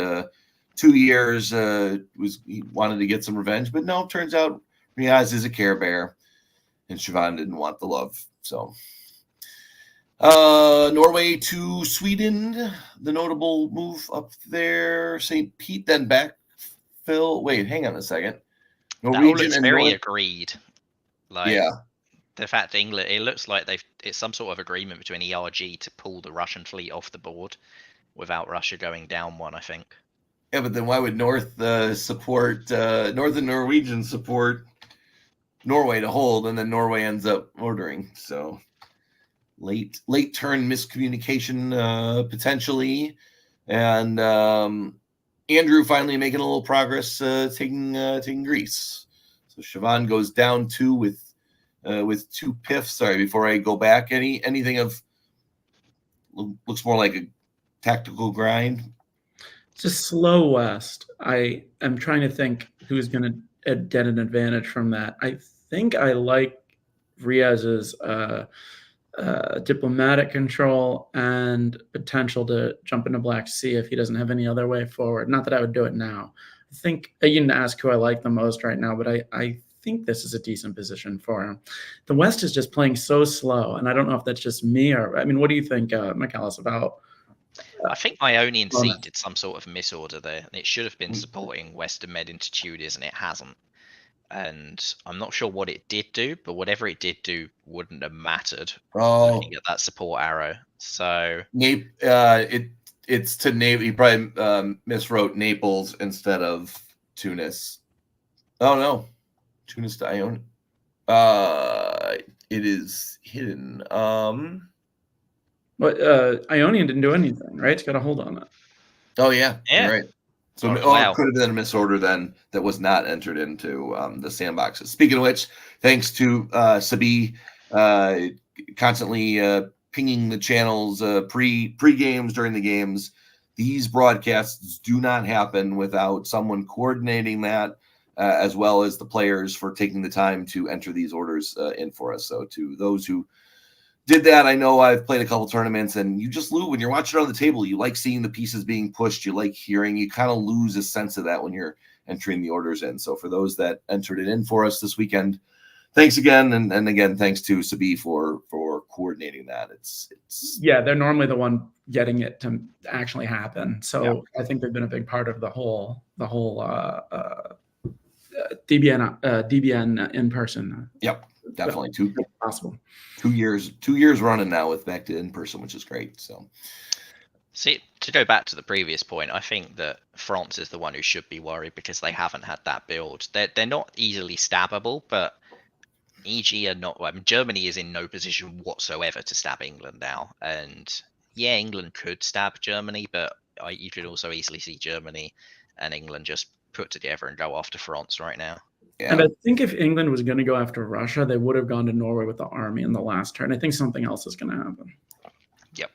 2 years, he wanted to get some revenge, but no, it turns out Riaz is a Care Bear, and Siobhan didn't want the love. So Norway to Sweden, the notable move up there. St. Pete then backfill. Wait, hang on a second. Norwegian that all looks very agreed. Yeah. the fact that England, it looks like it's some sort of agreement between ERG to pull the Russian fleet off the board without Russia going down one, I think. Yeah, but then why would North support North and Norwegian support Norway to hold, and then Norway ends up ordering? So late turn miscommunication potentially, and Andrew finally making a little progress taking Greece. So Siobhan goes down 2 with 2 piffs. Sorry, before I go back, anything of looks more like a tactical grind. Just slow West. I am trying to think who's going to get an advantage from that. I think I like Riaz's diplomatic control and potential to jump into Black Sea if he doesn't have any other way forward. Not that I would do it now. I think you didn't ask who I like the most right now, but I think this is a decent position for him. The West is just playing so slow, and I don't know if that's just me or, I mean, what do you think, Michaelis, about? I think Ionian Sea did some sort of misorder there, and it should have been supporting Western Med into Tudors, and it hasn't. And I'm not sure what it did do, but whatever it did do wouldn't have mattered looking at that support arrow. So it's to Naples. He probably miswrote Naples instead of Tunis. Oh no, Tunis to Ionian. It is hidden. But Ionian didn't do anything, right? It's got a hold on it. Oh yeah, yeah. You're right. So wow. It could have been a misorder then that was not entered into the sandboxes. Speaking of which, thanks to Sabi constantly pinging the channels pre-games, during the games. These broadcasts do not happen without someone coordinating that, as well as the players for taking the time to enter these orders in for us. So to those who did that, I know I've played a couple tournaments, and you just lose when you're watching on the table. You like seeing the pieces being pushed. You like hearing. You kind of lose a sense of that when you're entering the orders in. So for those that entered it in for us this weekend, thanks again, and again thanks to Sabi for coordinating that. It's yeah, they're normally the one getting it to actually happen. So yeah. I think they've been a big part of the whole DBN in person. Yep. Definitely possible. 2 years running now with back to in person, which is great. So, see, to go back to the previous point, I think that France is the one who should be worried because they haven't had that build. They're not easily stabbable, but EG are not. I mean, Germany is in no position whatsoever to stab England now, and yeah, England could stab Germany, but you could also easily see Germany and England just put together and go after France right now. Yeah. And I think if England was going to go after Russia, they would have gone to Norway with the army in the last turn. I think something else is going to happen. Yep.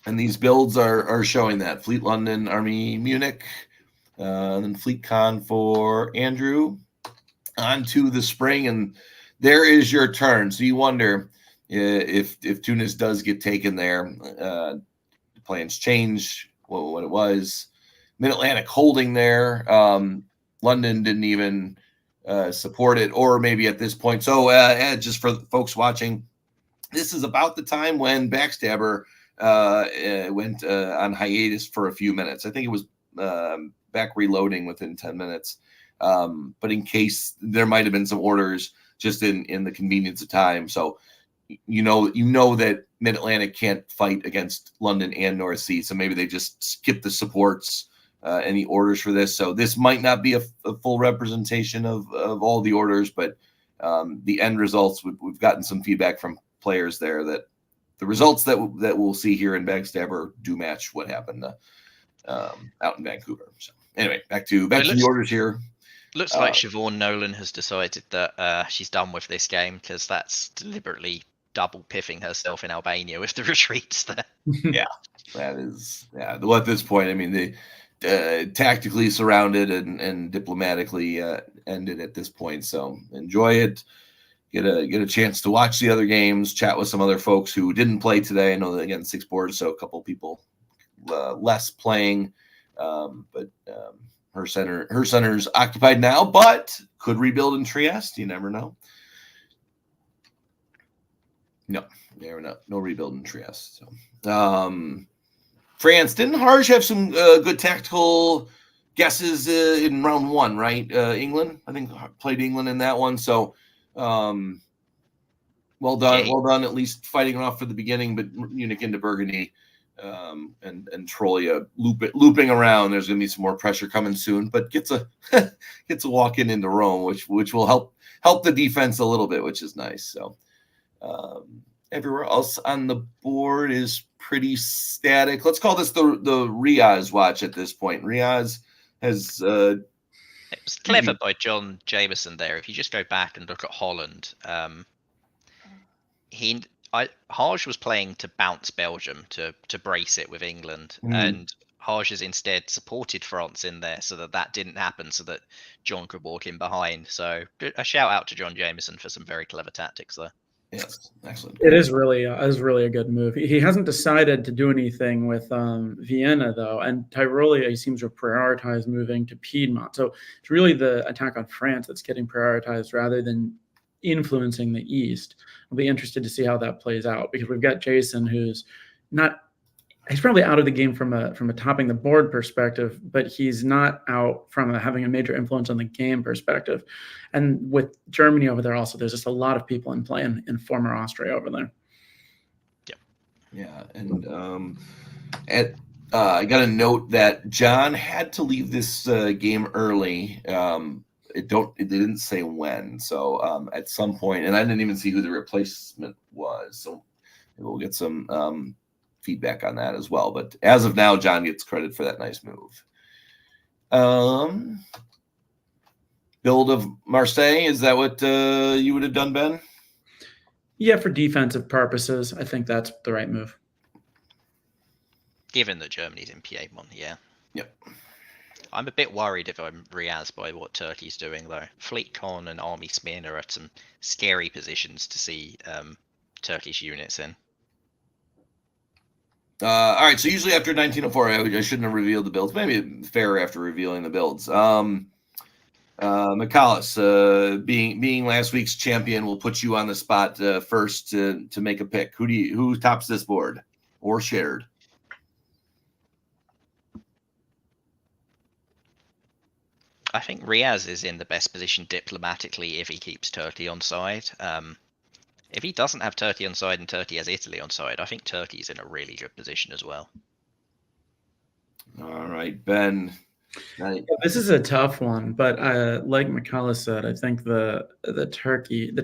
And these builds are showing that. Fleet London, Army Munich, and then Fleet Con for Andrew. On to the spring, and there is your turn. So you wonder if Tunis does get taken there, the plans change what it was. Mid-Atlantic holding there. London didn't even support it, or maybe at this point. So just for folks watching, this is about the time when Backstabber went on hiatus for a few minutes. I think it was back reloading within 10 minutes. But in case there might have been some orders just in the convenience of time. So you know that Mid-Atlantic can't fight against London and North Sea. So maybe they just skip the supports. Any orders for this, so this might not be a full representation of all the orders, but the end results, we've gotten some feedback from players there that the results that we'll see here in Backstabber do match what happened out in Vancouver. So anyway, back to the orders here. Looks like Siobhan Nolan has decided that she's done with this game because that's deliberately double piffing herself in Albania with the retreats there. Yeah, that is Well, at this point, I mean the. Tactically surrounded and diplomatically ended at this point. So enjoy it. Get a chance to watch the other games, chat with some other folks who didn't play today. I know that again 6 boards, so a couple people less playing. But her center's occupied now, but could rebuild in Trieste. You never know. No, never know. No rebuild in Trieste. So. France, didn't Harj have some good tactical guesses in round 1, right? England, I think played England in that one. So Well done, Yeah. well done. At least fighting off for the beginning, but Munich into Burgundy, and Troya looping around. There's going to be some more pressure coming soon, but gets a walk into Rome, which will help the defense a little bit, which is nice. So everywhere else on the board is pretty static. Let's call this the Riaz watch at this point. Riaz has. It was clever by John Jameson there. If you just go back and look at Holland, Harge was playing to bounce Belgium to brace it with England, and Harge has instead supported France in there so that didn't happen, so that John could walk in behind. So a shout out to John Jameson for some very clever tactics there. Yes, excellent. It is really a good move. He hasn't decided to do anything with Vienna though, and Tyrolia he seems to prioritize moving to Piedmont. So it's really the attack on France that's getting prioritized rather than influencing the East. I'll be interested to see how that plays out, because we've got Jason who's he's probably out of the game from a topping the board perspective, but he's not out from having a major influence on the game perspective. And with Germany over there also, there's just a lot of people in play in former Austria over there. Yeah, and I got a note that John had to leave this game early. It didn't say when, so at some point, and I didn't even see who the replacement was, so we'll get some feedback on that as well. But as of now, John gets credit for that nice move. Build of Marseille, is that what you would have done, Ben? Yeah, for defensive purposes, I think that's the right move. Given that Germany's in Piedmont, yeah. Yep. I'm a bit worried if I'm Riaz by what Turkey's doing, though. Fleet Con and Army Smyrna are at some scary positions to see Turkish units in. All right, so usually after 1904, I shouldn't have revealed the builds. Maybe fair after revealing the builds. McCallus, being last week's champion, will put you on the spot first to make a pick. Who tops this board or shared? I think Riaz is in the best position diplomatically if he keeps Turkey on side. If he doesn't have Turkey on side and Turkey has Italy on side, I think Turkey's in a really good position as well. All right, Ben. This is a tough one, but like McCullough said, I think the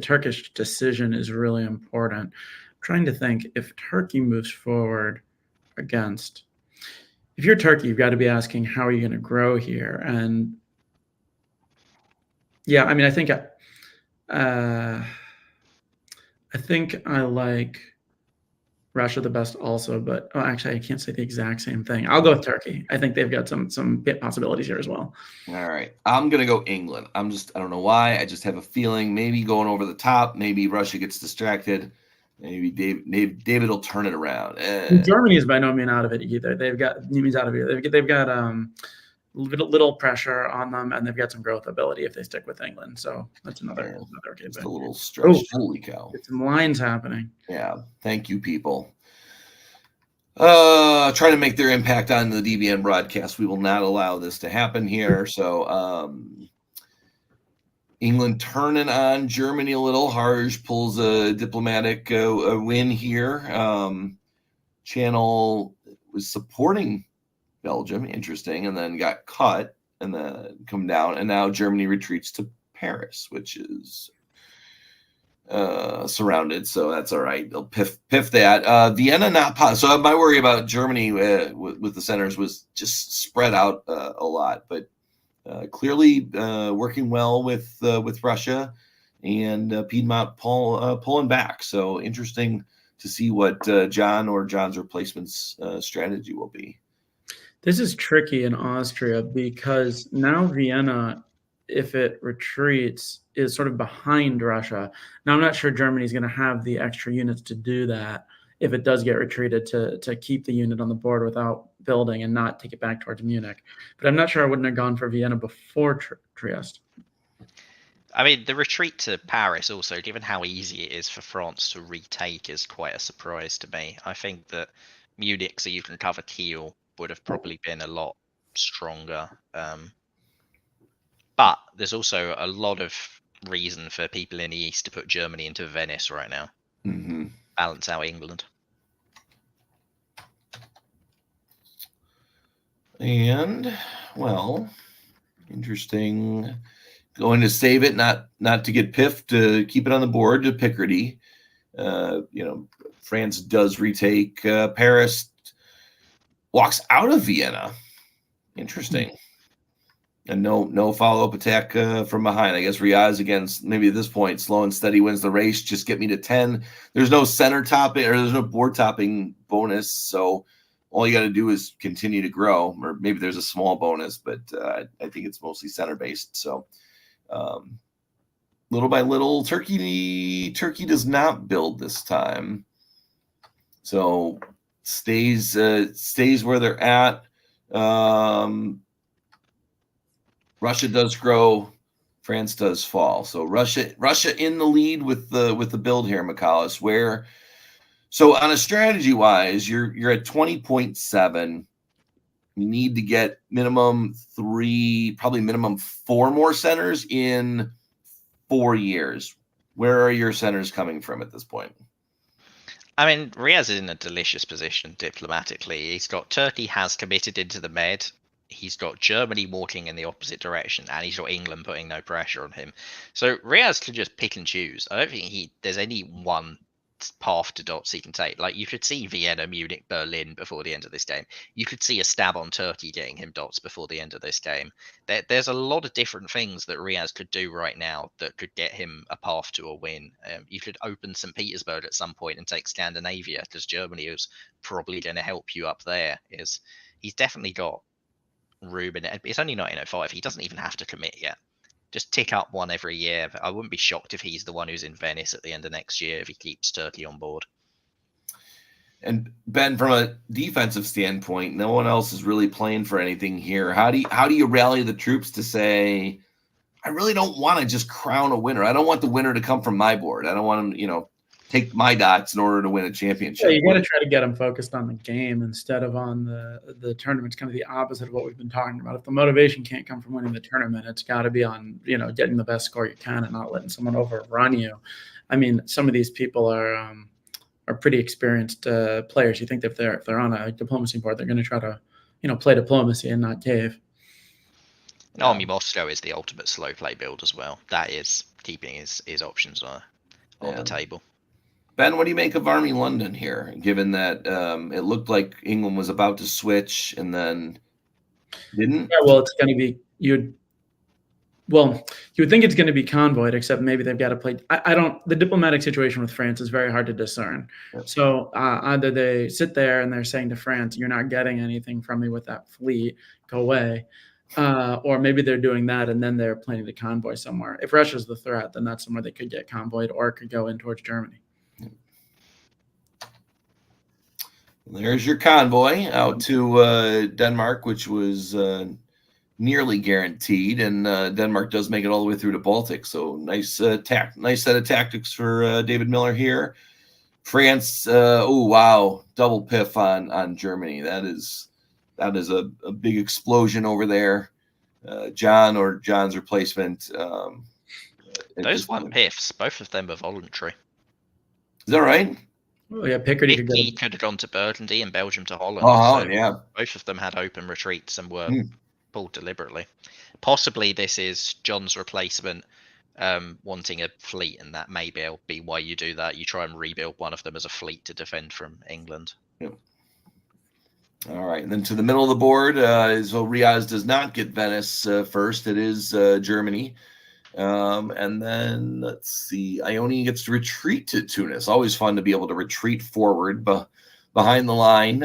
Turkish decision is really important. I'm trying to think if Turkey moves forward against. If you're Turkey, you've got to be asking, how are you going to grow here? And yeah, I mean, I think I like Russia the best also, but actually I can't say the exact same thing. I'll go with Turkey. I think they've got some bit possibilities here as well. All right. I'm going to go England. I don't know why. I just have a feeling maybe going over the top, maybe Russia gets distracted. Maybe David will turn it around. Germany is by no means out of it either. They've got little pressure on them, and they've got some growth ability if they stick with England. So that's another game. Just a little stretch. Holy cow! Get some lines happening. Yeah, thank you, people. Trying to make their impact on the DBN broadcast. We will not allow this to happen here. So, England turning on Germany a little. Harge pulls a diplomatic win here. Channel was supporting Belgium, interesting, and then got cut and then come down, and now Germany retreats to Paris, which is surrounded, so that's all right. They'll piff that. Vienna not possible. So my worry about Germany with the centers was just spread out a lot, but clearly working well with Russia and Piedmont pulling back. So interesting to see what John's replacement's strategy will be. This is tricky in Austria because now Vienna, if it retreats, is sort of behind Russia. Now, I'm not sure Germany's going to have the extra units to do that if it does get retreated, to keep the unit on the board without building and not take it back towards Munich. But I'm not sure I wouldn't have gone for Vienna before Trieste. I mean, the retreat to Paris also, given how easy it is for France to retake, is quite a surprise to me. I think that Munich, so you can cover Kiel, would have probably been a lot stronger. But there's also a lot of reason for people in the East to put Germany into Venice right now. Mm-hmm. balance out England. And well, interesting. Going to save it, not to get piffed, to keep it on the board to Picardy. France does retake. Paris walks out of Vienna. Interesting. And no follow-up attack from behind. I guess Riaz against, maybe at this point, slow and steady wins the race. Just get me to 10. There's no center topping, or there's no board topping bonus. So all you got to do is continue to grow, or maybe there's a small bonus, but I think it's mostly center based. So little by little, Turkey does not build this time. So stays where they're at. Russia does grow, France does fall. So Russia in the lead with the build here, McCallus. So on a strategy wise, you're at 20.7. You need to get minimum 3, probably minimum 4 more centers in 4 years. Where are your centers coming from at this point? I mean, Riaz is in a delicious position diplomatically. He's got Turkey has committed into the Med. He's got Germany walking in the opposite direction, and he's got England putting no pressure on him. So Riaz can just pick and choose. I don't think there's any one path to dots he can take. Like, you could see Vienna, Munich, Berlin before the end of this game. You could see a stab on Turkey getting him dots before the end of this game. There's a lot of different things that Riaz could do right now that could get him a path to a win. You could open St. Petersburg at some point and take Scandinavia, because Germany is probably going to help you up there. He's definitely got room in it. It's only 1905. He doesn't even have to commit yet. Just tick up one every year. I wouldn't be shocked if he's the one who's in Venice at the end of next year if he keeps Turkey on board. And Ben, from a defensive standpoint, no one else is really playing for anything here. How do you rally the troops to say, I really don't want to just crown a winner. I don't want the winner to come from my board. I don't want him, take my dots in order to win a championship. Yeah, you got to try to get them focused on the game instead of on the tournament. It's kind of the opposite of what we've been talking about. If the motivation can't come from winning the tournament, it's got to be on getting the best score you can and not letting someone overrun you. I mean, some of these people are pretty experienced players. You think that if they're on a diplomacy board, they're going to try to play diplomacy and not cave. Army Moscow is the ultimate slow play build as well. That is keeping his options on the table. Ben, what do you make of Army London here, given that it looked like England was about to switch and then didn't? Yeah, well, it's going to be you would think it's going to be convoyed, except maybe they've got to play. The diplomatic situation with France is very hard to discern. Yep. So either they sit there and they're saying to France, you're not getting anything from me with that fleet, go away. Or maybe they're doing that and then they're planning to convoy somewhere. If Russia's the threat, then that's somewhere they could get convoyed or it could go in towards Germany. There's your convoy out to Denmark, which was nearly guaranteed, and Denmark does make it all the way through to Baltic. So nice set of tactics for David Miller here. France, double piff on Germany. That is a big explosion over there. John's replacement. Those weren't piffs. Both of them were voluntary. Is that right? Oh, yeah, Picardy could have gone to Burgundy and Belgium to Holland. Yeah. Both of them had open retreats and were pulled deliberately. Possibly this is John's replacement wanting a fleet, and that may be why you do that. You try and rebuild one of them as a fleet to defend from England. Yep. All right, and then to the middle of the board, so Riaz does not get Venice first. It is Germany. And then let's see, Ione gets to retreat to Tunis. Always fun to be able to retreat forward behind the line.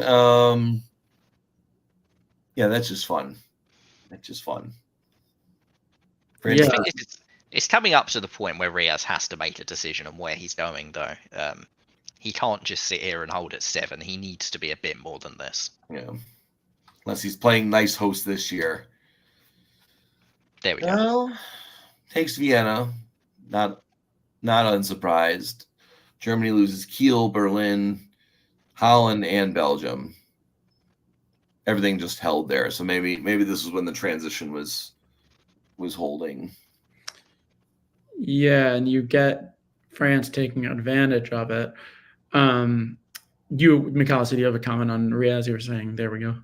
That's just fun. Yeah. I think it's coming up to the point where Riaz has to make a decision on where he's going, though. He can't just sit here and hold at 7. He needs to be a bit more than this. Yeah. Unless he's playing nice host this year. There we go. Well, takes Vienna, not unsurprised. Germany loses Kiel, Berlin, Holland, and Belgium. Everything just held there. So maybe this is when the transition was holding. Yeah, and you get France taking advantage of it. Michalis, do you have a comment on Riaz? You were saying, there we go.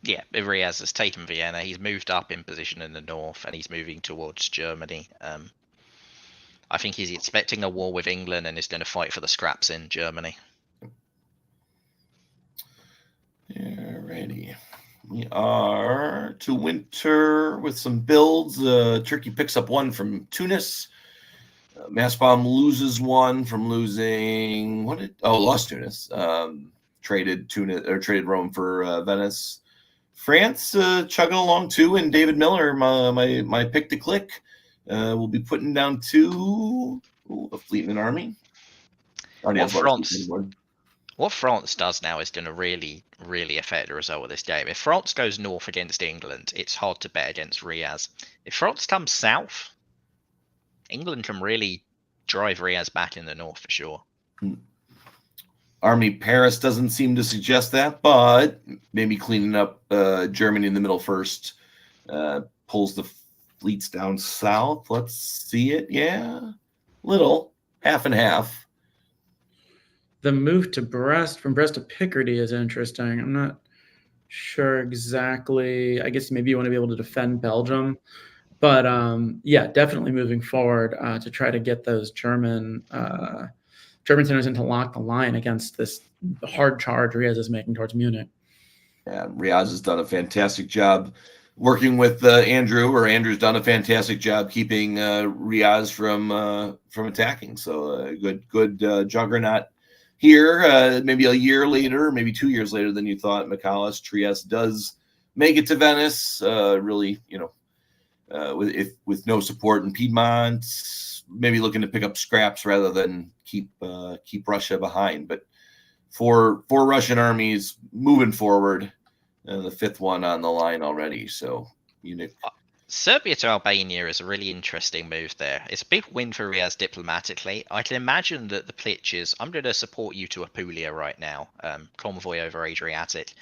Yeah, Riaz has taken Vienna. He's moved up in position in the north, and he's moving towards Germany. I think he's expecting a war with England and is going to fight for the scraps in Germany. Alrighty. We are to winter with some builds. Turkey picks up one from Tunis. Massbomb loses one from losing lost Tunis. Traded Rome for Venice. France chugging along too, and David Miller, my pick to click, will be putting down a fleet and an army. What France does now is going to really, really affect the result of this game. If France goes north against England, it's hard to bet against Riaz. If France comes south, England can really drive Riaz back in the north for sure. Army Paris doesn't seem to suggest that, but maybe cleaning up Germany in the middle first pulls the fleets down south. Let's see it. Yeah, little, half and half. The move to Brest, from Brest to Picardy, is interesting. I'm not sure exactly. I guess maybe you want to be able to defend Belgium. But yeah, definitely moving forward to try to get those German centers in to lock the line against this hard charge Riaz is making towards Munich. Yeah, Riaz has done a fantastic job working with Andrew, or Andrew's done a fantastic job keeping Riaz from attacking. So good juggernaut here. Maybe a year later, maybe 2 years later than you thought, Michalis, Trieste does make it to Venice. Really, with no support in Piedmont, maybe looking to pick up scraps rather than keep Russia behind. But for Russian armies moving forward, the fifth one on the line already. So Munich. Serbia to Albania is a really interesting move there. It's a big win for Riaz diplomatically. I can imagine that the pitch is, I'm going to support you to Apulia right now, convoy over Adriatic.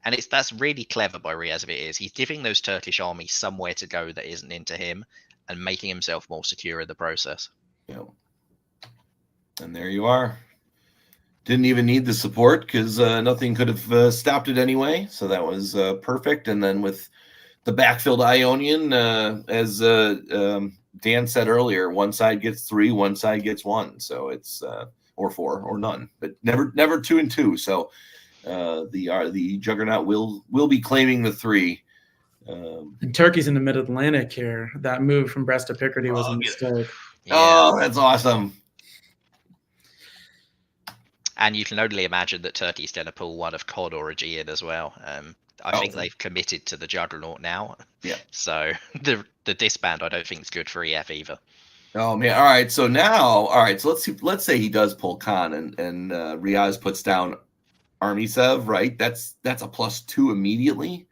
And that's really clever by Riaz if it is. He's giving those Turkish armies somewhere to go that isn't into him and making himself more secure in the process. Yeah. And there you are. Didn't even need the support because nothing could have stopped it anyway. So that was perfect. And then with the backfilled Ionian, as Dan said earlier, one side gets 3, one side gets 1. So it's or 4 or none, but never 2 and 2. So the juggernaut will be claiming the 3. And Turkey's in the mid-Atlantic here. That move from Brest to Picardy was a mistake. Yeah. Oh, that's awesome. And you can only imagine that Turkey's going to pull one of Cod or Aegean as well. I think they've committed to the juggernaut now. Yeah. So the disband, I don't think is good for EF either. Oh man! All right. So now, So let's say he does pull Khan and Riaz puts down Armisev. Right. That's a +2 immediately.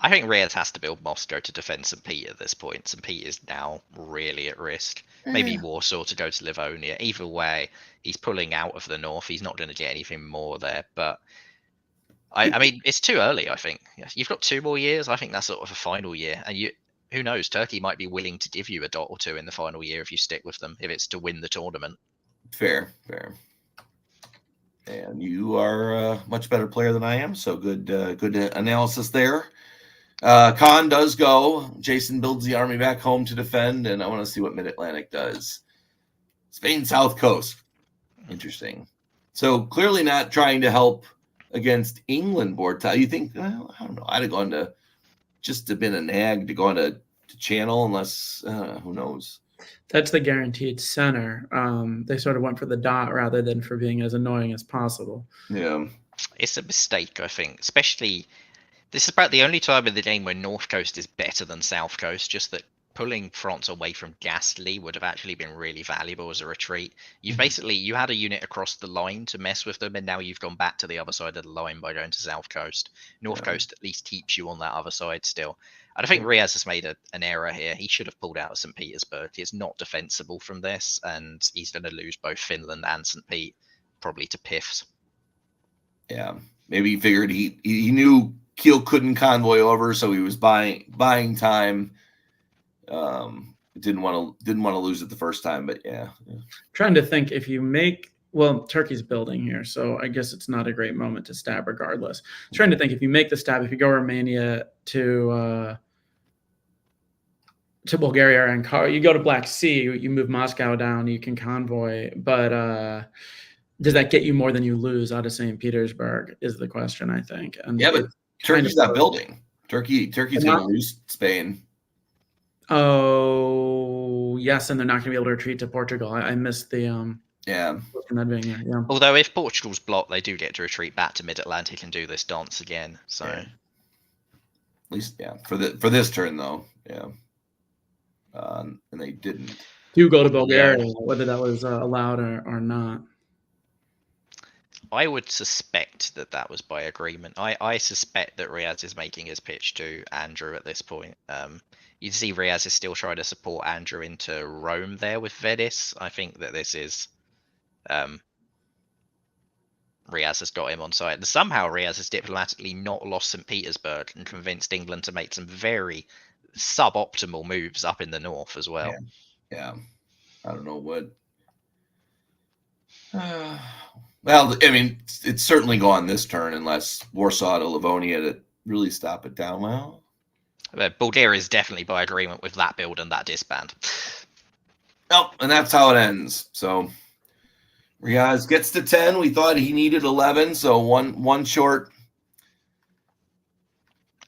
I think Riaz has to build Moscow to defend St. Pete at this point. St. Pete is now really at risk. Maybe Warsaw to go to Livonia. Either way, he's pulling out of the north. He's not going to get anything more there. But I mean, it's too early, I think. You've got 2 more years. I think that's sort of a final year. And who knows? Turkey might be willing to give you a dot or 2 in the final year if you stick with them, if it's to win the tournament. Fair. And you are a much better player than I am. So good analysis there. Khan does go. Jason builds the army back home to defend, and I want to see what Mid-Atlantic does. Spain South Coast. Interesting. So clearly not trying to help against England, Borta. You think, well, I don't know. I'd have gone to just have been a nag to go on to Channel unless, who knows. That's the guaranteed center. They sort of went for the dot rather than for being as annoying as possible. Yeah. It's a mistake, I think, especially... This is about the only time in the game where North Coast is better than South Coast, just that pulling France away from Ghastly would have actually been really valuable as a retreat. You've basically, you had a unit across the line to mess with them, and now you've gone back to the other side of the line by going to South Coast. North Coast at least keeps you on that other side still. And I think Riaz has made an error here. He should have pulled out of St. Petersburg. It's not defensible from this, and he's going to lose both Finland and St. Pete, probably to PIFs. Yeah, maybe he figured he knew Kiel couldn't convoy over, so he was buying time. didn't want to lose it the first time, but yeah. Trying to think if you make Turkey's building here, so I guess it's not a great moment to stab regardless. Trying to think if you make the stab, if you go Romania to Bulgaria and you go to Black Sea, you move Moscow down, you can convoy, but does that get you more than you lose out of St. Petersburg is the question, I think. And yeah, but Turkey's not building. Turkey's going to lose Spain. Oh, yes, and they're not going to be able to retreat to Portugal. I missed the yeah. Yeah. Although if Portugal's blocked, they do get to retreat back to Mid-Atlantic and do this dance again. So at least for this turn though, and they didn't. To go to Bulgaria, whether that was allowed or not. I would suspect that was by agreement. I suspect that Riaz is making his pitch to Andrew at this point. You see Riaz is still trying to support Andrew into Rome there with Venice. I think that this is Riaz has got him on side. And somehow Riaz has diplomatically not lost St. Petersburg and convinced England to make some very suboptimal moves up in the north as well. Yeah. I don't know what. Well, I mean, it's certainly gone this turn unless Warsaw to Livonia to really stop it down. Well, Bulgaria is definitely by agreement with that build and that disband. Oh, and that's how it ends. So Riaz gets to 10. We thought he needed 11, so one short.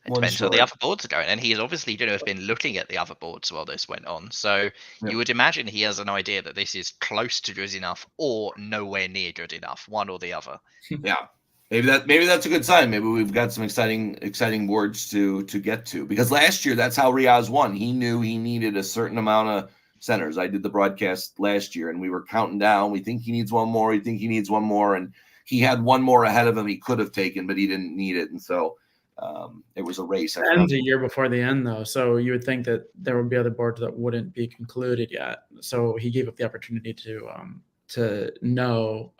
It depends where the other boards are going, and he's obviously going to have been looking at the other boards while this went on. So you would imagine he has an idea that this is close to good enough or nowhere near good enough, one or the other. Yeah, maybe that's a good sign. Maybe we've got some exciting boards to get to, because last year that's how Riaz won. He knew he needed a certain amount of centers. I did the broadcast last year, and we were counting down. We think he needs one more. We think he needs one more, and he had one more ahead of him. He could have taken, but he didn't need it, and so. It was a race. It ends a year before the end, though, so you would think that there would be other boards that wouldn't be concluded yet. So he gave up the opportunity to know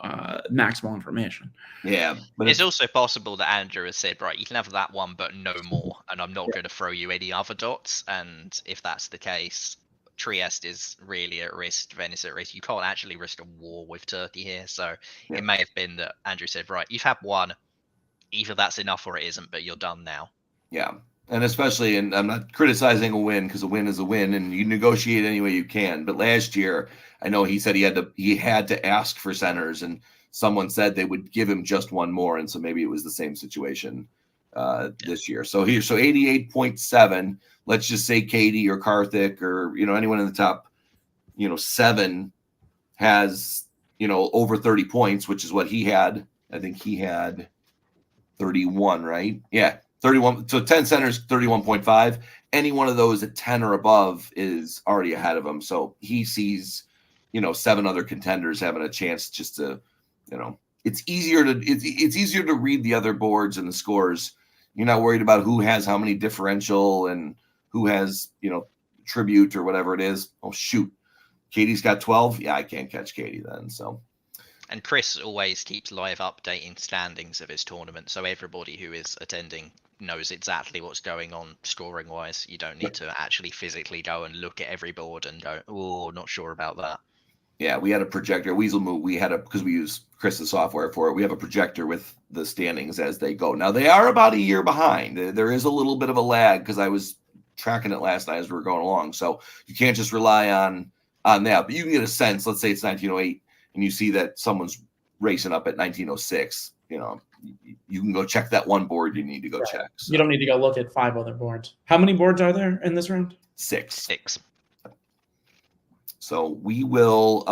maximal information. Yeah, but it's also possible that Andrew has said, right, you can have that one, but no more, and I'm not going to throw you any other dots. And if that's the case, Trieste is really at risk, Venice at risk. You can't actually risk a war with Turkey here. So it may have been that Andrew said, right, you've had one. Either that's enough or it isn't, but you're done now. Yeah, and especially, and I'm not criticizing a win, because a win is a win, and you negotiate any way you can. But last year, I know he said he had to ask for centers, and someone said they would give him just one more, and so maybe it was the same situation this year. So 88.7. Let's just say Katie or Karthik or anyone in the top 7 has over 30 points, which is what he had. I think he had 31, right? Yeah, 31. So 10 centers, 31.5. Any one of those at 10 or above is already ahead of him. So he sees, 7 other contenders having a chance just to, it's easier to read the other boards and the scores. You're not worried about who has how many differential and who has, tribute or whatever it is. Oh, shoot. Katie's got 12. Yeah, I can't catch Katie then. So. And Chris always keeps live updating standings of his tournament, so everybody who is attending knows exactly what's going on scoring wise. You don't need to actually physically go and look at every board and go, oh, not sure about that. Yeah, we had a projector. Weasel Move, because we use Chris's software for it, we have a projector with the standings as they go. Now, they are about a year behind. There is a little bit of a lag, because I was tracking it last night as we were going along. So you can't just rely on that. But you can get a sense. Let's say it's 1908. And you see that someone's racing up at 1906, you can go check that one board you need to go check. So. You don't need to go look at 5 other boards. How many boards are there in this round? 6. 6. So we will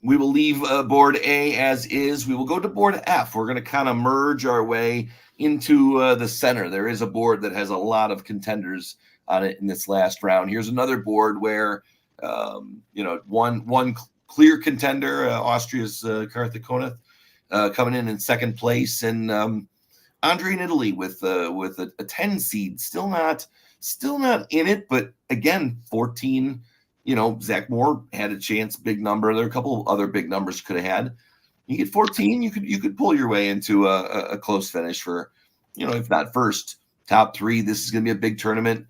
leave board A as is. We will go to board F. We're going to kind of merge our way into the center. There is a board that has a lot of contenders on it in this last round. Here's another board where, one clear contender, Austria's Karthik Koneth, coming in second place, and Andre in Italy with a 10 seed, still not in it, but again 14. Zach Moore had a chance, big number. There are a couple of other big numbers you could have had. You get 14, you could pull your way into a close finish for, if not first, top 3. This is going to be a big tournament.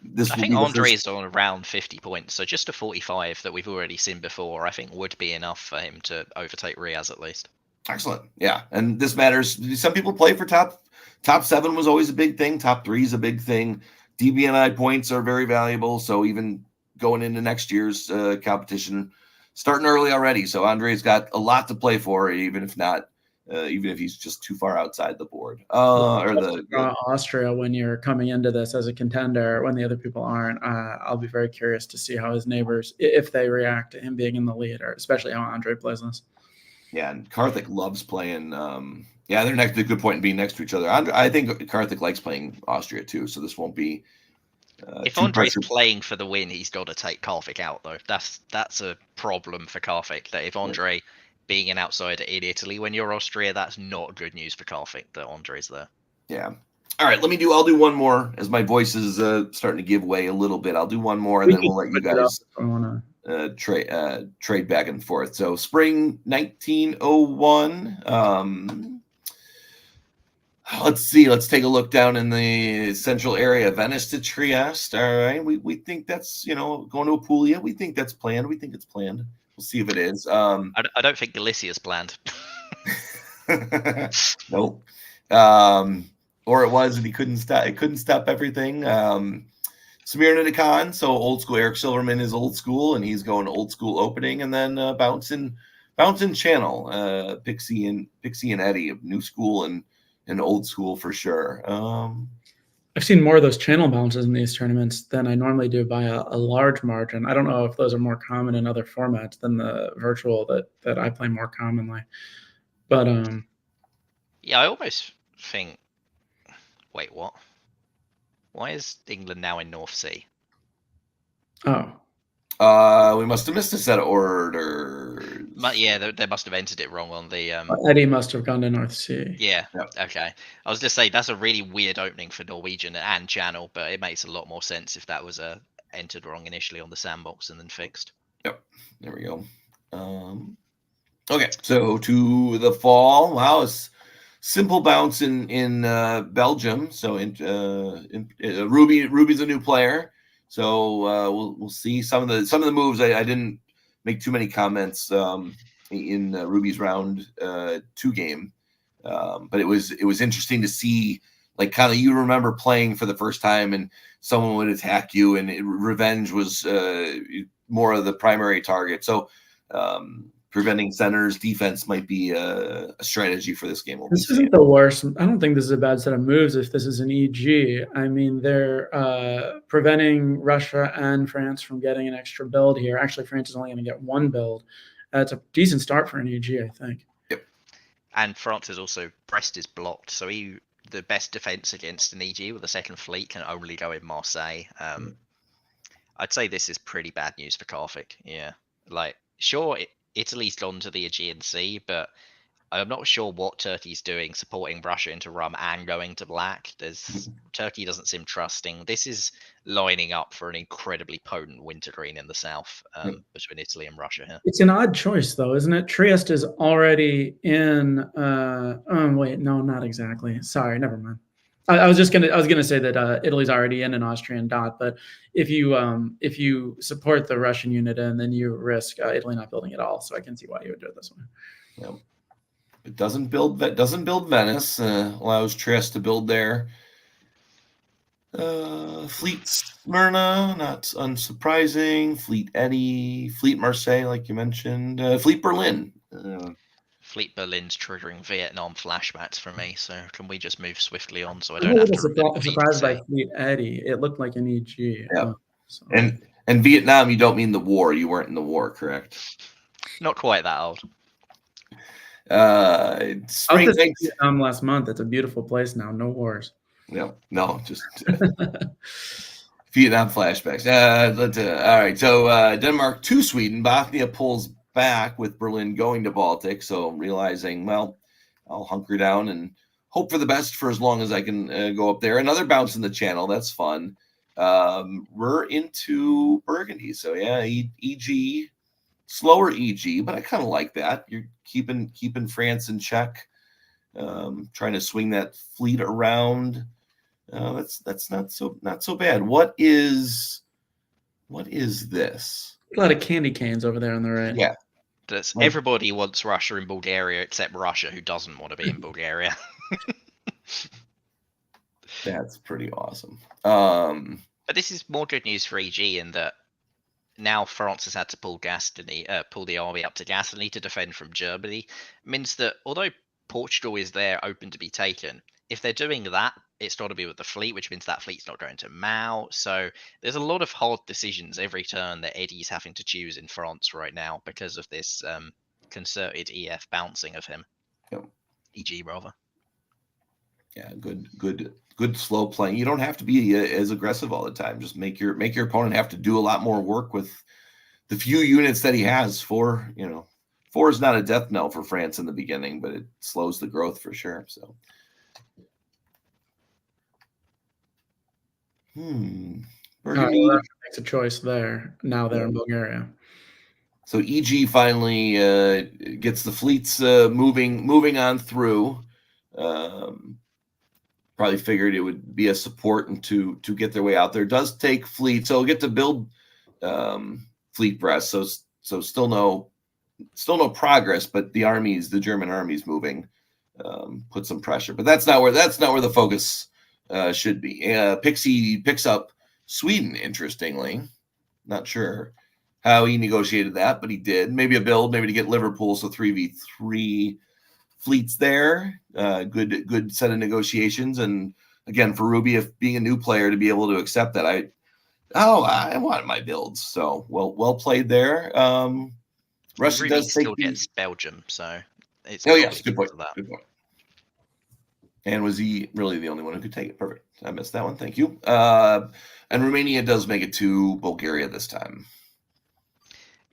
this I will think be the Andre's first. on around 50 points, so just a 45 that we've already seen before, I think would be enough for him to overtake Riaz at least. Excellent. Yeah, and this matters. Some people play for top 7 was always a big thing. Top 3 is a big thing. DBNI points are very valuable. So even going into next year's competition, starting early already. So Andre's got a lot to play for, even if he's just too far outside the board. Austria, when you're coming into this as a contender, when the other people aren't, I'll be very curious to see how his neighbors, if they react to him being in the lead, or especially how Andre plays this. Yeah, and Karthik loves playing. They're next. A good point in being next to each other. I think Karthik likes playing Austria too, so this won't be. If Andre's playing for the win, he's got to take Karthik out, though. That's a problem for Karthik. That if Andre being an outsider in Italy when you're Austria, that's not good news for Karthik that Andre's there. Yeah. All right, I'll do one more as my voice is starting to give way a little bit. I'll do one more, and then we'll let you guys trade back and forth. So spring 1901. Let's see. Let's take a look down in the central area. Venice to Trieste. All right. We think that's, going to Apulia. We think that's planned. We think it's planned. We'll see if it is. I don't think Galicia's planned. Nope. Or it was, and he couldn't stop. It couldn't stop everything. Smyrna to Khan. So old school. Eric Silverman is old school, and he's going old school opening, and then bouncing channel. Pixie and Eddie of new school and old school for sure. I've seen more of those channel bounces in these tournaments than I normally do by a large margin. I don't know if those are more common in other formats than the virtual that I play more commonly. But yeah, I almost think. Wait, what? Why is England now in North Sea? Oh. We must have missed a set of orders. Yeah, they must have entered it wrong on the. Eddie must have gone to North Sea. Yeah. Yep. Okay. I was just saying that's a really weird opening for Norwegian and Channel, but it makes a lot more sense if that was entered wrong initially on the sandbox and then fixed. Yep. There we go. Okay. So to the fall. Wow, it's simple bounce in Belgium. So Ruby's a new player. So we'll see some of the moves. I didn't make too many comments in Ruby's round 2 game, but it was interesting to see, like, kind of you remember playing for the first time and someone would attack you, and revenge was more of the primary target. So preventing centers defense might be a strategy for this game. This isn't the worst. I don't think this is a bad set of moves if this is an EG. I mean, they're preventing Russia and France from getting an extra build here. Actually, France is only going to get 1 build. It's a decent start for an EG, I think. Yep. And France is also, Brest is blocked, so the best defense against an EG with a second fleet can only go in Marseille. I'd say this is pretty bad news for Karthik. Yeah. Like, sure, Italy's gone to the Aegean Sea, but I'm not sure what Turkey's doing, supporting Russia into Rum and going to Black. Turkey doesn't seem trusting. This is lining up for an incredibly potent winter green in the south between Italy and Russia here. It's an odd choice, though, isn't it? Trieste is already in. Wait, no, not exactly. Sorry, never mind. I was gonna say that Italy's already in an Austrian dot, but if you support the Russian unit and then you risk Italy not building at all, so I can see why you would do it this way. Yep. It doesn't build Venice. Allows Trieste to build there. Fleet Smyrna, not unsurprising. Fleet Eddie, Fleet Marseille, like you mentioned. Fleet Berlin. Fleet Berlin's triggering Vietnam flashbacks for me, so can we just move swiftly on so I don't have to surprised by Fleet Eddie. It looked like an EG. Yeah. And Vietnam, you don't mean the war. You weren't in the war, correct? Not quite that old. Spring Vietnam last month. It's a beautiful place now. No wars. No, just Vietnam flashbacks. All right. So Denmark to Sweden. Bothnia pulls back with Berlin going to Baltic. So realizing, well, I'll hunker down and hope for the best for as long as I can go up there. Another bounce in the channel. That's fun. We're into Burgundy. So yeah, EG, slower EG, but I kind of like that. You're keeping France in check, trying to swing that fleet around. That's not so bad. What is this? A lot of candy canes over there on the right. Yeah. That's Like- everybody wants Russia in Bulgaria except Russia, who doesn't want to be in Bulgaria. That's pretty awesome. But this is more good news for EG in that now France has had to pull the army up to Gascony to defend from Germany. It means that although Portugal is there open to be taken, if they're doing that, it's got to be with the fleet, which means that fleet's not going to Mao. So there's a lot of hard decisions every turn that Eddie's having to choose in France right now because of this concerted EF bouncing of him. Yep. EG rather. Yeah, good slow playing. You don't have to be as aggressive all the time. Just make your opponent have to do a lot more work with the few units that he has. 4 is not a death knell for France in the beginning, but it slows the growth for sure. So, Burgundy. Russia makes a choice there. Now they're in Bulgaria. So EG finally gets the fleets moving on through. Probably figured it would be a support and to get their way out there. It does take fleet, so we'll get to build fleet breast. So still no progress, but the German army's moving, put some pressure. But that's not where the focus should be. Pixie picks up Sweden. Interestingly, not sure how he negotiated that, but he did. Maybe a build, maybe to get Liverpool. So 3v3 fleets there. Good set of negotiations. And again, for Ruby, if being a new player to be able to accept that, I want my builds. So well played there. Russia Ruby does still take gets Belgium, so it's yes, good point. because of that. Good point. And was he really the only one who could take it? Perfect. I missed that one. Thank you. And Romania does make it to Bulgaria this time.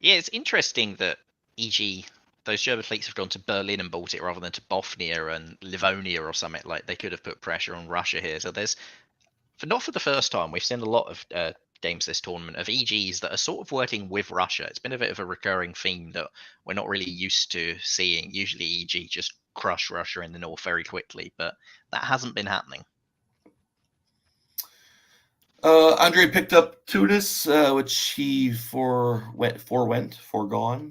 Yeah, it's interesting that EG, those German fleets have gone to Berlin and Baltic rather than to Bothnia and Livonia or something. Like they could have put pressure on Russia here. So not for the first time, we've seen a lot of games this tournament of EGs that are sort of working with Russia. It's been a bit of a recurring theme that we're not really used to seeing. Usually EG just crush Russia in the north very quickly, but that hasn't been happening. Andre picked up Tunis, which he forgone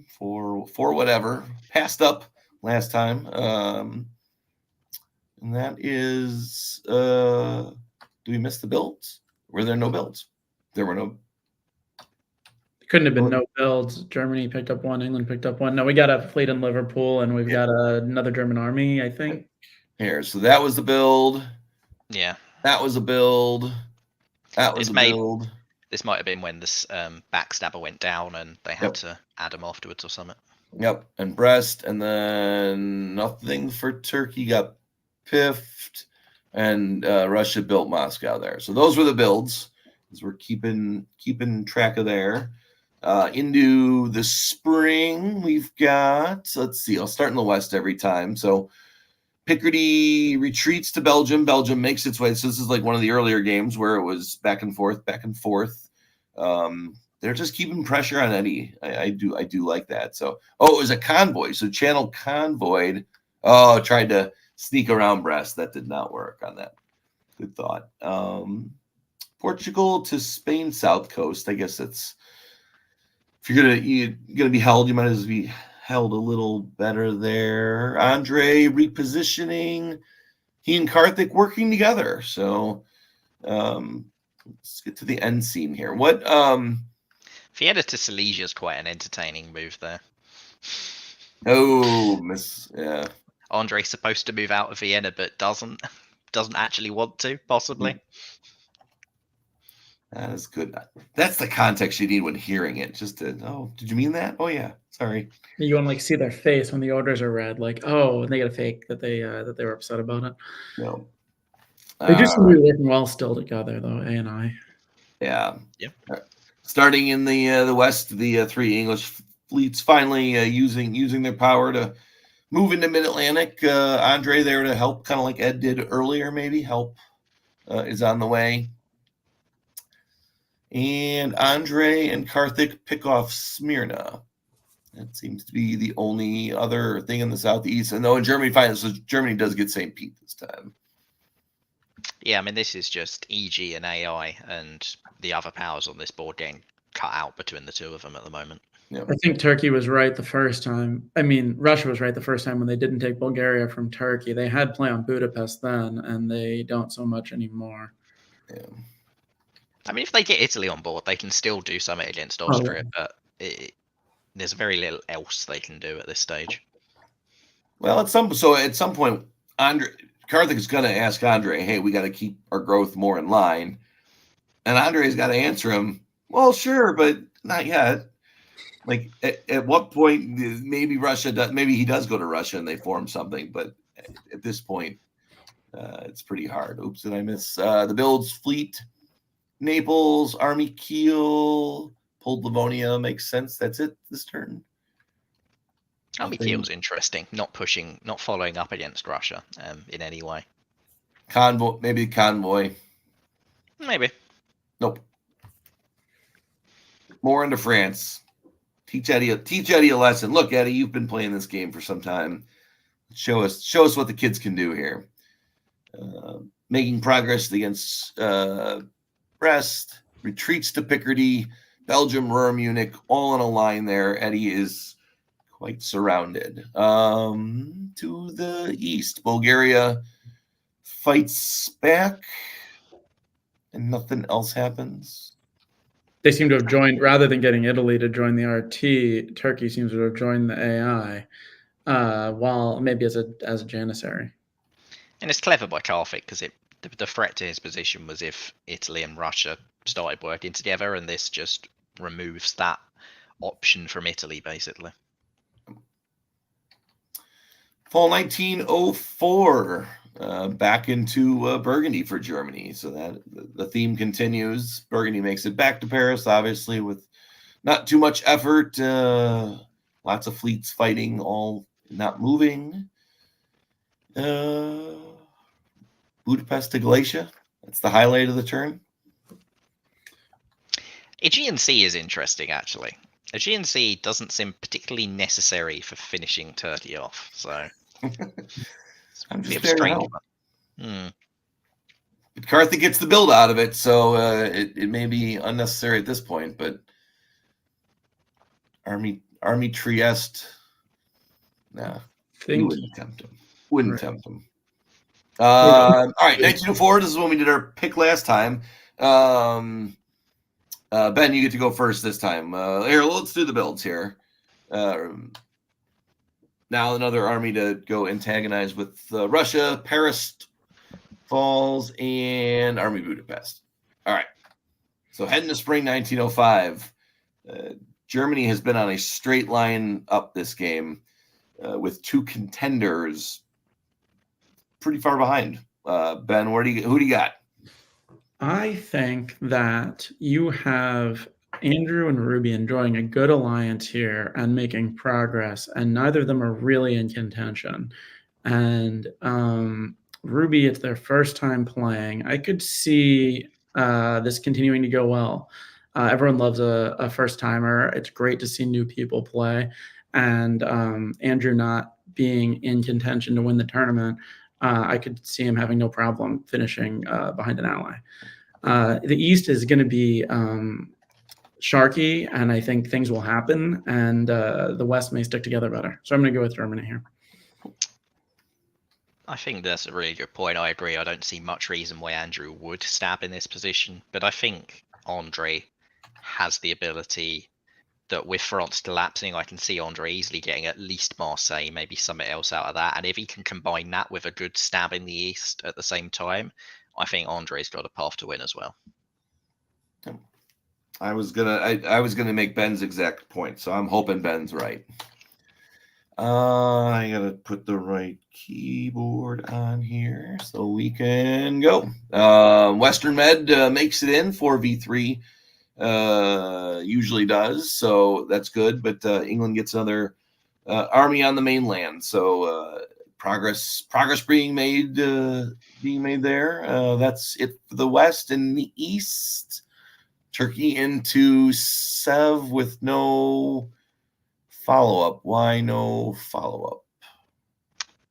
for whatever, passed up last time. And that is, do we miss the builds? Were there no builds? There were no. Couldn't have been no builds. Germany picked up one. England picked up one. No, we got a fleet in Liverpool, and we've got another German army, I think. Here, so that was the build. Yeah. That was a build. That was a build. This might have been when this backstabber went down and they had to add him afterwards or something. Yep, and Brest, and then nothing for Turkey got piffed, and Russia built Moscow there. So those were the builds, as we're keeping track of there. Into the spring, we've got, let's see, I'll start in the west every time. So Picardy retreats to Belgium. Belgium makes its way. So this is like one of the earlier games where it was back and forth. They're just keeping pressure on Eddie. I do like that. So, it was a convoy. So Channel convoyed. Tried to sneak around Brest. That did not work on that. Good thought. Portugal to Spain south coast. I guess it's, if you're gonna be held, you might as well be held a little better there. Andre repositioning. He and Karthik working together. So let's get to the end scene here. What Vienna to Silesia is quite an entertaining move there. Yeah. Andre's supposed to move out of Vienna, but doesn't actually want to, possibly. That is good. That's the context you need when hearing it. Just to, did you mean that? Oh yeah, sorry. You want to see their face when the orders are read, like, and they get a fake that they were upset about it. No. They do seem to be working well still together, though. A and I. Yeah. Yep. Starting in the west, the 3 English fleets finally using their power to move into Mid-Atlantic. Andre there to help, kind of like Ed did earlier. Maybe help is on the way. And Andre and Karthik pick off Smyrna. That seems to be the only other thing in the southeast. And in Germany finally, so Germany does get St. Pete this time. Yeah, I mean, this is just EG and AI, and the other powers on this board getting cut out between the two of them at the moment. I think Turkey was right the first time. I mean, Russia was right the first time when they didn't take Bulgaria from Turkey. They had play on Budapest then, and they don't so much anymore. Yeah. I mean, if they get Italy on board, they can still do something against Austria, but there's very little else they can do at this stage. Well, at some point, Karthik is going to ask Andre, "Hey, we got to keep our growth more in line," and Andre's got to answer him, "Well, sure, but not yet." Like, at what point maybe he does go to Russia and they form something, but at this point, it's pretty hard. Oops, did I miss the builds? Fleet, Naples, Army Kiel, pulled Livonia. Makes sense. That's it this turn. Army Kiel's interesting. Not following up against Russia in any way. Convoy, maybe convoy. Maybe. Nope. More into France. Teach Eddie a lesson. Look, Eddie, you've been playing this game for some time. Show us what the kids can do here. Making progress against Brest, retreats to Picardy, Belgium, Ruhr, Munich, all in a line there. Eddie is quite surrounded. To the east, Bulgaria fights back, and nothing else happens. They seem to have joined, rather than getting Italy to join the RT, Turkey seems to have joined the AI, while maybe as a janissary. And it's clever by Karthik because the threat to his position was if Italy and Russia started working together, and this just removes that option from Italy, basically. Fall 1904, back into Burgundy for Germany. So that the theme continues. Burgundy makes it back to Paris, obviously, with not too much effort. Lots of fleets fighting, all not moving. Budapest to Galicia. That's the highlight of the turn. Aegean Sea is interesting, actually. Aegean Sea doesn't seem particularly necessary for finishing Turkey off, so I'm just a there strange now. one. But Karthik gets the build out of it, so it may be unnecessary at this point. But Army Trieste, nah, wouldn't tempt him. Tempt him. All right, 1904. This is when we did our pick last time. Ben, you get to go first this time. Here, let's do the builds here. Now another army to go antagonize with Russia, Paris falls, and Army Budapest. All right. So heading to spring 1905, Germany has been on a straight line up this game with two contenders pretty far behind. Ben, who do you got? I think that you have Andrew and Ruby enjoying a good alliance here and making progress, and neither of them are really in contention. And Ruby, it's their first time playing. I could see this continuing to go well. Everyone loves a first timer. It's great to see new people play. And Andrew not being in contention to win the tournament, I could see him having no problem finishing behind an ally. The East is going to be sharky, and I think things will happen, and the West may stick together better. So I'm going to go with Germany here. I think that's a really good point. I agree. I don't see much reason why Andrew would stab in this position, but I think Andre has the ability that with France collapsing, I can see Andre easily getting at least Marseille, maybe something else out of that. And if he can combine that with a good stab in the East at the same time, I think Andre's got a path to win as well. I was gonna make Ben's exact point, so I'm hoping Ben's right. I gotta put the right keyboard on here so we can go. Western Med makes it in 4v3. Usually does, so that's good. But England gets another army on the mainland, so progress being made there. That's it for the West. And the East, Turkey into Sev with no follow-up. Why no follow-up?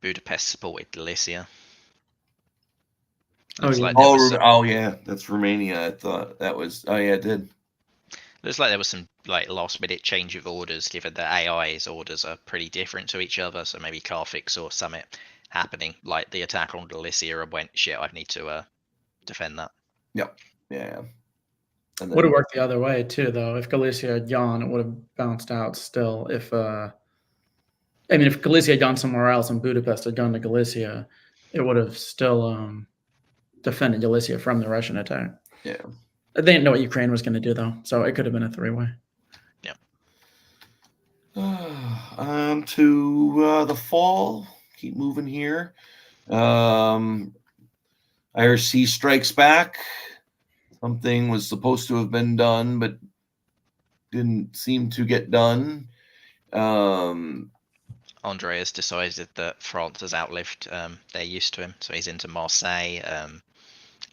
Budapest supported Galicia. Looks yeah. like there was Oh, yeah, that's Romania. I thought that was. Oh yeah, it did. Looks like there was some like last minute change of orders, given that AI's orders are pretty different to each other. So maybe Karthik saw something happening, like the attack on Galicia, and went, "Shit, I need to defend that." Yep. Yeah. And Would have then, worked the other way too, though. If Galicia had gone, it would have bounced out still. If if Galicia had gone somewhere else and Budapest had gone to Galicia, it would have still defended Galicia from the Russian attack. yeah. They didn't know what Ukraine was going to do, though, so it could have been a three-way. On to the fall. Keep moving here. IRC Strikes Back. Something was supposed to have been done, but didn't seem to get done. Andre has decided that France has outlived their use to him, so he's into Marseille.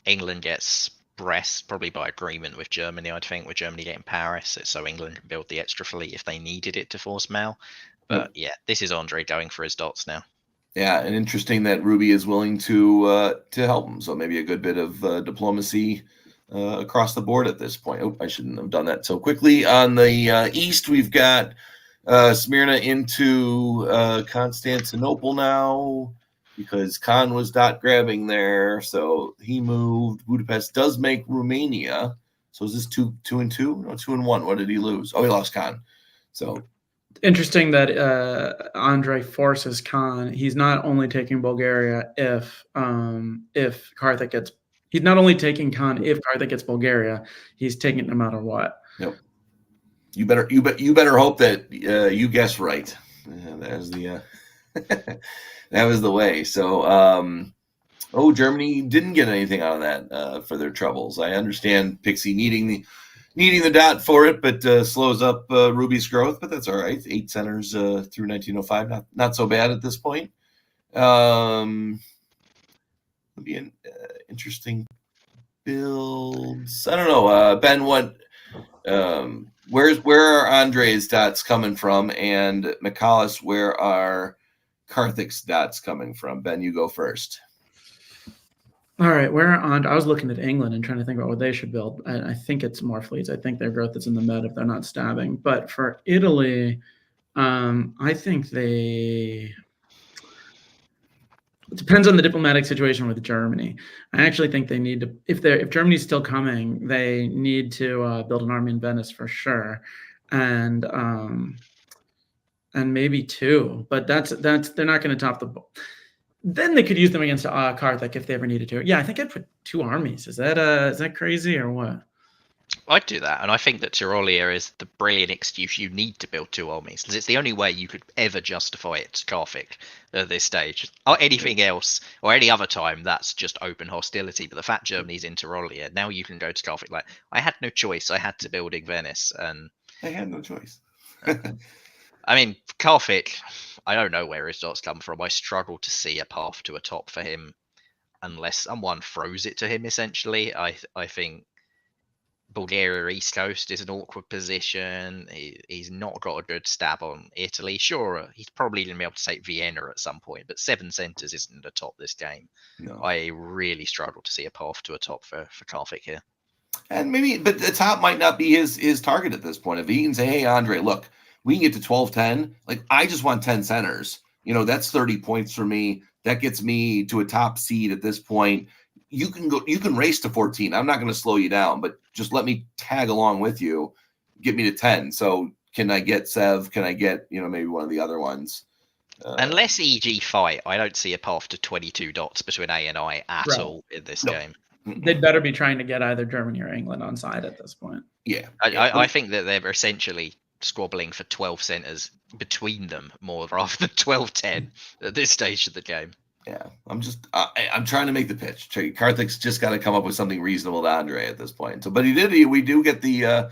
England gets Brest, probably by agreement with Germany, I'd think, with Germany getting Paris, so England can build the extra fleet if they needed it to force Mal. But yeah, this is Andre going for his dots now. Yeah, and interesting that Ruby is willing to help him. So maybe a good bit of diplomacy across the board at this point. Oh, I shouldn't have done that so quickly. On the east, we've got Smyrna into Constantinople now, because Khan was not grabbing there, so he moved. Budapest does make Romania. So is this 2-2? No, 2-1. What did he lose? Oh, he lost Khan. So Interesting that Andre forces Khan. He's not only taking Bulgaria if Karthik gets. He's not only taking Khan if Karthik gets Bulgaria. He's taking it no matter what. yep. You better hope that you guess right. That was the that was the way. So Germany didn't get anything out of that for their troubles. I understand Pixie needing the dot for it, but slows up Ruby's growth. But that's all right. 8 centers through 1905, not so bad at this point. Would be an interesting builds. I don't know, Ben. What? Where are Andre's dots coming from, and McCallus, where are Karthik's dots coming from? Ben, you go first. All right, I was looking at England and trying to think about what they should build. I think it's more fleets. I think their growth is in the med if they're not stabbing. But for Italy, I think it depends on the diplomatic situation with Germany. I actually think they need to, if Germany's still coming, they need to build an army in Venice for sure, and maybe 2. But that's they're not going to top the. Then they could use them against Karthik if they ever needed to. Yeah, I think I'd put 2 armies. Is that crazy or what? I'd do that, and I think that Tyrolia is the brilliant excuse you need to build 2 armies, because it's the only way you could ever justify it to Karthik at this stage. Or anything else, or any other time, that's just open hostility. But the fact Germany's in Tyrolia, now you can go to Karthik like, I had no choice. I had to building Venice, and I had no choice. I mean, Karthik, I don't know where his dots come from. I struggle to see a path to a top for him unless someone throws it to him, essentially. I think Bulgaria East Coast is an awkward position. He's not got a good stab on Italy. Sure, he's probably going to be able to take Vienna at some point, but 7 centers isn't the top this game. No. I really struggle to see a path to a top for Karthik here. And maybe, but the top might not be his target at this point. If he can say, hey, Andre, look, we can get to 12-10. Like, I just want 10 centers. That's 30 points for me. That gets me to a top seed at this point. You can race to 14. I'm not going to slow you down, but just let me tag along with you. Get me to 10. So can I get Sev? Can I get, maybe one of the other ones? Unless EG fight, I don't see a path to 22 dots between A and I at all in this game. They'd better be trying to get either Germany or England on side at this point. Yeah. I think that they're essentially squabbling for 12 centers between them more rather than 12-10 at this stage of the game. Yeah, I'm trying to make the pitch. Karthik's just got to come up with something reasonable to Andre at this point. So, but we do get the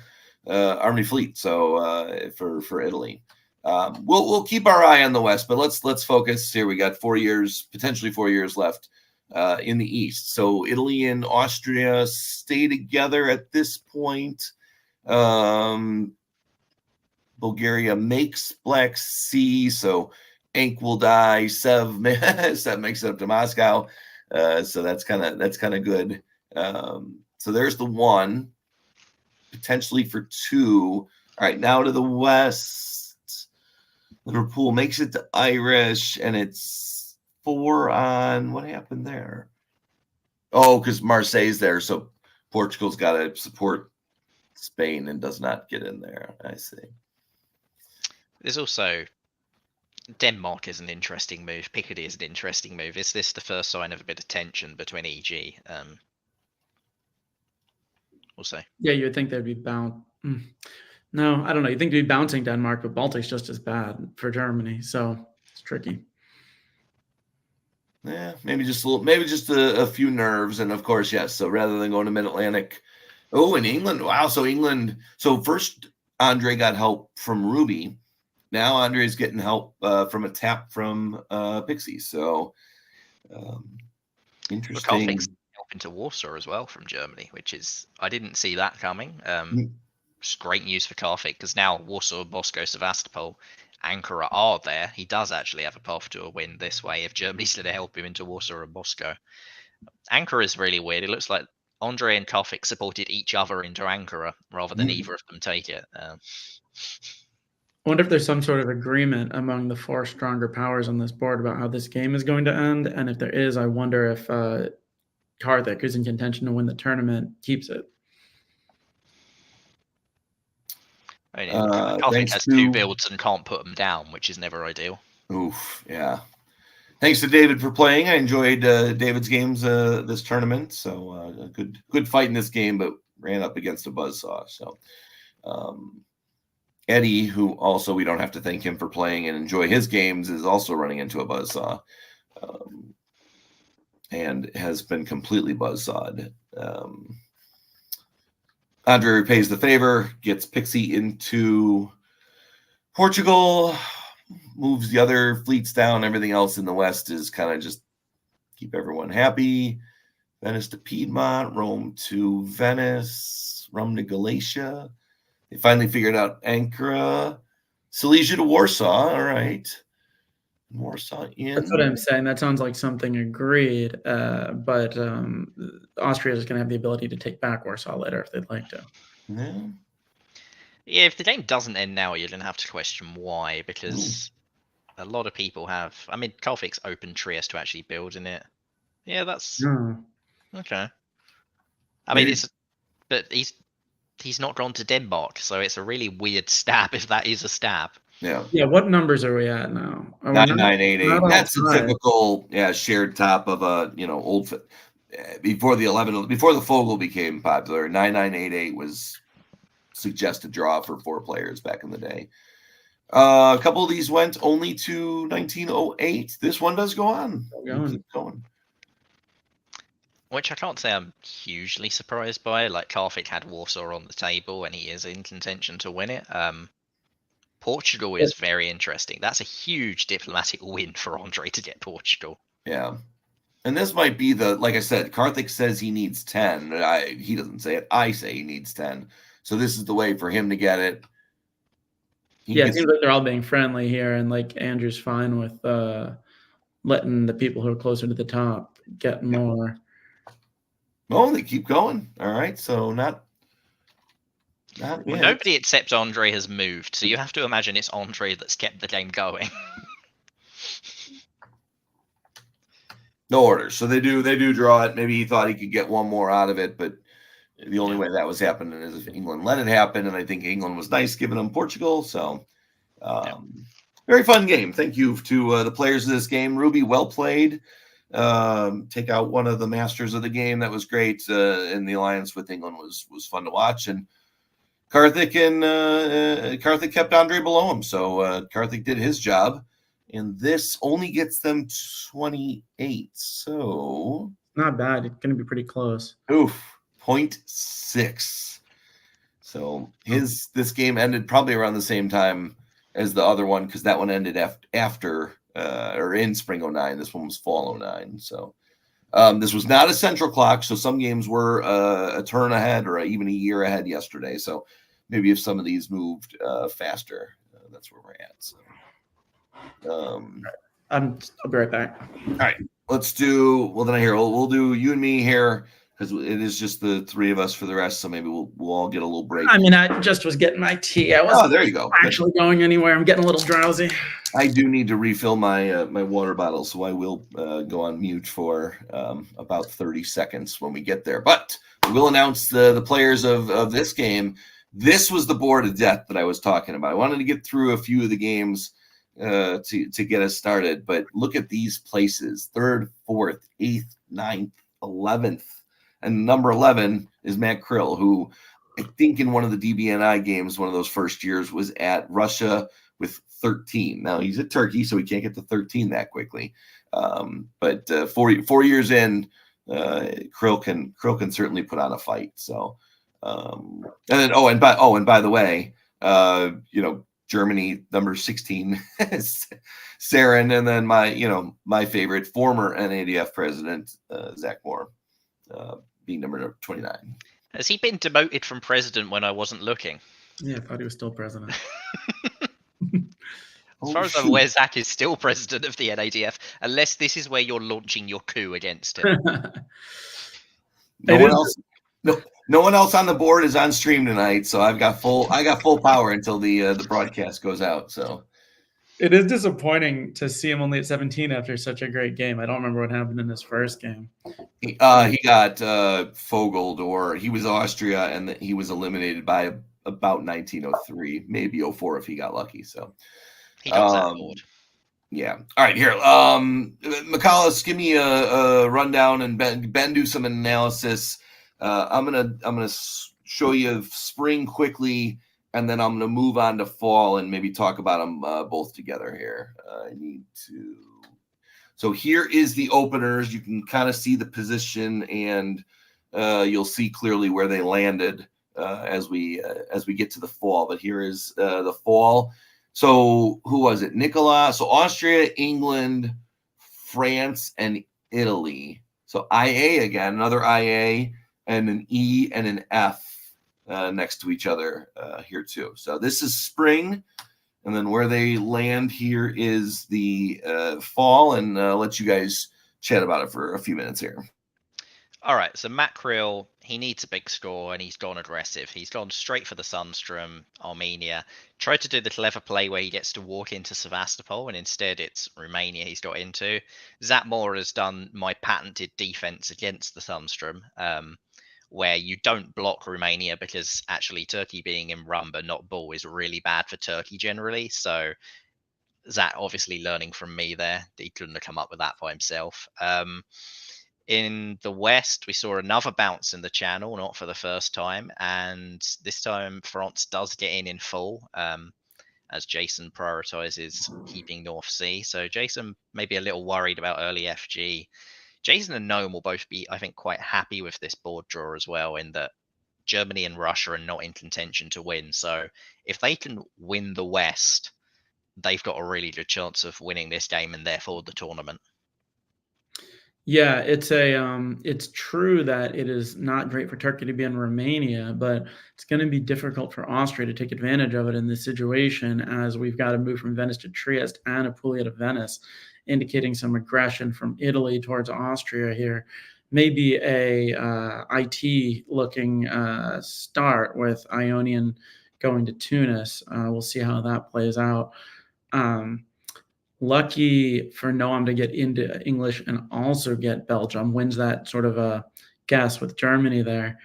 army fleet. So for Italy, we'll keep our eye on the West, but let's focus here. We got potentially 4 years left in the East. So Italy and Austria stay together at this point. Bulgaria makes Black Sea, so Ank will die. Sev makes it up to Moscow. So that's kind of good. So there's the one, potentially for two. All right, now to the west. Liverpool makes it to Irish, and it's 4 on. What happened there? Oh, because Marseille's there, so Portugal's got to support Spain and does not get in there. I see. There's also Denmark is an interesting move. Picardy is an interesting move. Is this the first sign of a bit of tension between EG? Also, Yeah, you would think they'd be bound. No, I don't know. You think they'd be bouncing Denmark, but Baltic's just as bad for Germany, so it's tricky. Yeah, maybe just a few nerves, and of course, yes. So rather than going to Mid-Atlantic, in England, wow. So first Andre got help from Ruby. Now Andre's getting help from a tap from Pixie. So interesting. Karthik's helping to Warsaw as well from Germany, which is I didn't see that coming. Just great news for Karthik because now Warsaw, Moscow, Sevastopol, Ankara are there. He does actually have a path to a win this way if Germany's going to help him into Warsaw and Moscow. Ankara is really weird. It looks like Andre and Karthik supported each other into Ankara rather than either of them take it. I wonder if there's some sort of agreement among the 4 stronger powers on this board about how this game is going to end. And if there is, I wonder if Karthik, who's in contention to win the tournament, keeps it. I mean, Karthik has 2 builds and can't put them down, which is never ideal. Oof, yeah. Thanks to David for playing. I enjoyed David's games this tournament. So good fight in this game, but ran up against a buzzsaw. So Eddie, who also we don't have to thank him for playing and enjoy his games, is also running into a buzzsaw and has been completely buzzsawed. Andre repays the favor, gets Pixie into Portugal, moves the other fleets down. Everything else in the west is kind of just keep everyone happy. Venice to Piedmont, Rome to Venice, Rome to Galatia. They finally figured out Ankara. Silesia to Warsaw. All right. Warsaw in. That's what I'm saying. That sounds like something agreed. But Austria is going to have the ability to take back Warsaw later if they'd like to. Yeah, if the game doesn't end now, you're going to have to question why, because a lot of people have. I mean, Karthik's open Trieste to actually build in it. Yeah, that's okay. I mean, but he's not gone to Denmark, so it's a really weird stab if that is a stab. Yeah. Yeah. What numbers are we at now? 9988. That's the typical shared top of a old before the Fogel became popular. 9988 was suggested draw for 4 players back in the day. A couple of these went only to 1908. This one does go on. Keep going. Which I can't say I'm hugely surprised by. Like Karthik had Warsaw on the table and he is in contention to win it. Portugal is very interesting. That's a huge diplomatic win for Andre to get Portugal. Yeah. And this might be like I said, Karthik says he needs 10. He doesn't say it. I say he needs 10. So this is the way for him to get it. It seems like they're all being friendly here, and like Andrew's fine with letting the people who are closer to the top get more. Oh, they keep going. All right. So not well, nobody except Andre has moved, so you have to imagine it's Andre that's kept the game going. No orders. So they do draw it. Maybe he thought he could get one more out of it, but the only way that was happening is if England let it happen, and I think England was nice giving them Portugal. So very fun game. Thank you to the players of this game. Ruby, well played. Take out one of the masters of the game. That was great. And the alliance with England was fun to watch. And Karthik Karthik kept Andre below him. So Karthik did his job. And this only gets them 28. So not bad. It's going to be pretty close. 0.6. So this game ended probably around the same time as the other one, because that one ended after or in spring 09. This one was fall 09. So this was not a central clock. So some games were a turn ahead or even a year ahead yesterday. So maybe if some of these moved faster, that's where we're at. So. I'll be right back. All right. let's do. Well, then I hear we'll do you and me here because it is just the three of us for the rest. So maybe we'll all get a little break. I mean, I just was getting my tea. I wasn't there you go. actually going anywhere. I'm getting a little drowsy. I do need to refill my my water bottle, so I will go on mute for about 30 seconds when we get there. But we will announce the players of this game. This was the board of death that I was talking about. I wanted to get through a few of the games to get us started, but look at these places: 3rd, 4th, 8th, 9th, 11th, and number 11 is Matt Krill, who I think in one of the DBNI games, one of those first years, was at Russia with 13. Now he's at Turkey, so he can't get to 13 that quickly. But 4 years in, Krill can certainly put on a fight. So, and then by the way, Germany number 16, Saren, and then my favorite former NADF president Zach Moore being number 29. Has he been demoted from president when I wasn't looking? Yeah, I thought he was still president. As far as I'm aware, Zach is still president of the NADF, unless this is where you're launching your coup against him. No one else on the board is on stream tonight, so I got full power until the broadcast goes out. So it is disappointing to see him only at 17 after such a great game. I don't remember what happened in his first game. He got fogled, or he was Austria, and he was eliminated by about 1903, maybe 04 if he got lucky. So he got that board. Yeah. All right, here. McCullough, give me a rundown, and Ben do some analysis. I'm gonna show you spring quickly, and then I'm gonna move on to fall and maybe talk about them both together here. I need to. So here is the openers. You can kind of see the position, and you'll see clearly where they landed as we get to the fall. But here is the fall. So who was it? Nicola. So Austria, England, France, and Italy. So IA again, another IA, and an E and an F next to each other here too. So this is spring, and then where they land here is the fall, and let you guys chat about it for a few minutes here. All right, so Matt Krill, he needs a big score, and he's gone aggressive. He's gone straight for the Sundstrom, Armenia. Tried to do the clever play where he gets to walk into Sevastopol, and instead it's Romania he's got into. Zach Moore has done my patented defense against the Sundstrom, where you don't block Romania because actually Turkey being in run but not ball is really bad for Turkey generally. So Zach obviously learning from me there. He couldn't have come up with that by himself. In the West, we saw another bounce in the channel, not for the first time. And this time, France does get in full, as Jason prioritizes keeping North Sea. So Jason may be a little worried about early FG. Jason and Noam will both be, I think, quite happy with this board draw as well, in that Germany and Russia are not in contention to win. So if they can win the West, they've got a really good chance of winning this game and therefore the tournament. Yeah, it's true that it is not great for Turkey to be in Romania, but it's going to be difficult for Austria to take advantage of it in this situation, as we've got to move from Venice to Trieste and Apulia to Venice, indicating some aggression from Italy towards Austria here. Maybe a IT looking start with Ionian going to Tunis. We'll see how that plays out. Lucky for Noam to get into English and also get Belgium, wins that sort of a guess with Germany there.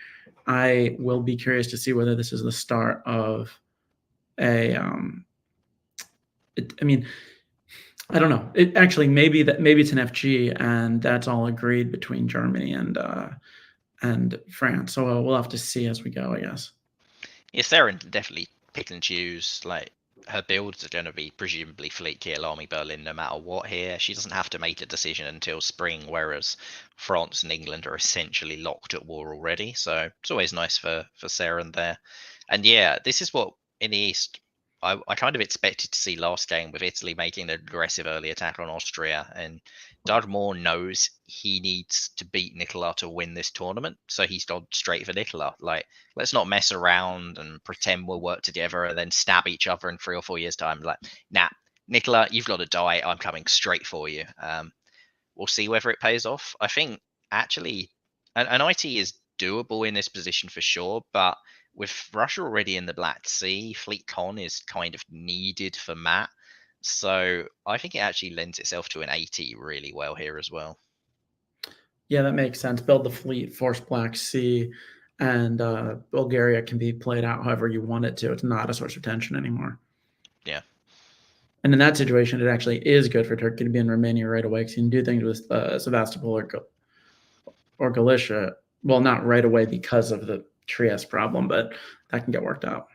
I will be curious to see whether this is the start of a I don't know. Maybe it's an FG, and that's all agreed between Germany and France. So we'll have to see as we go, I guess. Yeah, Sarah definitely pick and choose. Like, her builds are going to be presumably Fleet Kiel, Army Berlin, no matter what here. She doesn't have to make a decision until spring, whereas France and England are essentially locked at war already. So it's always nice for Sarah there. And yeah, this is what in the East I kind of expected to see last game, with Italy making the aggressive early attack on Austria. And Doug Moore knows he needs to beat Nicola to win this tournament. So he's gone straight for Nicola. Like, let's not mess around and pretend we'll work together and then stab each other in 3 or 4 years' time. Like, nah, Nicola, you've got to die. I'm coming straight for you. we'll see whether it pays off. I think actually an IT is doable in this position for sure, but with Russia already in the Black Sea, Fleet Con is kind of needed for Matt. So I think it actually lends itself to an 80 really well here as well. Yeah, that makes sense. Build the fleet, force Black Sea, and Bulgaria can be played out however you want it to. It's not a source of tension anymore. Yeah. And in that situation, it actually is good for Turkey to be in Romania right away, because you can do things with Sevastopol or Galicia. Well, not right away because of the Trieste problem, but that can get worked out.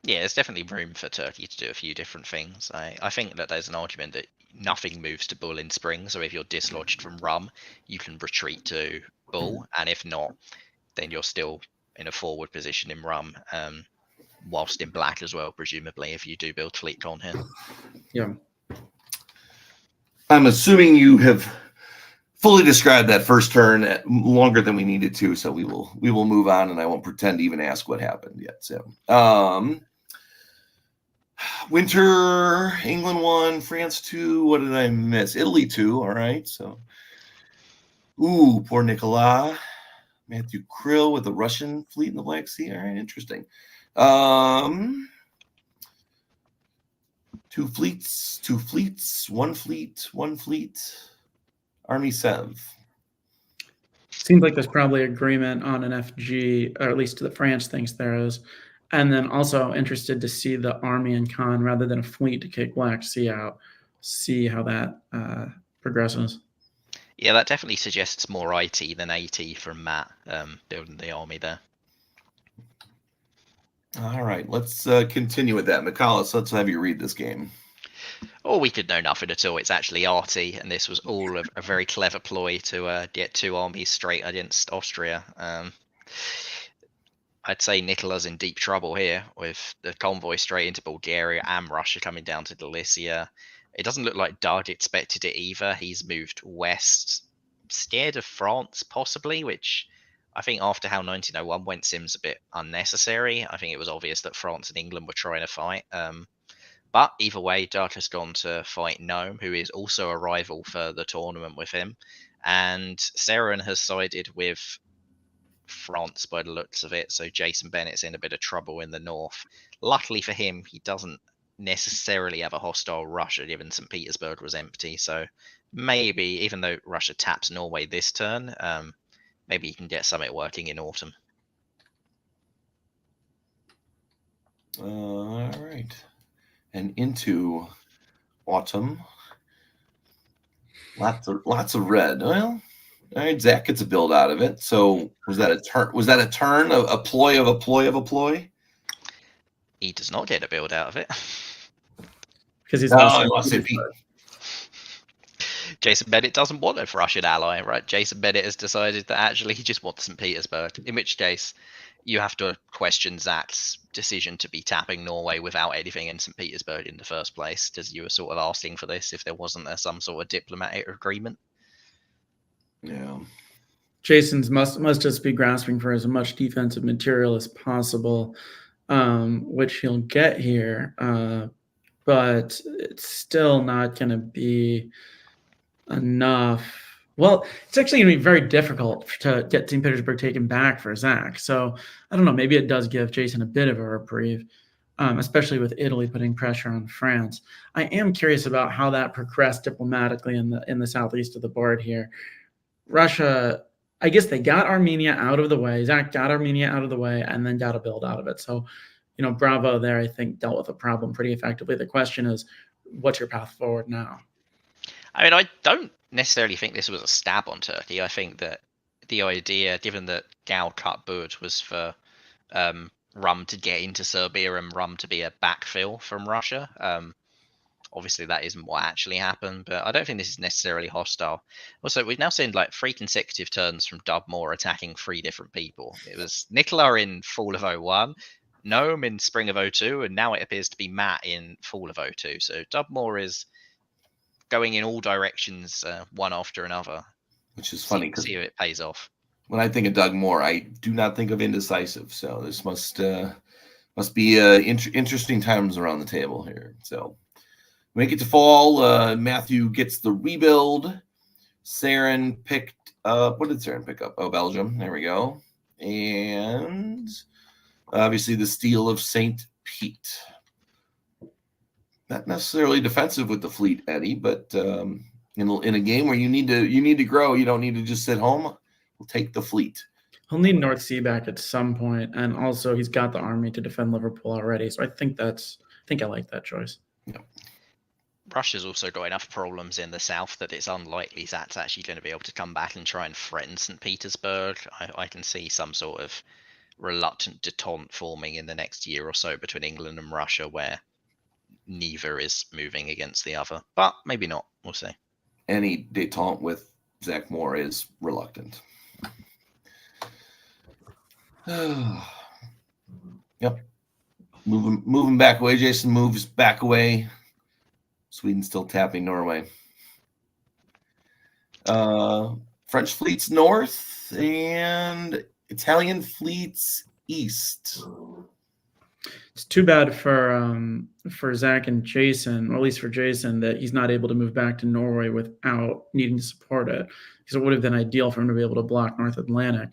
Yeah, there's definitely room for Turkey to do a few different things. I think that there's an argument that nothing moves to Bull in spring. So if you're dislodged from Rum, you can retreat to Bull. And if not, then you're still in a forward position in Rum, whilst in black as well, presumably, if you do build Fleet Con here. Yeah. I'm assuming you have fully described that first turn longer than we needed to, so we will move on, and I won't pretend to even ask what happened yet. So, winter, England 1, France 2. What did I miss? Italy 2. All right. So, poor Nicolas. Matthew Krill with the Russian fleet in the Black Sea. All right, interesting. 2 fleets, 1 fleet. Army Sev. Seems like there's probably agreement on an FG, or at least the France thinks there is. And then also interested to see the army and con rather than a fleet to kick Black Sea out. See how that progresses. Yeah, that definitely suggests more IT than AT from Matt, building the army there. All right, let's continue with that. McCallus, let's have you read this game. Or we could know nothing at all. It's actually arty, and this was all a very clever ploy to get 2 armies straight against Austria. I'd say Nicola's in deep trouble here with the convoy straight into Bulgaria and Russia coming down to Galicia. It doesn't look like Doug expected it either. He's moved west, scared of France possibly, which I think after how 1901 went seems a bit unnecessary. I think it was obvious that France and England were trying to fight. But either way, Doug has gone to fight Nome, who is also a rival for the tournament with him. And Seren has sided with France by the looks of it. So Jason Bennett's in a bit of trouble in the north. Luckily for him, he doesn't necessarily have a hostile Russia, given St. Petersburg was empty. So maybe, even though Russia taps Norway this turn, maybe he can get something working in autumn. All right. And into autumn. Lots of red. Well, all right, Zach gets a build out of it. So was that a turn? Was that a turn? A ploy of a ploy of a ploy? He does not get a build out of it. Because he's Jason Bennett doesn't want a Russian ally, right? Jason Bennett has decided that actually he just wants St. Petersburg, in which case you have to question Zach's decision to be tapping Norway without anything in St. Petersburg in the first place, because you were sort of asking for this if there wasn't some sort of diplomatic agreement. Yeah. Jason's must just be grasping for as much defensive material as possible, which he'll get here, but it's still not going to be enough. Well, it's actually going to be very difficult to get St. Petersburg taken back for Zach. So I don't know. Maybe it does give Jason a bit of a reprieve, especially with Italy putting pressure on France. I am curious about how that progressed diplomatically in the southeast of the board here. Russia, I guess they got Armenia out of the way. Zach got Armenia out of the way and then got a build out of it. So, Bravo there, I think, dealt with the problem pretty effectively. The question is, what's your path forward now? I mean, I don't necessarily think this was a stab on Turkey. I think that the idea, given that Gal cut Bud, was for Rum to get into Serbia and Rum to be a backfill from Russia. Obviously, that isn't what actually happened, but I don't think this is necessarily hostile. Also, we've now seen like 3 consecutive turns from Dub Moore attacking 3 different people. It was Nicola in fall of 01, Nome in spring of 02, and now it appears to be Matt in fall of 02. So Dub Moore is going in all directions, one after another. Which is funny because see if it pays off. When I think of Doug Moore, I do not think of indecisive. So this must be interesting times around the table here. So make it to fall. Matthew gets the rebuild. Saren picked up. What did Saren pick up? Oh, Belgium. There we go. And obviously the steal of St. Pete. Not necessarily defensive with the fleet, Eddie, but in a game where you need to grow, you don't need to just sit home. We'll take the fleet. He'll need North Sea back at some point, and also he's got the army to defend Liverpool already. So I think I like that choice. Yeah. Russia's also got enough problems in the south that it's unlikely that's actually going to be able to come back and try and threaten St. Petersburg. I can see some sort of reluctant detente forming in the next year or so between England and Russia, where neither is moving against the other, but maybe not. We'll see. Any detente with Zach Moore is reluctant. Yep. Moving back away. Jason moves back away. Sweden still tapping Norway. French fleets north and Italian fleets east. It's too bad for Zach and Jason, or at least for Jason, that he's not able to move back to Norway without needing to support it, because it would have been ideal for him to be able to block North Atlantic.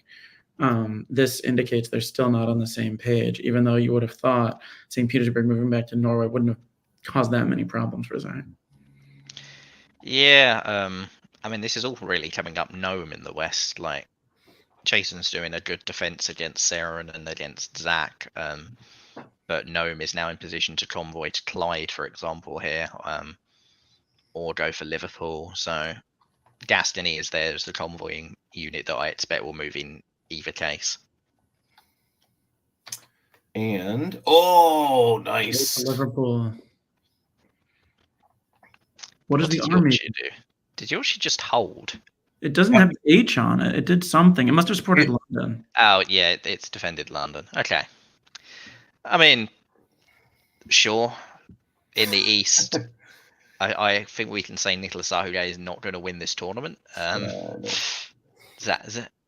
This indicates they're still not on the same page, even though you would have thought St. Petersburg moving back to Norway wouldn't have caused that many problems for Zach. Yeah, I mean, this is all really coming up Nome in the west. Like, Jason's doing a good defense against Saren and against Zach, but Nome is now in position to convoy to Clyde, for example, here, or go for Liverpool. So Gascony is there as the convoying unit that I expect will move in either case. And nice. Liverpool. What does the did army Yorkshire do? Did Yorkshire just hold? It doesn't have H on it. It did something. It must have supported London. Oh, yeah, it's defended London. Okay. I mean, sure. In the east, I think we can say Nicolas Ahuge is not going to win this tournament.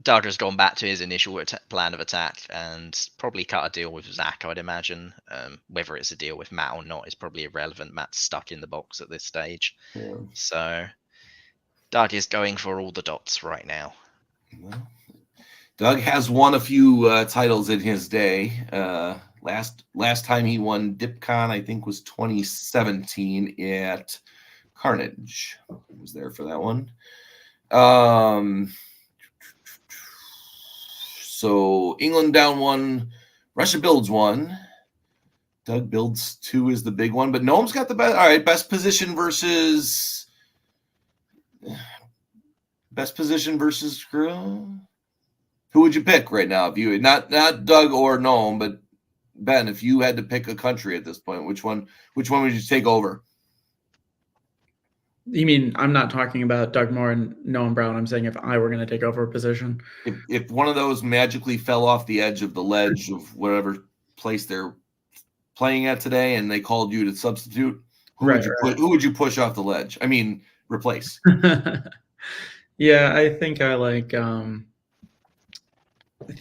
Doug has gone back to his initial plan of attack and probably cut a deal with Zach, I'd imagine. Whether it's a deal with Matt or not is probably irrelevant. Matt's stuck in the box at this stage. Yeah. So Doug is going for all the dots right now. Well, Doug has won a few titles in his day. Last time he won DipCon, I think, was 2017 at Carnage. I was there for that one. So England down 1, Russia builds 1. Doug builds 2 is the big one, but Noam's got the best. All right, best position versus Who would you pick right now? If you not Doug or Noam, but Ben, if you had to pick a country at this point, which one would you take over? You mean I'm not talking about Doug Moore and Noam Brown. I'm saying if I were going to take over a position. If one of those magically fell off the edge of the ledge of whatever place they're playing at today and they called you to substitute, who would you push off the ledge? I mean, replace. Yeah, I think I like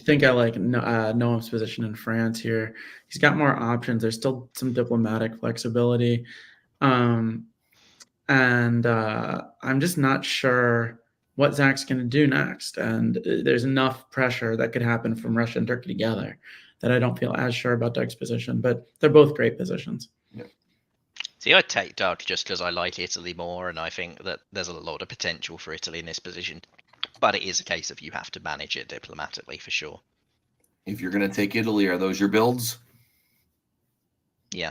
Noam's position in France here. He's got more options. There's still some diplomatic flexibility. And I'm just not sure what Zach's going to do next. And there's enough pressure that could happen from Russia and Turkey together that I don't feel as sure about Doug's position. But they're both great positions. Yeah. See, I'd take Doug just because I like Italy more, and I think that there's a lot of potential for Italy in this position. But it is a case of you have to manage it diplomatically for sure. If you're going to take Italy, are those your builds? Yeah.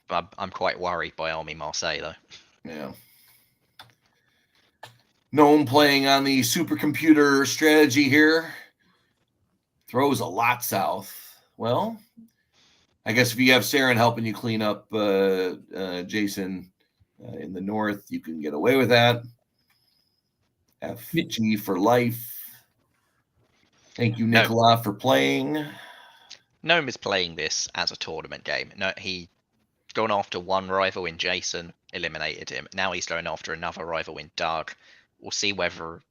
I'm quite worried by Army Marseille, though. Yeah. Noam playing on the supercomputer strategy here. Throws a lot south. Well, I guess if you have Saren helping you clean up Jason in the north, you can get away with that. FG for life. Thank you, Nicola, for playing. Noam is playing this as a tournament game. No, he gone after one rival in Jason, eliminated him. Now he's going after another rival in Doug. We'll see whether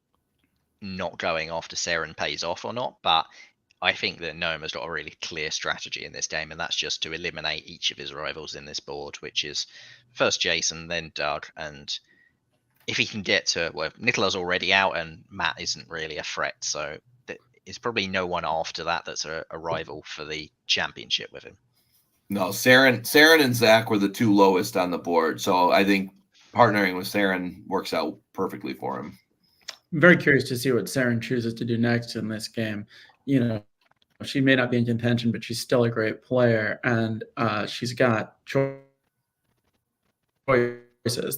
not going after Saren pays off or not, but I think that Noam has got a really clear strategy in this game, and that's just to eliminate each of his rivals in this board, which is first Jason, then Doug, and if he can get to, well, Nicola's already out and Matt isn't really a threat, so it's probably no one after that that's a rival for the championship with him. No, Saren and Zach were the two lowest on the board, so I think partnering with Saren works out perfectly for him. I'm very curious to see what Saren chooses to do next in this game. You know, she may not be in contention, but she's still a great player, and she's got choices.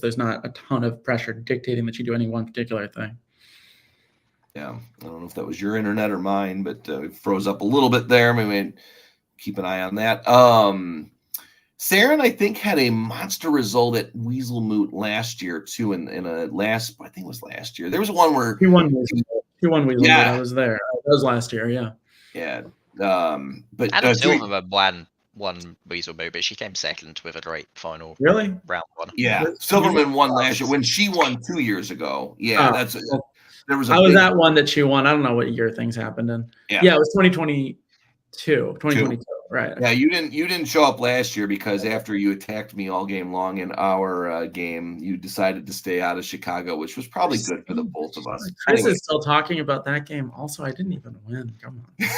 There's not a ton of pressure dictating that you do any one particular thing. Yeah, I don't know if that was your internet or mine, but it froze up a little bit there. Maybe keep an eye on that. Saren, I think, had a monster result at Weasel Moot last year too. In a last, I think it was last year. There was one where he won Weasel Moot. Yeah. I was there. That was last year. Yeah. Yeah. But Adam Silverman won Weasel Moot, but she came second with a great final Really? round one. Yeah, Silverman won last year when she won 2 years ago. Yeah, there was. I was at one that she won. I don't know what year things happened in. Yeah, it was 2022. 2022, right? Yeah, you didn't show up last year because after you attacked me all game long in our game, you decided to stay out of Chicago, which was probably good for the both of us. Chris is still talking about that game. Also, I didn't even win. Come on.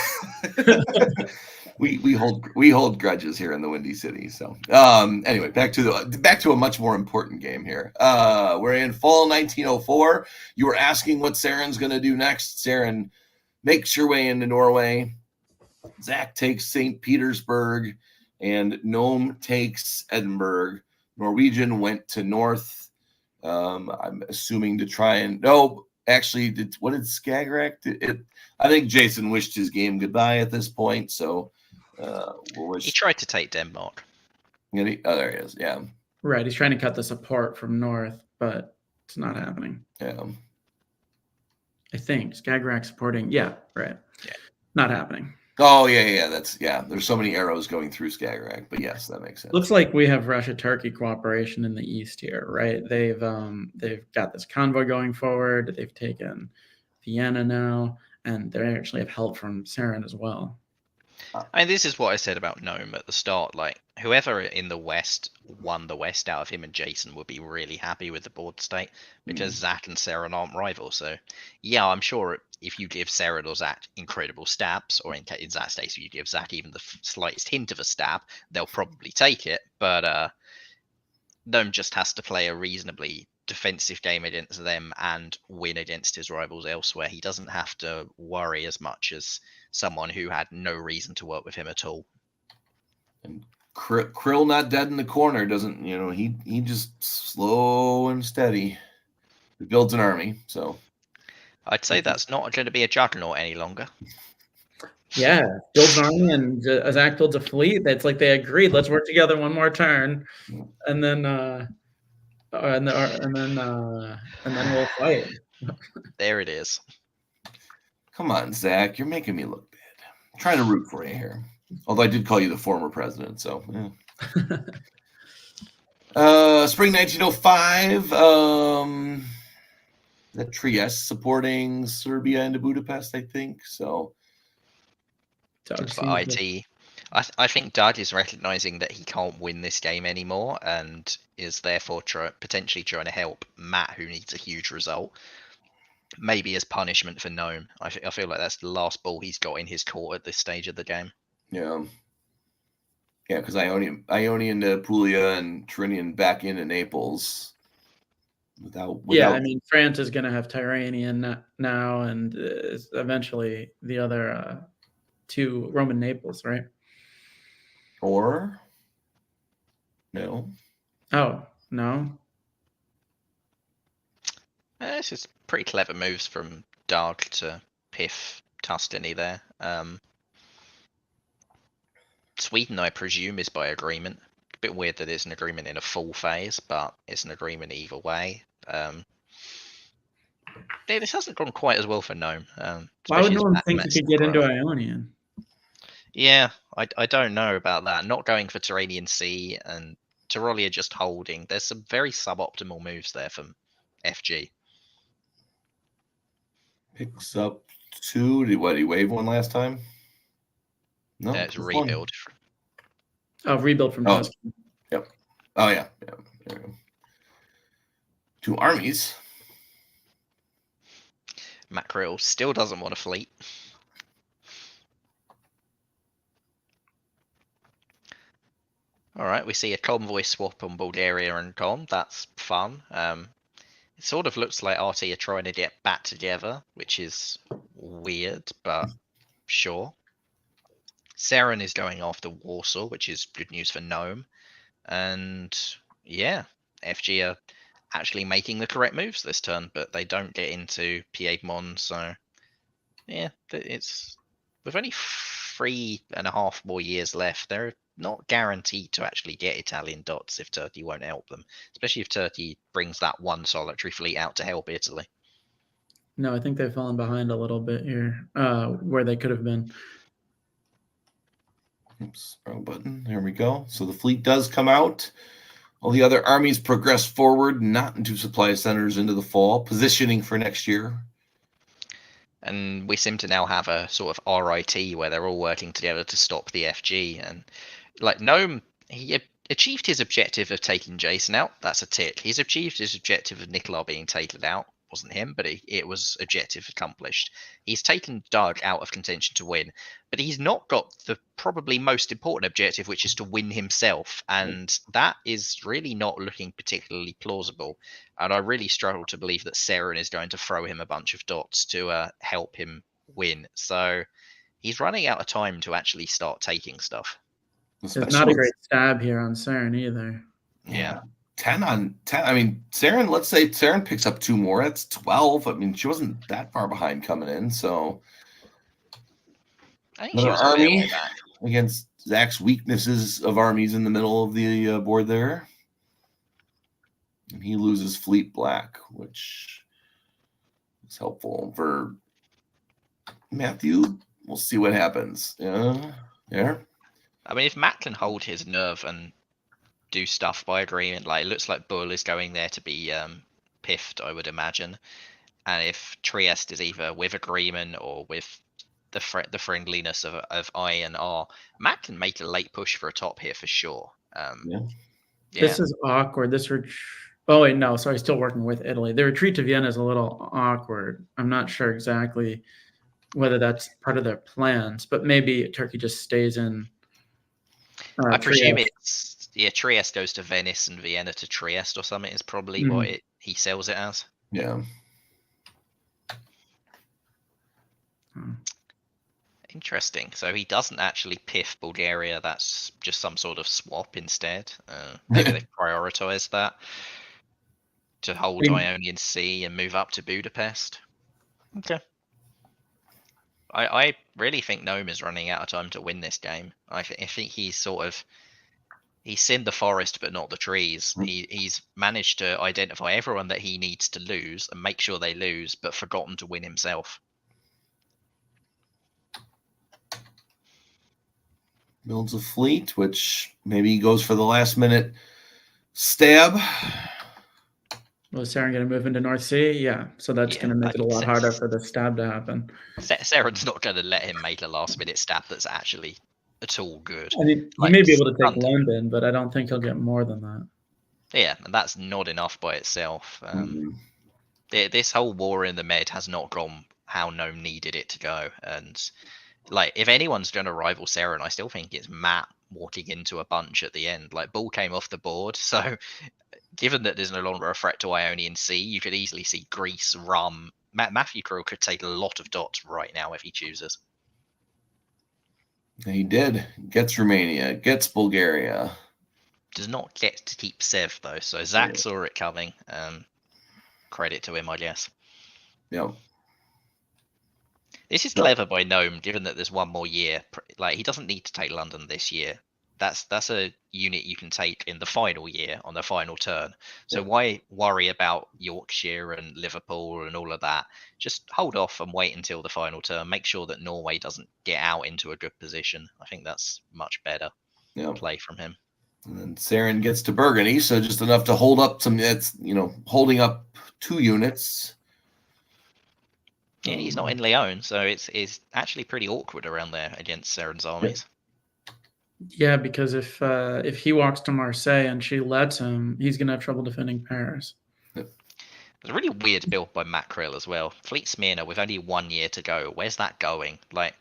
we hold grudges here in the Windy City. So anyway, back to a much more important game here. We're in fall 1904. You were asking what Saren's going to do next. Saren makes her way into Norway. Zach takes St. Petersburg, and Gnome takes Edinburgh. Norwegian went to North. I'm assuming to try and actually, what did Skagerrak? I think Jason wished his game goodbye at this point. So he tried to take Denmark. There he is. Yeah. Right. He's trying to cut this apart from North, but it's not happening. Yeah. I think Skagerrak supporting. Yeah. Right. Yeah. Not happening. Oh yeah. There's so many arrows going through Skagerrak, but yes, that makes sense. Looks like we have Russia-Turkey cooperation in the east here, right? They've got this convoy going forward. They've taken Vienna now, and they actually have help from Saren as well. I mean, this is what I said about Gnome at the start. Like, whoever in the West won the West out of him and Jason would be really happy with the board state because Zach and Saren aren't rivals. So, yeah, I'm sure if you give Saren or Zach incredible stabs, or in Zach's case, if you give Zach even the slightest hint of a stab, they'll probably take it. But Gnome just has to play a reasonably defensive game against them and win against his rivals elsewhere. He doesn't have to worry as much as someone who had no reason to work with him at all. And Krill not dead in the corner doesn't, he just slow and steady. He builds an army, so I'd say that's not going to be a juggernaut any longer. Yeah, builds an army and Zach builds a fleet. It's like they agreed. Let's work together one more turn, and then we'll fight. There it is. Come on, Zach, you're making me look bad. I'm trying to root for you here. Although I did call you the former president, so yeah. Spring 1905. That Trieste supporting Serbia into Budapest, I think. So for IT. I think Doug is recognizing that he can't win this game anymore and is therefore potentially trying to help Matt, who needs a huge result. Maybe as punishment for Gnome. I feel like that's the last ball he's got in his court at this stage of the game. Yeah, because Ionian to Puglia and Tyrrhenian back into Naples. Without yeah, I mean, France is going to have Tyrrhenian now, and eventually the other two Roman Naples, right? Or no? Oh no. It's just pretty clever moves from Dark to Piff Tuscany there. Sweden, I presume, is by agreement. A bit weird that it's an agreement in a full phase, but it's an agreement either way. This hasn't gone quite as well for Gnome. Why would no one think you could get into Ionian? Yeah, I don't know about that. Not going for Tyrrhenian Sea and Tyrolia just holding. There's some very suboptimal moves there from FG. Picks up 2. Did he wave one last time? No, it's rebuild. Oh, rebuild from Tuscany. Yep. Oh yeah. There we go. 2 armies. Mackerel still doesn't want a fleet. All right, we see a convoy swap on Bulgaria and Com. That's fun. It sort of looks like RT are trying to get back together, which is weird, but sure. Seren is going after Warsaw, which is good news for Gnome. And yeah, FG are actually making the correct moves this turn, but they don't get into Piedmont. So yeah, it's with only 3.5 more years left, they're not guaranteed to actually get Italian dots if Turkey won't help them, especially if Turkey brings that one solitary fleet out to help Italy. No, I think they've fallen behind a little bit here, where they could have been. Oops, wrong button. There we go. So the fleet does come out. All the other armies progress forward, not into supply centers into the fall, positioning for next year. And we seem to now have a sort of RIT where they're all working together to stop the FG. And like Gnome, he achieved his objective of taking Jason out. That's a tick. He's achieved his objective of Nicola being taken out. Wasn't him, but it was objective accomplished. He's taken Doug out of contention to win, but he's not got the probably most important objective, which is to win himself, and that is really not looking particularly plausible. And I really struggle to believe that Seren is going to throw him a bunch of dots to help him win. So he's running out of time to actually start taking stuff. There's not a great stab here on Seren either. Yeah. 10 on 10. I mean, Seren, let's say Seren picks up 2 more. That's 12. I mean, she wasn't that far behind coming in. So I think she was a army way back against Zach's weaknesses of armies in the middle of the board there. And he loses fleet black, which is helpful for Matthew. We'll see what happens. Yeah. I mean, if Matt can hold his nerve and do stuff by agreement, like it looks like Bull is going there to be piffed, I would imagine. And if Trieste is either with agreement or with the friendliness of I and R, Matt can make a late push for a top here for sure. Yeah. This is awkward. Oh wait, no, sorry, still working with Italy. The retreat to Vienna is a little awkward. I'm not sure exactly whether that's part of their plans, but maybe Turkey just stays in. I presume Trieste goes to Venice and Vienna to Trieste or something is probably what he sells it as. Yeah. Interesting. So he doesn't actually piff Bulgaria. That's just some sort of swap instead. Maybe they've prioritized that to hold Ionian Sea and move up to Budapest. Okay. I really think Gnome is running out of time to win this game. I think he's seen the forest but not the trees. He's managed to identify everyone that he needs to lose and make sure they lose, but forgotten to win himself. Builds a fleet, which maybe goes for the last minute stab. Was Seren going to move into North Sea? Yeah, so that's going to make it a lot harder for the stab to happen. Seren's not going to let him make a last minute stab that's actually at all good. I mean, he may be able to take London, but I don't think he'll get more than that. Yeah, and that's not enough by itself. This whole war in the Med has not gone how Gnome needed it to go. And like, if anyone's going to rival Seren, I still think it's Matt walking into a bunch at the end. Like, Bull came off the board, so given that there's no longer a threat to Ionian Sea, you could easily see Greece, Rum. Matthew Krill could take a lot of dots right now if he chooses. He did. Gets Romania, gets Bulgaria. Does not get to keep Sev, though, so Zach saw it coming. Credit to him, I guess. Yeah. This is clever by Gnome, given that there's one more year. Like, he doesn't need to take London this year. That's a unit you can take in the final year on the final turn. So why worry about Yorkshire and Liverpool and all of that? Just hold off and wait until the final turn. Make sure that Norway doesn't get out into a good position. I think that's much better play from him. And then Seren gets to Burgundy, so just enough to hold up some. It's holding up 2 units. Yeah, he's not in Lyon, so it's actually pretty awkward around there against Seren's armies. Yeah, because if he walks to Marseille and she lets him, he's going to have trouble defending Paris. It's a really weird build by Mackerel as well. Fleet Smyrna with only 1 year to go. Where's that going? Like,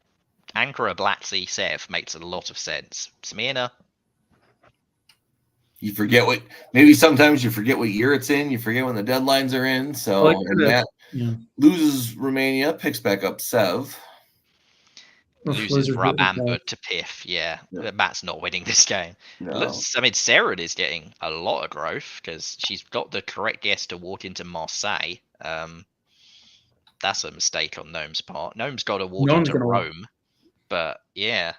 Ankara, Blatzy, Sev makes a lot of sense. Smyrna, You forget maybe sometimes you forget what year it's in. You forget when the deadlines are in. So Well, and Matt yeah. loses Romania, picks back up Sev. loses Losers Rub root Amber themselves. to Piff. Yeah, Yeah. Matt's not winning this game. No. I mean, Seren is getting a lot of growth because she's got the correct guess to walk into Marseille. That's a mistake on Gnome's part. Gnome's got to walk Gnome's into gonna- Rome, but yeah,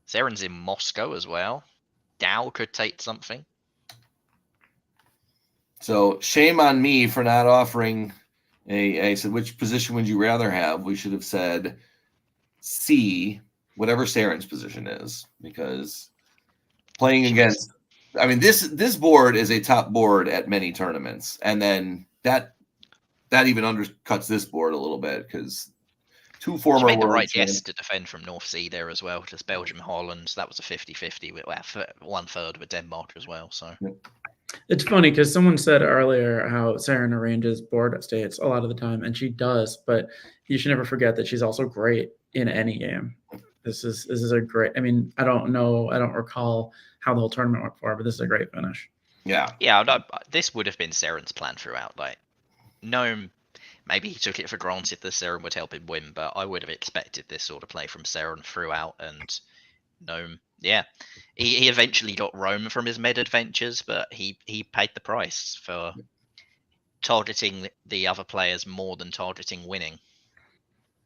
Seren's in Moscow as well. Dow could take something. So shame on me for not offering I said, which position would you rather have? We should have said C, whatever Saren's position is, because playing against, I mean, this board is a top board at many tournaments, and then that even undercuts this board a little bit because two former She made the world right guess champs. to defend from North Sea there as well, just Belgium, Holland. That was a 50-50 with 1/3 with Denmark as well. So It's funny because someone said earlier how Saren arranges board states a lot of the time, and she does, but you should never forget that she's also great in any game. This is a great. I mean, I don't recall how the whole tournament went for her, but this is a great finish. Yeah. This would have been Seren's plan throughout. Like, Gnome, maybe he took it for granted that Seren would help him win, but I would have expected this sort of play from Seren throughout. And Gnome, yeah, he eventually got Rome from his med adventures, but he paid the price for targeting the other players more than targeting winning.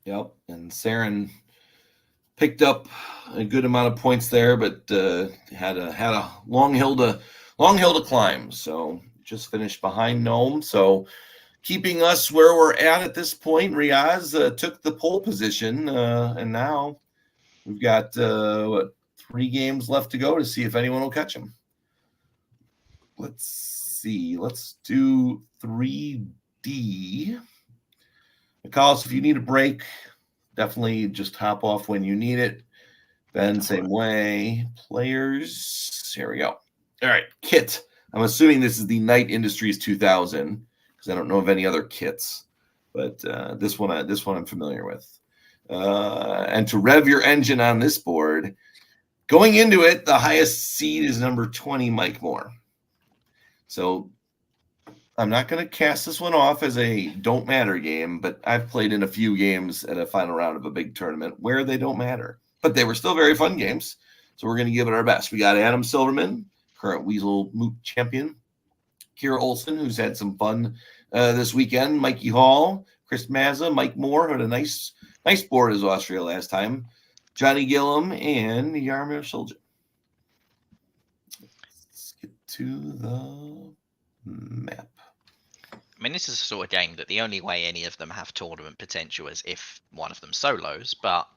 Yep. And Saren picked up a good amount of points there, but had a long hill to climb. So just finished behind Gnome. So keeping us where we're at this point, Riaz took the pole position, and now we've got 3 games left to go to see if anyone will catch him. Let's see. Let's do 3D. Nicholas, if you need a break, definitely just hop off when you need it. Ben, same way. Players, here we go. All right, kit. I'm assuming this is the Knight Industries 2000 because I don't know of any other kits, but this one I'm familiar with. And to rev your engine on this board, going into it, the highest seed is number 20, Mike Moore. So I'm not going to cast this one off as a don't matter game, but I've played in a few games at a final round of a big tournament where they don't matter, but they were still very fun games. So we're going to give it our best. We got Adam Silverman, current Weasel Moot champion, Kira Olson, who's had some fun this weekend, Mikey Hall, Chris Mazza, Mike Moore, who had a nice board as Austria last time, Johnny Gillum, and Yarmir Soldier. Let's get to the map. I mean, this is a sort of game that the only way any of them have tournament potential is if one of them solos, but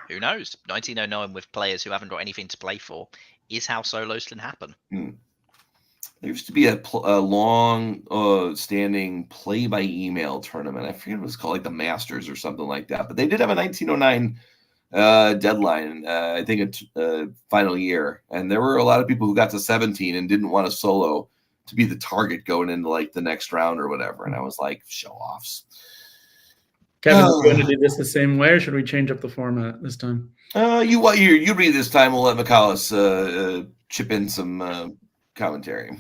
who knows? 1909 with players who haven't got anything to play for is how solos can happen. There used to be a long standing play by email tournament. I forget what it was called, like the Masters or something like that. But they did have a 1909 deadline, I think a final year. And there were a lot of people who got to 17 and didn't want a solo to be the target going into like the next round or whatever. And I was like, show offs. Kevin, are you going to do this the same way, or should we change up the format this time? You read this time. We'll let McCallus chip in some commentary.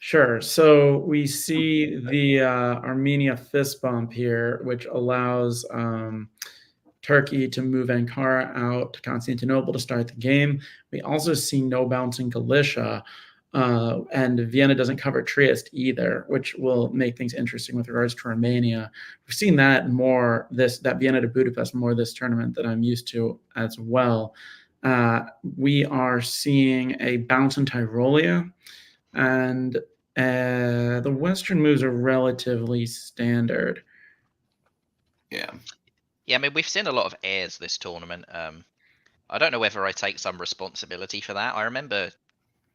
Sure. So we see the Armenia fist bump here, which allows Turkey to move Ankara out to Constantinople to start the game. We also see no bouncing Galicia, and Vienna doesn't cover Trieste either, which will make things interesting with regards to Romania. We've seen that more that Vienna to Budapest more this tournament than I'm used to as well. We are seeing a bounce in Tyrolia, and the Western moves are relatively standard. Yeah. Yeah, I mean, we've seen a lot of airs this tournament. I don't know whether I take some responsibility for that. I remember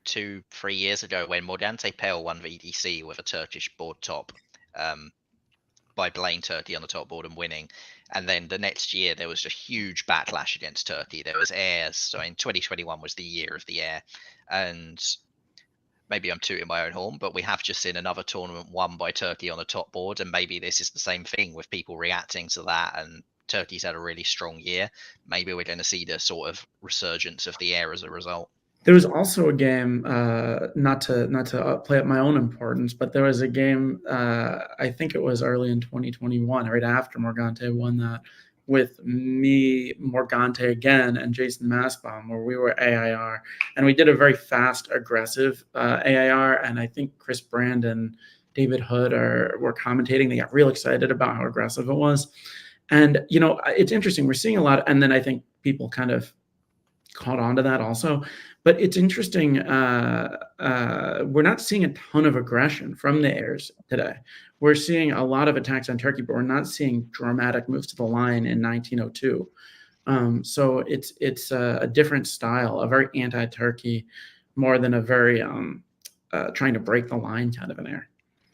2-3 years ago when Morgante Pale won VDC with a Turkish board top by playing Turkey on the top board and winning. And then the next year, there was a huge backlash against Turkey. There was airs. So in 2021 was the year of the air. And maybe I'm tooting my own horn, but we have just seen another tournament won by Turkey on the top board, and maybe this is the same thing with people reacting to that. And Turkey's had a really strong year. Maybe we're going to see the sort of resurgence of the air as a result. There was also a game, not to play up my own importance, but there was a game, I think it was early in 2021, right after Morgante won that, with me, Morgante again, and Jason Massbaum, where we were AIR. And we did a very fast, aggressive AIR, and I think Chris Brand and David Hood were commentating. They got real excited about how aggressive it was. And, you know, it's interesting. We're seeing a lot, and then I think people kind of caught on to that also. But it's interesting. We're not seeing a ton of aggression from the airs today. We're seeing a lot of attacks on Turkey, but we're not seeing dramatic moves to the line in 1902. So it's a different style, a very anti-Turkey, more than a very trying to break the line kind of an air.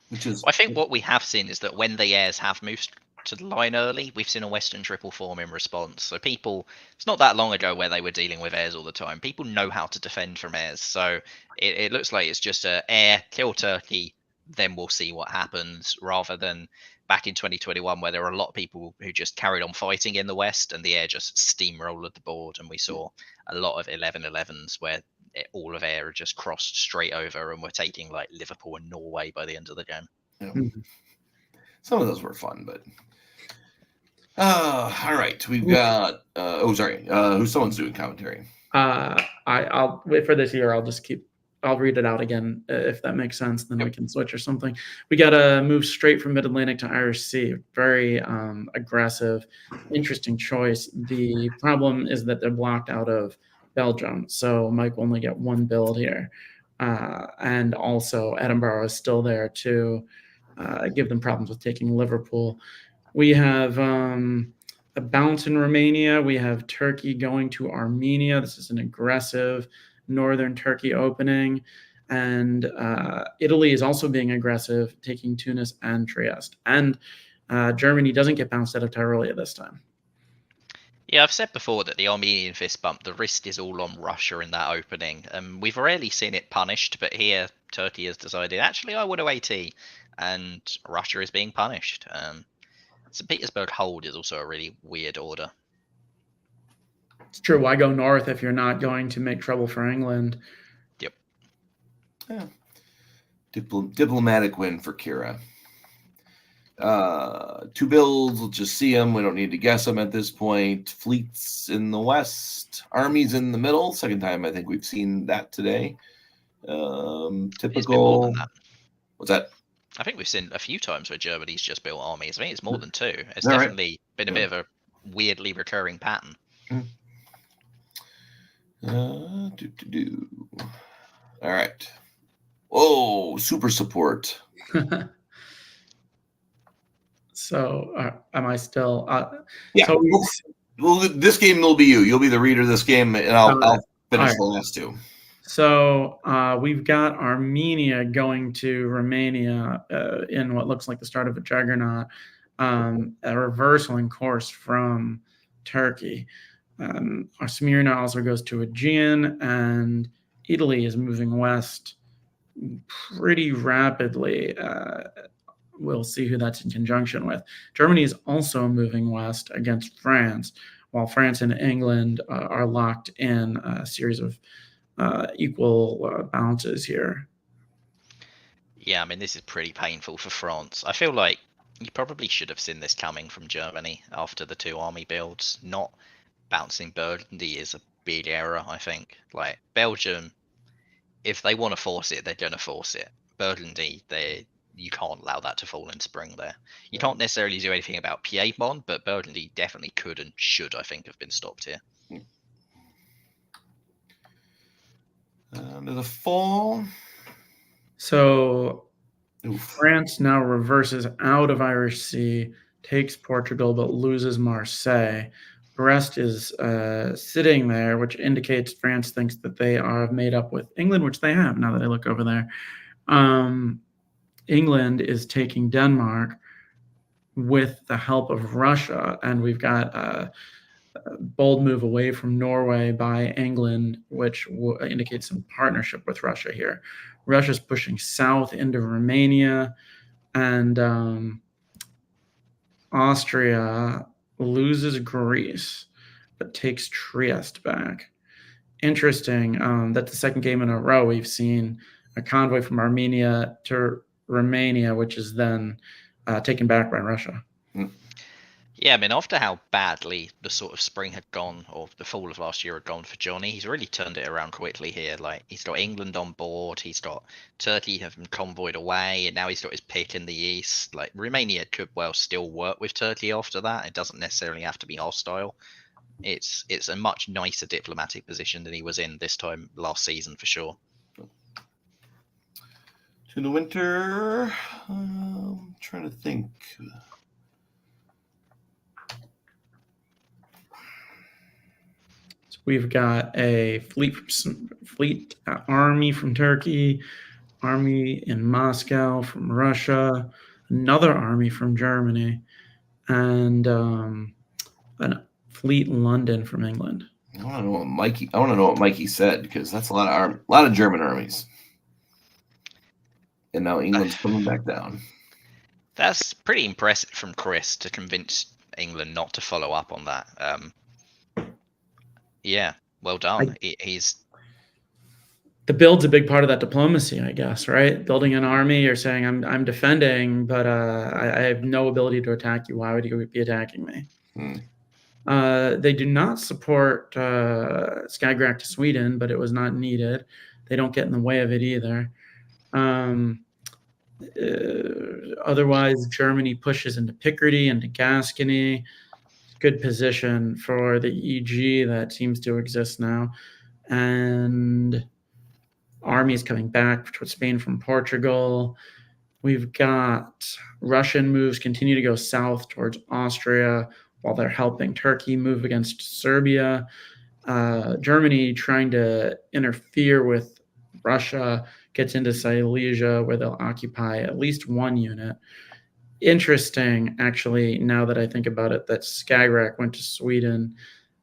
Which is, I think what we have seen is that when the airs have moved to the line early, we've seen a Western triple form in response. So people, it's not that long ago where they were dealing with airs all the time. People know how to defend from airs. So it looks like it's just a air, kill Turkey, then we'll see what happens, rather than back in 2021 where there were a lot of people who just carried on fighting in the West and the air just steamrolled the board. And we saw a lot of 11-11s where all of air just crossed straight over and we're taking like Liverpool and Norway by the end of the game. you know, Mm-hmm. some of those were fun, but all right, we've got who's someone's doing commentary. I'll wait for this year. I'll read it out again if that makes sense. Then we can switch or something. We got to move straight from Mid Atlantic to Irish Sea. Very aggressive, interesting choice. The problem is that they're blocked out of Belgium, so Mike will only get one build here, and also Edinburgh is still there to give them problems with taking Liverpool. We have a bounce in Romania. We have Turkey going to Armenia. This is an aggressive northern Turkey opening. And Italy is also being aggressive, taking Tunis and Trieste. And Germany doesn't get bounced out of Tyrolia this time. Yeah, I've said before that the Armenian fist bump, the risk is all on Russia in that opening. We've rarely seen it punished, but here Turkey has decided, actually, I want to AT, and Russia is being punished. St. Petersburg hold is also a really weird order. It's true. Why go north if you're not going to make trouble for England? Yep. Yeah. Diplomatic win for Kira. 2 builds, we'll just see them. We don't need to guess them at this point. Fleets in the west, armies in the middle. Second time I think we've seen that today. It's been more Typical. than that. What's that? I think we've seen a few times where Germany's just built armies. I think it's more than 2. It's All right. definitely been a bit of a weirdly recurring pattern. All right. Oh, super support. So am I still? Yeah. So Well, this game will be you. You'll be the reader of this game, and I'll finish right. the last 2. So we've got Armenia going to Romania in what looks like the start of a juggernaut, a reversal in course from Turkey. Smyrna also goes to Aegean, and Italy is moving west pretty rapidly. We'll see who that's in conjunction with. Germany is also moving west against France, while France and England are locked in a series of equal bounces here. Yeah, I mean, this is pretty painful for France. I feel like you probably should have seen this coming from Germany after the 2 army builds. Not bouncing Burgundy is a big error, I think. Like, Belgium, if they want to force it, they're going to force it. Burgundy, you can't allow that to fall in spring there. You can't necessarily do anything about Piedmont, but Burgundy definitely could and should, I think, have been stopped here. To the fall. So Oof. France now reverses out of Irish Sea, takes Portugal, but loses Marseille. Brest is sitting there, which indicates France thinks that they are made up with England, which they have now that I look over there. England is taking Denmark with the help of Russia, and we've got a bold move away from Norway by England, which indicates some partnership with Russia here. Russia's pushing south into Romania, and Austria loses Greece, but takes Trieste back. Interesting. That's the second game in a row we've seen a convoy from Armenia to Romania, which is then taken back by Russia. Yeah, I mean, after how badly the sort of spring had gone, or the fall of last year had gone for Johnny, he's really turned it around quickly here. Like, he's got England on board, he's got Turkey have been convoyed away, and now he's got his pick in the east. Like, Romania could well still work with Turkey after that. It doesn't necessarily have to be hostile. It's a much nicer diplomatic position than he was in this time last season, for sure. To the winter, I'm trying to think. We've got a fleet army from Turkey, army in Moscow from Russia, another army from Germany, and a fleet in London from England. I want to know what Mikey said, because that's a lot of German armies, and now England's coming back down. That's pretty impressive from Chris to convince England not to follow up on that. Yeah, well done. He's the build's a big part of that diplomacy, I guess, right? Building an army, you're saying I'm defending, but I have no ability to attack you. Why would you be attacking me? They do not support Skagerrak to Sweden, but it was not needed. They don't get in the way of it either. Otherwise, Germany pushes into Picardy, into Gascony. Good position for the EG that seems to exist now. And armies coming back towards Spain from Portugal. We've got Russian moves continue to go south towards Austria while they're helping Turkey move against Serbia. Germany trying to interfere with Russia gets into Silesia, where they'll occupy at least one unit. Interesting, actually, now that I think about it, that Skagerrak went to Sweden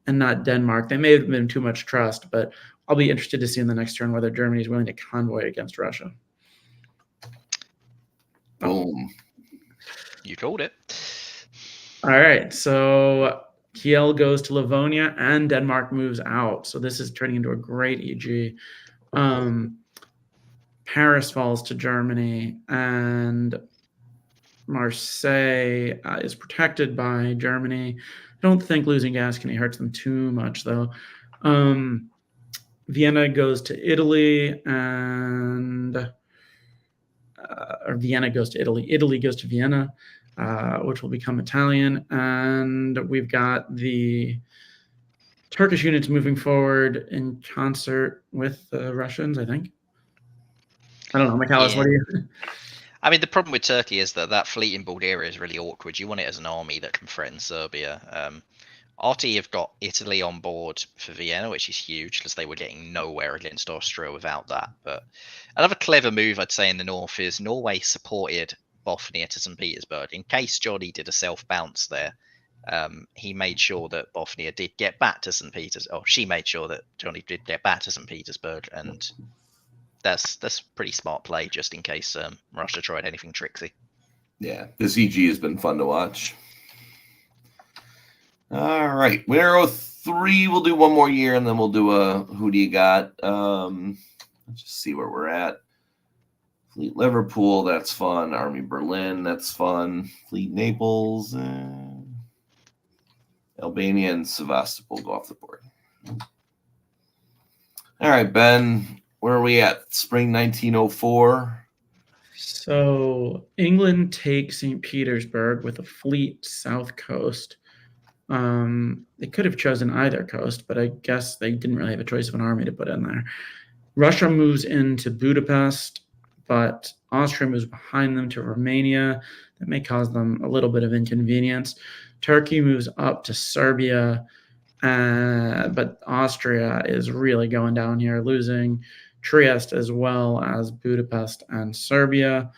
and not Denmark. They may have been too much trust, but I'll be interested to see in the next turn whether Germany is willing to convoy against Russia. Boom. You called it. All right, so Kiel goes to Livonia and Denmark moves out. So this is turning into a great EG. Paris falls to Germany, and Marseille is protected by Germany. I don't think losing Gascony hurts them too much, though. Vienna goes to Italy, or Vienna goes to Italy. Italy goes to Vienna, which will become Italian. And we've got the Turkish units moving forward in concert with the Russians, I think. I don't know, Michaelis, what do you... I mean, the problem with Turkey is that fleet in Bulgaria is really awkward. You want it as an army that can threaten Serbia. RT have got Italy on board for Vienna, which is huge because they were getting nowhere against Austria without that. But another clever move, I'd say, in the north is Norway supported Bothnia to St. Petersburg. In case Johnny did a self-bounce there, he made sure that Bothnia did get back to St. Petersburg. Oh, she made sure that Johnny did get back to St. Petersburg, and that's pretty smart play just in case Russia tried anything tricksy. Yeah, this EG has been fun to watch. All right, Winner 03, we'll do one more year, and then we'll do a who do you got? Let's just see where we're at. Fleet Liverpool, that's fun. Army Berlin, that's fun. Fleet Naples, Albania and Sevastopol go off the board. All right, Ben, where are we at? Spring 1904. So England takes St. Petersburg with a fleet south coast. They could have chosen either coast, but I guess they didn't really have a choice of an army to put in there. Russia moves into Budapest, but Austria moves behind them to Romania. That may cause them a little bit of inconvenience. Turkey moves up to Serbia, but Austria is really going down here, losing Trieste as well as Budapest and Serbia.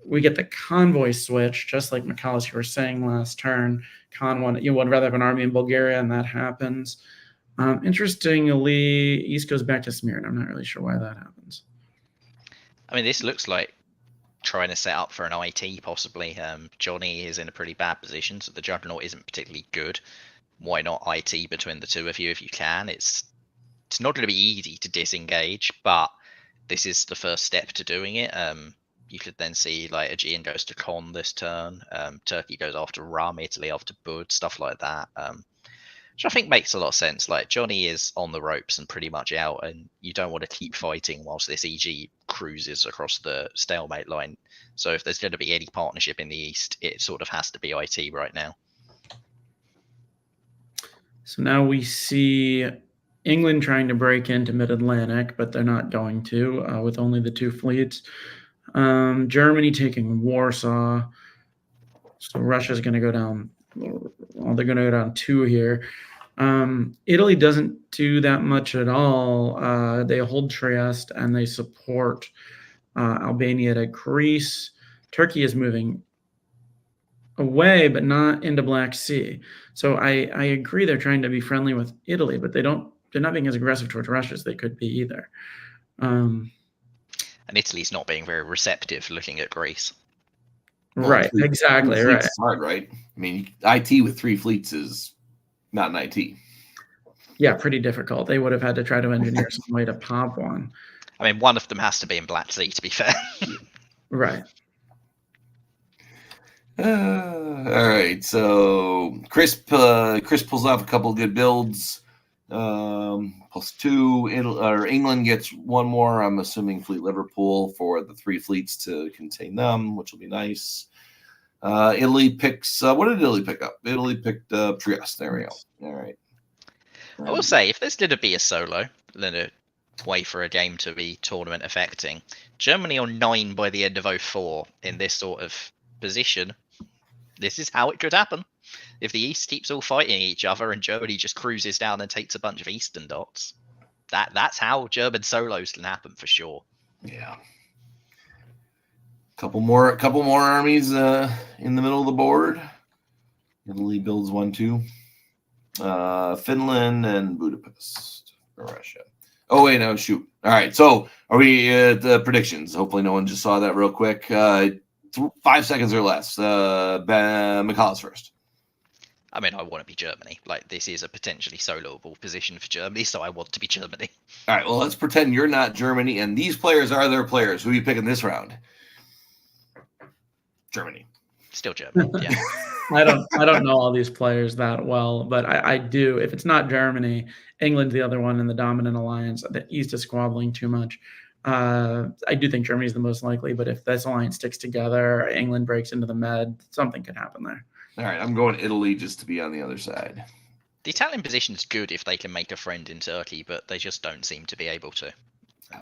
We get the convoy switch, just like Michaelis, you were saying last turn. You would rather have an army in Bulgaria, and that happens. Interestingly, East goes back to Smyrna. I'm not really sure why that happens. I mean, this looks like trying to set up for an IT possibly. Johnny is in a pretty bad position, so the Juggernaut isn't particularly good. Why not IT between the two of you if you can? It's not going to be easy to disengage, but this is the first step to doing it. You could then see like Aegean goes to Con this turn, Turkey goes after Rum, Italy after Bud, stuff like that. Which I think makes a lot of sense. Like Johnny is on the ropes and pretty much out, and you don't want to keep fighting whilst this EG cruises across the stalemate line. So if there's going to be any partnership in the East, it sort of has to be IT right now. So now we see England trying to break into Mid-Atlantic, but they're not going to, with only the 2 fleets. Germany taking Warsaw. So Russia's going to go down. Well, they're going to go down 2 here. Italy doesn't do that much at all. They hold Trieste and they support Albania to Greece. Turkey is moving away, but not into Black Sea. So I agree they're trying to be friendly with Italy, but they're not being as aggressive towards Russia as they could be either. And Italy's not being very receptive looking at Greece. Right, exactly. Right. It's hard, right? I mean, IT with 3 fleets is not an IT. Yeah, pretty difficult. They would have had to try to engineer some way to pop one. I mean, one of them has to be in Black Sea, to be fair. Right. All right, so Chris pulls off a couple of good builds. +2. England gets 1 more. I'm assuming Fleet Liverpool for the 3 fleets to contain them, which will be nice. Italy picks. What did Italy pick up? Italy picked up Trieste. There we go. All right. I will say, if this did be a solo, then a way for a game to be tournament affecting. Germany on 9 by the end of 04 in this sort of position. This is how it could happen. If the East keeps all fighting each other and Germany just cruises down and takes a bunch of Eastern dots, that's how German solos can happen for sure. Yeah. Couple more armies in the middle of the board. Italy builds 1-2. Finland and Budapest for Russia. Oh wait, no, shoot. All right, so are we at the predictions? Hopefully no one just saw that real quick. 5 seconds or less. McCall's first. I mean, I want to be Germany. Like, this is a potentially soloable position for Germany, so I want to be Germany. All right, well, let's pretend you're not Germany, and these players are their players. Who are you picking this round? Germany. Still Germany, yeah. I don't know all these players that well, but I do. If it's not Germany, England's the other one in the dominant alliance. The East is squabbling too much. I do think Germany's the most likely, but if this alliance sticks together, England breaks into the Med, something could happen there. All right, I'm going Italy just to be on the other side. The Italian position is good if they can make a friend in Turkey, but they just don't seem to be able to. Yeah.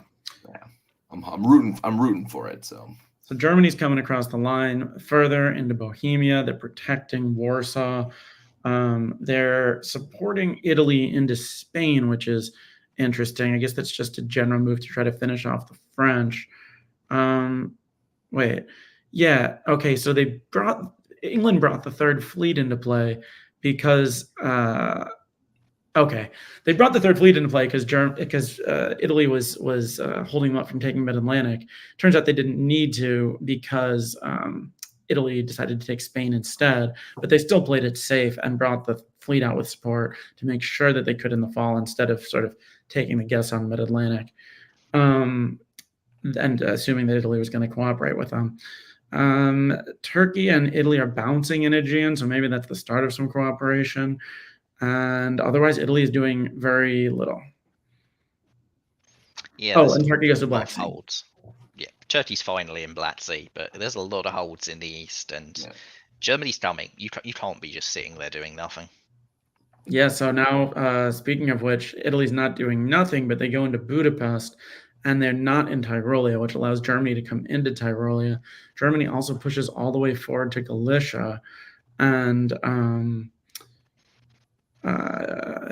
I'm rooting for it. So Germany's coming across the line further into Bohemia. They're protecting Warsaw. They're supporting Italy into Spain, which is interesting. I guess that's just a general move to try to finish off the French. Wait. Yeah. Okay. So England brought the 3rd fleet into play because they brought the 3rd fleet into play because Italy was holding them up from taking Mid-Atlantic. Turns out they didn't need to because Italy decided to take Spain instead, but they still played it safe and brought the fleet out with support to make sure that they could in the fall instead of sort of taking the guess on Mid-Atlantic and assuming that Italy was going to cooperate with them. Turkey and Italy are bouncing in Aegean, so maybe that's the start of some cooperation. And otherwise, Italy is doing very little. Yeah. And Turkey goes to Black Sea. Holds. Yeah, Turkey's finally in Black Sea, but there's a lot of holds in the East, and Germany's coming. You can't be just sitting there doing nothing. Yeah. So now, speaking of which, Italy's not doing nothing, but they go into Budapest. And they're not in Tyrolia, which allows Germany to come into Tyrolia. Germany also pushes all the way forward to Galicia. And I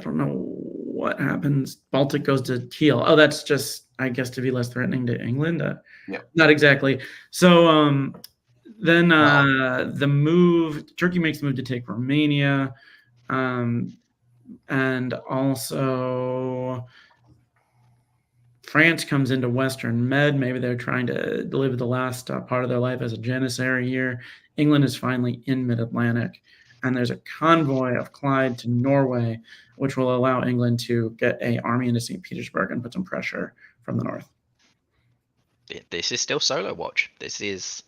don't know what happens. Baltic goes to Kiel. Oh, that's just, I guess, to be less threatening to England. Not exactly. So then Turkey makes the move to take Romania. And also France comes into Western Med. Maybe they're trying to live the last part of their life as a janissary here. England is finally in mid-Atlantic, and there's a convoy of Clyde to Norway, which will allow England to get an army into St. Petersburg and put some pressure from the north. This is still solo watch. This is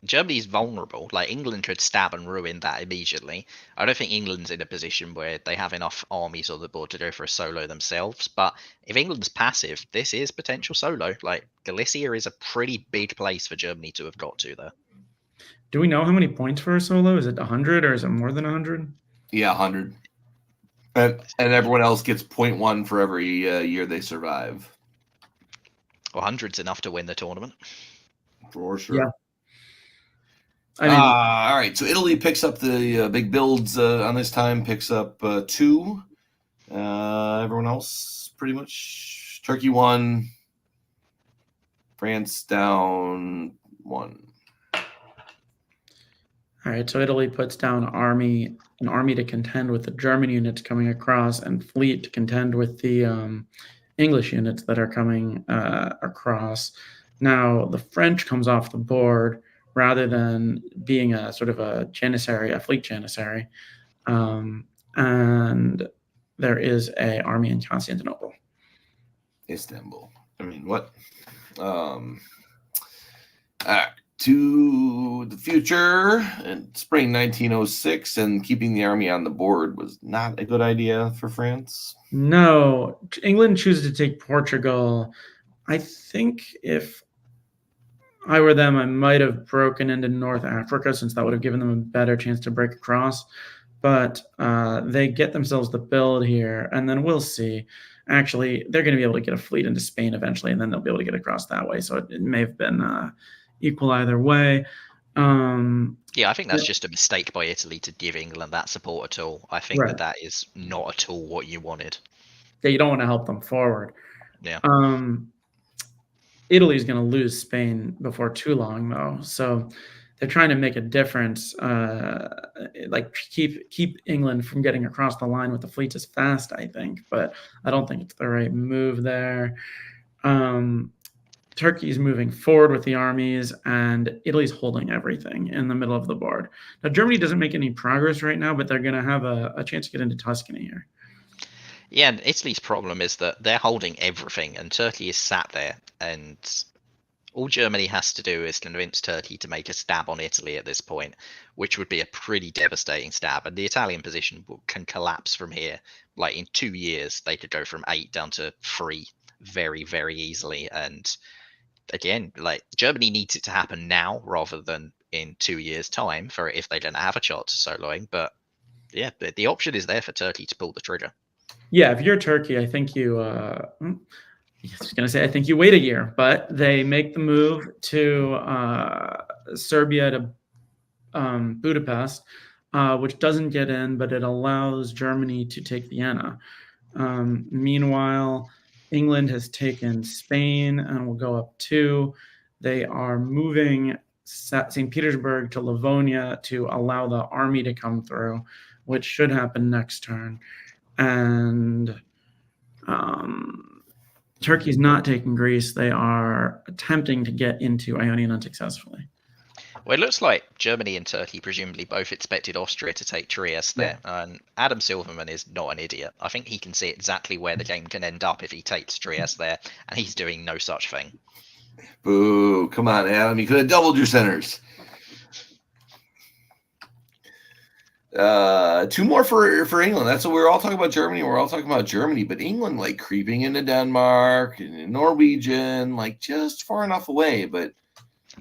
Germany's vulnerable. Like, England could stab and ruin that immediately. I don't think England's in a position where they have enough armies on the board to go for a solo themselves. But if England's passive, this is potential solo. Like, Galicia is a pretty big place for Germany to have got to there. Do we know how many points for a solo? Is it 100 or is it more than 100? Yeah, 100. And everyone else gets 0.1 for every year they survive. Well, 100's enough to win the tournament. For sure. Yeah. I mean, all right, so Italy picks up the big builds on this time, picks up 2. Everyone else, pretty much. Turkey 1. France down 1. all right, so Italy puts down an army to contend with the German units coming across, and fleet to contend with the English units that are coming across. Now, the French comes off the board rather than being a sort of a janissary, a fleet janissary. And there is an army in Constantinople. Istanbul. I mean, what? To the future, in spring 1906, and keeping the army on the board was not a good idea for France. No, England chooses to take Portugal. I think if I were them, I might have broken into North Africa, since that would have given them a better chance to break across. But they get themselves the build here, and then we'll see. Actually, they're going to be able to get a fleet into Spain eventually, and then they'll be able to get across that way. So it may have been equal either way. Yeah, I think that's just a mistake by Italy to give England that support at all. I think Right. that is not at all what you wanted. Yeah, you don't want to help them forward. Yeah. Italy's going to lose Spain before too long, though. So they're trying to make a difference, like keep England from getting across the line with the fleets as fast, I think. But I don't think it's the right move there. Turkey's moving forward with the armies, and Italy's holding everything in the middle of the board. Now, Germany doesn't make any progress right now, but they're going to have a chance to get into Tuscany here. Yeah, and Italy's problem is that they're holding everything, and Turkey is sat there, and all Germany has to do is convince Turkey to make a stab on Italy at this point, which would be a pretty devastating stab, and the Italian position can collapse from here. Like, in 2 years, they could go from 8 down to 3 very, very easily, and again, like, Germany needs it to happen now rather than in 2 years' time for if they don't have a shot to soloing. But yeah, the option is there for Turkey to pull the trigger. Yeah, if you're Turkey, I think you. I was going to say I think you wait a year, but they make the move to Serbia to Budapest, which doesn't get in, but it allows Germany to take Vienna. Meanwhile, England has taken Spain and will go up 2. They are moving St. Petersburg to Livonia to allow the army to come through, which should happen next turn. And Turkey's not taking Greece. They are attempting to get into Ionian unsuccessfully. Well, it looks like Germany and Turkey presumably both expected Austria to take Trieste there. And Adam Silverman is not an idiot. I think he can see exactly where the game can end up if he takes Trieste there, and he's doing no such thing. Boo. Come on, Adam. You could have doubled your centers. 2 more for England. That's what we're all talking about. Germany. We're all talking about Germany, but England, like, creeping into Denmark and Norwegian, like, just far enough away. But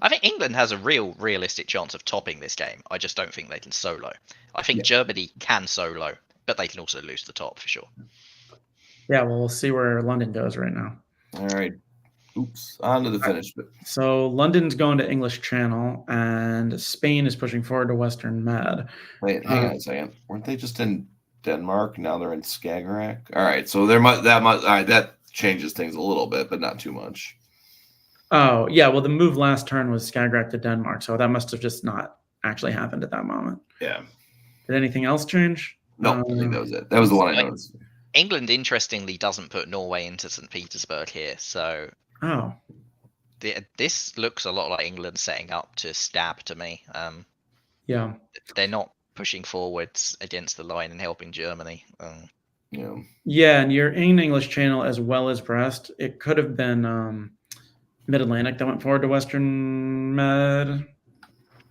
I think England has a realistic chance of topping this game. I just don't think they can solo. I think Germany can solo, but they can also lose the top for sure. Yeah, well, we'll see where London goes right now. All right. Oops. On to the finish. So London's going to English Channel, and Spain is pushing forward to Western Med. Wait, hang on a second. Weren't they just in Denmark? Now they're in Skagerrak. All right. So that changes things a little bit, but not too much. Oh, yeah. Well, the move last turn was Skagerrak to Denmark, so that must have just not actually happened at that moment. Yeah. Did anything else change? No, I think that was it. That was the one I noticed. England, interestingly, doesn't put Norway into St. Petersburg here, so Oh, this looks a lot like England setting up to stab to me. yeah. They're not pushing forwards against the line and helping Germany. Yeah. Yeah, and you're in English Channel as well as Brest. It could have been Mid-Atlantic that went forward to Western Med.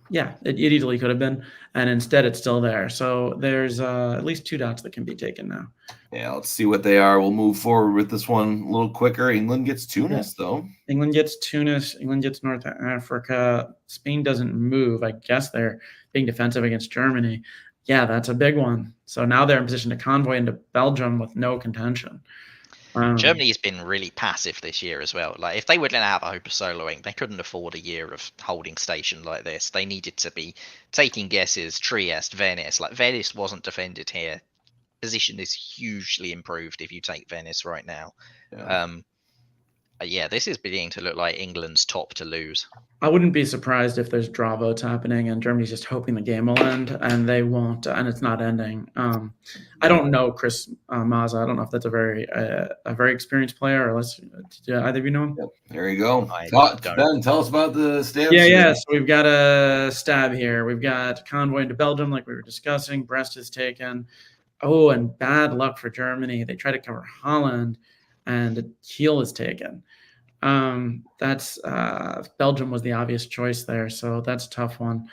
Yeah, it easily could have been, and instead it's still there. So there's at least 2 dots that can be taken now. Yeah, let's see what they are. We'll move forward with this one a little quicker. England gets Tunis, though. England gets Tunis. England gets North Africa. Spain doesn't move. I guess they're being defensive against Germany. Yeah, that's a big one. So now they're in position to convoy into Belgium with no contention. Germany has been really passive this year as well. Like, if they wouldn't have a hope of soloing, they couldn't afford a year of holding station like this. They needed to be taking guesses. Trieste, Venice. Like, Venice wasn't defended here. Position is hugely improved if you take Venice right now. Yeah, this is beginning to look like England's top to lose. I wouldn't be surprised if there's draw votes happening and Germany's just hoping the game will end, and they won't, and it's not ending. I don't know Chris Mazza. I don't know if that's a very experienced player, or do either of you know him? Yep. There you go. don't. Ben, tell us about the stabs. Yeah. So we've got a stab here. We've got convoy into Belgium, like we were discussing. Brest is taken. Oh, and bad luck for Germany. They try to cover Holland, and Kiel is taken. That's Belgium was the obvious choice there, so that's a tough one.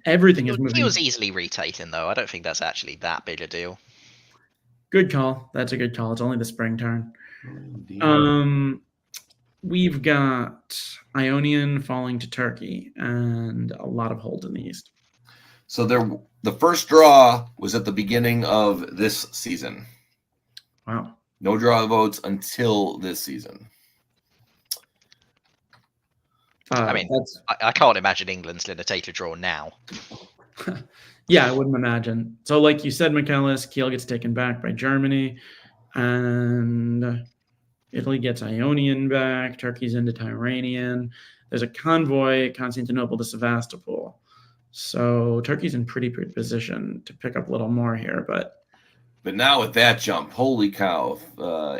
Everything is moving. He was easily retaken, though. I don't think that's actually that big a deal. Good call. That's a good call. It's only the spring turn. We've got Ionian falling to Turkey and a lot of holds in the East. So the first draw was at the beginning of this season. Wow. No draw votes until this season. I mean, I can't imagine England's going to take a draw now. Yeah, I wouldn't imagine. So like you said, McAllis, Kiel gets taken back by Germany, and Italy gets Ionian back. Turkey's into Tyrrhenian. There's a convoy, Constantinople to Sevastopol. So Turkey's in pretty good position to pick up a little more here, but now with that jump, holy cow!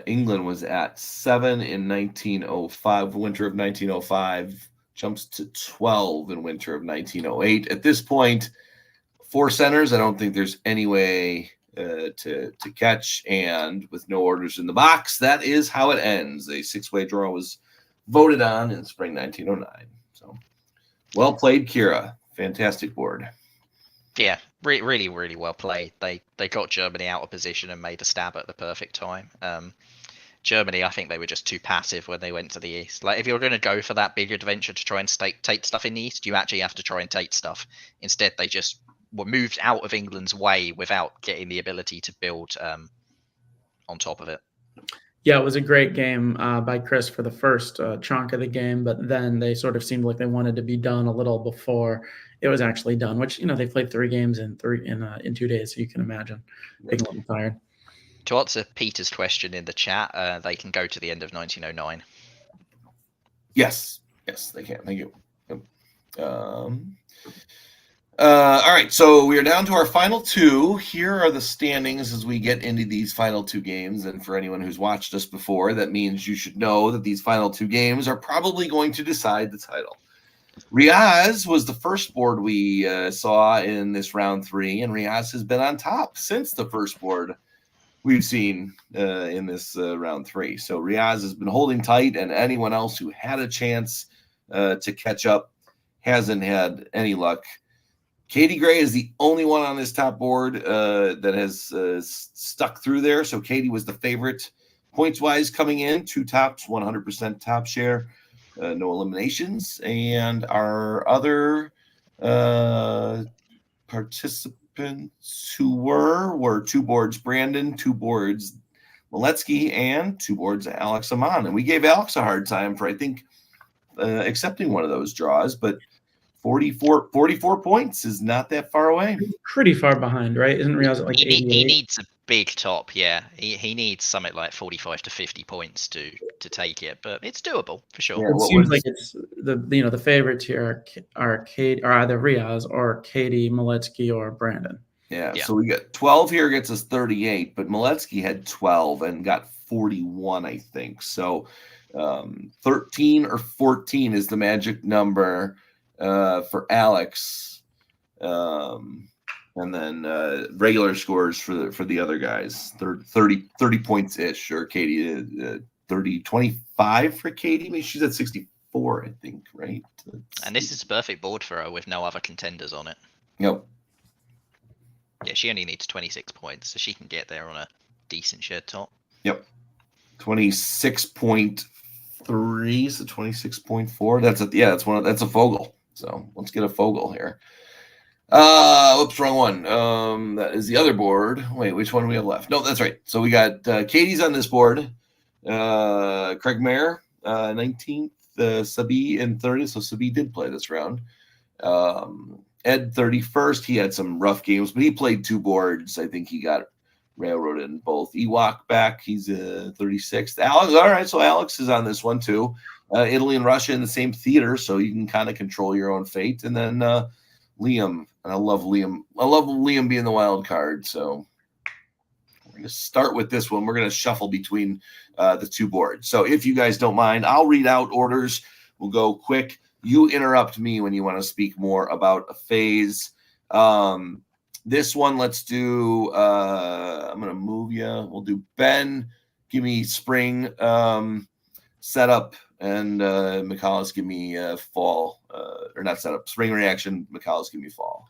England was at 7 in 1905, winter of 1905, jumps to 12 in winter of 1908. At this point, 4 centers. I don't think there's any way to catch, and with no orders in the box, that is how it ends. A 6-way draw was voted on in spring 1909. So, well played, Kira. Fantastic board. Yeah, really, really well played. They got Germany out of position and made a stab at the perfect time. Germany, I think they were just too passive when they went to the East. Like, if you're going to go for that big adventure to try and take stuff in the East, you actually have to try and take stuff. Instead, they just were moved out of England's way without getting the ability to build on top of it. yeah, it was a great game by Chris for the first chunk of the game, but then they sort of seemed like they wanted to be done a little before it was actually done, which, they played 3 games in 2 days, so you can imagine being a little tired. To answer Peter's question in the chat, they can go to the end of 1909. Yes, they can. Thank you. All right, so we are down to our final 2. Here are the standings as we get into these final 2 games. And for anyone who's watched us before, that means you should know that these final 2 games are probably going to decide the title. Riaz was the first board we saw in this round 3, and Riaz has been on top since the first board we've seen in this round 3. So Riaz has been holding tight, and anyone else who had a chance to catch up hasn't had any luck. Katie Gray is the only one on this top board that has stuck through there. So Katie was the favorite points-wise coming in. 2 tops, 100% top share, no eliminations. And our other participants who were 2 boards Brandon, 2 boards Maletsky, and 2 boards Alex Amon. And we gave Alex a hard time for, I think, accepting one of those draws, but 44 points is not that far away. Pretty far behind, right? Isn't Riaz at like 88? He needs a big top, yeah. He needs something like 45 to 50 points to take it, but it's doable for sure. Yeah, it seems like it's the favorites here are Kate, or either Riaz or Katie, Maletsky, or Brandon. Yeah, Yeah. so we got 12 here gets us 38, but Miletsky had 12 and got 41, I think. So 13 or 14 is the magic number for Alex. And then regular scores for the other guys, 30 points ish, or Katie 25 for Katie. Maybe she's at 64, I think, right? And this is a perfect board for her with no other contenders on it. Yep. Yeah, she only needs 26 points, so she can get there on a decent shared top. Yep. 26.3, so 26.4. That's a Fogel. So let's get a Fogel here. Whoops, wrong one. That is the other board. Wait, which one do we have left? No, that's right. So we got Katie's on this board. Craig Mayer, 19th, Sabi in 30th. So Sabi did play this round. Ed 31st. He had some rough games, but he played 2 boards. I think he got railroaded in both. Ewok back. He's 36th. Alex. All right, so Alex is on this one too. Italy and Russia in the same theater, so you can kind of control your own fate. And then Liam, and I love Liam. I love Liam being the wild card. So we're going to start with this one. We're going to shuffle between the 2 boards. So if you guys don't mind, I'll read out orders. We'll go quick. You interrupt me when you want to speak more about a phase. This one, let's do. I'm going to move you. We'll do Ben. Give me spring setup, and McCallus give me fall. Or not setup, spring reaction. McCallus give me fall.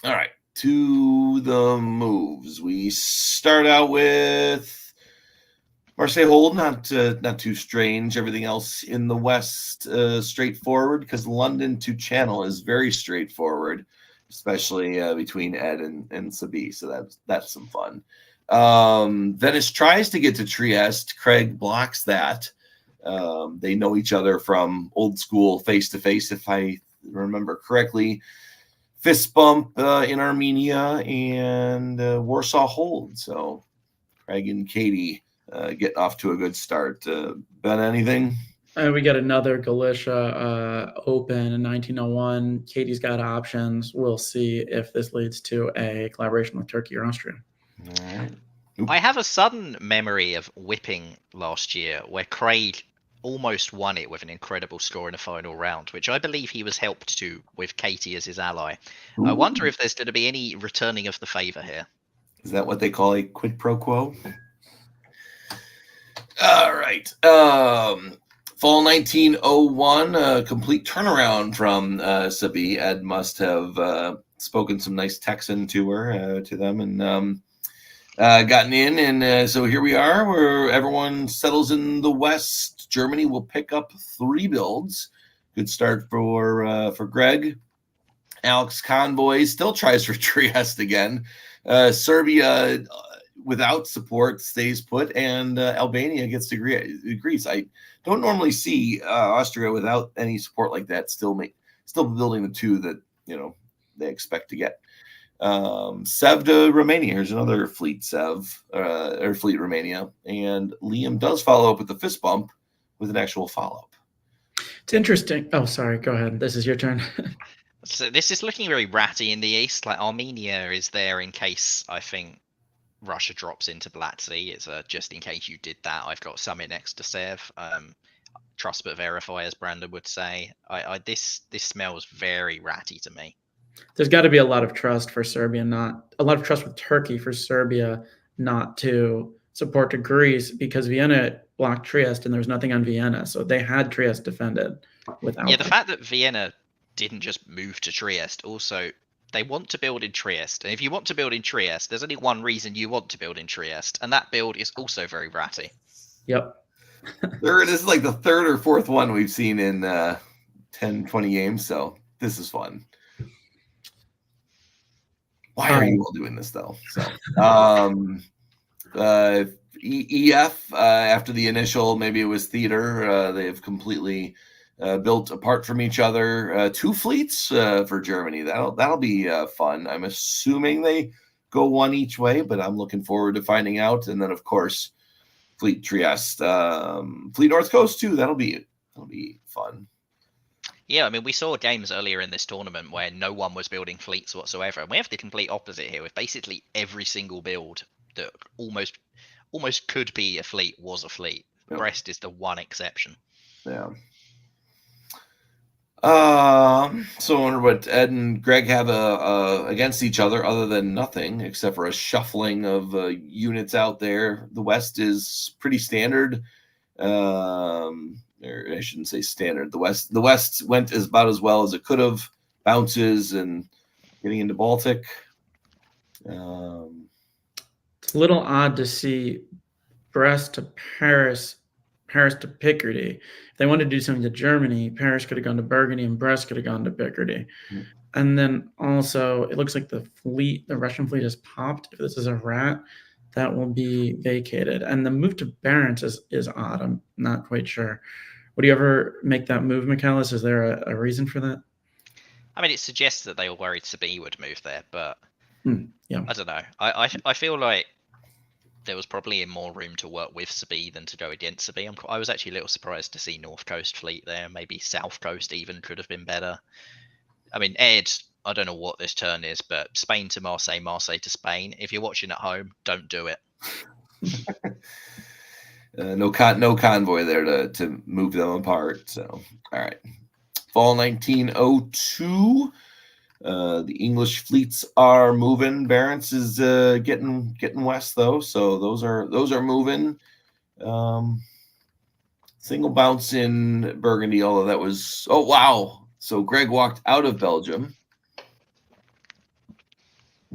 All right, to the moves. We start out with Marseille hold, not too strange. Everything else in the West straightforward, because London to Channel is very straightforward, especially between Ed and Sabi. So that's some fun. Venice tries to get to Trieste. Craig blocks that. They know each other from old school face-to-face, if I remember correctly. Fist bump in Armenia, and Warsaw hold. So Craig and Katie getting off to a good start. Ben, anything? We got another Galicia Open in 1901. Katie's got options. We'll see if this leads to a collaboration with Turkey or Austria. All right. I have a sudden memory of whipping last year where Craig almost won it with an incredible score in the final round, which I believe he was helped to with Katie as his ally. Ooh. I wonder if there's going to be any returning of the favor here. Is that what they call a quid pro quo? All right. Fall 1901, complete turnaround from Sabi. Ed must have spoken some nice Texan to them, and gotten in. And so here we are, where everyone settles in the West. Germany will pick up 3 builds. Good start for Greg. Alex Convoy still tries for Trieste again. Serbia, without support, stays put, and Albania gets to Greece. I don't normally see Austria without any support like that. Still building the 2 that they expect to get. Sev to Romania. Here's another fleet Sev or fleet Romania, and Liam does follow up with the fist bump with an actual follow-up. It's interesting. Oh, sorry. Go ahead. This is your turn. So this is looking very ratty in the east. Like Armenia is there in case I think Russia drops into Black Sea. It's just in case you did that. I've got Summit next to Sev. Trust but verify, as Brandon would say. This smells very ratty to me. There's got to be a lot of trust for Serbia, not a lot of trust with Turkey for Serbia not to support to Greece, because Vienna blocked Trieste and there's nothing on Vienna. So they had Trieste defended without. Yeah, the fact that Vienna didn't just move to Trieste, also they want to build in Trieste. And if you want to build in Trieste, there's only one reason you want to build in Trieste, and that build is also very ratty. Yep. This is like the 3rd or 4th one we've seen in 10, 20 games. So this is fun. Why are you all doing this though? So EF, after the initial, maybe it was theater, they have completely built apart from each other. 2 fleets for Germany. That'll be fun. I'm assuming they go 1 each way, but I'm looking forward to finding out. And then of course, Fleet Trieste, Fleet North Coast too. That'll be fun. Yeah, I mean, we saw games earlier in this tournament where no one was building fleets whatsoever, and we have the complete opposite here with basically every single build that almost could be a fleet was a fleet. Yep. Brest is the one exception. Yeah. So I wonder what Ed and Greg have against each other, other than nothing, except for a shuffling of units out there. The West is pretty standard. Or I shouldn't say standard. The West went about as well as it could have. Bounces and getting into Baltic. It's a little odd to see Brest to Paris, Paris to Picardy. If they wanted to do something to Germany, Paris could have gone to Burgundy and Brest could have gone to Picardy. Mm. And then also, it looks like the Russian fleet has popped. If this is a rat, that will be vacated. And the move to Barents is odd. I'm not quite sure. Would you ever make that move, Michaelis? Is there a reason for that? I mean, it suggests that they were worried Sabine would move there, but yeah. I don't know. I feel like there was probably more room to work with Sabine than to go against Sabine. I was actually a little surprised to see North Coast fleet there. Maybe South Coast even could have been better. I mean, Ed, I don't know what this turn is, but Spain to Marseille, Marseille to Spain. If you're watching at home, don't do it. No convoy there to move them apart. So, all right. Fall 1902. The English fleets are moving. Barents is getting west though, so those are moving. Single bounce in Burgundy, although that was wow. So Greg walked out of Belgium.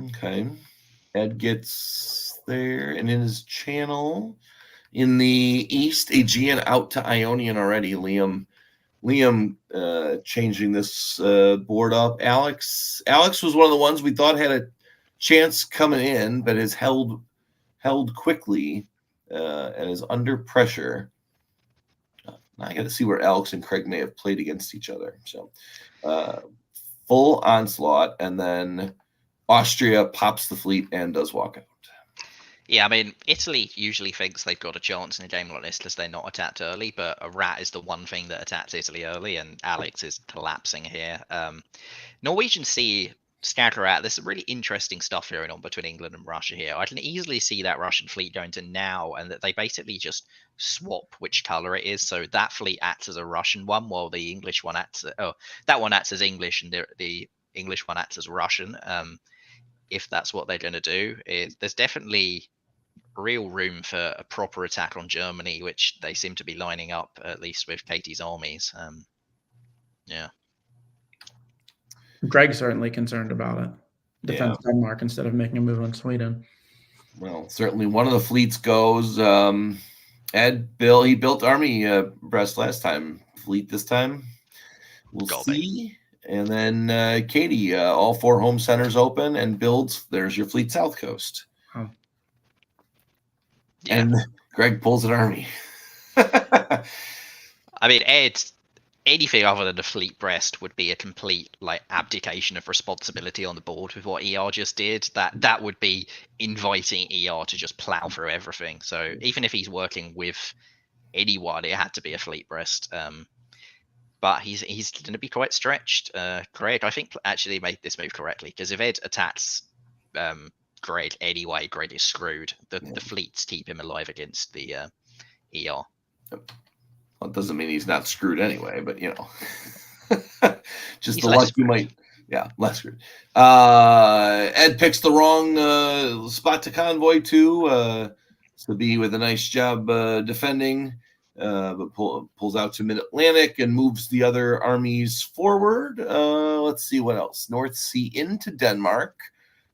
Okay, Ed gets there, and in his channel in the east, Aegean out to Ionian already. Liam changing this board up. Alex was one of the ones we thought had a chance coming in, but is held quickly and is under pressure. I got to see where Alex and Craig may have played against each other. So full onslaught, and then Austria pops the fleet and does walk out. Yeah, I mean, Italy usually thinks they've got a chance in a game like this because they're not attacked early, but a rat is the one thing that attacks Italy early, and Alex is collapsing here. Norwegian Sea scatter out. There's some really interesting stuff going on between England and Russia here. I can easily see that Russian fleet going to now, and that they basically just swap which color it is. So that fleet acts as a Russian one, while the English one acts. That one acts as English, and the English one acts as Russian. If that's what they're going to do, there's definitely real room for a proper attack on Germany, which they seem to be lining up, at least with Katie's armies. Yeah. Greg's certainly concerned about it. Defend Denmark instead of making a move on Sweden. Well, certainly one of the fleets goes. He built army Brest last time. Fleet this time. We'll see. And then Katie, all 4 home centers open and builds. There's your fleet South Coast. Oh. Yeah. And Greg pulls an army. I mean, anything other than the fleet Brest would be a complete abdication of responsibility on the board with what ER just did. That would be inviting ER to just plow through everything. So even if he's working with anyone, it had to be a fleet Brest. But he's going to be quite stretched. Greg, I think, actually made this move correctly, because if Ed attacks Greg anyway, Greg is screwed. The fleets keep him alive against the ER. Well, it doesn't mean he's not screwed anyway, but just the luck you might. Yeah, less screwed. Ed picks the wrong spot to convoy too. Sabine with a nice job defending. But pulls out to mid-Atlantic and moves the other armies forward. Let's see what else. North Sea into Denmark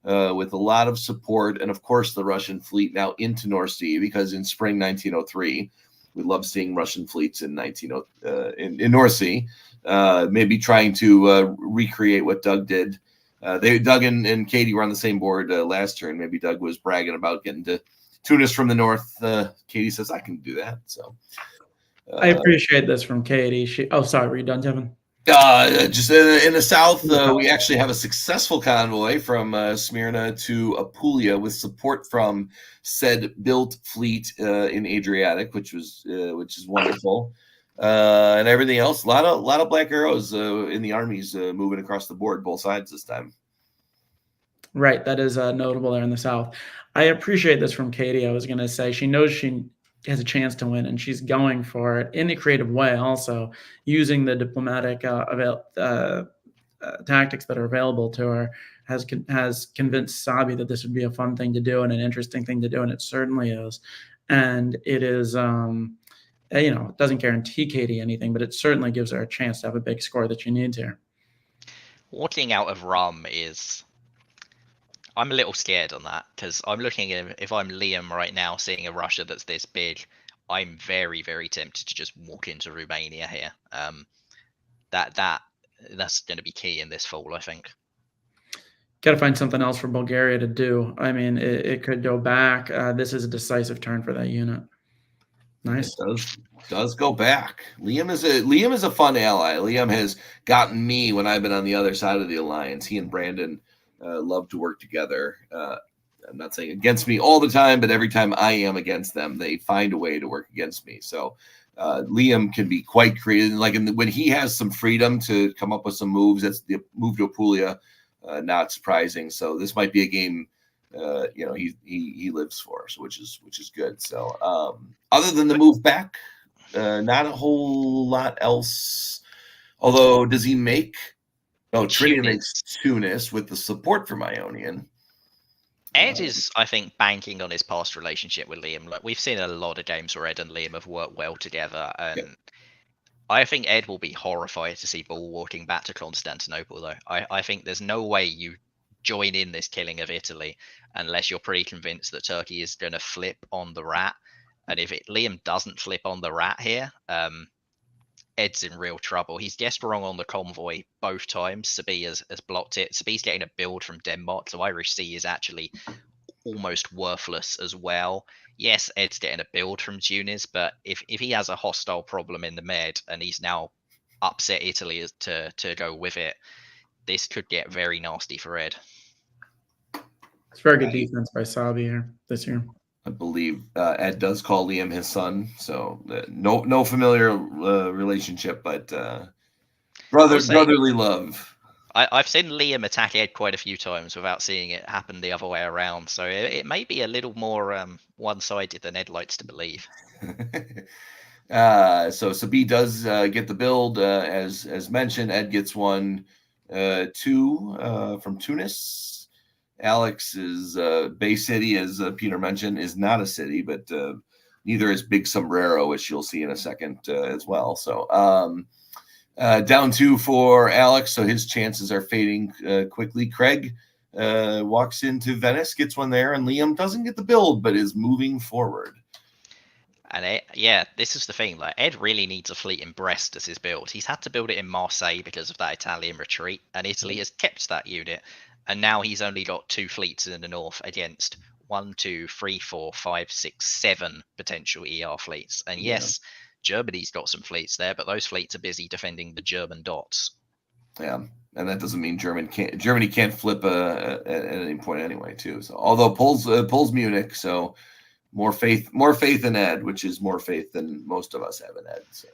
with a lot of support. And, of course, the Russian fleet now into North Sea, because in spring 1903, we love seeing Russian fleets in North Sea, maybe trying to recreate what Doug did. Doug and Katie were on the same board last turn. Maybe Doug was bragging about getting to Tunis from the north. Katie says, I can do that. So I appreciate this from Katie. Sorry, were you done, Kevin? Just in the south, we actually have a successful convoy from Smyrna to Apulia with support from said built fleet in Adriatic, which is wonderful. and everything else. A lot of black arrows in the armies moving across the board, both sides this time. Right, that is notable there in the South. I appreciate this from Katie. I was going to say she knows she has a chance to win, and she's going for it in a creative way. Also, using the diplomatic tactics that are available to her has convinced Sabi that this would be a fun thing to do and an interesting thing to do, and it certainly is. And it is, it doesn't guarantee Katie anything, but it certainly gives her a chance to have a big score that she needs here. Walking out of Rum is, I'm a little scared on that, because I'm looking at, if I'm Liam right now, seeing a Russia that's this big, I'm very, very tempted to just walk into Romania here. That's going to be key in this fall, I think. Got to find something else for Bulgaria to do. I mean, it could go back. This is a decisive turn for that unit. Nice. It does go back. Liam is a fun ally. Liam has gotten me when I've been on the other side of the alliance. He and Brandon love to work together. I'm not saying against me all the time, but every time I am against them, they find a way to work against me. So Liam can be quite creative. Like when he has some freedom to come up with some moves, that's the move to Apulia. Not surprising. So this might be a game, he lives for, so which is good. So other than the move back, not a whole lot else. Although, does he make? Oh, Trinia makes Tunis with the support from Ionian. Ed is, I think, banking on his past relationship with Liam. Like, we've seen a lot of games where Ed and Liam have worked well together, and I think Ed will be horrified to see Bull walking back to Constantinople, though. I think there's no way you join in this killing of Italy unless you're pretty convinced that Turkey is going to flip on the rat. And if Liam doesn't flip on the rat here, Ed's in real trouble. He's guessed wrong on the convoy both times. Sabi has blocked it. Sabi's getting a build from Denmark, so Irish Sea is actually almost worthless as well. Yes, Ed's getting a build from Tunis, but if he has a hostile problem in the Med and he's now upset Italy to go with it, this could get very nasty for Ed. It's very good defense by Sabi here this year. I believe Ed does call Liam his son, so no familiar relationship, but brotherly love. I've seen Liam attack Ed quite a few times without seeing it happen the other way around, so it may be a little more one-sided than Ed likes to believe. So Sabi does get the build, as mentioned. Ed gets 2 from Tunis. Alex is Bay City, as Peter mentioned, is not a city, but neither is Big Sombrero, which you'll see in a second as well. So down 2 for Alex, so his chances are fading quickly. Craig walks into Venice, gets one there, and Liam doesn't get the build, but is moving forward. And this is the thing. Like, Ed really needs a fleet in Brest as his build. He's had to build it in Marseille because of that Italian retreat, and Italy has kept that unit. And now he's only got 2 fleets in the north against 1, 2, 3, 4, 5, 6, 7 potential ER fleets. And yes, Germany's got some fleets there, but those fleets are busy defending the German dots. Yeah, and that doesn't mean Germany can't flip at any point anyway, too. So although pulls Munich, so more faith in Ed, which is more faith than most of us have in Ed. So.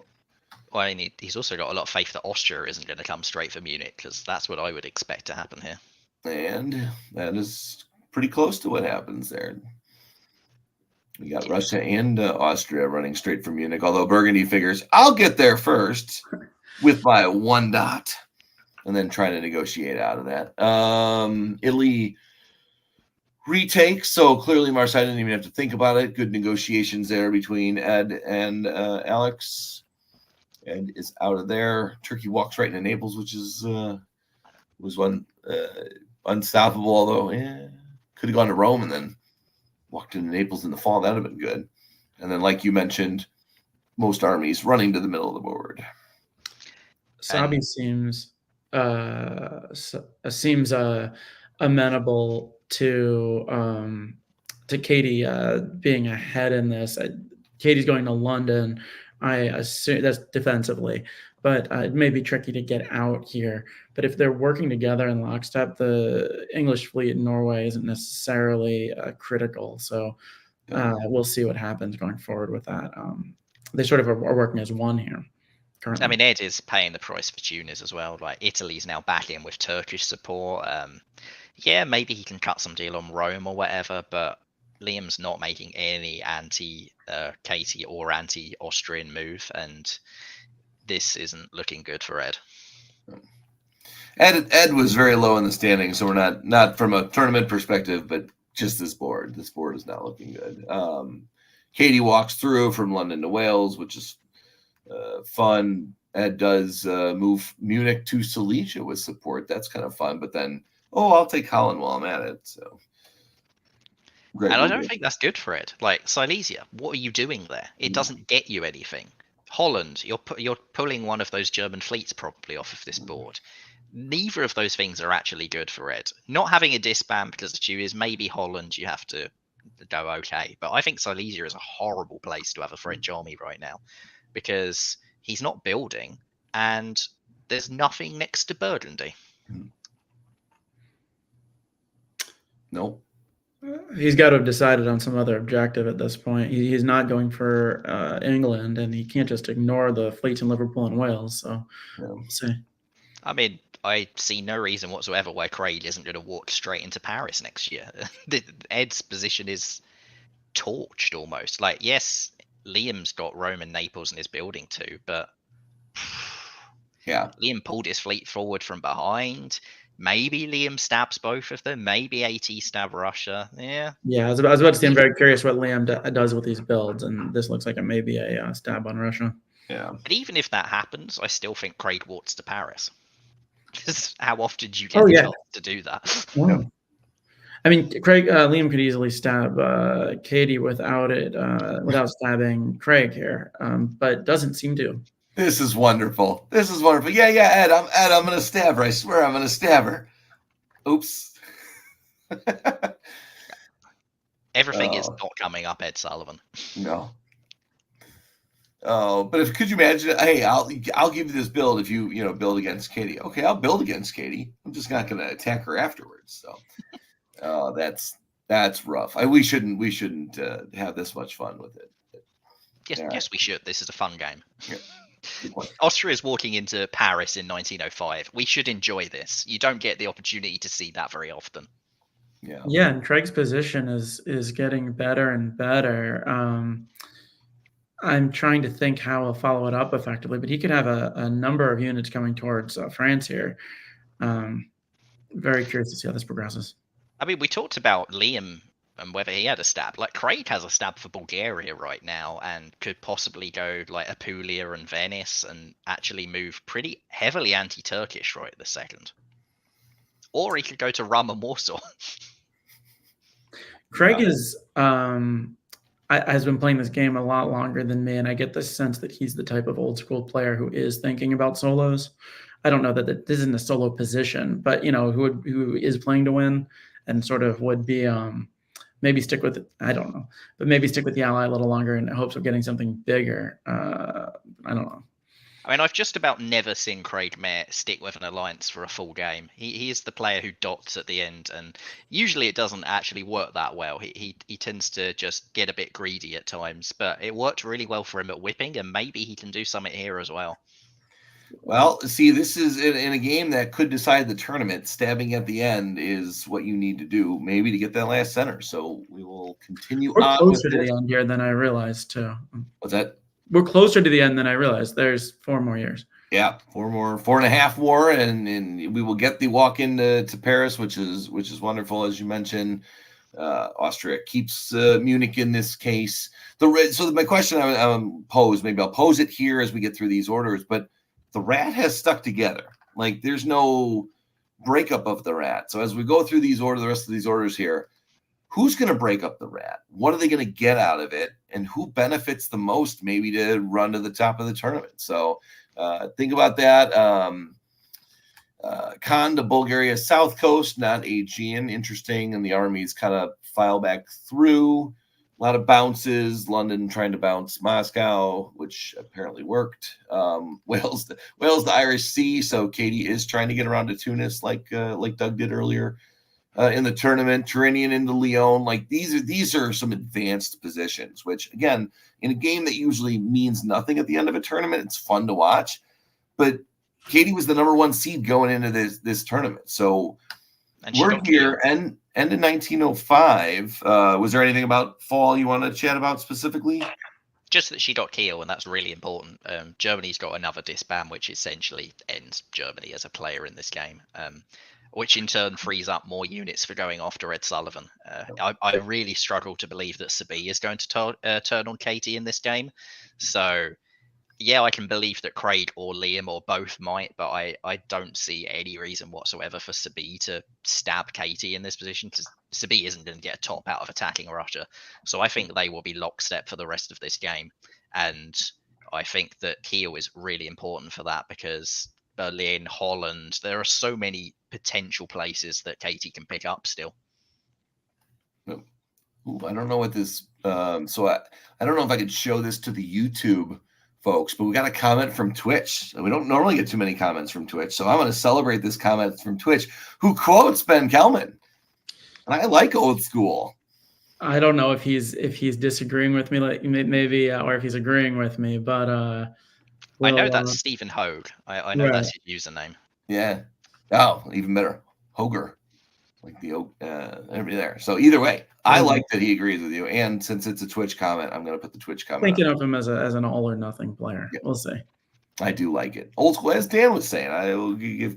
Well, he's also got a lot of faith that Austria isn't going to come straight for Munich, because that's what I would expect to happen here. And that is pretty close to what happens there. We got Russia and Austria running straight from Munich, although Burgundy figures, I'll get there first with my 1 dot, and then trying to negotiate out of that. Italy retakes, so clearly Marseille didn't even have to think about it. Good negotiations there between Ed and Alex. Ed is out of there. Turkey walks right into Naples, which is was one unstoppable, although could have gone to Rome and then walked into Naples in the fall. That would have been good. And then, like you mentioned, most armies running to the middle of the board. Sabi seems amenable to Katie being ahead in this. Katie's going to London. I assume that's defensively, but it may be tricky to get out here. But if they're working together in lockstep, the English fleet in Norway isn't necessarily critical. So we'll see what happens going forward with that. They sort of are working as one here. currently. I mean, Ed is paying the price for tuners as well. Like Italy's now back in with Turkish support. Yeah, maybe he can cut some deal on Rome or whatever, but Liam's not making any anti-Katie or anti-Austrian move, and this isn't looking good for Ed. Ed was very low in the standings, so we're not from a tournament perspective, but just this board. This board is not looking good. Katie walks through from London to Wales, which is fun. Ed does move Munich to Silesia with support. That's kind of fun. But then, I'll take Holland while I'm at it. So, and I don't think that's good for Ed. Like Silesia, what are you doing there? It doesn't get you anything. Holland, you're pulling one of those German fleets probably off of this board. Neither of those things are actually good for Ed. Not having a disband because of you is maybe Holland. You have to go okay, but I think Silesia is a horrible place to have a French army right now because he's not building and there's nothing next to Burgundy. Nope. He's got to have decided on some other objective at this point. He's not going for England, and he can't just ignore the fleets in Liverpool and Wales. So, we'll see. I mean, I see no reason whatsoever why Craig isn't going to walk straight into Paris next year. Ed's position is torched almost. Like, yes, Liam's got Rome and Naples and is building too, but yeah, Liam pulled his fleet forward from behind. Maybe Liam stabs both of them. Maybe AT stab Russia. Yeah. Yeah, I was about to say, I'm very curious what Liam does with these builds, and this looks like maybe a stab on Russia. Yeah. But even if that happens, I still think Craig walks to Paris. Because how often do you get the chance to do that? Yeah. I mean, Liam could easily stab Katie without stabbing Craig here, but doesn't seem to. This is wonderful. Yeah, Ed, I'm going to stab her. I swear I'm going to stab her. Oops. Everything is not coming up Ed Sullivan. No. Oh, but could you imagine? Hey, I'll give you this build if you build against Katie. Okay, I'll build against Katie. I'm just not going to attack her afterwards. So, that's rough. We shouldn't have this much fun with it. Yes, we should. This is a fun game. Yeah. Austria is walking into Paris in 1905. We should enjoy this. You don't get the opportunity to see that very often. Yeah, and Craig's position is getting better and better. I'm trying to think how he'll follow it up effectively, but he could have a number of units coming towards France here. Very curious to see how this progresses. I mean, we talked about Liam and whether he had a stab. Like, Craig has a stab for Bulgaria right now and could possibly go like Apulia and Venice and actually move pretty heavily anti-Turkish right this second. Or he could go to Rum and Warsaw. Craig has been playing this game a lot longer than me, and I get the sense that he's the type of old school player who is thinking about solos. I don't know that this isn't a solo position, but who is playing to win and sort of would be maybe stick with it. I don't know, but maybe stick with the ally a little longer in hopes of getting something bigger. I don't know. I mean, I've just about never seen Craig Mayer stick with an alliance for a full game. He is the player who dots at the end, and usually it doesn't actually work that well. He tends to just get a bit greedy at times, but it worked really well for him at whipping, and maybe he can do something here as well. Well, see, this is in a game that could decide the tournament. Stabbing at the end is what you need to do, maybe to get that last center. So we will continue We're on. closer to the end here than I realized, too. What's that? We're closer to the end than I realized. There's 4 more years. Yeah, 4.5 more, and we will get the walk into Paris, which is wonderful, as you mentioned. Austria keeps Munich in this case. So my question I pose, maybe I'll pose it here as we get through these orders, but the rat has stuck together. Like, there's no breakup of the rat. So as we go through the rest of these orders here, who's going to break up the rat? What are they going to get out of it? And who benefits the most maybe to run to the top of the tournament? So think about that. Khan to Bulgaria, South Coast, not Aegean. Interesting. And the armies kind of file back through. A lot of bounces. London trying to bounce Moscow, which apparently worked. Wales, the Irish Sea. So Katie is trying to get around to Tunis, like Doug did earlier. in the tournament, Tyranian into Leon. Like these are some advanced positions, which again, in a game that usually means nothing at the end of a tournament, it's fun to watch. But Katie was the number 1 seed going into this tournament. So we're here and in 1905. Was there anything about fall you want to chat about specifically? Just that she got keel, and that's really important. Germany's got another disband, which essentially ends Germany as a player in this game, which in turn frees up more units for going after Ed Sullivan. I really struggle to believe that Sabi is going to turn on Katie in this game. So, yeah, I can believe that Craig or Liam or both might, but I don't see any reason whatsoever for Sabi to stab Katie in this position, because Sabi isn't going to get a top out of attacking Russia. So I think they will be lockstep for the rest of this game. And I think that Kiel is really important for that, because Berlin, Holland, there are so many potential places that Katie can pick up still. Ooh, I don't know what this, so I don't know if I could show this to the YouTube folks, but we got a comment from Twitch. We don't normally get too many comments from Twitch, so I'm going to celebrate this comment from Twitch, who quotes Ben Kelman. And I like old school. I don't know if he's disagreeing with me, like maybe, or if he's agreeing with me, but I know that's Stephen Hogue. I know that's his username. Yeah. Oh, even better, Hoger, like the everybody there. So either way, I like that he agrees with you. And since it's a Twitch comment, I'm going to put the Twitch comment. Thinking of him as an all or nothing player. Yeah. We'll see. I do like it. Old school, as Dan was saying. I will give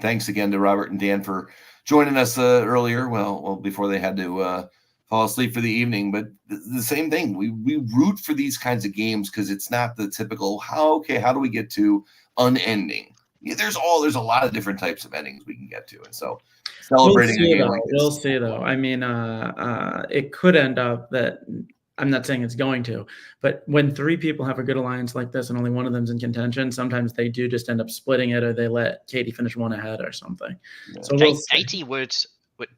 thanks again to Robert and Dan for joining us earlier. Well, before they had to fall asleep for the evening. But the same thing. We root for these kinds of games because it's not the typical how do we get to unending? There's a lot of different types of endings we can get to, and so celebrating a game like this. We'll see though. I mean, it could end up that, I'm not saying it's going to, but when 3 people have a good alliance like this and only one of them's in contention, sometimes they do just end up splitting it, or they let Katie finish 1 ahead or something. Yeah. So Katie would,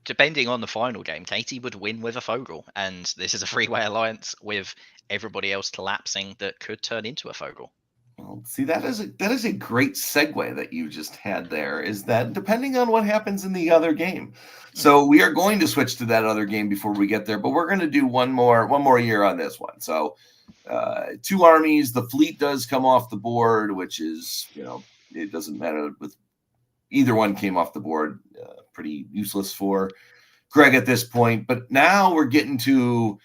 depending on the final game, Katie would win with a Fogel, and this is a 3-way alliance with everybody else collapsing that could turn into a Fogel. Well, see, that is a great segue that you just had there, is that depending on what happens in the other game. So we are going to switch to that other game before we get there, but we're going to do one more year on this one. So 2 armies, the fleet does come off the board, which is, it doesn't matter with either one came off the board, pretty useless for Greg at this point. But now we're getting to,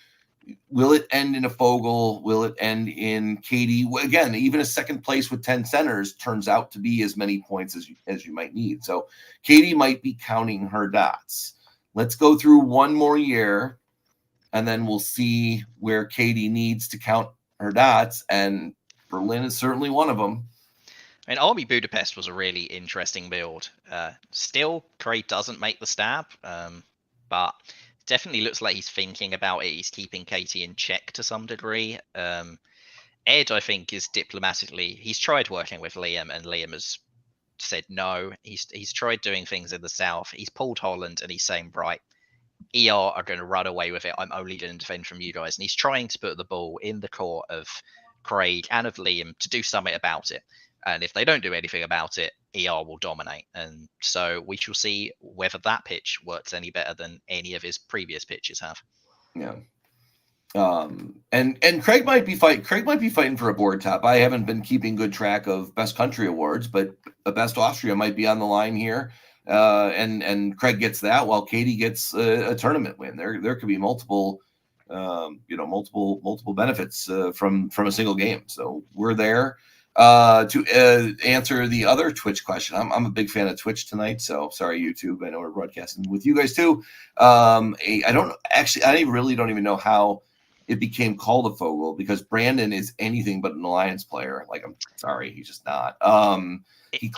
will it end in a Fogel? Will it end in Katie? Again, even a second place with 10 centers turns out to be as many points as you might need. So Katie might be counting her dots. Let's go through one more year, and then we'll see where Katie needs to count her dots. And Berlin is certainly one of them. I mean, Army Budapest was a really interesting build. Still, Craig doesn't make the stab, but definitely looks like he's thinking about it. He's keeping Katie in check to some degree. Ed, I think, is diplomatically, he's tried working with Liam, and Liam has said no. He's tried doing things in the south. He's pulled Holland, and he's saying, right, ER are going to run away with it. I'm only going to defend from you guys. And he's trying to put the ball in the court of Craig and of Liam to do something about it. And if they don't do anything about it, ER will dominate. And so we shall see whether that pitch works any better than any of his previous pitches have. Yeah. And Craig might be fighting for a board top. I haven't been keeping good track of best country awards, but the best Austria might be on the line here. And Craig gets that while Katie gets a tournament win. There could be multiple benefits from a single game. So we're there. To answer the other Twitch question, I'm a big fan of Twitch tonight, so sorry YouTube, I know we're broadcasting with you guys too. I really don't even know how it became called a Fogel, because Brandon is anything but an alliance player. Like, I'm sorry, he's just not.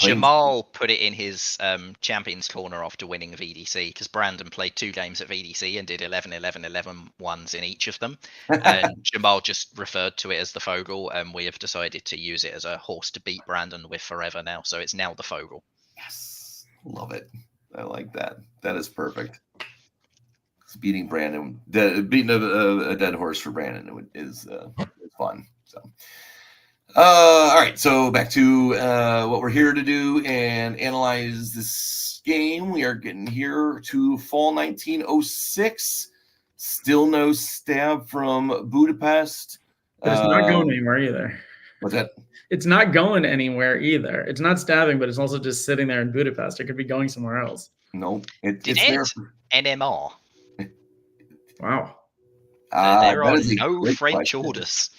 Jamal put it in his Champions Corner after winning VDC, because Brandon played 2 games at VDC and did 11 ones in each of them. And Jamal just referred to it as the Fogel, and we have decided to use it as a horse to beat Brandon with forever now. So it's now the Fogel. Yes, love it. I like that. That is perfect. Beating Brandon, beating a dead horse for Brandon is fun. So. All right, so back to what we're here to do and analyze this game. We are getting here to fall 1906. Still no stab from Budapest. But it's not going anywhere either. What's that? It's not going anywhere either. It's not stabbing, but it's also just sitting there in Budapest. It could be going somewhere else. No, Did it's Ed there. NMR? Wow. There are that is a no great French question. orders.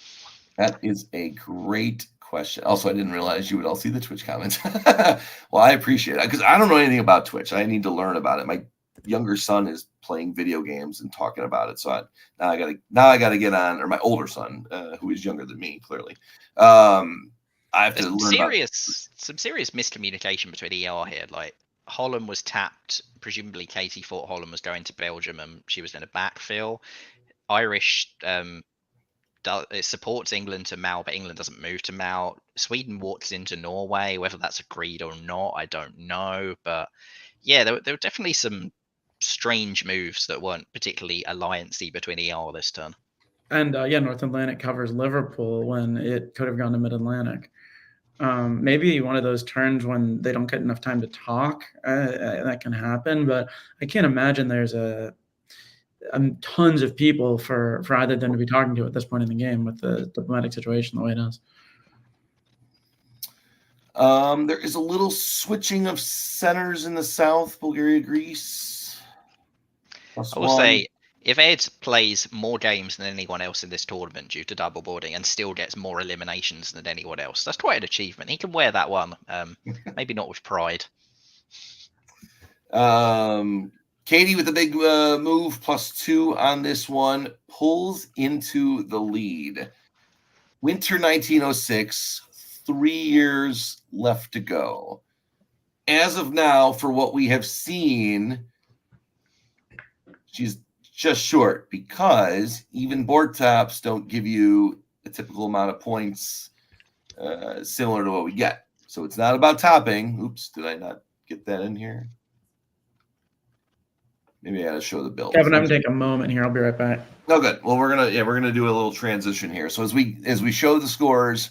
That is a great question. Also, I didn't realize you would all see the Twitch comments. Well, I appreciate it because I don't know anything about Twitch. I need to learn about it. My younger son is playing video games and talking about it, so now I gotta get on. Or my older son, who is younger than me, clearly. I have to learn some serious miscommunication between ER here. Like Holland was tapped. Presumably, Katie thought Holland was going to Belgium, and she was in a backfill. Irish it supports England to Mal, but England doesn't move to Mal. Sweden walks into Norway. Whether that's agreed or not, I don't know. But yeah, there were definitely some strange moves that weren't particularly alliancey between ER this turn. And North Atlantic covers Liverpool when it could have gone to Mid-Atlantic. Maybe one of those turns when they don't get enough time to talk, that can happen. But I can't imagine there's tons of people for either of them to be talking to at this point in the game with the diplomatic situation the way it is. There is a little switching of centers in the south, Bulgaria, Greece. I will say, if Ed plays more games than anyone else in this tournament due to double boarding and still gets more eliminations than anyone else, that's quite an achievement. He can wear that one, maybe not with pride. Katie with a big move, +2 on this one, pulls into the lead. Winter 1906, 3 years left to go. As of now, for what we have seen, she's just short because even board tops don't give you a typical amount of points similar to what we get. So it's not about topping. Oops, did I not get that in here? Maybe I got to show the build. Kevin, I'm gonna take a moment here. I'll be right back. Oh, good. Well, we're gonna do a little transition here. So as we show the scores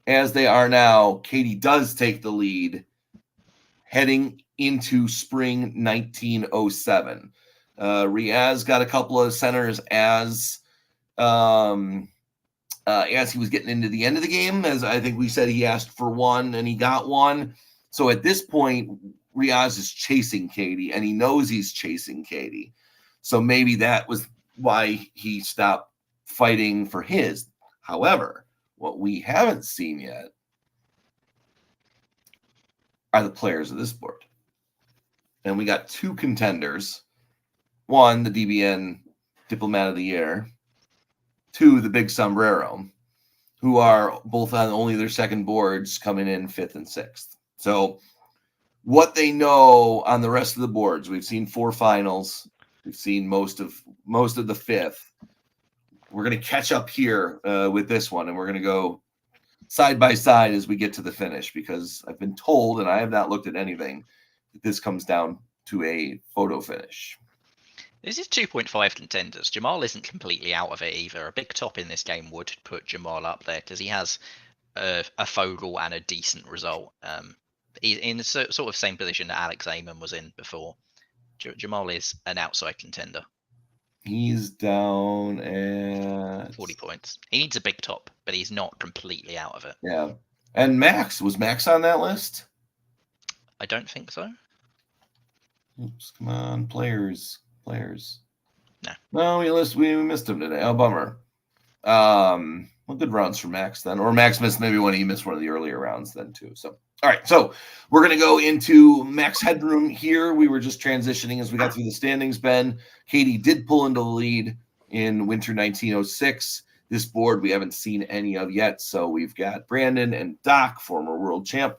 as they are now, Katie does take the lead heading into spring 1907. Riaz got a couple of centers as he was getting into the end of the game. As I think we said, he asked for one and he got one. So at this point, Riaz is chasing Katie, and he knows he's chasing Katie. So maybe that was why he stopped fighting for his. However, what we haven't seen yet are the players of this board. And we got 2 contenders. 1, the DBN Diplomat of the Year. 2, the Big Sombrero, who are both on only their second boards, coming in 5th and 6th. So what they know on the rest of the boards, we've seen 4 finals. We've seen most of the 5th. We're going to catch up here with this one, and we're going to go side by side as we get to the finish, because I've been told, and I have not looked at anything, that this comes down to a photo finish. This is 2.5 contenders. Jamal isn't completely out of it either. A big top in this game would put Jamal up there because he has a Fogel and a decent result. He's in the sort of same position that Alex Amon was in before. Jamal is an outside contender. He's down at 40 points. He needs a big top, but he's not completely out of it. Yeah. And Max, was Max on that list? I don't think so. Oops, come on, players. No, we missed him today. Oh, bummer. Well, good rounds for Max then, or Max missed maybe when he missed one of the earlier rounds then too. So, all right, so we're gonna go into Max Headroom here. We were just transitioning as we got through the standings. Ben, Katie did pull into the lead in Winter 1906. This board we haven't seen any of yet. So we've got Brandon and Doc, former world champ,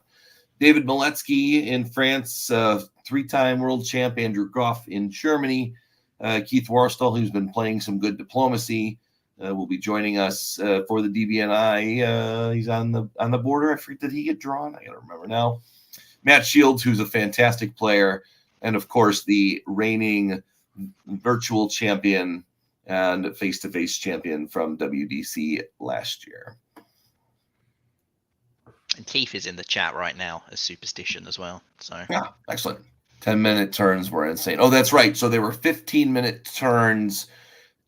David Miletsky in France, 3-time world champ, Andrew Goff in Germany, Keith Warstall, who's been playing some good diplomacy, will be joining us for the DBNI. He's on the border. I forget, did he get drawn? I gotta remember now. Matt Shields, who's a fantastic player, and of course the reigning virtual champion and face-to-face champion from WDC last year. And Keith is in the chat right now as Superstition as well. So yeah, excellent. 10-minute turns were insane. Oh, that's right. So they were 15-minute turns.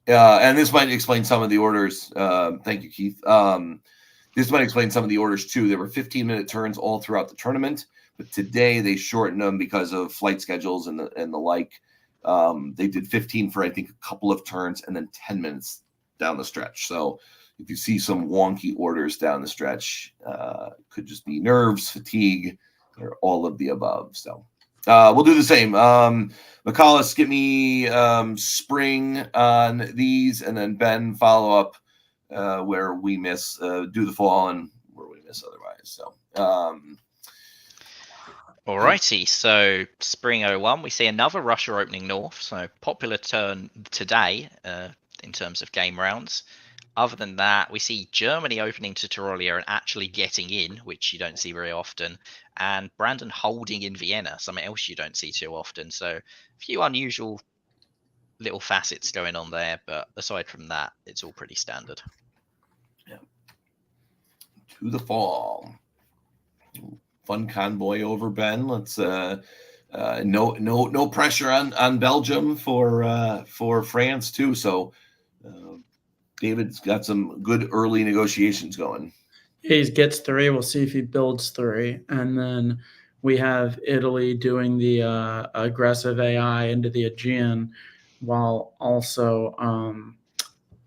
And this might explain some of the orders. Thank you, Keith. This might explain some of the orders too. There were 15-minute turns all throughout the tournament, but today they shortened them because of flight schedules and the like. They did 15 for I think a couple of turns and then 10 minutes down the stretch. So if you see some wonky orders down the stretch, it could just be nerves, fatigue, or all of the above. So we'll do the same. McCallus, get me spring on these, and then Ben, follow up where we miss, do the fall and where we miss otherwise. So Alrighty, so spring 01, we see another Russia opening north. So popular turn today in terms of game rounds. Other than that, we see Germany opening to Tyrolia and actually getting in, which you don't see very often, and Brandon holding in Vienna, something else you don't see too often. So a few unusual little facets going on there, but aside from that, it's all pretty standard. Yeah. To the fall. Fun convoy over, Ben. Let's no pressure on Belgium for France too. So David's got some good early negotiations going. He gets 3. We'll see if he builds 3, and then we have Italy doing the aggressive AI into the Aegean, while also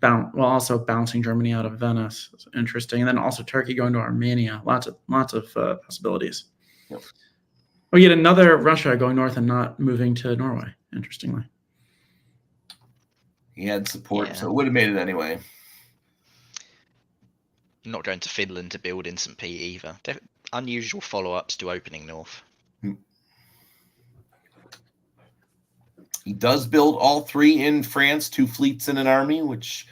bouncing Germany out of Venice. It's interesting, and then also Turkey going to Armenia. Lots of possibilities. Yep. We get another Russia going north and not moving to Norway. Interestingly, He had support, Yeah. so it would have made it anyway. Not going to Finland to build in St. Pete either. Unusual follow-ups to opening north. He does build all 3 in France, 2 fleets and an army, which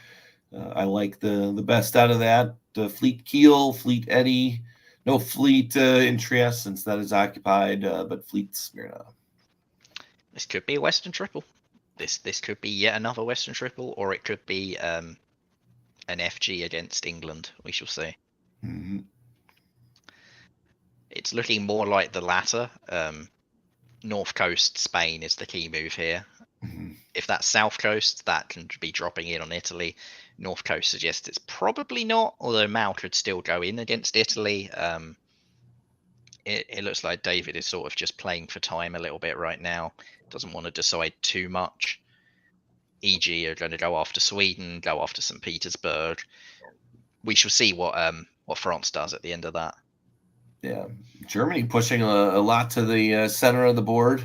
I like the best out of that. Fleet Kiel, Fleet Eddy, no fleet in Trieste since that is occupied, but Fleet Smyrna. This could be a Western triple. This could be yet another Western triple, or it could be an FG against England. We shall see. Mm-hmm. It's looking more like the latter. North Coast Spain is the key move here. Mm-hmm. If that's South Coast, that can be dropping in on Italy. North Coast suggests it's probably not, although Mao could still go in against Italy. It looks like David is sort of just playing for time a little bit right now. Doesn't want to decide too much. EG are going to go after Sweden, go after St. Petersburg. We shall see what France does at the end of that. Yeah, Germany pushing a lot to the center of the board.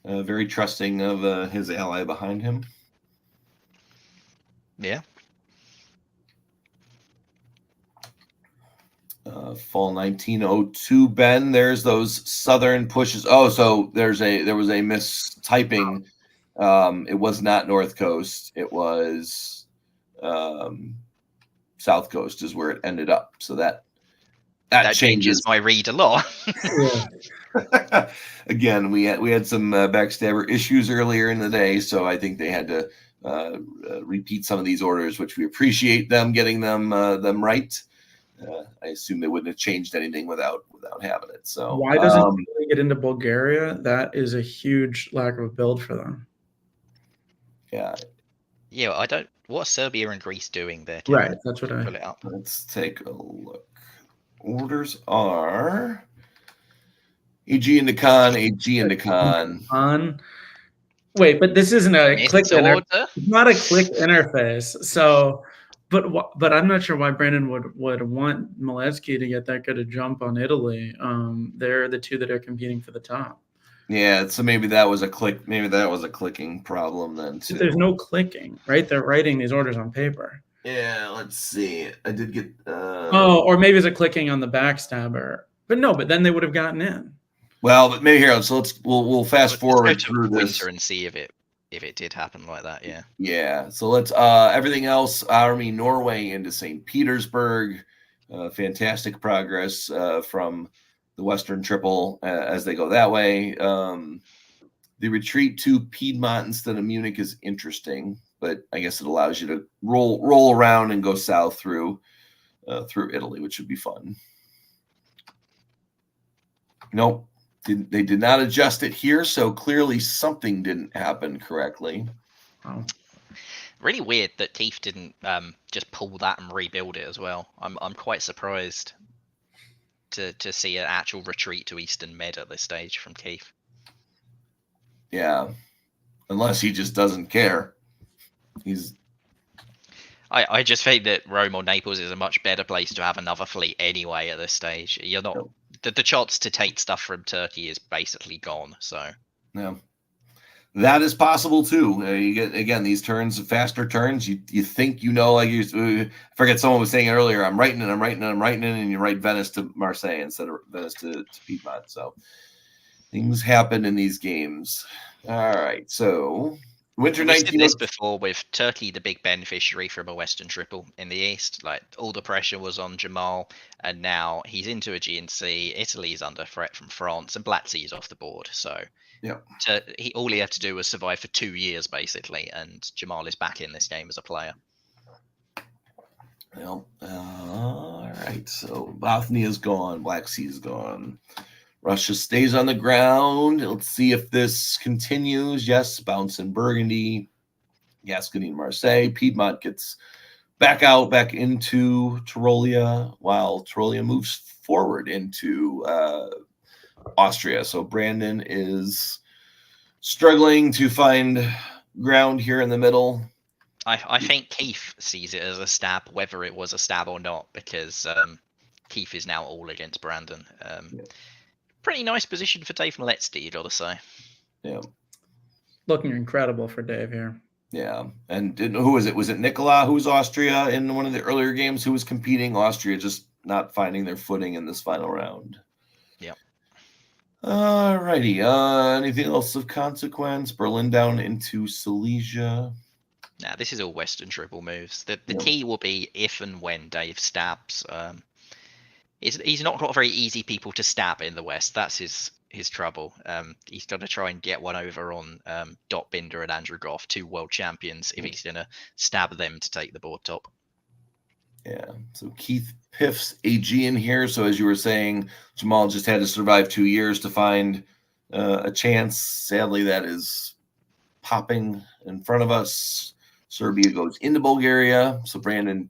Very trusting of his ally behind him. Yeah. Fall 1902, Ben. There's those southern pushes. Oh, so there was a mistyping. It was not North Coast. It was South Coast is where it ended up. So that changes my read a lot. Again, we had some backstabber issues earlier in the day, so I think they had to repeat some of these orders, which we appreciate them getting them right. I assume they wouldn't have changed anything without having it. So why doesn't Italy get into Bulgaria? That is a huge lack of a build for them. Yeah. Yeah, I don't. What are Serbia and Greece doing there? Right, that's what I pull it up. Let's take a look. Orders are Aegean to Con, Aegean to Con. Wait, but this isn't a click order. It's not a click interface. So, but I'm not sure why Brandon would want Milevsky to get that good a jump on Italy. They're the 2 that are competing for the top. Yeah, so maybe that was a click. Maybe that was a clicking problem then too. But there's no clicking, right? They're writing these orders on paper. Yeah, let's see. I did get. Or maybe it's a clicking on the backstabber. But then they would have gotten in. Well, but maybe here. So we'll fast forward through this and see if it did happen like that. Yeah. Yeah. So let's everything else. Army Norway into St. Petersburg. Fantastic progress from the Western Triple as they go that way. The retreat to Piedmont instead of Munich is interesting, but I guess it allows you to roll around and go south through Italy, which would be fun. Nope. They did not adjust it here, so clearly something didn't happen correctly. Wow. Really weird that Keith didn't just pull that and rebuild it as well. I'm quite surprised to see an actual retreat to Eastern Med at this stage from Keith. Yeah, unless he just doesn't care. I just think that Rome or Naples is a much better place to have another fleet anyway at this stage. You're not the chance to take stuff from Turkey is basically gone. So yeah, that is possible too. You get again these turns, faster turns. You think like I forget someone was saying earlier. I'm writing it, and you write Venice to Marseille instead of Venice to Piedmont. So things happen in these games. All right, so. Winter we did 19. this before with Turkey, the big beneficiary from a Western triple in the East. Like all the pressure was on Jamal, and now he's into Aegean Sea. Italy's under threat from France, and Black Sea is off the board. So yeah, all he had to do was survive for 2 years basically, and Jamal is back in this game as a player. Well, all right. So Bothnia's gone, Black Sea's gone. Russia stays on the ground. Let's see if this continues. Yes, bounce in Burgundy. Gascony and Marseille. Piedmont gets back into Tyrolia, while Tyrolia moves forward into Austria. So Brandon is struggling to find ground here in the middle. I think Keith sees it as a stab, whether it was a stab or not, because Keith is now all against Brandon. Yeah. Pretty nice position for Dave Miletsky, you got to say. Yeah. Looking incredible for Dave here. Yeah. And who was it? Was it Nicola, who was Austria in one of the earlier games, who was competing? Austria just not finding their footing in this final round. Yep. All righty. Anything else of consequence? Berlin down into Silesia. Nah, this is all Western triple moves. The key will be if and when Dave stabs. He's not got very easy people to stab in the West. That's his trouble. He's going to try and get one over on Dot Binder and Andrew Goff, 2 world champions, if he's going to stab them to take the board top. Yeah. So Keith piffs Aegean here. So as you were saying, Jamal just had to survive 2 years to find a chance. Sadly, that is popping in front of us. Serbia goes into Bulgaria. So Brandon.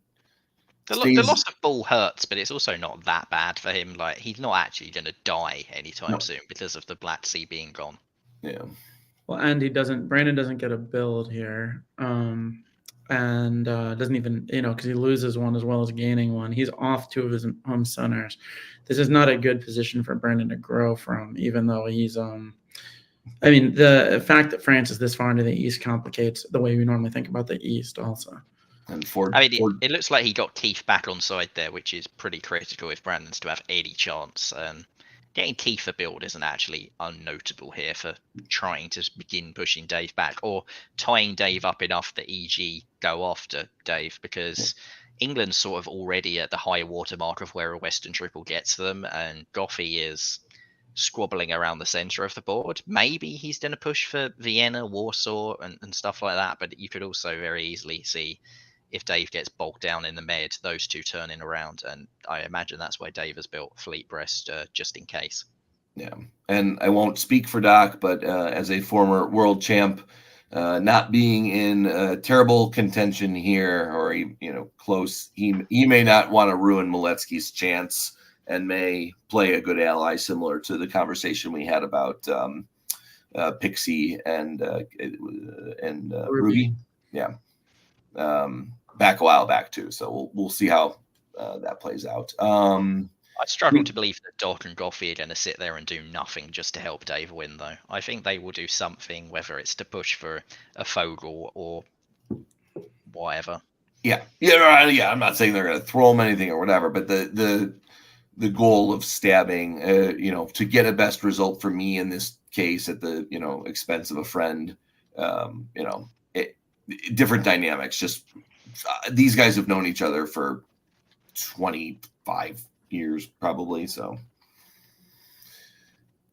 The loss of ball hurts, but it's also not that bad for him. Like he's not actually going to die anytime soon because of the Black Sea being gone. Yeah. Well, and Brandon doesn't get a build here, and doesn't even because he loses one as well as gaining one. He's off 2 of his home centers. This is not a good position for Brandon to grow from, even though he's I mean, the fact that France is this far into the East complicates the way we normally think about the East also. And it looks like he got Keith back on side there, which is pretty critical if Brandon's to have any chance. Getting Keith a build isn't actually unnotable here for trying to begin pushing Dave back or tying Dave up enough that EG go after Dave, because England's sort of already at the high watermark of where a Western triple gets them, and Goffey is squabbling around the center of the board. Maybe he's going to push for Vienna, Warsaw, and stuff like that, but you could also very easily see if Dave gets bogged down in the Med, those two turning around, and I imagine that's why Dave has built Fleet Brest just in case. Yeah, and I won't speak for Doc, but as a former world champ, not being in terrible contention here, or close, he may not want to ruin Miletsky's chance, and may play a good ally, similar to the conversation we had about Pixie and Ruby. Yeah. Back a while back too, so we'll see how that plays out. I struggle to believe that Doc and Goffey are going to sit there and do nothing just to help Dave win, though. I think they will do something, whether it's to push for a Fogel or whatever. Yeah. I'm not saying they're going to throw him anything or whatever, but the goal of stabbing, to get a best result for me in this case at the expense of a friend, different dynamics. Just these guys have known each other for 25 years probably. So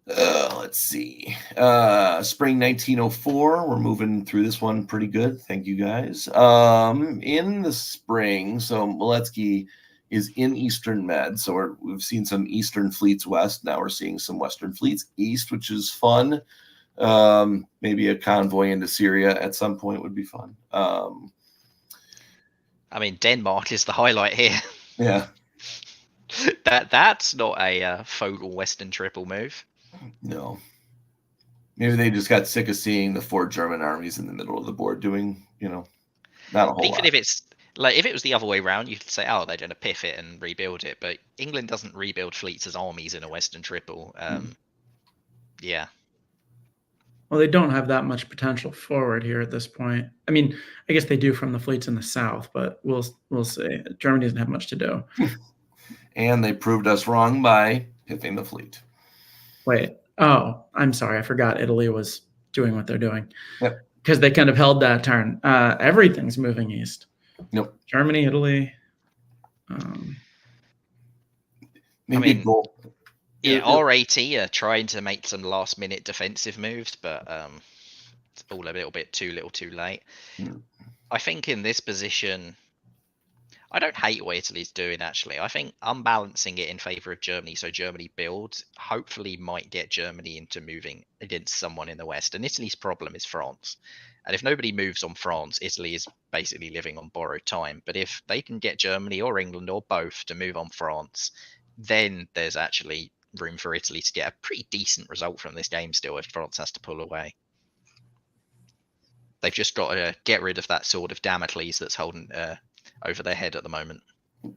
let's see. Spring 1904. We're moving through this one pretty good. Thank you guys. In the spring, so Miletsky is in Eastern Med. So we've seen some Eastern fleets west. Now we're seeing some Western fleets east, which is fun. Maybe a convoy into Syria at some point would be fun. I mean, Denmark is the highlight here. Yeah. That's not a Fogel Western triple move. No. Maybe they just got sick of seeing the 4 German armies in the middle of the board doing, not a whole Even lot. if it's like, if it was the other way around, you could say, oh, they're going to piff it and rebuild it. But England doesn't rebuild fleets as armies in a Western triple. Yeah. Well, they don't have that much potential forward here at this point. I mean, I guess they do from the fleets in the south, but we'll see. Germany doesn't have much to do. And they proved us wrong by piffing the fleet. Wait. Oh, I'm sorry. I forgot Italy was doing what they're doing. Yep. Because they kind of held that turn. Everything's moving east. Nope. Germany, Italy. Maybe mean, yeah, R80 are trying to make some last-minute defensive moves, but it's all a little bit too little too late. I think in this position, I don't hate what Italy's doing, actually. I think unbalancing it in favour of Germany, so Germany builds, hopefully might get Germany into moving against someone in the West. And Italy's problem is France. And if nobody moves on France, Italy is basically living on borrowed time. But if they can get Germany or England or both to move on France, then there's actually room for Italy to get a pretty decent result from this game still if France has to pull away. They've just got to get rid of that sword of Damocles that's holding over their head at the moment. It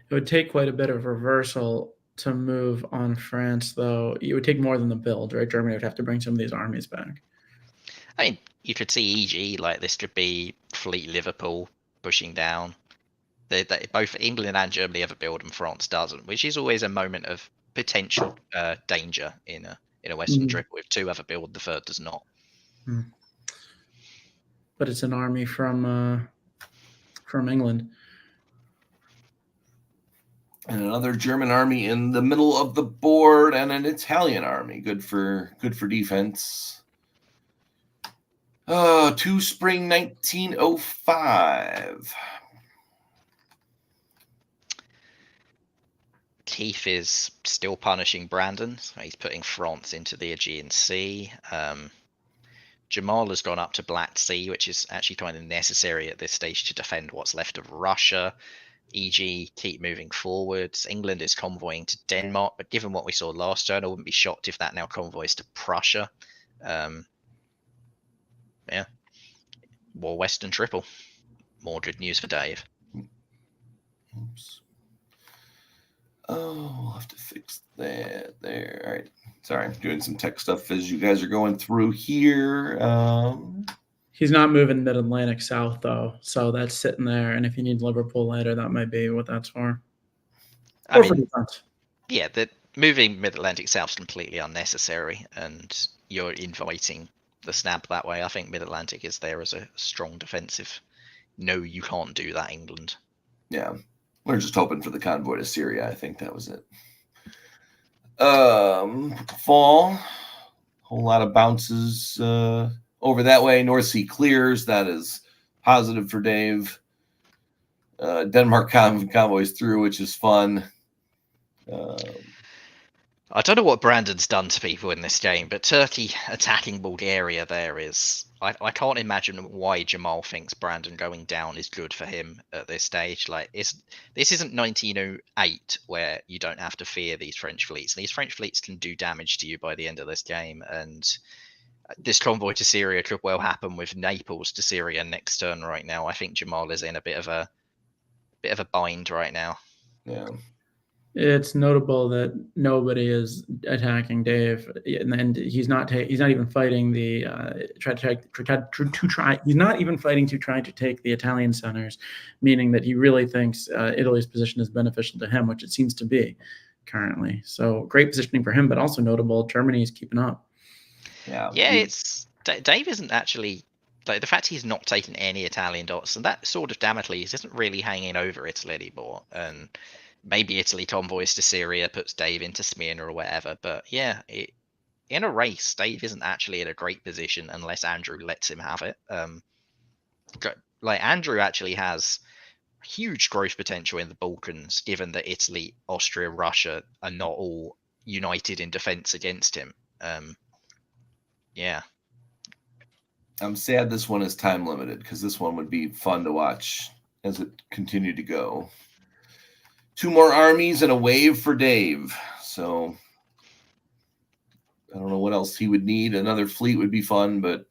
would take quite a bit of reversal to move on France, though. It would take more than the build, right? Germany would have to bring some of these armies back. I mean, you could see EG, like this could be Fleet Liverpool pushing down. They both England and Germany have a build and France doesn't, which is always a moment of potential danger in a Western triple. If 2 have a build, the 3rd does not. But it's an army from England. And another German army in the middle of the board, and an Italian army. Good for defense. 2 spring 1905. Keith is still punishing Brandon. So he's putting France into the Aegean Sea. Jamal has gone up to Black Sea, which is actually kind of necessary at this stage to defend what's left of Russia. EG keep moving forwards. England is convoying to Denmark, but given what we saw last turn, I wouldn't be shocked if that now convoys to Prussia. Yeah. More Western triple. More good news for Dave. Oops. Oh, we'll have to fix that there. All right. Sorry, I'm doing some tech stuff as you guys are going through here. He's not moving mid-Atlantic south, though, so that's sitting there. And if you need Liverpool later, that might be what that's for. I Or for mean, defense. yeah, the moving mid-Atlantic south is completely unnecessary, and you're inviting the snap that way. I think mid-Atlantic is there as a strong defensive. No, you can't do that, England. Yeah. We're just hoping for the convoy to Syria. I think that was it. Fall. Whole lot of bounces over that way. North Sea clears. That is positive for Dave. Denmark convoys through, which is fun. I don't know what Brandon's done to people in this game, but Turkey attacking Bulgaria there is... I can't imagine why Jamal thinks Brandon going down is good for him at this stage. Like, this isn't 1908 where you don't have to fear these French fleets. These French fleets can do damage to you by the end of this game, and this convoy to Syria could well happen with Naples to Syria next turn right now. I think Jamal is in a bit of a bind right now. Yeah. It's notable that nobody is attacking Dave, and he's not even fighting the he's not even fighting to try to take the Italian centers, meaning that he really thinks Italy's position is beneficial to him, which it seems to be currently. So great positioning for him, but also notable Germany is keeping up. Yeah. It's Dave isn't actually, like, the fact he's not taking any Italian dots, and that sword of Damocles isn't really hanging over Italy anymore, and maybe Italy convoys to Syria, puts Dave into Smyrna or whatever. But yeah, in a race, Dave isn't actually in a great position unless Andrew lets him have it. Like, Andrew actually has huge growth potential in the Balkans, given that Italy, Austria, Russia are not all united in defense against him. Yeah. I'm sad this one is time limited because this one would be fun to watch as it continued to go. 2 more armies and a wave for Dave. So I don't know what else he would need. Another fleet would be fun, but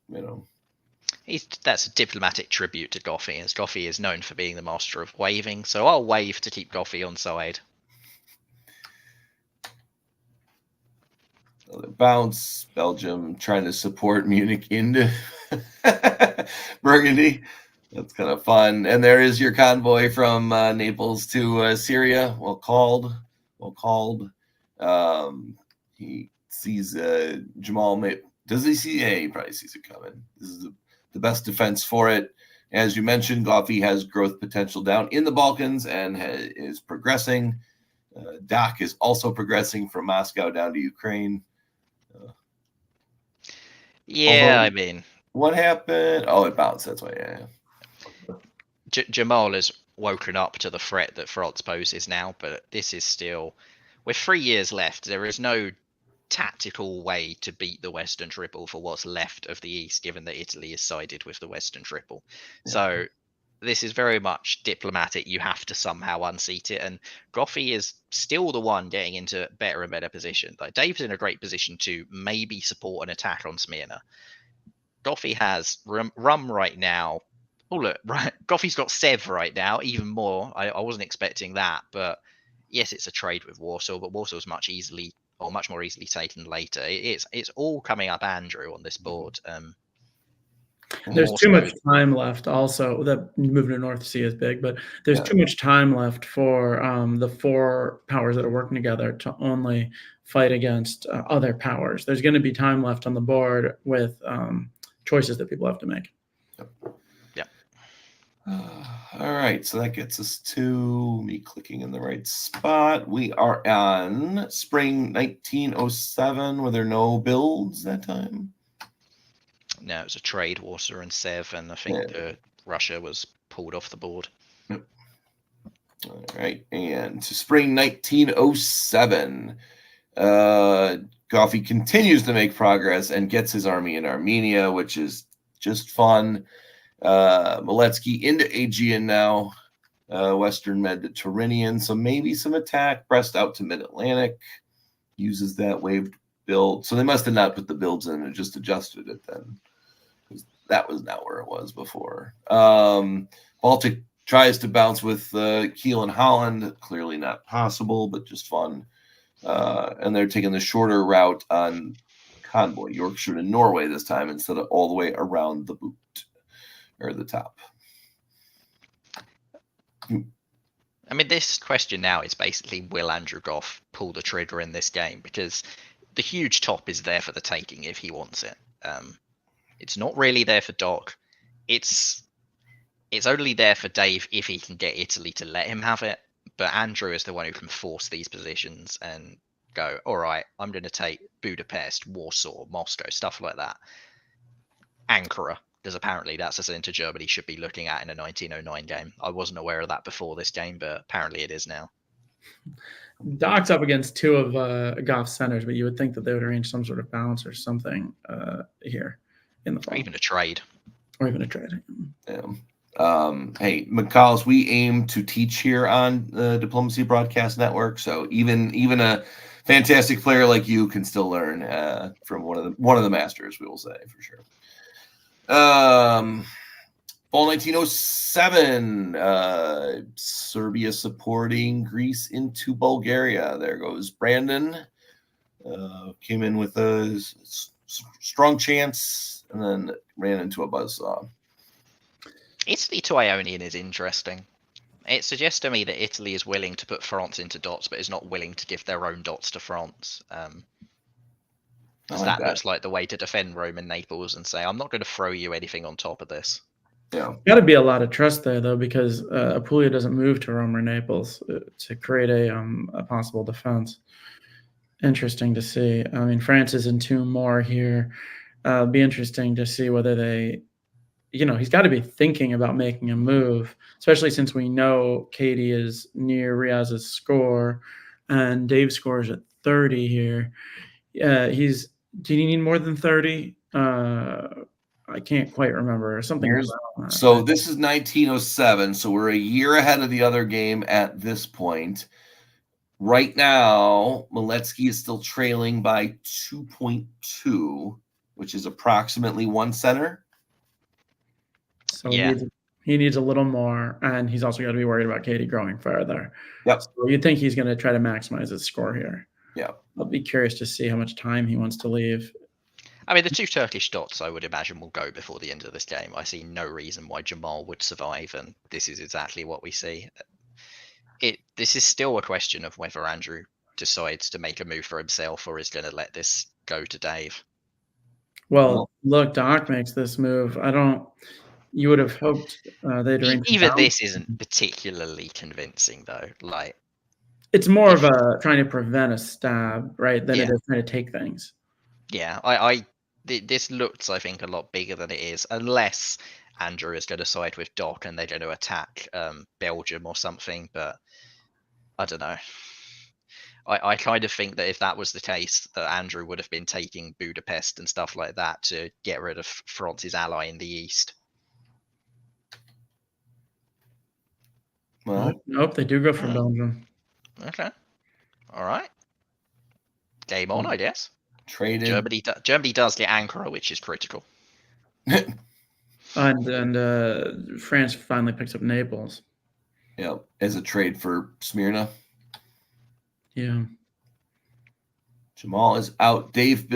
That's a diplomatic tribute to Goffey, as Goffey is known for being the master of waving. So I'll wave to keep Goffey on side. Another bounce. Belgium trying to support Munich into Burgundy. That's kind of fun. And there is your convoy from Naples to Syria. Well called. He sees Jamal. Does he see? Yeah, he probably sees it coming. This is the best defense for it. As you mentioned, Goffey has growth potential down in the Balkans and is progressing. Doc is also progressing from Moscow down to Ukraine. Yeah, I mean, what happened? Oh, it bounced. That's why. Yeah. Jamal has woken up to the threat that France poses now, but this is still, with 3 years left, there is no tactical way to beat the Western Triple for what's left of the East, given that Italy is sided with the Western Triple. Yeah. So this is very much diplomatic. You have to somehow unseat it, and Goffey is still the one getting into better and better position. Like, Dave's in a great position to maybe support an attack on Smyrna. Goffey has Rum right now. Oh look, right, Goffey's got Sev right now, even more. I wasn't expecting that, but yes, it's a trade with Warsaw, but Warsaw's much more easily taken later. It's all coming up Andrew on this board. There's too much time left. Also, that moving to North Sea is big, but there's too much time left for the 4 powers that are working together to only fight against other powers. There's going to be time left on the board with choices that people have to make. Yep. All right, so that gets us to me clicking in the right spot. We are on spring 1907. Were there no builds that time? No, it was a trade, Warsaw and Sev, and I think Russia was pulled off the board. Yep. All right, and to spring 1907, Goffey continues to make progress and gets his army in Armenia, which is just fun. Maletsky into Aegean now, Western Mediterranean, so maybe some attack. Brest out to Mid-Atlantic, uses that waved build. So they must have not put the builds in and just adjusted it then, because that was not where it was before. Baltic tries to bounce with Kiel and Holland, clearly not possible, but just fun. And they're taking the shorter route on convoy, Yorkshire to Norway this time, instead of all the way around the boot. Or the top. I mean, this question now is basically, will Andrew Goff pull the trigger in this game? Because the huge top is there for the taking if he wants it. It's not really there for Doc. It's only there for Dave if he can get Italy to let him have it. But Andrew is the one who can force these positions and go, all right, I'm going to take Budapest, Warsaw, Moscow, stuff like that. Ankara. Because apparently that's a center Germany should be looking at in a 1909 game. I wasn't aware of that before this game, but apparently it is now. Doc's up against 2 of Goff's centers, but you would think that they would arrange some sort of balance or something here in the fall. Or even a trade. Yeah. Hey, McCallis, we aim to teach here on the Diplomacy Broadcast Network, so even a fantastic player like you can still learn from one of the masters, we will say, for sure. Fall 1907, Serbia supporting Greece into Bulgaria. There goes Brandon. Came in with a strong chance and then ran into a buzzsaw. Italy to Ionian is interesting. It suggests to me that Italy is willing to put France into dots, but is not willing to give their own dots to France. That looks like the way to defend Rome and Naples and say, I'm not going to throw you anything on top of this. Yeah. Got to be a lot of trust there, though, because Apulia doesn't move to Rome or Naples to create a possible defense. Interesting to see. I mean, France is in 2 more here. Be interesting to see whether they he's got to be thinking about making a move, especially since we know Katie is near Riaz's score and Dave scores at 30 here. Do you need more than 30? I can't quite remember. Something around that. So this is 1907. So we're a year ahead of the other game at this point. Right now, Miletsky is still trailing by 2.2, which is approximately 1 center. So he needs a little more, and he's also got to be worried about Katie growing further. Yep. So you'd think he's going to try to maximize his score here. Yeah. I'll be curious to see how much time he wants to leave. I mean, the 2 Turkish dots, I would imagine, will go before the end of this game. I see no reason why Jamal would survive, and this is exactly what we see. This is still a question of whether Andrew decides to make a move for himself or is going to let this go to Dave. Well, look, Doc makes this move. You would have hoped they'd arrange. Even this isn't particularly convincing, though. Like, it's more of a trying to prevent a stab, right, than it is trying to take things. Yeah, this looks, I think, a lot bigger than it is, unless Andrew is going to side with Doc and they're going to attack Belgium or something. But I don't know. I kind of think that if that was the case, that Andrew would have been taking Budapest and stuff like that to get rid of France's ally in the east. Well, nope, they do go for Belgium. Okay, all right. Game on, I guess. Traded. Germany does get Ankara, which is critical. and France finally picks up Naples. Yeah, as a trade for Smyrna. Yeah. Jamal is out. Dave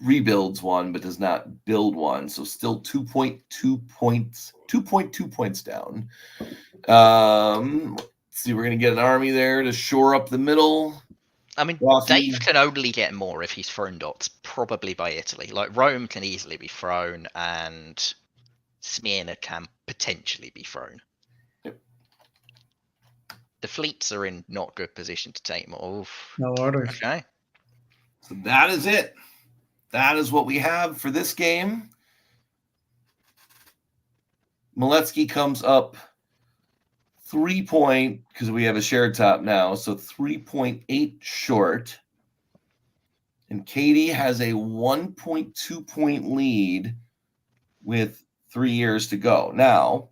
rebuilds one, but does not build one. So still 2.2 points. 2.2 points down. Let's see, we're gonna get an army there to shore up the middle. I mean, Dave can only get more if he's thrown dots, probably by Italy. Like, Rome can easily be thrown, and Smyrna can potentially be thrown. Yep. The fleets are in not good position to take more. No orders. Okay. So that is it. That is what we have for this game. Miletsky comes up 3 point, because we have a shared top now, so 3.8 short. And Katie has a 1.2 point lead with 3 years to go. Now,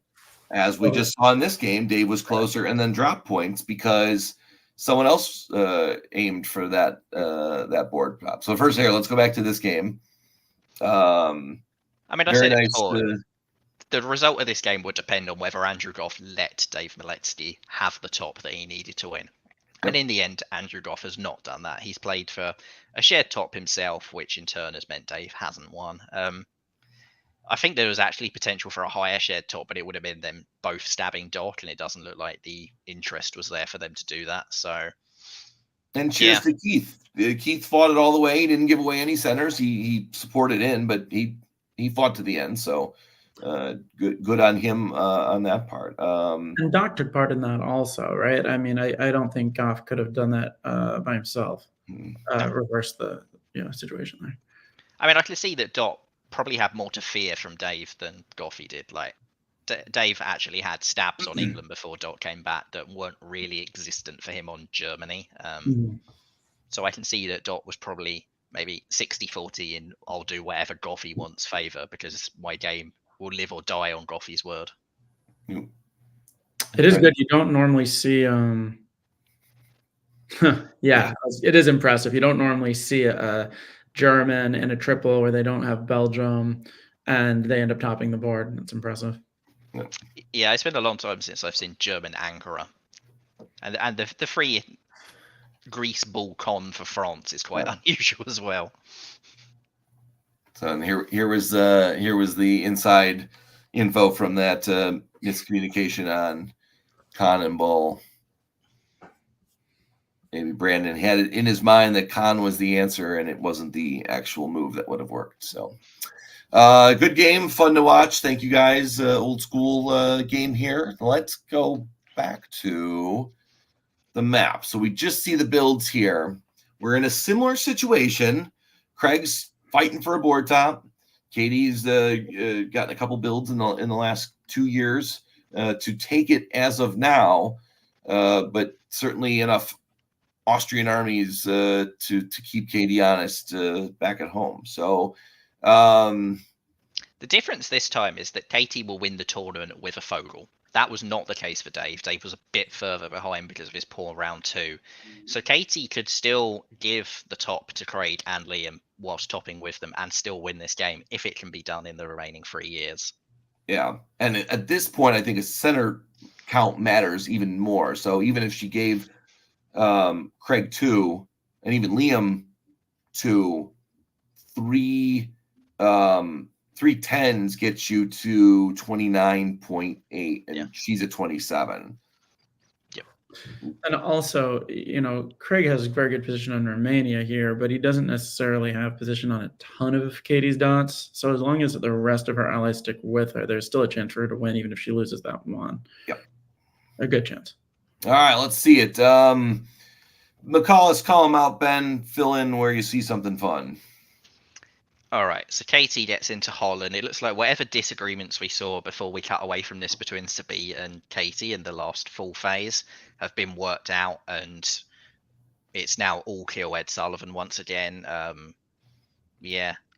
as we just saw in this game, Dave was closer and then dropped points because someone else aimed for that board pop. So first here, let's go back to this game. I mean, I said it before. Nice, the result of this game would depend on whether Andrew Goff let Dave Miletsky have the top that he needed to win. And in the end, Andrew Goff has not done that. He's played for a shared top himself, which in turn has meant Dave hasn't won. I think there was actually potential for a higher shared top, but it would have been them both stabbing Doc, and it doesn't look like the interest was there for them to do that. So, and cheers to Keith. Keith fought it all the way. He didn't give away any centers. He supported in, but he fought to the end. So good on him on that part. And Doc took part in that also, right? I mean, I don't think Goff could have done that by himself. Reverse the situation there. I mean, I can see that Doc probably had more to fear from Dave than Goffy did. Like, Dave actually had stabs on England before Doc came back that weren't really existent for him on Germany. So I can see that Doc was probably maybe 60-40 in I'll do whatever Goffy wants favor because my game will live or die on Goffy's word. It is good. You don't normally see it is impressive. You don't normally see a German in a triple where they don't have Belgium and they end up topping the board. That's impressive. Yeah, it's been a long time since I've seen German Ankara. And the free Greece ball con for France is quite unusual as well. So here was the inside info from that miscommunication on con and ball. Maybe Brandon had it in his mind that con was the answer and it wasn't the actual move that would have worked. So good game, fun to watch. Thank you guys. Old school game here. Let's go back to the map. So we just see the builds here. We're in a similar situation. Craig's fighting for a board top. Katie's gotten a couple builds in the last 2 years to take it as of now, but certainly enough Austrian armies to keep Katie honest back at home. So the difference this time is that Katie will win the tournament with a Fogel. That was not the case for Dave. Dave was a bit further behind because of his poor round 2. So Katie could still give the top to Craig and Liam whilst topping with them and still win this game if it can be done in the remaining 3 years. Yeah. And at this point, I think a center count matters even more. So even if she gave Craig 2 and even Liam 2, 3 310s gets you to 29.8, and she's at 27. Yep. And also, Craig has a very good position on Romania here, but he doesn't necessarily have position on a ton of Katie's dots. So as long as the rest of her allies stick with her, there's still a chance for her to win, even if she loses that one. Yep. A good chance. All right, let's see it. McCullis, call him out, Ben. Fill in where you see something fun. All right, so Katie gets into Holland. It looks like whatever disagreements we saw before we cut away from this between Sabi and Katie in the last full phase have been worked out, and it's now all kill Ed Sullivan once again.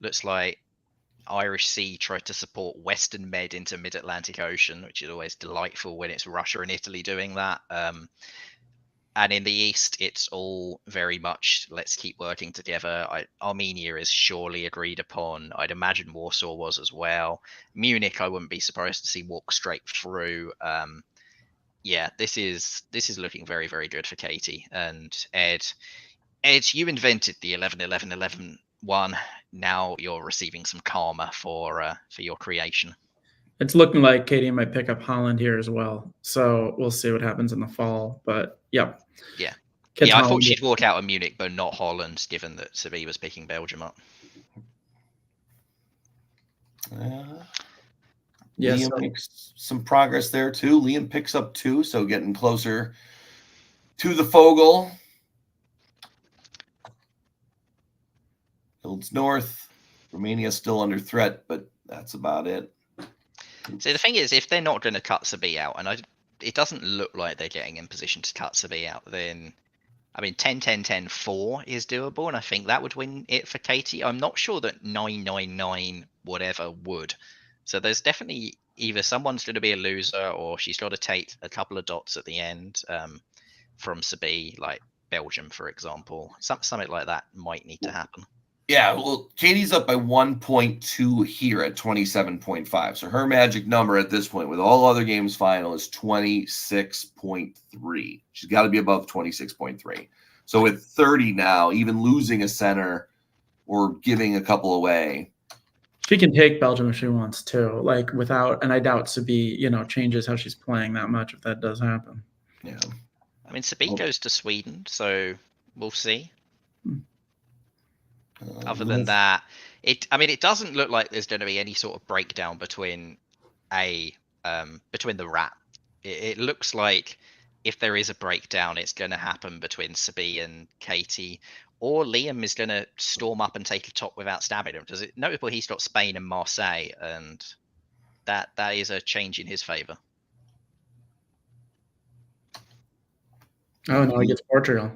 Looks like Irish Sea tried to support Western Med into Mid-Atlantic Ocean, which is always delightful when it's Russia and Italy doing that. And in the East, it's all very much, let's keep working together. Armenia is surely agreed upon. I'd imagine Warsaw was as well. Munich, I wouldn't be surprised to see walk straight through. This is looking very, very good for Katie. And Ed, you invented the 11-11-11-1. Now you're receiving some karma for your creation. It's looking like Katie might pick up Holland here as well. So we'll see what happens in the fall. But yeah. I thought she'd walk out of Munich, but not Holland, given that Sabi was picking Belgium up. Liam makes some progress there too. Liam picks up 2, so getting closer to the Fogel. Builds north. Romania still under threat, but that's about it. So the thing is, if they're not going to cut Sabi out, and it doesn't look like they're getting in position to cut Sabi out, then, 10-10-10-4 is doable, and I think that would win it for Katie. I'm not sure that 9-9-9 whatever would. So there's definitely either someone's going to be a loser, or she's got to take a couple of dots at the end from Sabi, like Belgium, for example. Something like that might need to happen. Yeah, well, Katie's up by 1.2 here at 27.5. So her magic number at this point, with all other games final, is 26.3. She's got to be above 26.3. So with 30 now, even losing a center or giving a couple away. She can take Belgium if she wants to, without, and I doubt Sabi, changes how she's playing that much if that does happen. Yeah. Sabi goes to Sweden, so we'll see. Other than that, it doesn't look like there's going to be any sort of breakdown between the rat. It looks like if there is a breakdown, it's going to happen between Sabi and Katie, or Liam is going to storm up and take a top without stabbing him. Does it notable he's got Spain and Marseille, and that is a change in his favor. Oh no, he gets Portugal.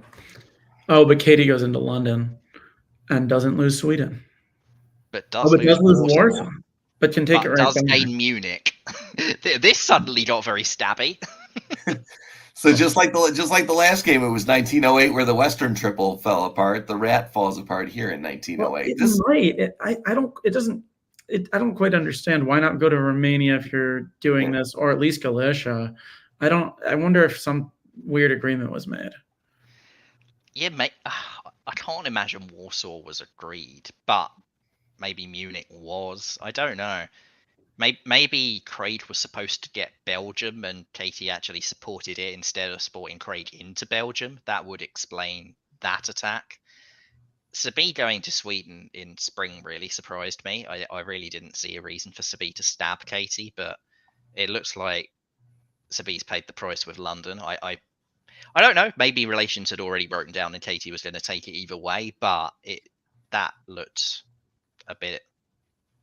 Oh, but Katie goes into London and doesn't lose Sweden. But does lose Warsaw. But can take it right does back. gain Munich. This suddenly got very stabby. So just like the last game, it was 1908 where the Western Triple fell apart. The rat falls apart here in 1908. I don't quite understand why not go to Romania if you're doing this, or at least Galicia. I wonder if some weird agreement was made. Yeah, mate. I can't imagine Warsaw was agreed, but maybe Munich was. I don't know. Maybe Craig was supposed to get Belgium and Katie actually supported it instead of supporting Craig into Belgium. That would explain that attack. Sabi going to Sweden in spring really surprised me. I really didn't see a reason for Sabi to stab Katie, but it looks like Sabi's paid the price with London. I don't know. Maybe relations had already broken down and Katie was going to take it either way, but that looked a bit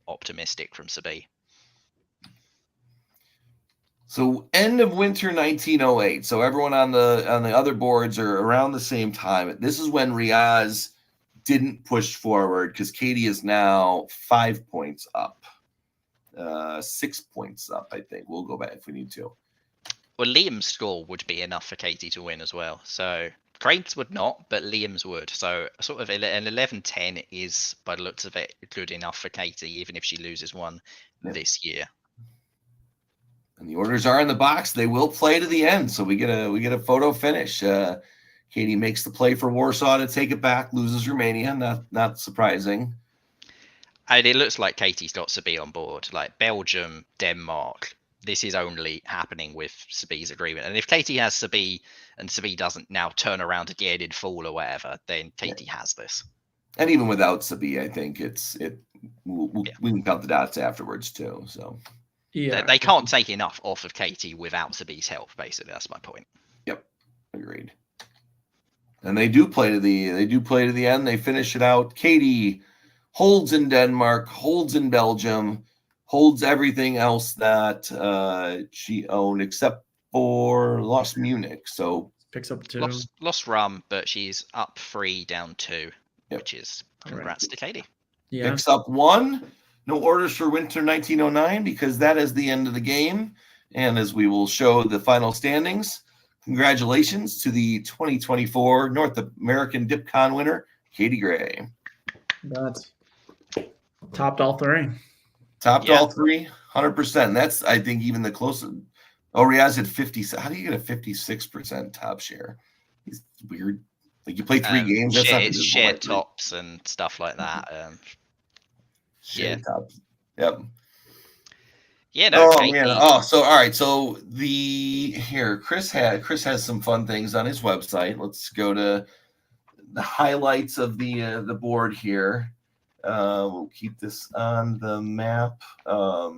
optimistic from Sabi. So end of winter 1908. So everyone on the other boards are around the same time. This is when Riaz didn't push forward because Katie is now 5 points up, 6 points up. I think we'll go back if we need to. Well, Liam's score would be enough for Katie to win as well. So Craig's would not, but Liam's would. So sort of an 11-10 is, by the looks of it, good enough for Katie, even if she loses one this year. And the orders are in the box. They will play to the end, so we get a photo finish. Katie makes the play for Warsaw to take it back, loses Romania. Not surprising. And it looks like Katie's got Sabi on board. Like Belgium, Denmark, this is only happening with Sabi's agreement. And if Katie has Sabi and Sabi doesn't now turn around again in fall or whatever, then Katie has this. And even without Sabi, I think we can count the dots afterwards too. So Yeah, they can't take enough off of Katie without Sabi's help. Basically, that's my point. Yep, agreed. And they do play to the end. They finish it out. Katie holds in Denmark, holds in Belgium, holds everything else that she owned except for lost Munich. So picks up 2. Lost Rum, but she's up 3, down 2, which is congrats to Katie. Yeah. Picks up 1. No orders for winter 1909 because that is the end of the game. And as we will show the final standings, congratulations to the 2024 North American DipCon winner, Katie Gray. That's topped all 3. Topped all 3, 100%. That's, I think, even the closest. Oh, Riaz had 50. How do you get a 56% top share? It's weird. Like you play 3 games. That's not it's shared tops and stuff like that. Shared tops. Yep. Yeah. No. Oh man. Oh, so all right. So Chris has some fun things on his website. Let's go to the highlights of the board here. We'll keep this on the map. I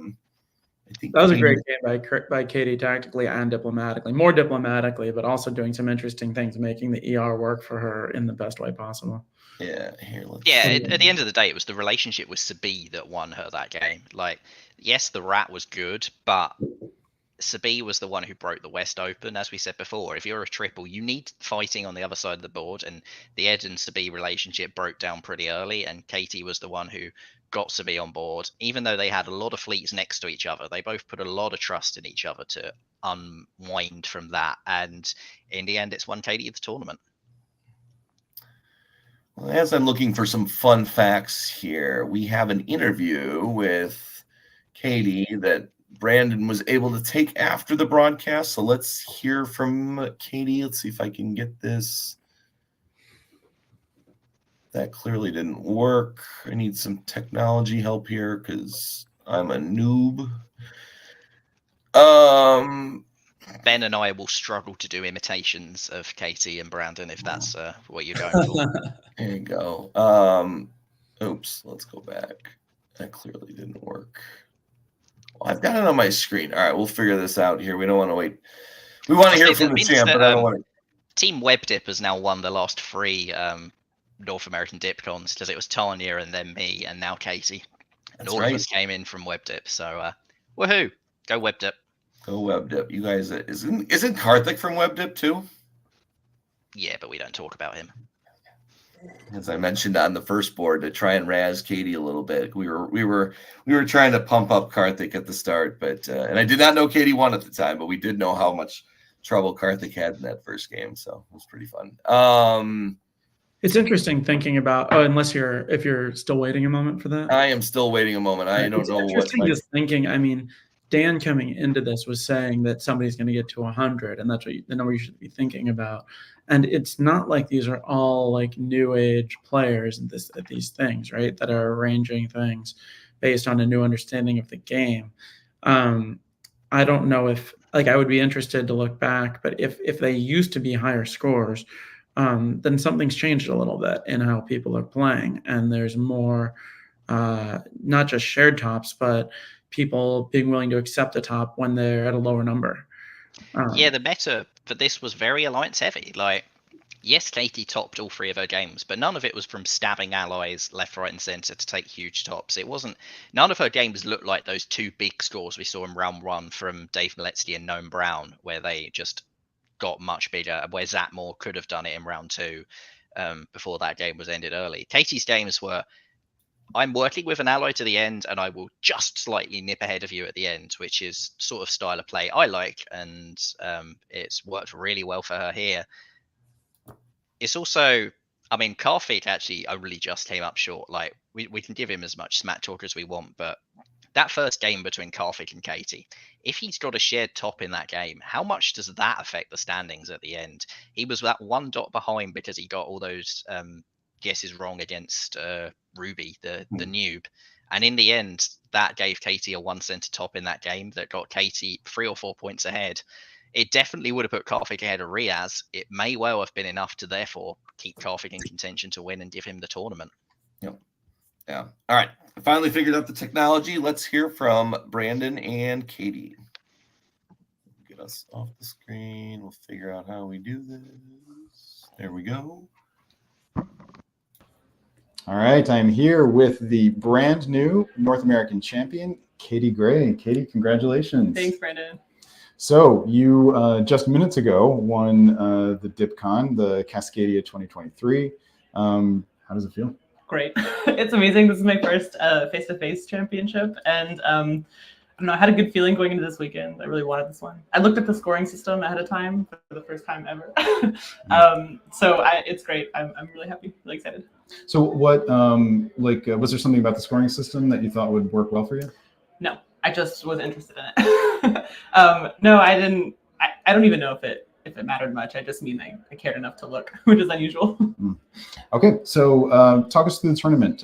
think that was a great game by Katie, tactically and diplomatically. More diplomatically, but also doing some interesting things, making the ER work for her in the best way possible. Yeah. At the end of the day, it was the relationship with Sabi that won her that game. Like, yes, the rat was good, but Sabi was the one who broke the West Open. As we said before, if you're a triple, you need fighting on the other side of the board, and the Ed and Sabi relationship broke down pretty early, and Katie was the one who got Sabi on board. Even though they had a lot of fleets next to each other, they both put a lot of trust in each other to unwind from that, and in the end, it's won Katie the tournament. Well, as I'm looking for some fun facts here, we have an interview with Katie that Brandon was able to take after the broadcast. So let's hear from Katie. Let's see if I can get this. That clearly didn't work. I need some technology help here because I'm a noob. Ben and I will struggle to do imitations of Katie and Brandon if that's what you're going for. There you go. Oops, let's go back. That clearly didn't work. Well, I've got it on my screen. All right, we'll figure this out here. We don't want to wait. We want to hear from the champ, but I don't want to. Team WebDip has now won the last 3 North American DipCons because it was Tanya and then me and now Katie. And all of us came in from WebDip. So, woohoo! Go WebDip. Go WebDip. You guys, isn't Karthik from WebDip too? Yeah, but we don't talk about him. As I mentioned on the first board, to try and razz Katie a little bit, we were trying to pump up Karthik at the start, but and I did not know Katie won at the time, but we did know how much trouble Karthik had in that first game, so it was pretty fun. It's interesting thinking about. Oh, if you're still waiting a moment for that. I am still waiting a moment. I don't know what. Interesting, just thinking. I mean, Dan coming into this was saying that somebody's going to get to 100, and that's the number you should be thinking about. And it's not like these are all like new age players at these things, right? That are arranging things based on a new understanding of the game. I don't know if I would be interested to look back, but if they used to be higher scores, then something's changed a little bit in how people are playing, and there's more, not just shared tops, but people being willing to accept a top when they're at a lower number. Yeah, the meta for this was very alliance heavy. Like yes, Katie topped all 3 of her games, but none of it was from stabbing allies left, right, and center to take huge tops. It wasn't. None of her games looked like those 2 big scores we saw in round 1 from Dave Miletsky and Noam Brown, where they just got much bigger, where Zatmore could have done it in round 2 before that game was ended early. Katie's games were, I'm working with an ally to the end, and I will just slightly nip ahead of you at the end, which is sort of style of play I like, and it's worked really well for her here. It's also, I mean, Carfeet actually only just came up short. Like, we can give him as much smack talk as we want, but that first game between Carfeet and Katie, if he's got a shared top in that game, how much does that affect the standings at the end? He was that 1 dot behind because he got all those guesses wrong against Ruby, the noob. And in the end, that gave Katie a 1 center top in that game that got Katie 3 or 4 points ahead. It definitely would have put Karthik ahead of Riaz. It may well have been enough to therefore keep Karthik in contention to win and give him the tournament. Yep. Yeah. All right. I finally figured out the technology. Let's hear from Brandon and Katie. Get us off the screen. We'll figure out how we do this. There we go. All right. I'm here with the brand new North American champion, Katie Gray. Katie, congratulations. Thanks, Brandon. So you just minutes ago won the DipCon, the Cascadia 2023. How does it feel? Great. It's amazing. This is my first face-to-face championship. And I don't know, I had a good feeling going into this weekend. I really wanted this one. I looked at the scoring system ahead of time for the first time ever. It's great. I'm really happy, really excited. So what, was there something about the scoring system that you thought would work well for you? No, I just was interested in it. No, I didn't. I don't even know if it mattered much. I just mean I cared enough to look, which is unusual. Okay, so talk us through the tournament.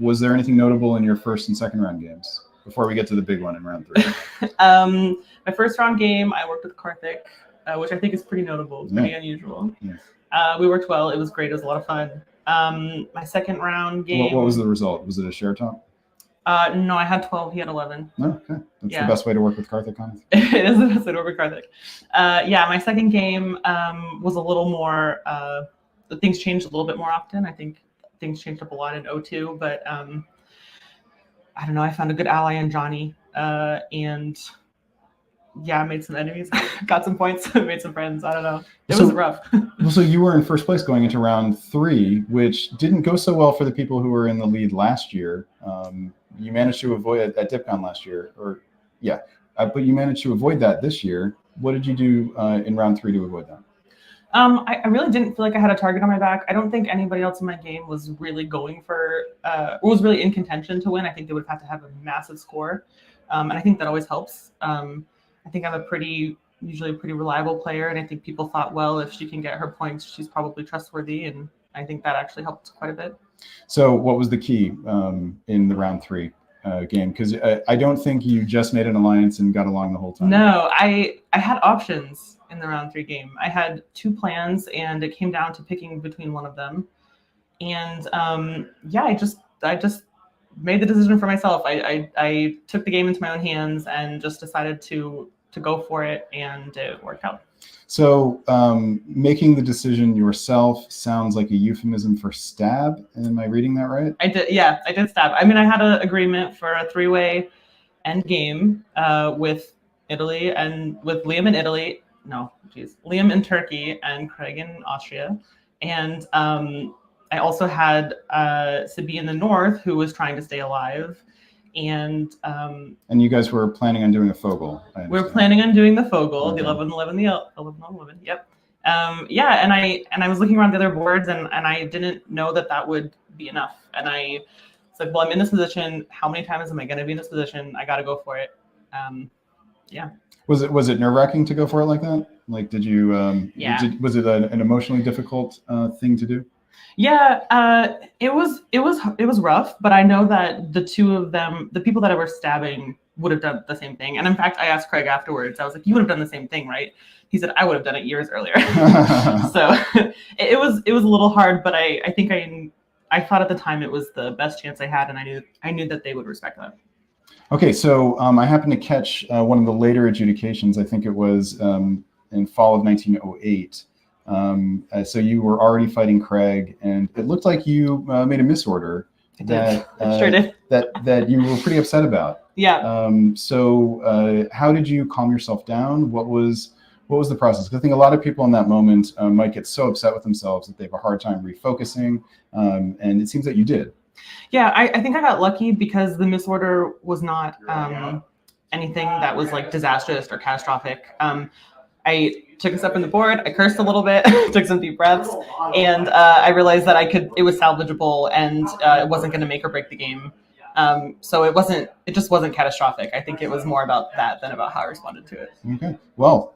Was there anything notable in your first and second round games before we get to the big one in round 3? My first round game, I worked with Karthik, which I think is pretty notable, pretty unusual. Yeah. We worked well. It was great. It was a lot of fun. My second round game. What was the result? Was it a share top? No, I had 12. He had 11. Oh, okay. That's the best way to work with Karthik, honestly. It is the best way to work with Karthik. My second game was a little more, things changed a little bit more often. I think things changed up a lot in 02, but I don't know. I found a good ally in Johnny, and I made some enemies, got some points, made some friends. I don't know. It was rough. So you were in first place going into round 3, which didn't go so well for the people who were in the lead last year. You managed to avoid at DipCon last year, but you managed to avoid that this year. What did you do in round 3 to avoid that? I really didn't feel like I had a target on my back. I don't think anybody else in my game was really going for, was really in contention to win. I think they would have had to have a massive score. And I think that always helps. I think I'm usually a pretty reliable player. And I think people thought, well, if she can get her points, she's probably trustworthy. And I think that actually helped quite a bit. So what was the key in the round 3 game? Because I don't think you just made an alliance and got along the whole time. No, I had options in the round 3 game. I had 2 plans, and it came down to picking between one of them. And I just made the decision for myself. I took the game into my own hands and just decided to go for it, and it worked out. So making the decision yourself sounds like a euphemism for stab. Am I reading that right? I did stab. I mean, I had an agreement for a 3-way end game with Italy and with Liam in Italy. Liam in Turkey and Craig in Austria. And I also had Sibi in the north, who was trying to stay alive. And you guys were planning on doing a Fogel. We were planning on doing the Fogel, okay. The 11-11. Yep. And I was looking around the other boards, and I didn't know that would be enough. And I was like, well, I'm in this position. How many times am I going to be in this position? I got to go for it. Was it nerve-wracking to go for it like that? Like, did you? Was it an emotionally difficult thing to do? Yeah, it was rough, but I know that the 2 of them, the people that I were stabbing, would have done the same thing. And in fact, I asked Craig afterwards. I was like, "You would have done the same thing, right?" He said, "I would have done it years earlier." So it was a little hard, but I think I thought at the time it was the best chance I had, and I knew that they would respect that. Okay, so I happened to catch one of the later adjudications. I think it was in fall of 1908. So you were already fighting Craig, and it looked like you made a misorder Sure did. that you were pretty upset about. Yeah. So how did you calm yourself down? What was the process? 'Cause I think a lot of people in that moment might get so upset with themselves that they have a hard time refocusing, and it seems that you did. Yeah, I think I got lucky because the misorder was not anything that was like disastrous or catastrophic. I took a step in the board, I cursed a little bit, took some deep breaths, and I realized that it was salvageable, and it wasn't going to make or break the game. So it just wasn't catastrophic. I think it was more about that than about how I responded to it. Okay. Well,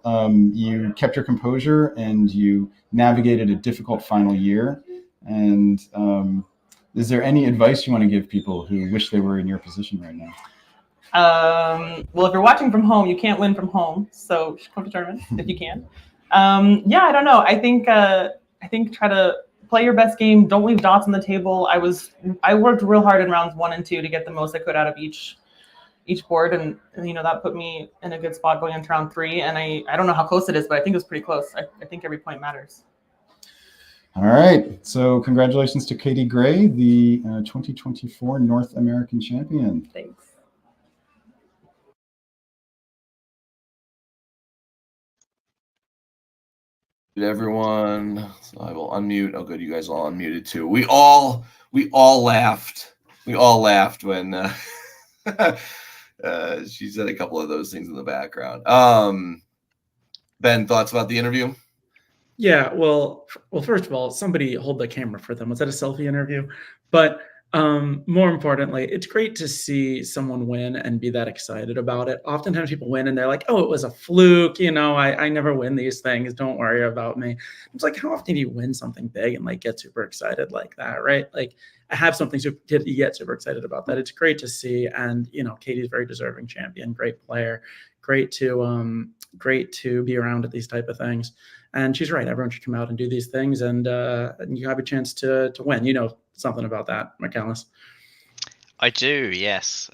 you kept your composure and you navigated a difficult final year. And is there any advice you want to give people who wish they were in your position right now? Well, if you're watching from home, you can't win from home. So come to tournaments if you can. Yeah, I don't know. I think try to play your best game. Don't leave dots on the table. I worked real hard in rounds 1 and 2 to get the most I could out of each board, and that put me in a good spot going into round 3. And I don't know how close it is, but I think it was pretty close. I think every point matters. All right. So congratulations to Katie Gray, the 2024 North American champion. Thanks. Everyone, so I will unmute. Oh, good, you guys all unmuted too. We all laughed. We all laughed when she said a couple of those things in the background. Ben, thoughts about the interview? Yeah, well, first of all, somebody hold the camera for them. Was that a selfie interview? But more importantly, it's great to see someone win and be that excited about it. Oftentimes people win and they're like, oh, it was a fluke. I never win these things. Don't worry about me. It's like, how often do you win something big and like get super excited like that, right? Like I have something you get super excited about that. It's great to see. And, Katie's a very deserving champion, great player, great to be around at these type of things. And she's right. Everyone should come out and do these things, and you have a chance to win. You know something about that, McAllis? I do, yes.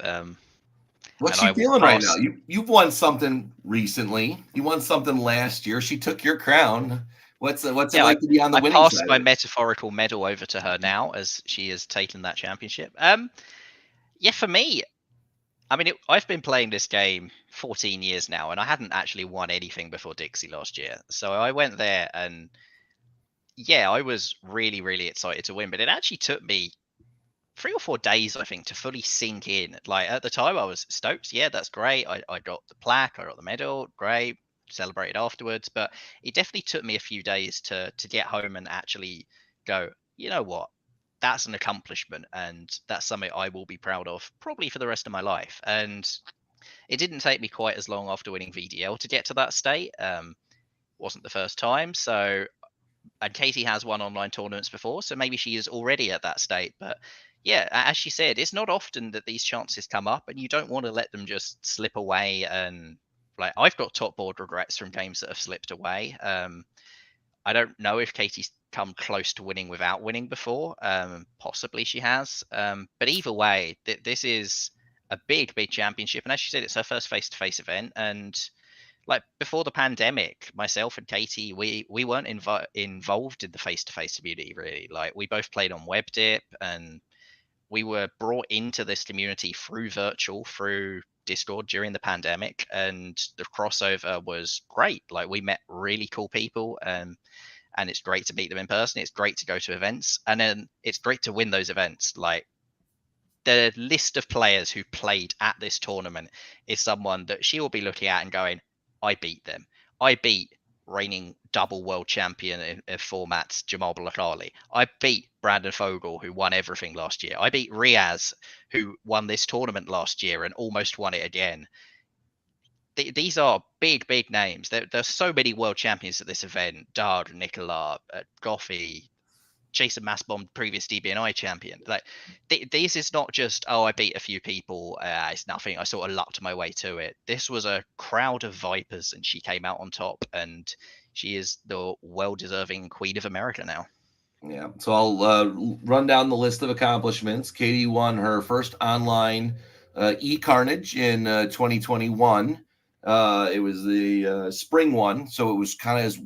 What's she feeling right now? You've won something recently. You won something last year. She took your crown. What's it like to be on the winning side? I passed my metaphorical medal over to her now as she has taken that championship. Yeah, for me, I mean, I've been playing this game 14 years now, and I hadn't actually won anything before Dixie last year. So I went there, and yeah, I was really, really excited to win. But it actually took me 3 or 4 days, I think, to fully sink in. Like at the time, I was stoked. Yeah, that's great. I got the plaque, I got the medal, great. Celebrated afterwards. But it definitely took me a few days to get home and actually go, you know what? That's an accomplishment, and that's something I will be proud of probably for the rest of my life. And it didn't take me quite as long after winning VDL to get to that state. Wasn't the first time. So, and Katie has won online tournaments before, so maybe she is already at that state. But yeah, as she said, it's not often that these chances come up, and you don't want to let them just slip away. And like, I've got top board regrets from games that have slipped away. I don't know if Katie's come close to winning without winning before. Possibly she has. But either way, this is a big, big championship. And as she said, it's her first face-to-face event. And like before the pandemic, myself and Katie, we weren't involved in the face-to-face community really. Like we both played on WebDip, and we were brought into this community through Discord during the pandemic, and the crossover was great. Like we met really cool people, and it's great to meet them in person. It's great to go to events, and then it's great to win those events. Like the list of players who played at this tournament is someone that she will be looking at and going, I beat them. I beat reigning double world champion in formats Jamal Blakhali. I beat Brandon Fogel, who won everything last year. I beat Riaz, who won this tournament last year and almost won it again. These are big, big names. There's so many world champions at this event. Dard, Nicola, Goffey, Jason Massbomb, previous DBNI champion. Like this is not just, oh, I beat a few people. It's nothing. I sort of lucked my way to it. This was a crowd of vipers, and she came out on top, and she is the well-deserving Queen of America now. Yeah. So I'll run down the list of accomplishments. Katie won her first online e-Carnage in 2021. It was the spring one, so it was kind of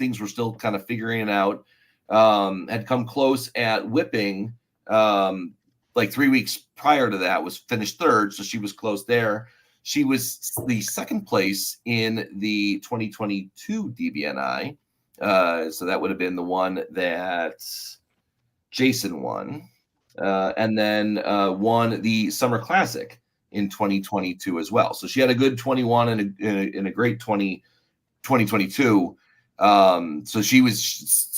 things were still kind of figuring it out. Had come close at whipping like 3 weeks prior to that, was finished third, so she was close there. She was the second place in the 2022 DBNI. So that would have been the one that Jason won. And then won the Summer Classic in 2022 as well. So she had a good 21 and a great 2022. So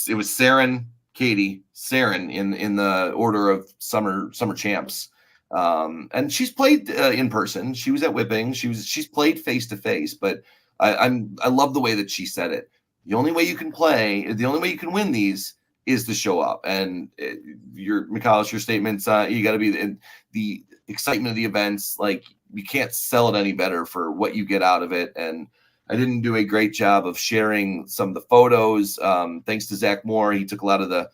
it was Saren, Katie, Saren in the order of summer champs. And she's played in person. She was at whipping. She's played face to face. But I love the way that she said it. The only way you can win these is to show up. And your statements, you got to be the excitement of the events. Like, you can't sell it any better for what you get out of it. And I didn't do a great job of sharing some of the photos. Thanks to Zach Moore, he took a lot of the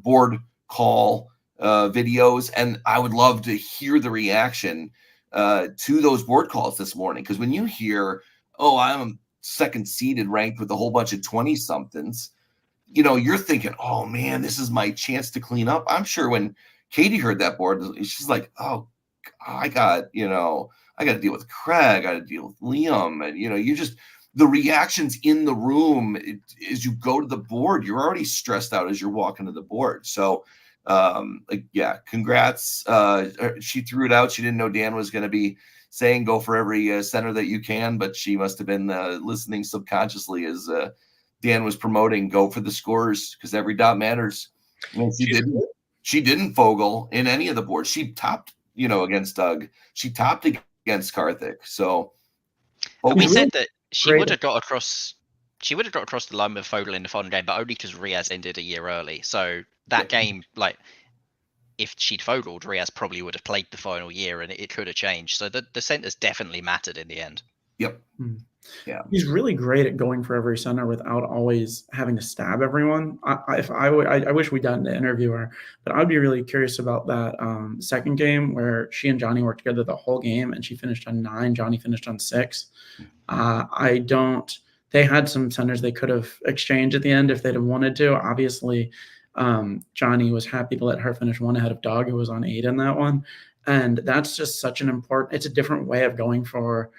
board call videos, and I would love to hear the reaction to those board calls this morning. Because when you hear, "Oh, I'm second seeded, ranked with a whole bunch of 20 somethings," you're thinking, "Oh man, this is my chance to clean up." I'm sure when Katie heard that board, she's like, "Oh, I got to deal with Craig, I got to deal with Liam," and the reactions in the room as you go to the board, you're already stressed out as you're walking to the board. So, congrats. She threw it out. She didn't know Dan was going to be saying go for every center that you can, but she must have been listening subconsciously as Dan was promoting go for the scores, because every dot matters. And she didn't Fogel in any of the boards. She topped, against Doug. She topped against Karthik. So we said that she would have got across. She would have got across the line with Fogel in the final game, but only because Riaz ended a year early. So that game, if she'd Fogeled, Riaz probably would have played the final year, and it could have changed. So the centers definitely mattered in the end. Yep. Yeah, he's really great at going for every center without always having to stab everyone. I wish we'd done the interview her, but I'd be really curious about that second game where she and Johnny worked together the whole game, and she finished on 9. Johnny finished on 6. They had some centers they could have exchanged at the end if they'd have wanted to. Obviously, Johnny was happy to let her finish 1 ahead of Doug, who was on 8 in that one, and that's just such an important. It's a different way of going for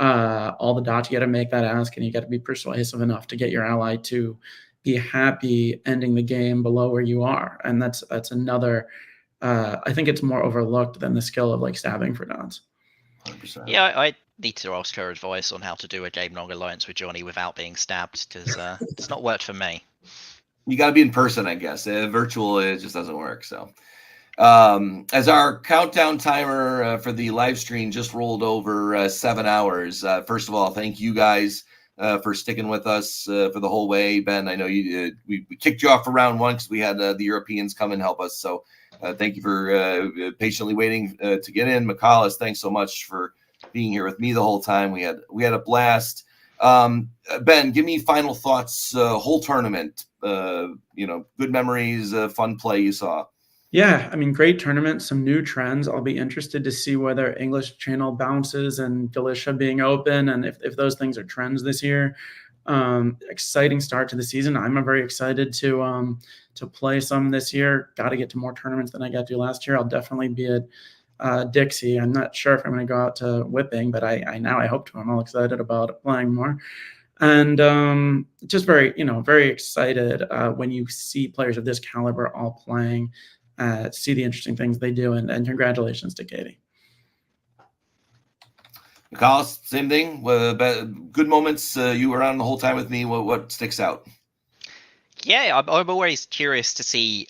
all the dots. You got to make that ask, and you got to be persuasive enough to get your ally to be happy ending the game below where you are. And that's another. I think it's more overlooked than the skill of stabbing for dots. 100%. Yeah, I need to ask her advice on how to do a game long alliance with Johnny without being stabbed, because it's not worked for me. You got to be in person, I guess. Virtual, it just doesn't work. So. As our countdown timer for the live stream just rolled over 7 hours. First of all, thank you guys for sticking with us for the whole way. Ben, I know we kicked you off for round 1 because we had the Europeans come and help us. So thank you for patiently waiting to get in. McCallis, thanks so much for being here with me the whole time. We had a blast. Ben, give me final thoughts. Whole tournament, good memories, fun play you saw. Yeah, I mean, great tournament, some new trends. I'll be interested to see whether English Channel bounces and Galicia being open, and if those things are trends this year. Exciting start to the season. I'm very excited to play some this year. Got to get to more tournaments than I got to last year. I'll definitely be at Dixie. I'm not sure if I'm going to go out to whipping, but I hope to. I'm all excited about playing more. And just very excited when you see players of this caliber all playing. See the interesting things they do, and congratulations to Katie. McCall, same thing. Good moments. You were on the whole time with me. What sticks out? Yeah, I'm always curious to see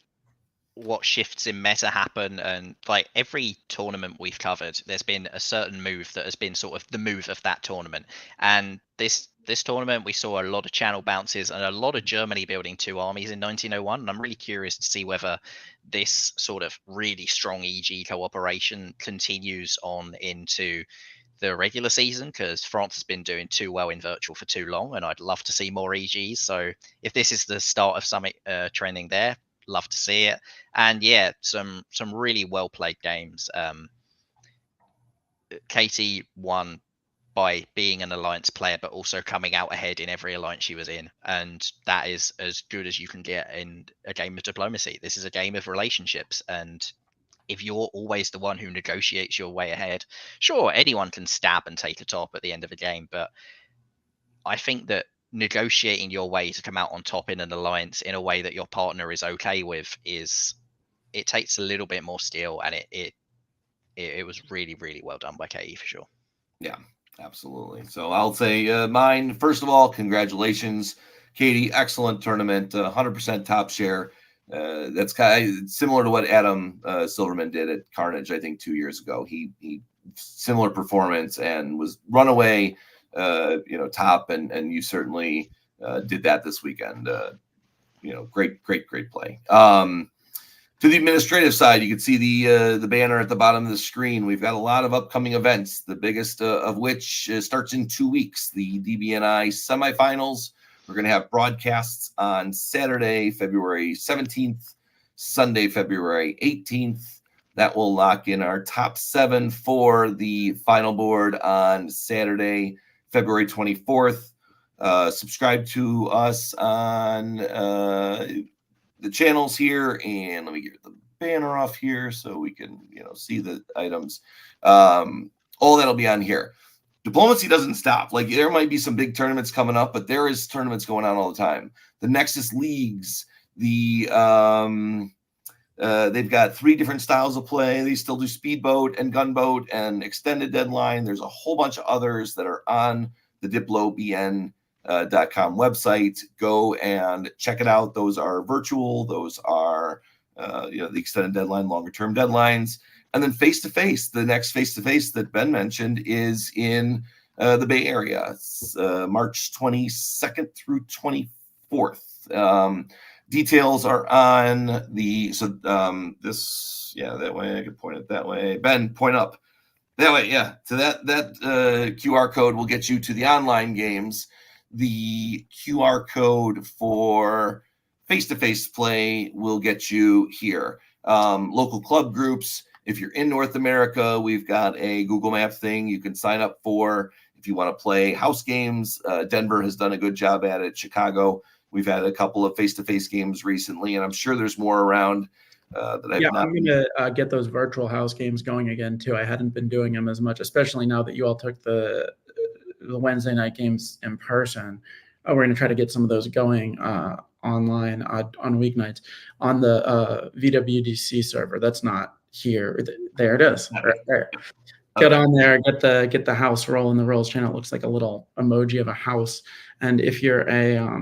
what shifts in meta happen, and every tournament we've covered, there's been a certain move that has been sort of the move of that tournament. And this tournament, we saw a lot of channel bounces and a lot of Germany building 2 armies in 1901. And I'm really curious to see whether this sort of really strong EG cooperation continues on into the regular season, because France has been doing too well in virtual for too long, and I'd love to see more EGs. So if this is the start of some trending there, love to see it. And yeah, some really well played games. Katie won by being an alliance player, but also coming out ahead in every alliance she was in. And that is as good as you can get in a game of diplomacy. This is a game of relationships. And if you're always the one who negotiates your way ahead, sure, anyone can stab and take a top at the end of a game. But I think that negotiating your way to come out on top in an alliance in a way that your partner is okay with it takes a little bit more skill, and it was really, really well done by Katie for sure. Yeah, absolutely. So I'll say mine, first of all, congratulations, Katie. Excellent tournament, 100% top share. That's kind of similar to what Adam Silverman did at Carnage, I think 2 years ago. He similar performance and was runaway, top, and you certainly did that this weekend. Great play. To the administrative side, you can see the banner at the bottom of the screen. We've got a lot of upcoming events, the biggest of which starts in 2 weeks, the DBNI semifinals. We're going to have broadcasts on Saturday, February 17th, Sunday, February 18th. That will lock in our top 7 for the final board on Saturday, February 24th. Subscribe to us on the channels here, and let me get the banner off here so we can see the items. All that'll be on here. Diplomacy doesn't stop. Like, there might be some big tournaments coming up, but there is tournaments going on all the time. The Nexus Leagues, they've got 3 different styles of play. They still do speedboat and gunboat and extended deadline. There's a whole bunch of others that are on the DiploBN.com website. Go and check it out. Those are virtual. Those are the extended deadline, longer term deadlines. And then face-to-face, the next face-to-face that Ben mentioned is in the Bay Area. It's March 22nd through 24th. Details are on that way. I could point it that way. Ben, point up. That way, yeah. So that QR code will get you to the online games. The QR code for face-to-face play will get you here. Local club groups. If you're in North America, we've got a Google Map thing you can sign up for if you want to play house games. Denver has done a good job at it. Chicago, we've had a couple of face-to-face games recently, and I'm sure there's more around that I've not. I'm going to get those virtual house games going again, too. I hadn't been doing them as much, especially now that you all took the Wednesday night games in person. We're going to try to get some of those going online on weeknights on the VWDC server. That's not here. There it is, right there. Get on there, get the house roll in the rolls channel. It looks like a little emoji of a house. And if you're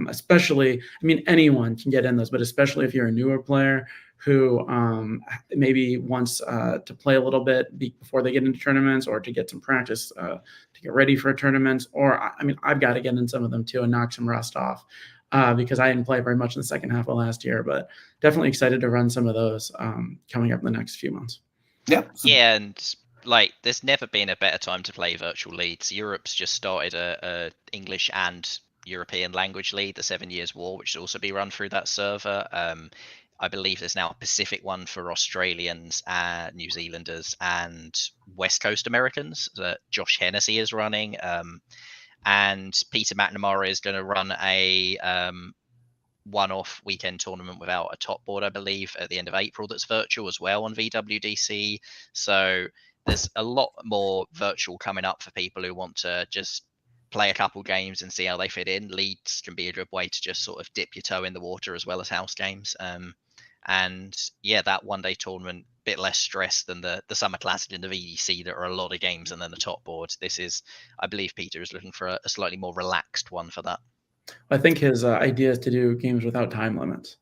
especially, anyone can get in those, but especially if you're a newer player who maybe wants to play a little bit before they get into tournaments, or to get some practice to get ready for tournaments, or I've got to get in some of them too and knock some rust off because I didn't play very much in the second half of last year, but definitely excited to run some of those coming up in the next few months. Yeah. And there's never been a better time to play virtual leads. Europe's just started a English and European language lead, the 7 Years War, which should also be run through that server. I believe there's now a Pacific one for Australians, New Zealanders, and West Coast Americans that Josh Hennessy is running. And Peter McNamara is going to run a one-off weekend tournament without a top board, I believe, at the end of April that's virtual as well on VWDC. So there's a lot more virtual coming up for people who want to just play a couple games and see how they fit in. Leads can be a good way to just sort of dip your toe in the water as well as house games. And yeah, that one-day tournament, bit less stress than the Summer Classic and the VDC that are a lot of games and then the top board. This is, I believe Peter is looking for a slightly more relaxed one for that. I think his idea is to do games without time limits.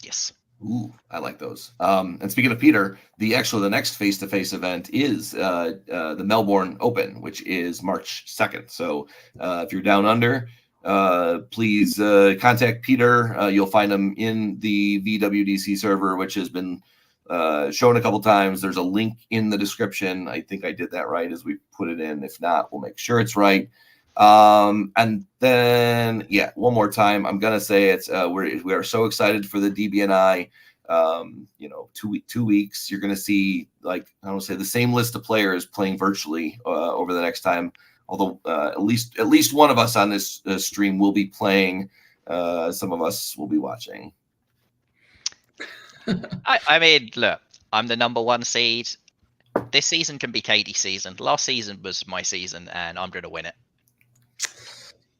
Yes. Ooh, I like those. And speaking of Peter, the next face-to-face event is the Melbourne Open, which is March 2nd. So if you're down under, please contact Peter. You'll find him in the VWDC server, which has been shown a couple times. There's a link in the description. I think I did that right as we put it in. If not, we'll make sure it's right. And then, one more time, I'm going to say it's, we are so excited for the DBNI. 2 weeks, you're going to see, I don't say the same list of players playing virtually over the next time although at least one of us on this stream will be playing. Some of us will be watching. I mean, look, I'm the number 1 seed. This season can be Katie's season. Last season was my season, and I'm going to win it.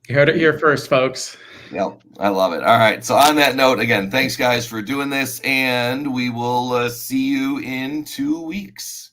You heard it here first, folks. Yep, I love it. All right. So on that note, again, thanks guys for doing this, and we will see you in 2 weeks.